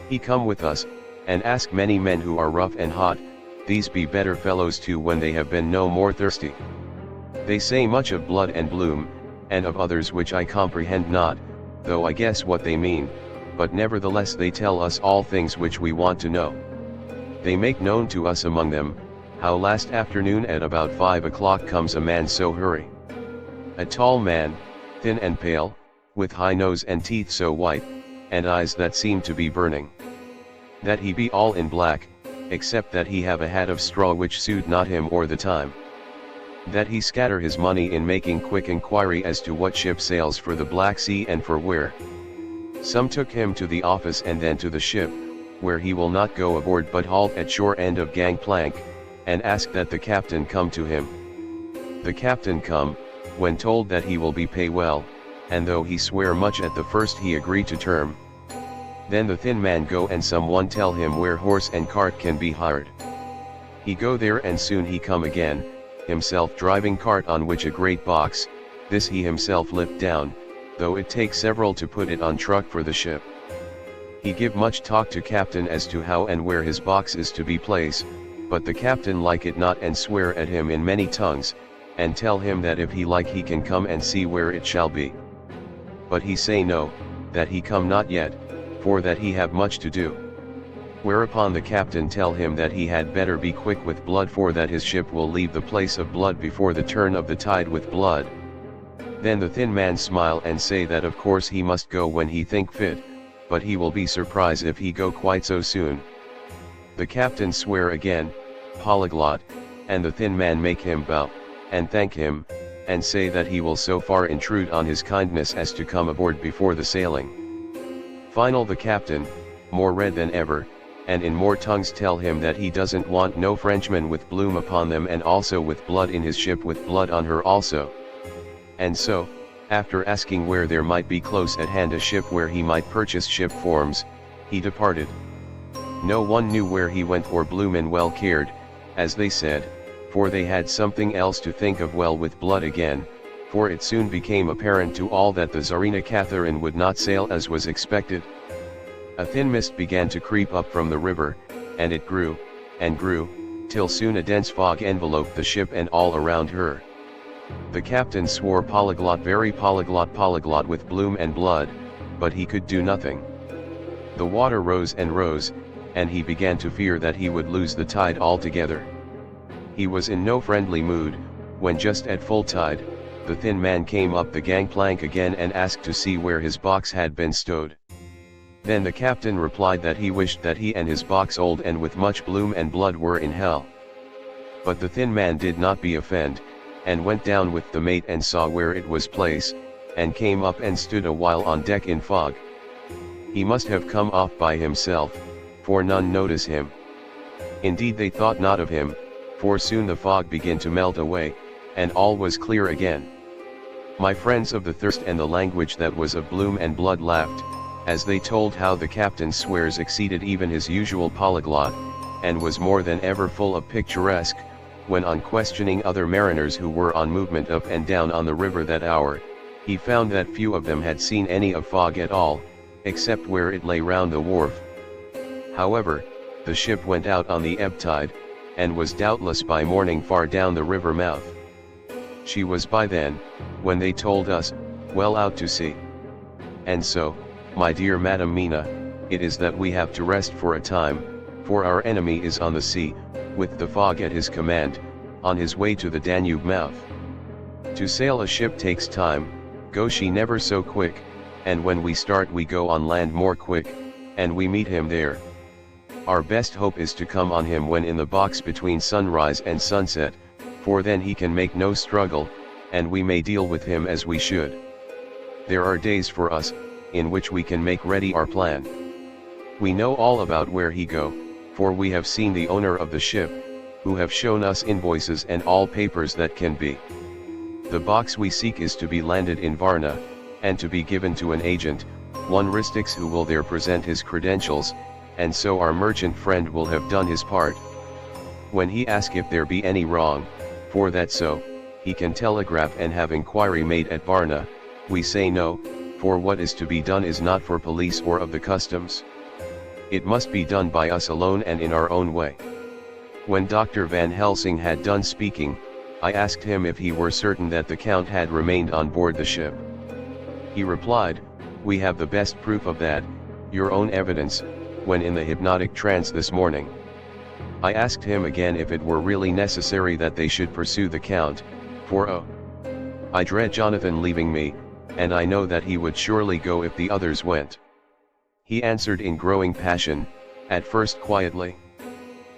He come with us, and ask many men who are rough and hot, these be better fellows too when they have been no more thirsty. They say much of blood and bloom, and of others which I comprehend not, though I guess what they mean, but nevertheless they tell us all things which we want to know. They make known to us among them, how last afternoon at about 5 o'clock comes a man so hurry. A tall man, thin and pale, with high nose and teeth so white, and eyes that seem to be burning. That he be all in black, except that he have a hat of straw which suit not him or the time. That he scatter his money in making quick inquiry as to what ship sails for the Black Sea and for where. Some took him to the office and then to the ship, where he will not go aboard but halt at shore end of gangplank, and ask that the captain come to him. The captain come, when told that he will be pay well, and though he swear much at the first he agree to term. Then the thin man go and someone tell him where horse and cart can be hired. He go there and soon he come again, himself driving cart on which a great box, this he himself lift down, though it take several to put it on truck for the ship. He give much talk to captain as to how and where his box is to be placed, but the captain like it not and swear at him in many tongues, and tell him that if he like he can come and see where it shall be. But he say no, that he come not yet, for that he have much to do. Whereupon the captain tell him that he had better be quick with blood for that his ship will leave the place of blood before the turn of the tide with blood. Then the thin man smile and say that of course he must go when he think fit, but he will be surprised if he go quite so soon. The captain swear again, polyglot, and the thin man make him bow, and thank him, and say that he will so far intrude on his kindness as to come aboard before the sailing. Final the captain, more red than ever, and in more tongues tell him that he doesn't want no Frenchman with bloom upon them and also with blood in his ship with blood on her also. And so, after asking where there might be close at hand a ship where he might purchase ship forms, he departed. No one knew where he went or Bloomin well cared, as they said, for they had something else to think of well with blood again, for it soon became apparent to all that the Tsarina Catherine would not sail as was expected. A thin mist began to creep up from the river, and it grew, and grew, till soon a dense fog enveloped the ship and all around her. The captain swore polyglot very polyglot with bloom and blood, but he could do nothing. The water rose and rose, and he began to fear that he would lose the tide altogether. He was in no friendly mood, when just at full tide, the thin man came up the gangplank again and asked to see where his box had been stowed. Then the captain replied that he wished that he and his box old and with much bloom and blood were in hell. But the thin man did not be offend, and went down with the mate and saw where it was placed, and came up and stood a while on deck in fog. He must have come off by himself, for none notice him. Indeed they thought not of him, for soon the fog began to melt away, and all was clear again. My friends of the thirst and the language that was of bloom and blood laughed, as they told how the captain's swears exceeded even his usual polyglot, and was more than ever full of picturesque, when on questioning other mariners who were on movement up and down on the river that hour, he found that few of them had seen any of fog at all, except where it lay round the wharf. However, the ship went out on the ebb tide, and was doubtless by morning far down the river mouth. She was by then, when they told us, well out to sea. And so, my dear Madam Mina, it is that we have to rest for a time, for our enemy is on the sea, with the fog at his command, on his way to the Danube mouth. To sail a ship takes time, go she never so quick, and when we start we go on land more quick, and we meet him there. Our best hope is to come on him when in the box between sunrise and sunset, for then he can make no struggle, and we may deal with him as we should. There are days for us, in which we can make ready our plan. We know all about where he go, for we have seen the owner of the ship, who have shown us invoices and all papers that can be. The box we seek is to be landed in Varna, and to be given to an agent, one Ristix, who will there present his credentials, and so our merchant friend will have done his part. When he asks if there be any wrong, for that so, he can telegraph and have inquiry made at Varna, we say no, for what is to be done is not for police or of the customs. It must be done by us alone and in our own way. When Dr. Van Helsing had done speaking, I asked him if he were certain that the Count had remained on board the ship. He replied, we have the best proof of that, your own evidence, when in the hypnotic trance this morning. I asked him again if it were really necessary that they should pursue the Count, for I dread Jonathan leaving me, and I know that he would surely go if the others went. He answered in growing passion, at first quietly.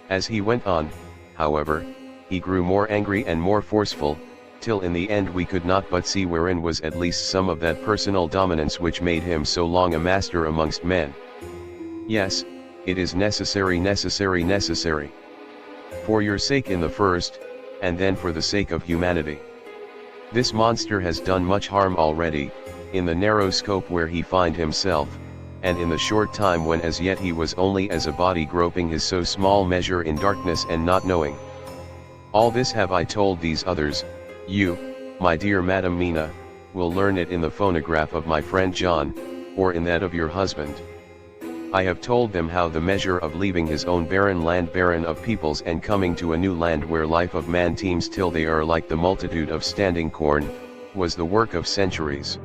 As he went on, however, he grew more angry and more forceful, till in the end we could not but see wherein was at least some of that personal dominance which made him so long a master amongst men. Yes, it is necessary. For your sake in the first, and then for the sake of humanity. This monster has done much harm already, in the narrow scope where he find himself, and in the short time when as yet he was only as a body groping his so small measure in darkness and not knowing. All this have I told these others, you, my dear Madam Mina, will learn it in the phonograph of my friend John, or in that of your husband. I have told them how the measure of leaving his own barren land barren of peoples and coming to a new land where life of man teems till they are like the multitude of standing corn, was the work of centuries.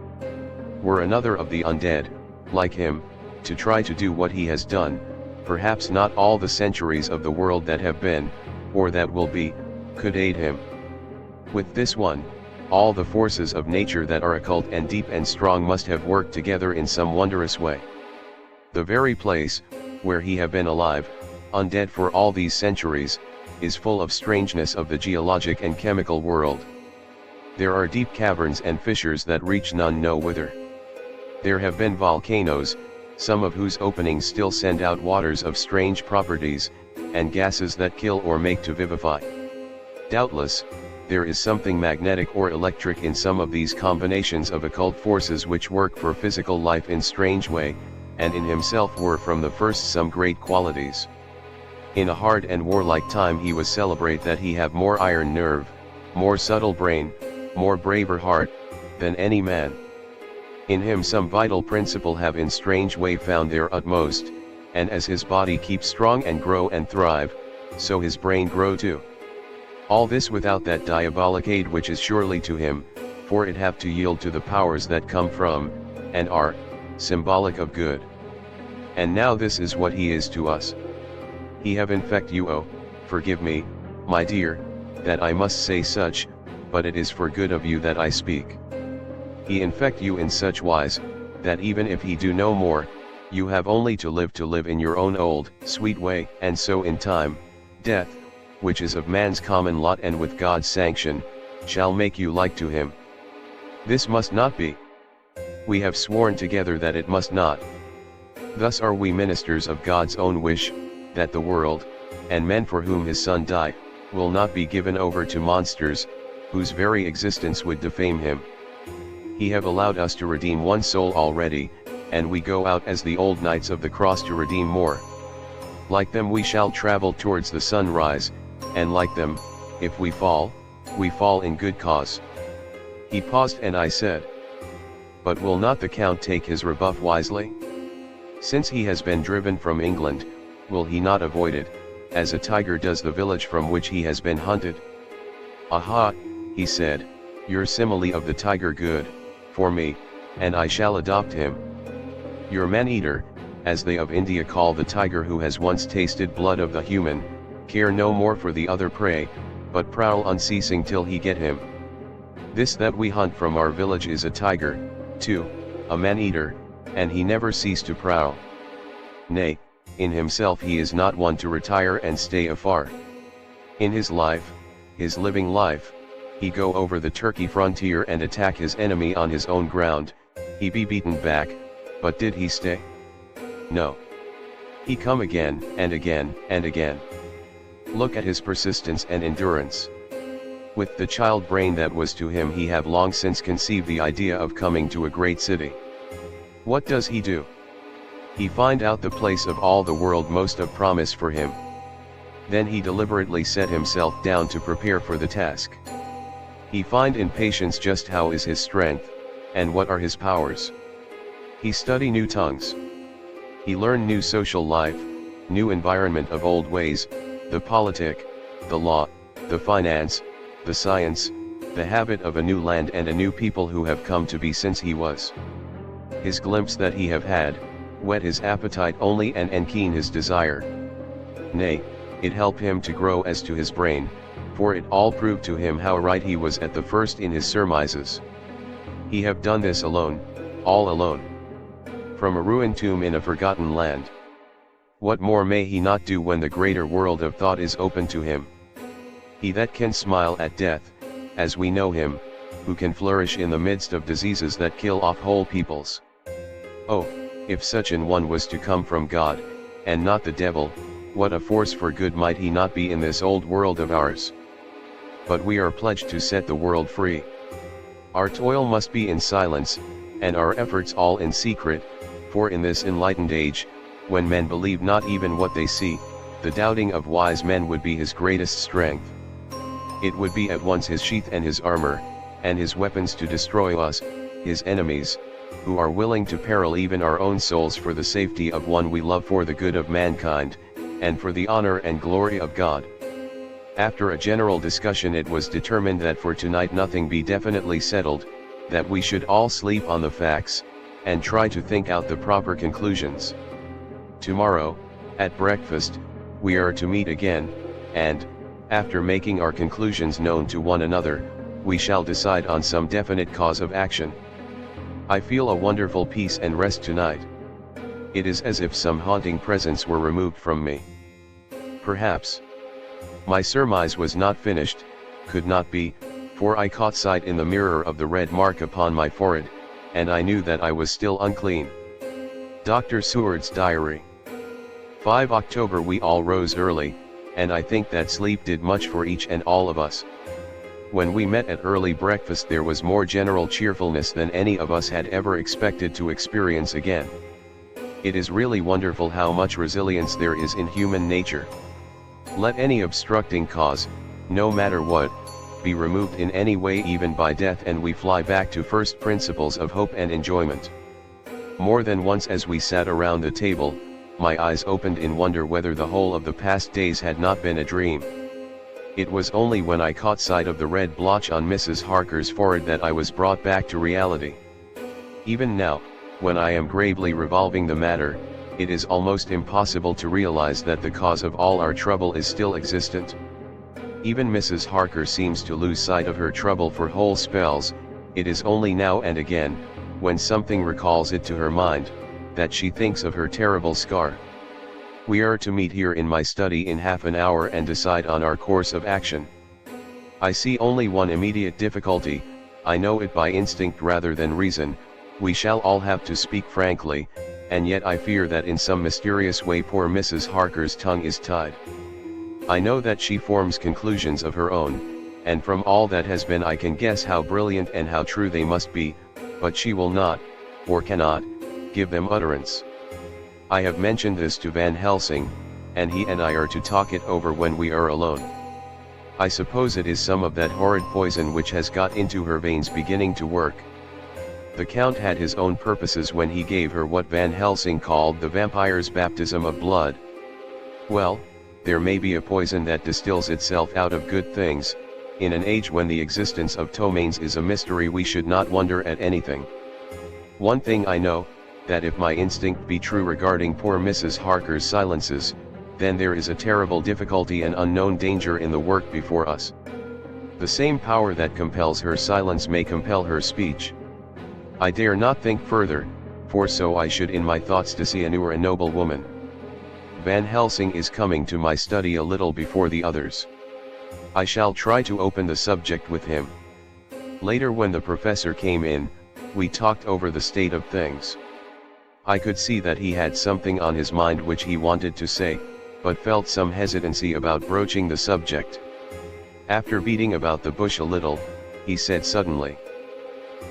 Were another of the undead, like him, to try to do what he has done, perhaps not all the centuries of the world that have been, or that will be, could aid him. With this one, all the forces of nature that are occult and deep and strong must have worked together in some wondrous way. The very place, where he have been alive, undead for all these centuries, is full of strangeness of the geologic and chemical world. There are deep caverns and fissures that reach none know whither. There have been volcanoes, some of whose openings still send out waters of strange properties, and gases that kill or make to vivify. Doubtless, there is something magnetic or electric in some of these combinations of occult forces which work for physical life in strange way, and in himself were from the first some great qualities. In a hard and warlike time he was celebrate that he have more iron nerve, more subtle brain, more braver heart, than any man. In him some vital principle have in strange way found their utmost, and as his body keeps strong and grow and thrive, so his brain grow too. All this without that diabolic aid which is surely to him, for it have to yield to the powers that come from, and are, symbolic of good. And now this is what he is to us. He have infect you. Oh, forgive me, my dear, that I must say such, but it is for good of you that I speak. He infect you in such wise, that even if he do no more, you have only to live in your own old, sweet way, and so in time, death, which is of man's common lot and with God's sanction, shall make you like to him. This must not be. We have sworn together that it must not. Thus are we ministers of God's own wish, that the world, and men for whom his Son died, will not be given over to monsters, whose very existence would defame him. He have allowed us to redeem one soul already, and we go out as the old knights of the cross to redeem more. Like them we shall travel towards the sunrise, and like them, if we fall in good cause. He paused and I said, but will not the Count take his rebuff wisely? Since he has been driven from England, will he not avoid it, as a tiger does the village from which he has been hunted? Aha, he said, your simile of the tiger good, for me, and I shall adopt him. Your man-eater, as they of India call the tiger who has once tasted blood of the human, care no more for the other prey, but prowl unceasing till he get him. This that we hunt from our village is a tiger, too, a man-eater, and he never cease to prowl. Nay, in himself he is not one to retire and stay afar. In his life, his living life, he go over the Turkey frontier and attack his enemy on his own ground, he be beaten back, but did he stay? No. He come again, and again, and again. Look at his persistence and endurance. With the child brain that was to him he have long since conceived the idea of coming to a great city. What does he do? He find out the place of all the world most of promise for him. Then he deliberately set himself down to prepare for the task. He find in patience just how is his strength, and what are his powers. He study new tongues. He learn new social life, new environment of old ways, the politic, the law, the finance, the science, the habit of a new land and a new people who have come to be since he was. His glimpse that he have had, whet his appetite only and keen his desire. Nay, it help him to grow as to his brain, for it all proved to him how right he was at the first in his surmises. He have done this alone, all alone. From a ruined tomb in a forgotten land. What more may he not do when the greater world of thought is open to him? He that can smile at death, as we know him, who can flourish in the midst of diseases that kill off whole peoples. Oh, if such an one was to come from God, and not the devil, what a force for good might he not be in this old world of ours. But we are pledged to set the world free. Our toil must be in silence, and our efforts all in secret, for in this enlightened age, when men believe not even what they see, the doubting of wise men would be his greatest strength. It would be at once his sheath and his armor, and his weapons to destroy us, his enemies, who are willing to peril even our own souls for the safety of one we love, for the good of mankind, and for the honor and glory of God. After a general discussion it was determined that for tonight nothing be definitely settled, that we should all sleep on the facts, and try to think out the proper conclusions. Tomorrow, at breakfast, we are to meet again, and, after making our conclusions known to one another, we shall decide on some definite cause of action. I feel a wonderful peace and rest tonight. It is as if some haunting presence were removed from me. Perhaps my surmise was not finished, could not be, for I caught sight in the mirror of the red mark upon my forehead, and I knew that I was still unclean. Dr. Seward's Diary. 5 October. We all rose early, and I think that sleep did much for each and all of us. When we met at early breakfast there was more general cheerfulness than any of us had ever expected to experience again. It is really wonderful how much resilience there is in human nature. Let any obstructing cause, no matter what, be removed in any way, even by death, and we fly back to first principles of hope and enjoyment. More than once as we sat around the table, my eyes opened in wonder whether the whole of the past days had not been a dream. It was only when I caught sight of the red blotch on Mrs. Harker's forehead that I was brought back to reality. Even now, when I am gravely revolving the matter, it is almost impossible to realize that the cause of all our trouble is still existent. Even Mrs. Harker seems to lose sight of her trouble for whole spells. It is only now and again, when something recalls it to her mind, that she thinks of her terrible scar. We are to meet here in my study in half an hour and decide on our course of action. I see only one immediate difficulty. I know it by instinct rather than reason. We shall all have to speak frankly, and yet I fear that in some mysterious way poor Mrs. Harker's tongue is tied. I know that she forms conclusions of her own, and from all that has been I can guess how brilliant and how true they must be, but she will not, or cannot, give them utterance. I have mentioned this to Van Helsing, and he and I are to talk it over when we are alone. I suppose it is some of that horrid poison which has got into her veins beginning to work. The Count had his own purposes when he gave her what Van Helsing called the vampire's baptism of blood. Well, there may be a poison that distills itself out of good things. In an age when the existence of ptomaines is a mystery, we should not wonder at anything. One thing I know, that if my instinct be true regarding poor Mrs. Harker's silences, then there is a terrible difficulty and unknown danger in the work before us. The same power that compels her silence may compel her speech. I dare not think further, for so I should in my thoughts to see a new or a noble woman. Van Helsing is coming to my study a little before the others. I shall try to open the subject with him. Later, when the professor came in, we talked over the state of things. I could see that he had something on his mind which he wanted to say, but felt some hesitancy about broaching the subject. After beating about the bush a little, he said suddenly,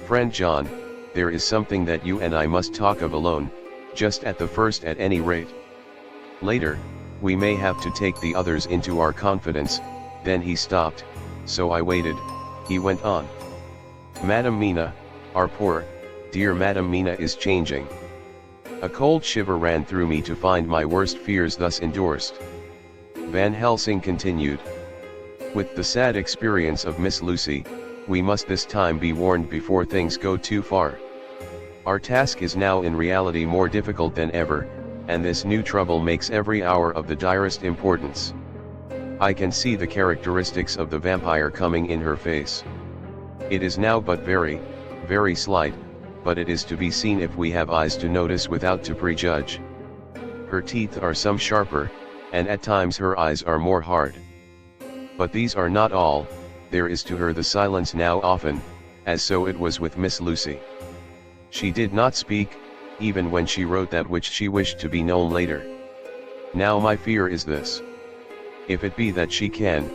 "Friend John, there is something that you and I must talk of alone, just at the first at any rate. Later, we may have to take the others into our confidence." Then he stopped, so I waited. He went on. "Madam Mina, our poor, dear Madam Mina is changing." A cold shiver ran through me to find my worst fears thus endorsed. Van Helsing continued. "With the sad experience of Miss Lucy, we must this time be warned before things go too far. Our task is now in reality more difficult than ever, and this new trouble makes every hour of the direst importance. I can see the characteristics of the vampire coming in her face. It is now but very, very slight, but it is to be seen if we have eyes to notice without to prejudge. Her teeth are some sharper, and at times her eyes are more hard. But these are not all. There is to her the silence now often, as so it was with Miss Lucy. She did not speak, even when she wrote that which she wished to be known later. Now my fear is this. If it be that she can,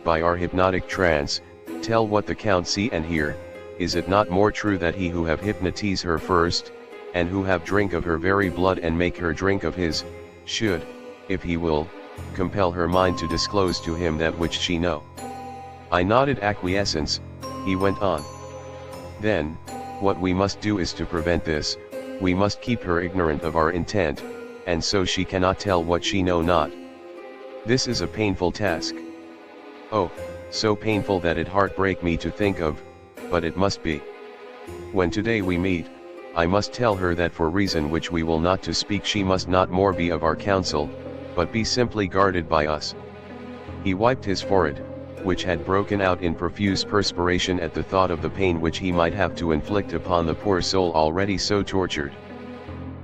by our hypnotic trance, tell what the Count see and hear, is it not more true that he who have hypnotize her first, and who have drink of her very blood and make her drink of his, should, if he will, compel her mind to disclose to him that which she know?" I nodded acquiescence. He went on. "Then, what we must do is to prevent this. We must keep her ignorant of our intent, and so she cannot tell what she know not. This is a painful task. Oh, so painful that it heartbreak me to think of, but it must be. When today we meet, I must tell her that for reason which we will not to speak she must not more be of our counsel, but be simply guarded by us." He wiped his forehead, which had broken out in profuse perspiration at the thought of the pain which he might have to inflict upon the poor soul already so tortured.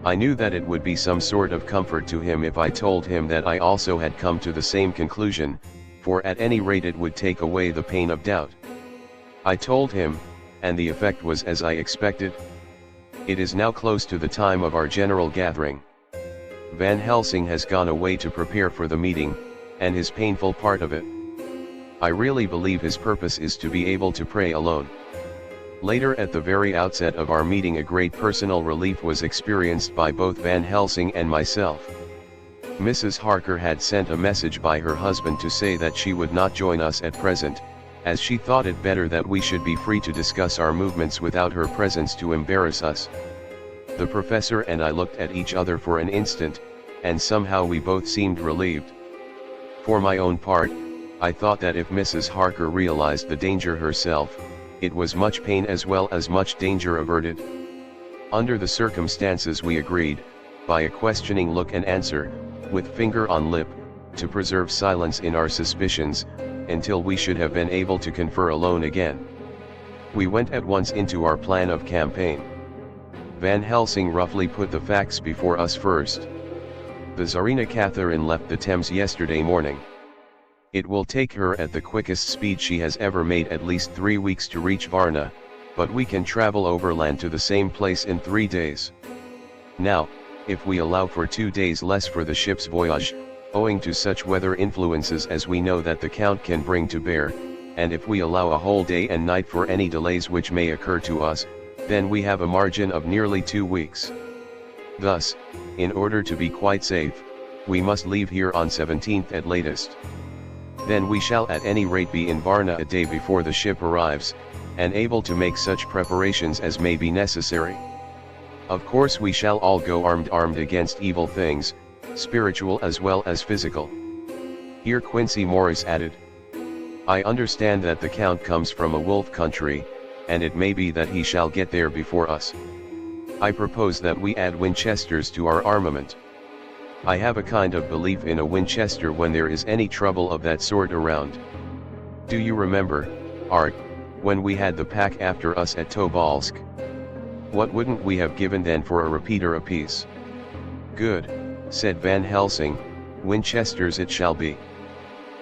I knew that it would be some sort of comfort to him if I told him that I also had come to the same conclusion, for at any rate it would take away the pain of doubt. I told him, and the effect was as I expected. It is now close to the time of our general gathering. Van Helsing has gone away to prepare for the meeting, and his painful part of it. I really believe his purpose is to be able to pray alone. Later at the very outset of our meeting, a great personal relief was experienced by both Van Helsing and myself. Mrs. Harker had sent a message by her husband to say that she would not join us at present, as she thought it better that we should be free to discuss our movements without her presence to embarrass us. The professor and I looked at each other for an instant, and somehow we both seemed relieved. For my own part, I thought that if Mrs. Harker realized the danger herself, it was much pain as well as much danger averted. Under the circumstances we agreed, by a questioning look and answer, with finger on lip, to preserve silence in our suspicions, until we should have been able to confer alone again. We went at once into our plan of campaign. Van Helsing roughly put the facts before us first. The Tsarina Catherine left the Thames yesterday morning. It will take her at the quickest speed she has ever made at least 3 weeks to reach Varna, but we can travel overland to the same place in 3 days. Now, if we allow for 2 days less for the ship's voyage, owing to such weather influences as we know that the Count can bring to bear, and if we allow a whole day and night for any delays which may occur to us, then we have a margin of nearly 2 weeks. Thus, in order to be quite safe, we must leave here on 17th at latest. Then we shall at any rate be in Varna a day before the ship arrives, and able to make such preparations as may be necessary. Of course we shall all go armed against evil things, spiritual as well as physical. Here Quincy Morris added, I understand that the Count comes from a wolf country, and it may be that he shall get there before us. I propose that we add Winchesters to our armament. I have a kind of belief in a Winchester when there is any trouble of that sort around. Do you remember, Art, when we had the pack after us at Tobolsk? What wouldn't we have given then for a repeater apiece? Good, said Van Helsing, Winchesters it shall be.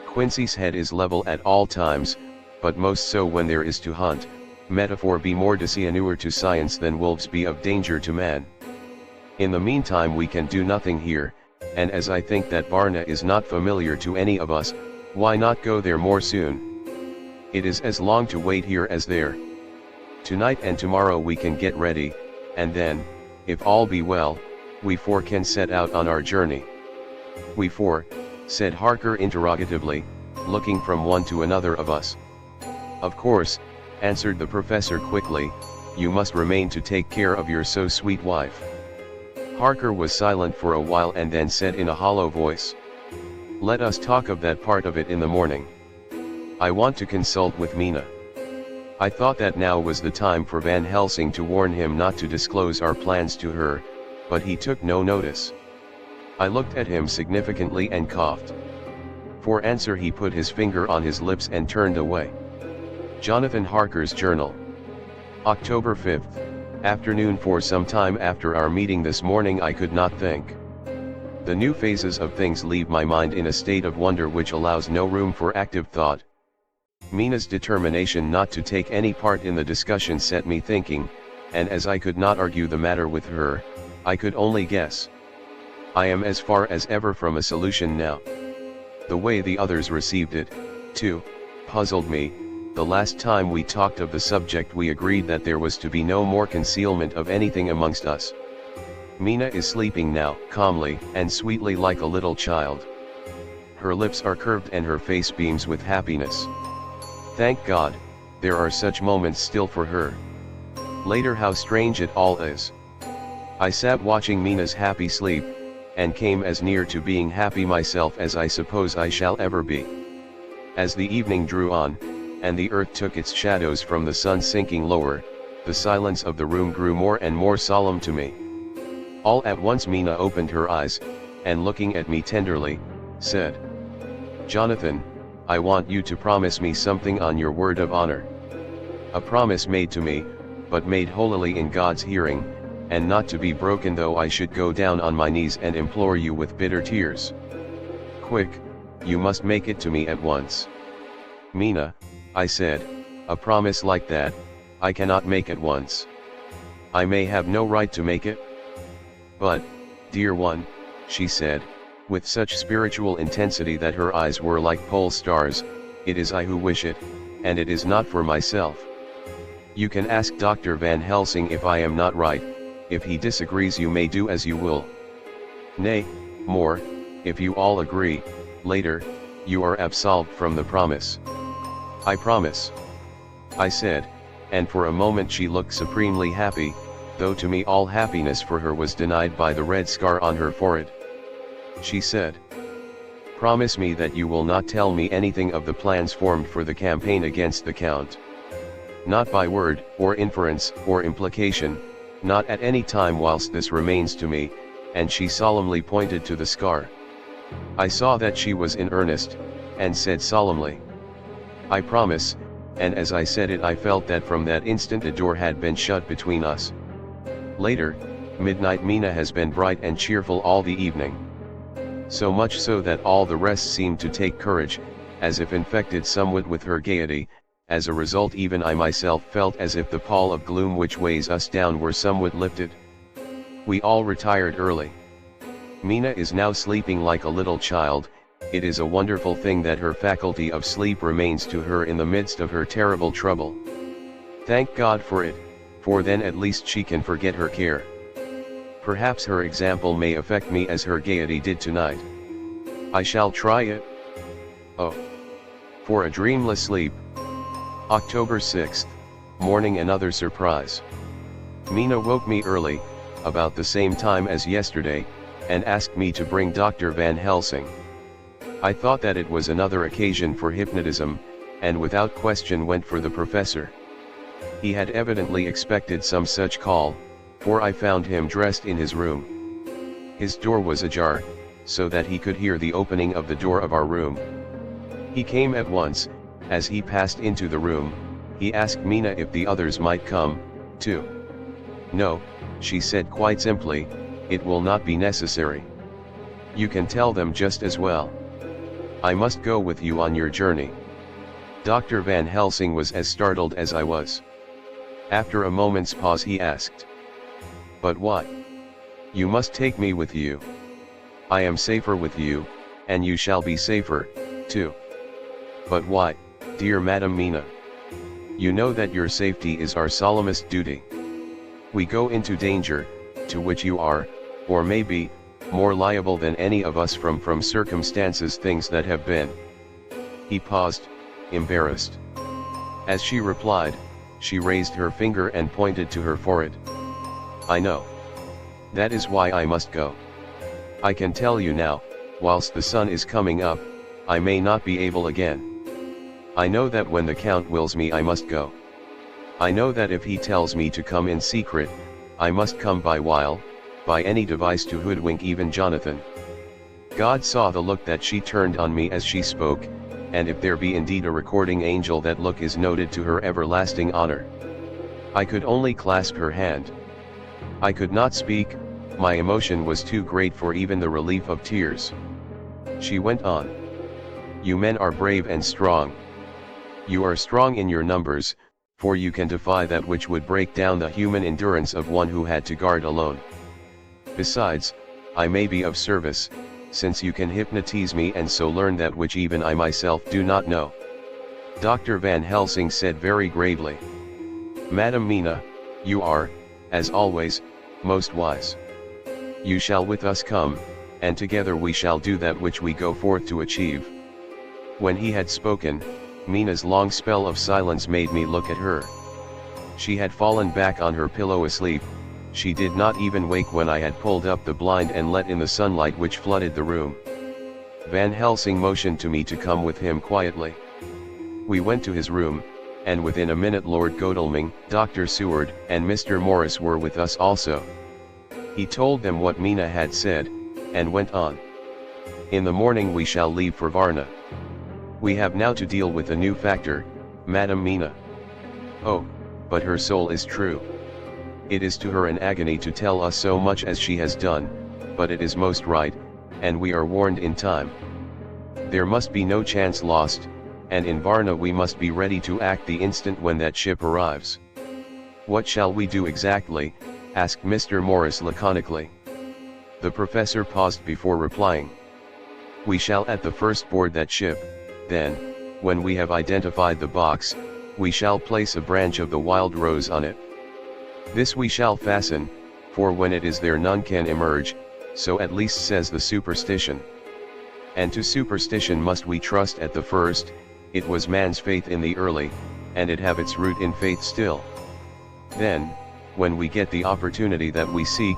Quincy's head is level at all times, but most so when there is to hunt, metaphor be more disianure to science than wolves be of danger to man. In the meantime we can do nothing here, and as I think that Varna is not familiar to any of us, why not go there more soon? It is as long to wait here as there. Tonight and tomorrow we can get ready, and then, if all be well, we four can set out on our journey. We four, said Harker interrogatively, looking from one to another of us. Of course, answered the professor quickly, you must remain to take care of your so sweet wife. Harker was silent for a while and then said in a hollow voice, let us talk of that part of it in the morning. I want to consult with Mina. I thought that now was the time for Van Helsing to warn him not to disclose our plans to her, but he took no notice. I looked at him significantly and coughed. For answer he put his finger on his lips and turned away. Jonathan Harker's Journal. October 5th, afternoon. For some time after our meeting this morning I could not think. The new phases of things leave my mind in a state of wonder which allows no room for active thought. Mina's determination not to take any part in the discussion set me thinking, and as I could not argue the matter with her, I could only guess. I am as far as ever from a solution now. The way the others received it, too, puzzled me. The last time we talked of the subject we agreed that there was to be no more concealment of anything amongst us. Mina is sleeping now, calmly and sweetly like a little child. Her lips are curved and her face beams with happiness. Thank God, there are such moments still for her. Later, how strange it all is. I sat watching Mina's happy sleep, and came as near to being happy myself as I suppose I shall ever be. As the evening drew on, and the earth took its shadows from the sun sinking lower, the silence of the room grew more and more solemn to me. All at once Mina opened her eyes, and looking at me tenderly, said, Jonathan, I want you to promise me something on your word of honor. A promise made to me, but made holily in God's hearing, and not to be broken though I should go down on my knees and implore you with bitter tears. Quick, you must make it to me at once. Mina, I said, A promise like that, I cannot make at once. I may have no right to make it. But, dear one, she said, with such spiritual intensity that her eyes were like pole stars, it is I who wish it, and it is not for myself. You can ask Dr. Van Helsing if I am not right. If he disagrees, you may do as you will. Nay, more, if you all agree, later, you are absolved from the promise. I promise, I said, and for a moment she looked supremely happy, though to me all happiness for her was denied by the red scar on her forehead. She said, promise me that you will not tell me anything of the plans formed for the campaign against the Count. Not by word, or inference, or implication, not at any time whilst this remains to me, and she solemnly pointed to the scar. I saw that she was in earnest, and said solemnly, I promise, and as I said it I felt that from that instant a door had been shut between us. Later, midnight Mina has been bright and cheerful all the evening. So much so that all the rest seemed to take courage, as if infected somewhat with her gaiety. As a result, even I myself felt as if the pall of gloom which weighs us down were somewhat lifted. We all retired early. Mina is now sleeping like a little child. It is a wonderful thing that her faculty of sleep remains to her in the midst of her terrible trouble. Thank God for it, for then at least she can forget her care. Perhaps her example may affect me as her gaiety did tonight. I shall try it. Oh, for a dreamless sleep. October 6th, morning. Another surprise. Mina woke me early, about the same time as yesterday, and asked me to bring Dr. Van Helsing. I thought that it was another occasion for hypnotism, and without question went for the professor. He had evidently expected some such call, for I found him dressed in his room. His door was ajar, so that he could hear the opening of the door of our room. He came at once. As he passed into the room, he asked Mina if the others might come, too. No, she said quite simply, it will not be necessary. You can tell them just as well. I must go with you on your journey. Dr. Van Helsing was as startled as I was. After a moment's pause he asked, but why? You must take me with you. I am safer with you, and you shall be safer, too. But why, dear Madam Mina? You know that your safety is our solemnest duty. We go into danger, to which you are, or may be, more liable than any of us from circumstances, things that have been. He paused, embarrassed. As she replied, she raised her finger and pointed to her forehead. I know. That is why I must go. I can tell you now, whilst the sun is coming up, I may not be able again. I know that when the Count wills me I must go. I know that if he tells me to come in secret, I must come by any device to hoodwink even Jonathan. God saw the look that she turned on me as she spoke, and if there be indeed a recording angel, that look is noted to her everlasting honor. I could only clasp her hand. I could not speak, my emotion was too great for even the relief of tears. She went on. You men are brave and strong. You are strong in your numbers, for you can defy that which would break down the human endurance of one who had to guard alone. Besides, I may be of service, since you can hypnotize me and so learn that which even I myself do not know. Dr. Van Helsing said very gravely. Madam Mina, you are, as always, most wise. You shall with us come, and together we shall do that which we go forth to achieve. When he had spoken, Mina's long spell of silence made me look at her. She had fallen back on her pillow asleep. She did not even wake when I had pulled up the blind and let in the sunlight which flooded the room. Van Helsing motioned to me to come with him quietly. We went to his room, and within a minute Lord Godalming, Dr. Seward, and Mr. Morris were with us also. He told them what Mina had said, and went on. In the morning we shall leave for Varna. We have now to deal with a new factor, Madam Mina. Oh, but her soul is true. It is to her an agony to tell us so much as she has done, but it is most right, and we are warned in time. There must be no chance lost, and in Varna we must be ready to act the instant when that ship arrives." "What shall we do exactly?" asked Mr. Morris laconically. The professor paused before replying. "We shall at the first board that ship, then, when we have identified the box, we shall place a branch of the wild rose on it. This we shall fasten, for when it is there none can emerge, so at least says the superstition. And to superstition must we trust at the first, it was man's faith in the early, and it have its root in faith still. Then, when we get the opportunity that we seek,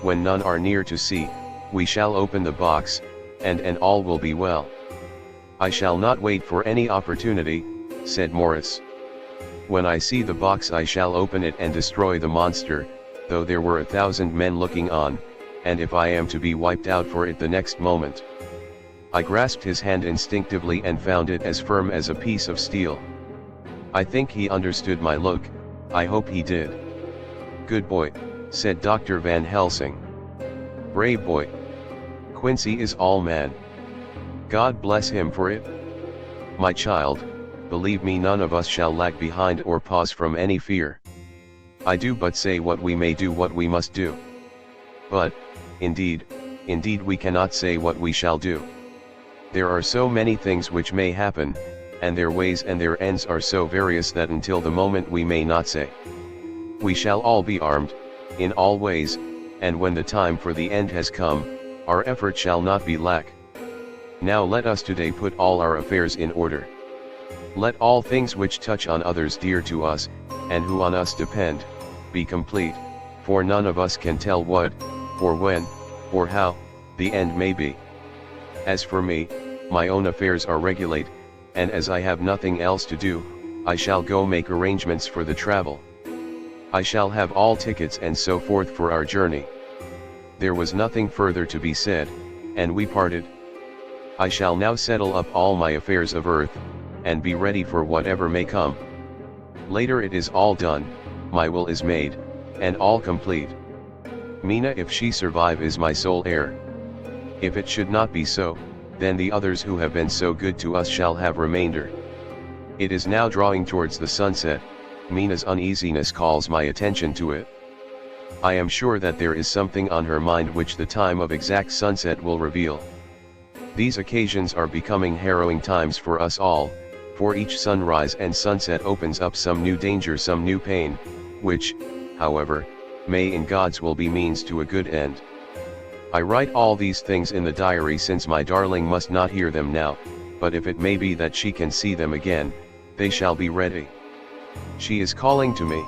when none are near to see, we shall open the box, and all will be well." "I shall not wait for any opportunity," said Morris. "When I see the box I shall open it and destroy the monster, though there were 1,000 men looking on, and if I am to be wiped out for it the next moment." I grasped his hand instinctively and found it as firm as a piece of steel. I think he understood my look, I hope he did. "Good boy," said Dr. Van Helsing. "Brave boy. Quincy is all man. God bless him for it. My child, believe me, none of us shall lag behind or pause from any fear. I do but say what we may do, what we must do. But, indeed we cannot say what we shall do. There are so many things which may happen, and their ways and their ends are so various that until the moment we may not say. We shall all be armed, in all ways, and when the time for the end has come, our effort shall not be lack. Now let us today put all our affairs in order. Let all things which touch on others dear to us, and who on us depend, be complete, for none of us can tell what, or when, or how, the end may be. As for me, my own affairs are regulate, and as I have nothing else to do, I shall go make arrangements for the travel. I shall have all tickets and so forth for our journey." There was nothing further to be said, and we parted. I shall now settle up all my affairs of earth, and be ready for whatever may come. Later it is all done, my will is made, and all complete. Mina, if she survive, is my sole heir. If it should not be so, then the others who have been so good to us shall have remainder. It is now drawing towards the sunset. Mina's uneasiness calls my attention to it. I am sure that there is something on her mind which the time of exact sunset will reveal. These occasions are becoming harrowing times for us all, for each sunrise and sunset opens up some new danger, some new pain, which, however, may in God's will be means to a good end. I write all these things in the diary since my darling must not hear them now, but if it may be that she can see them again, they shall be ready. She is calling to me.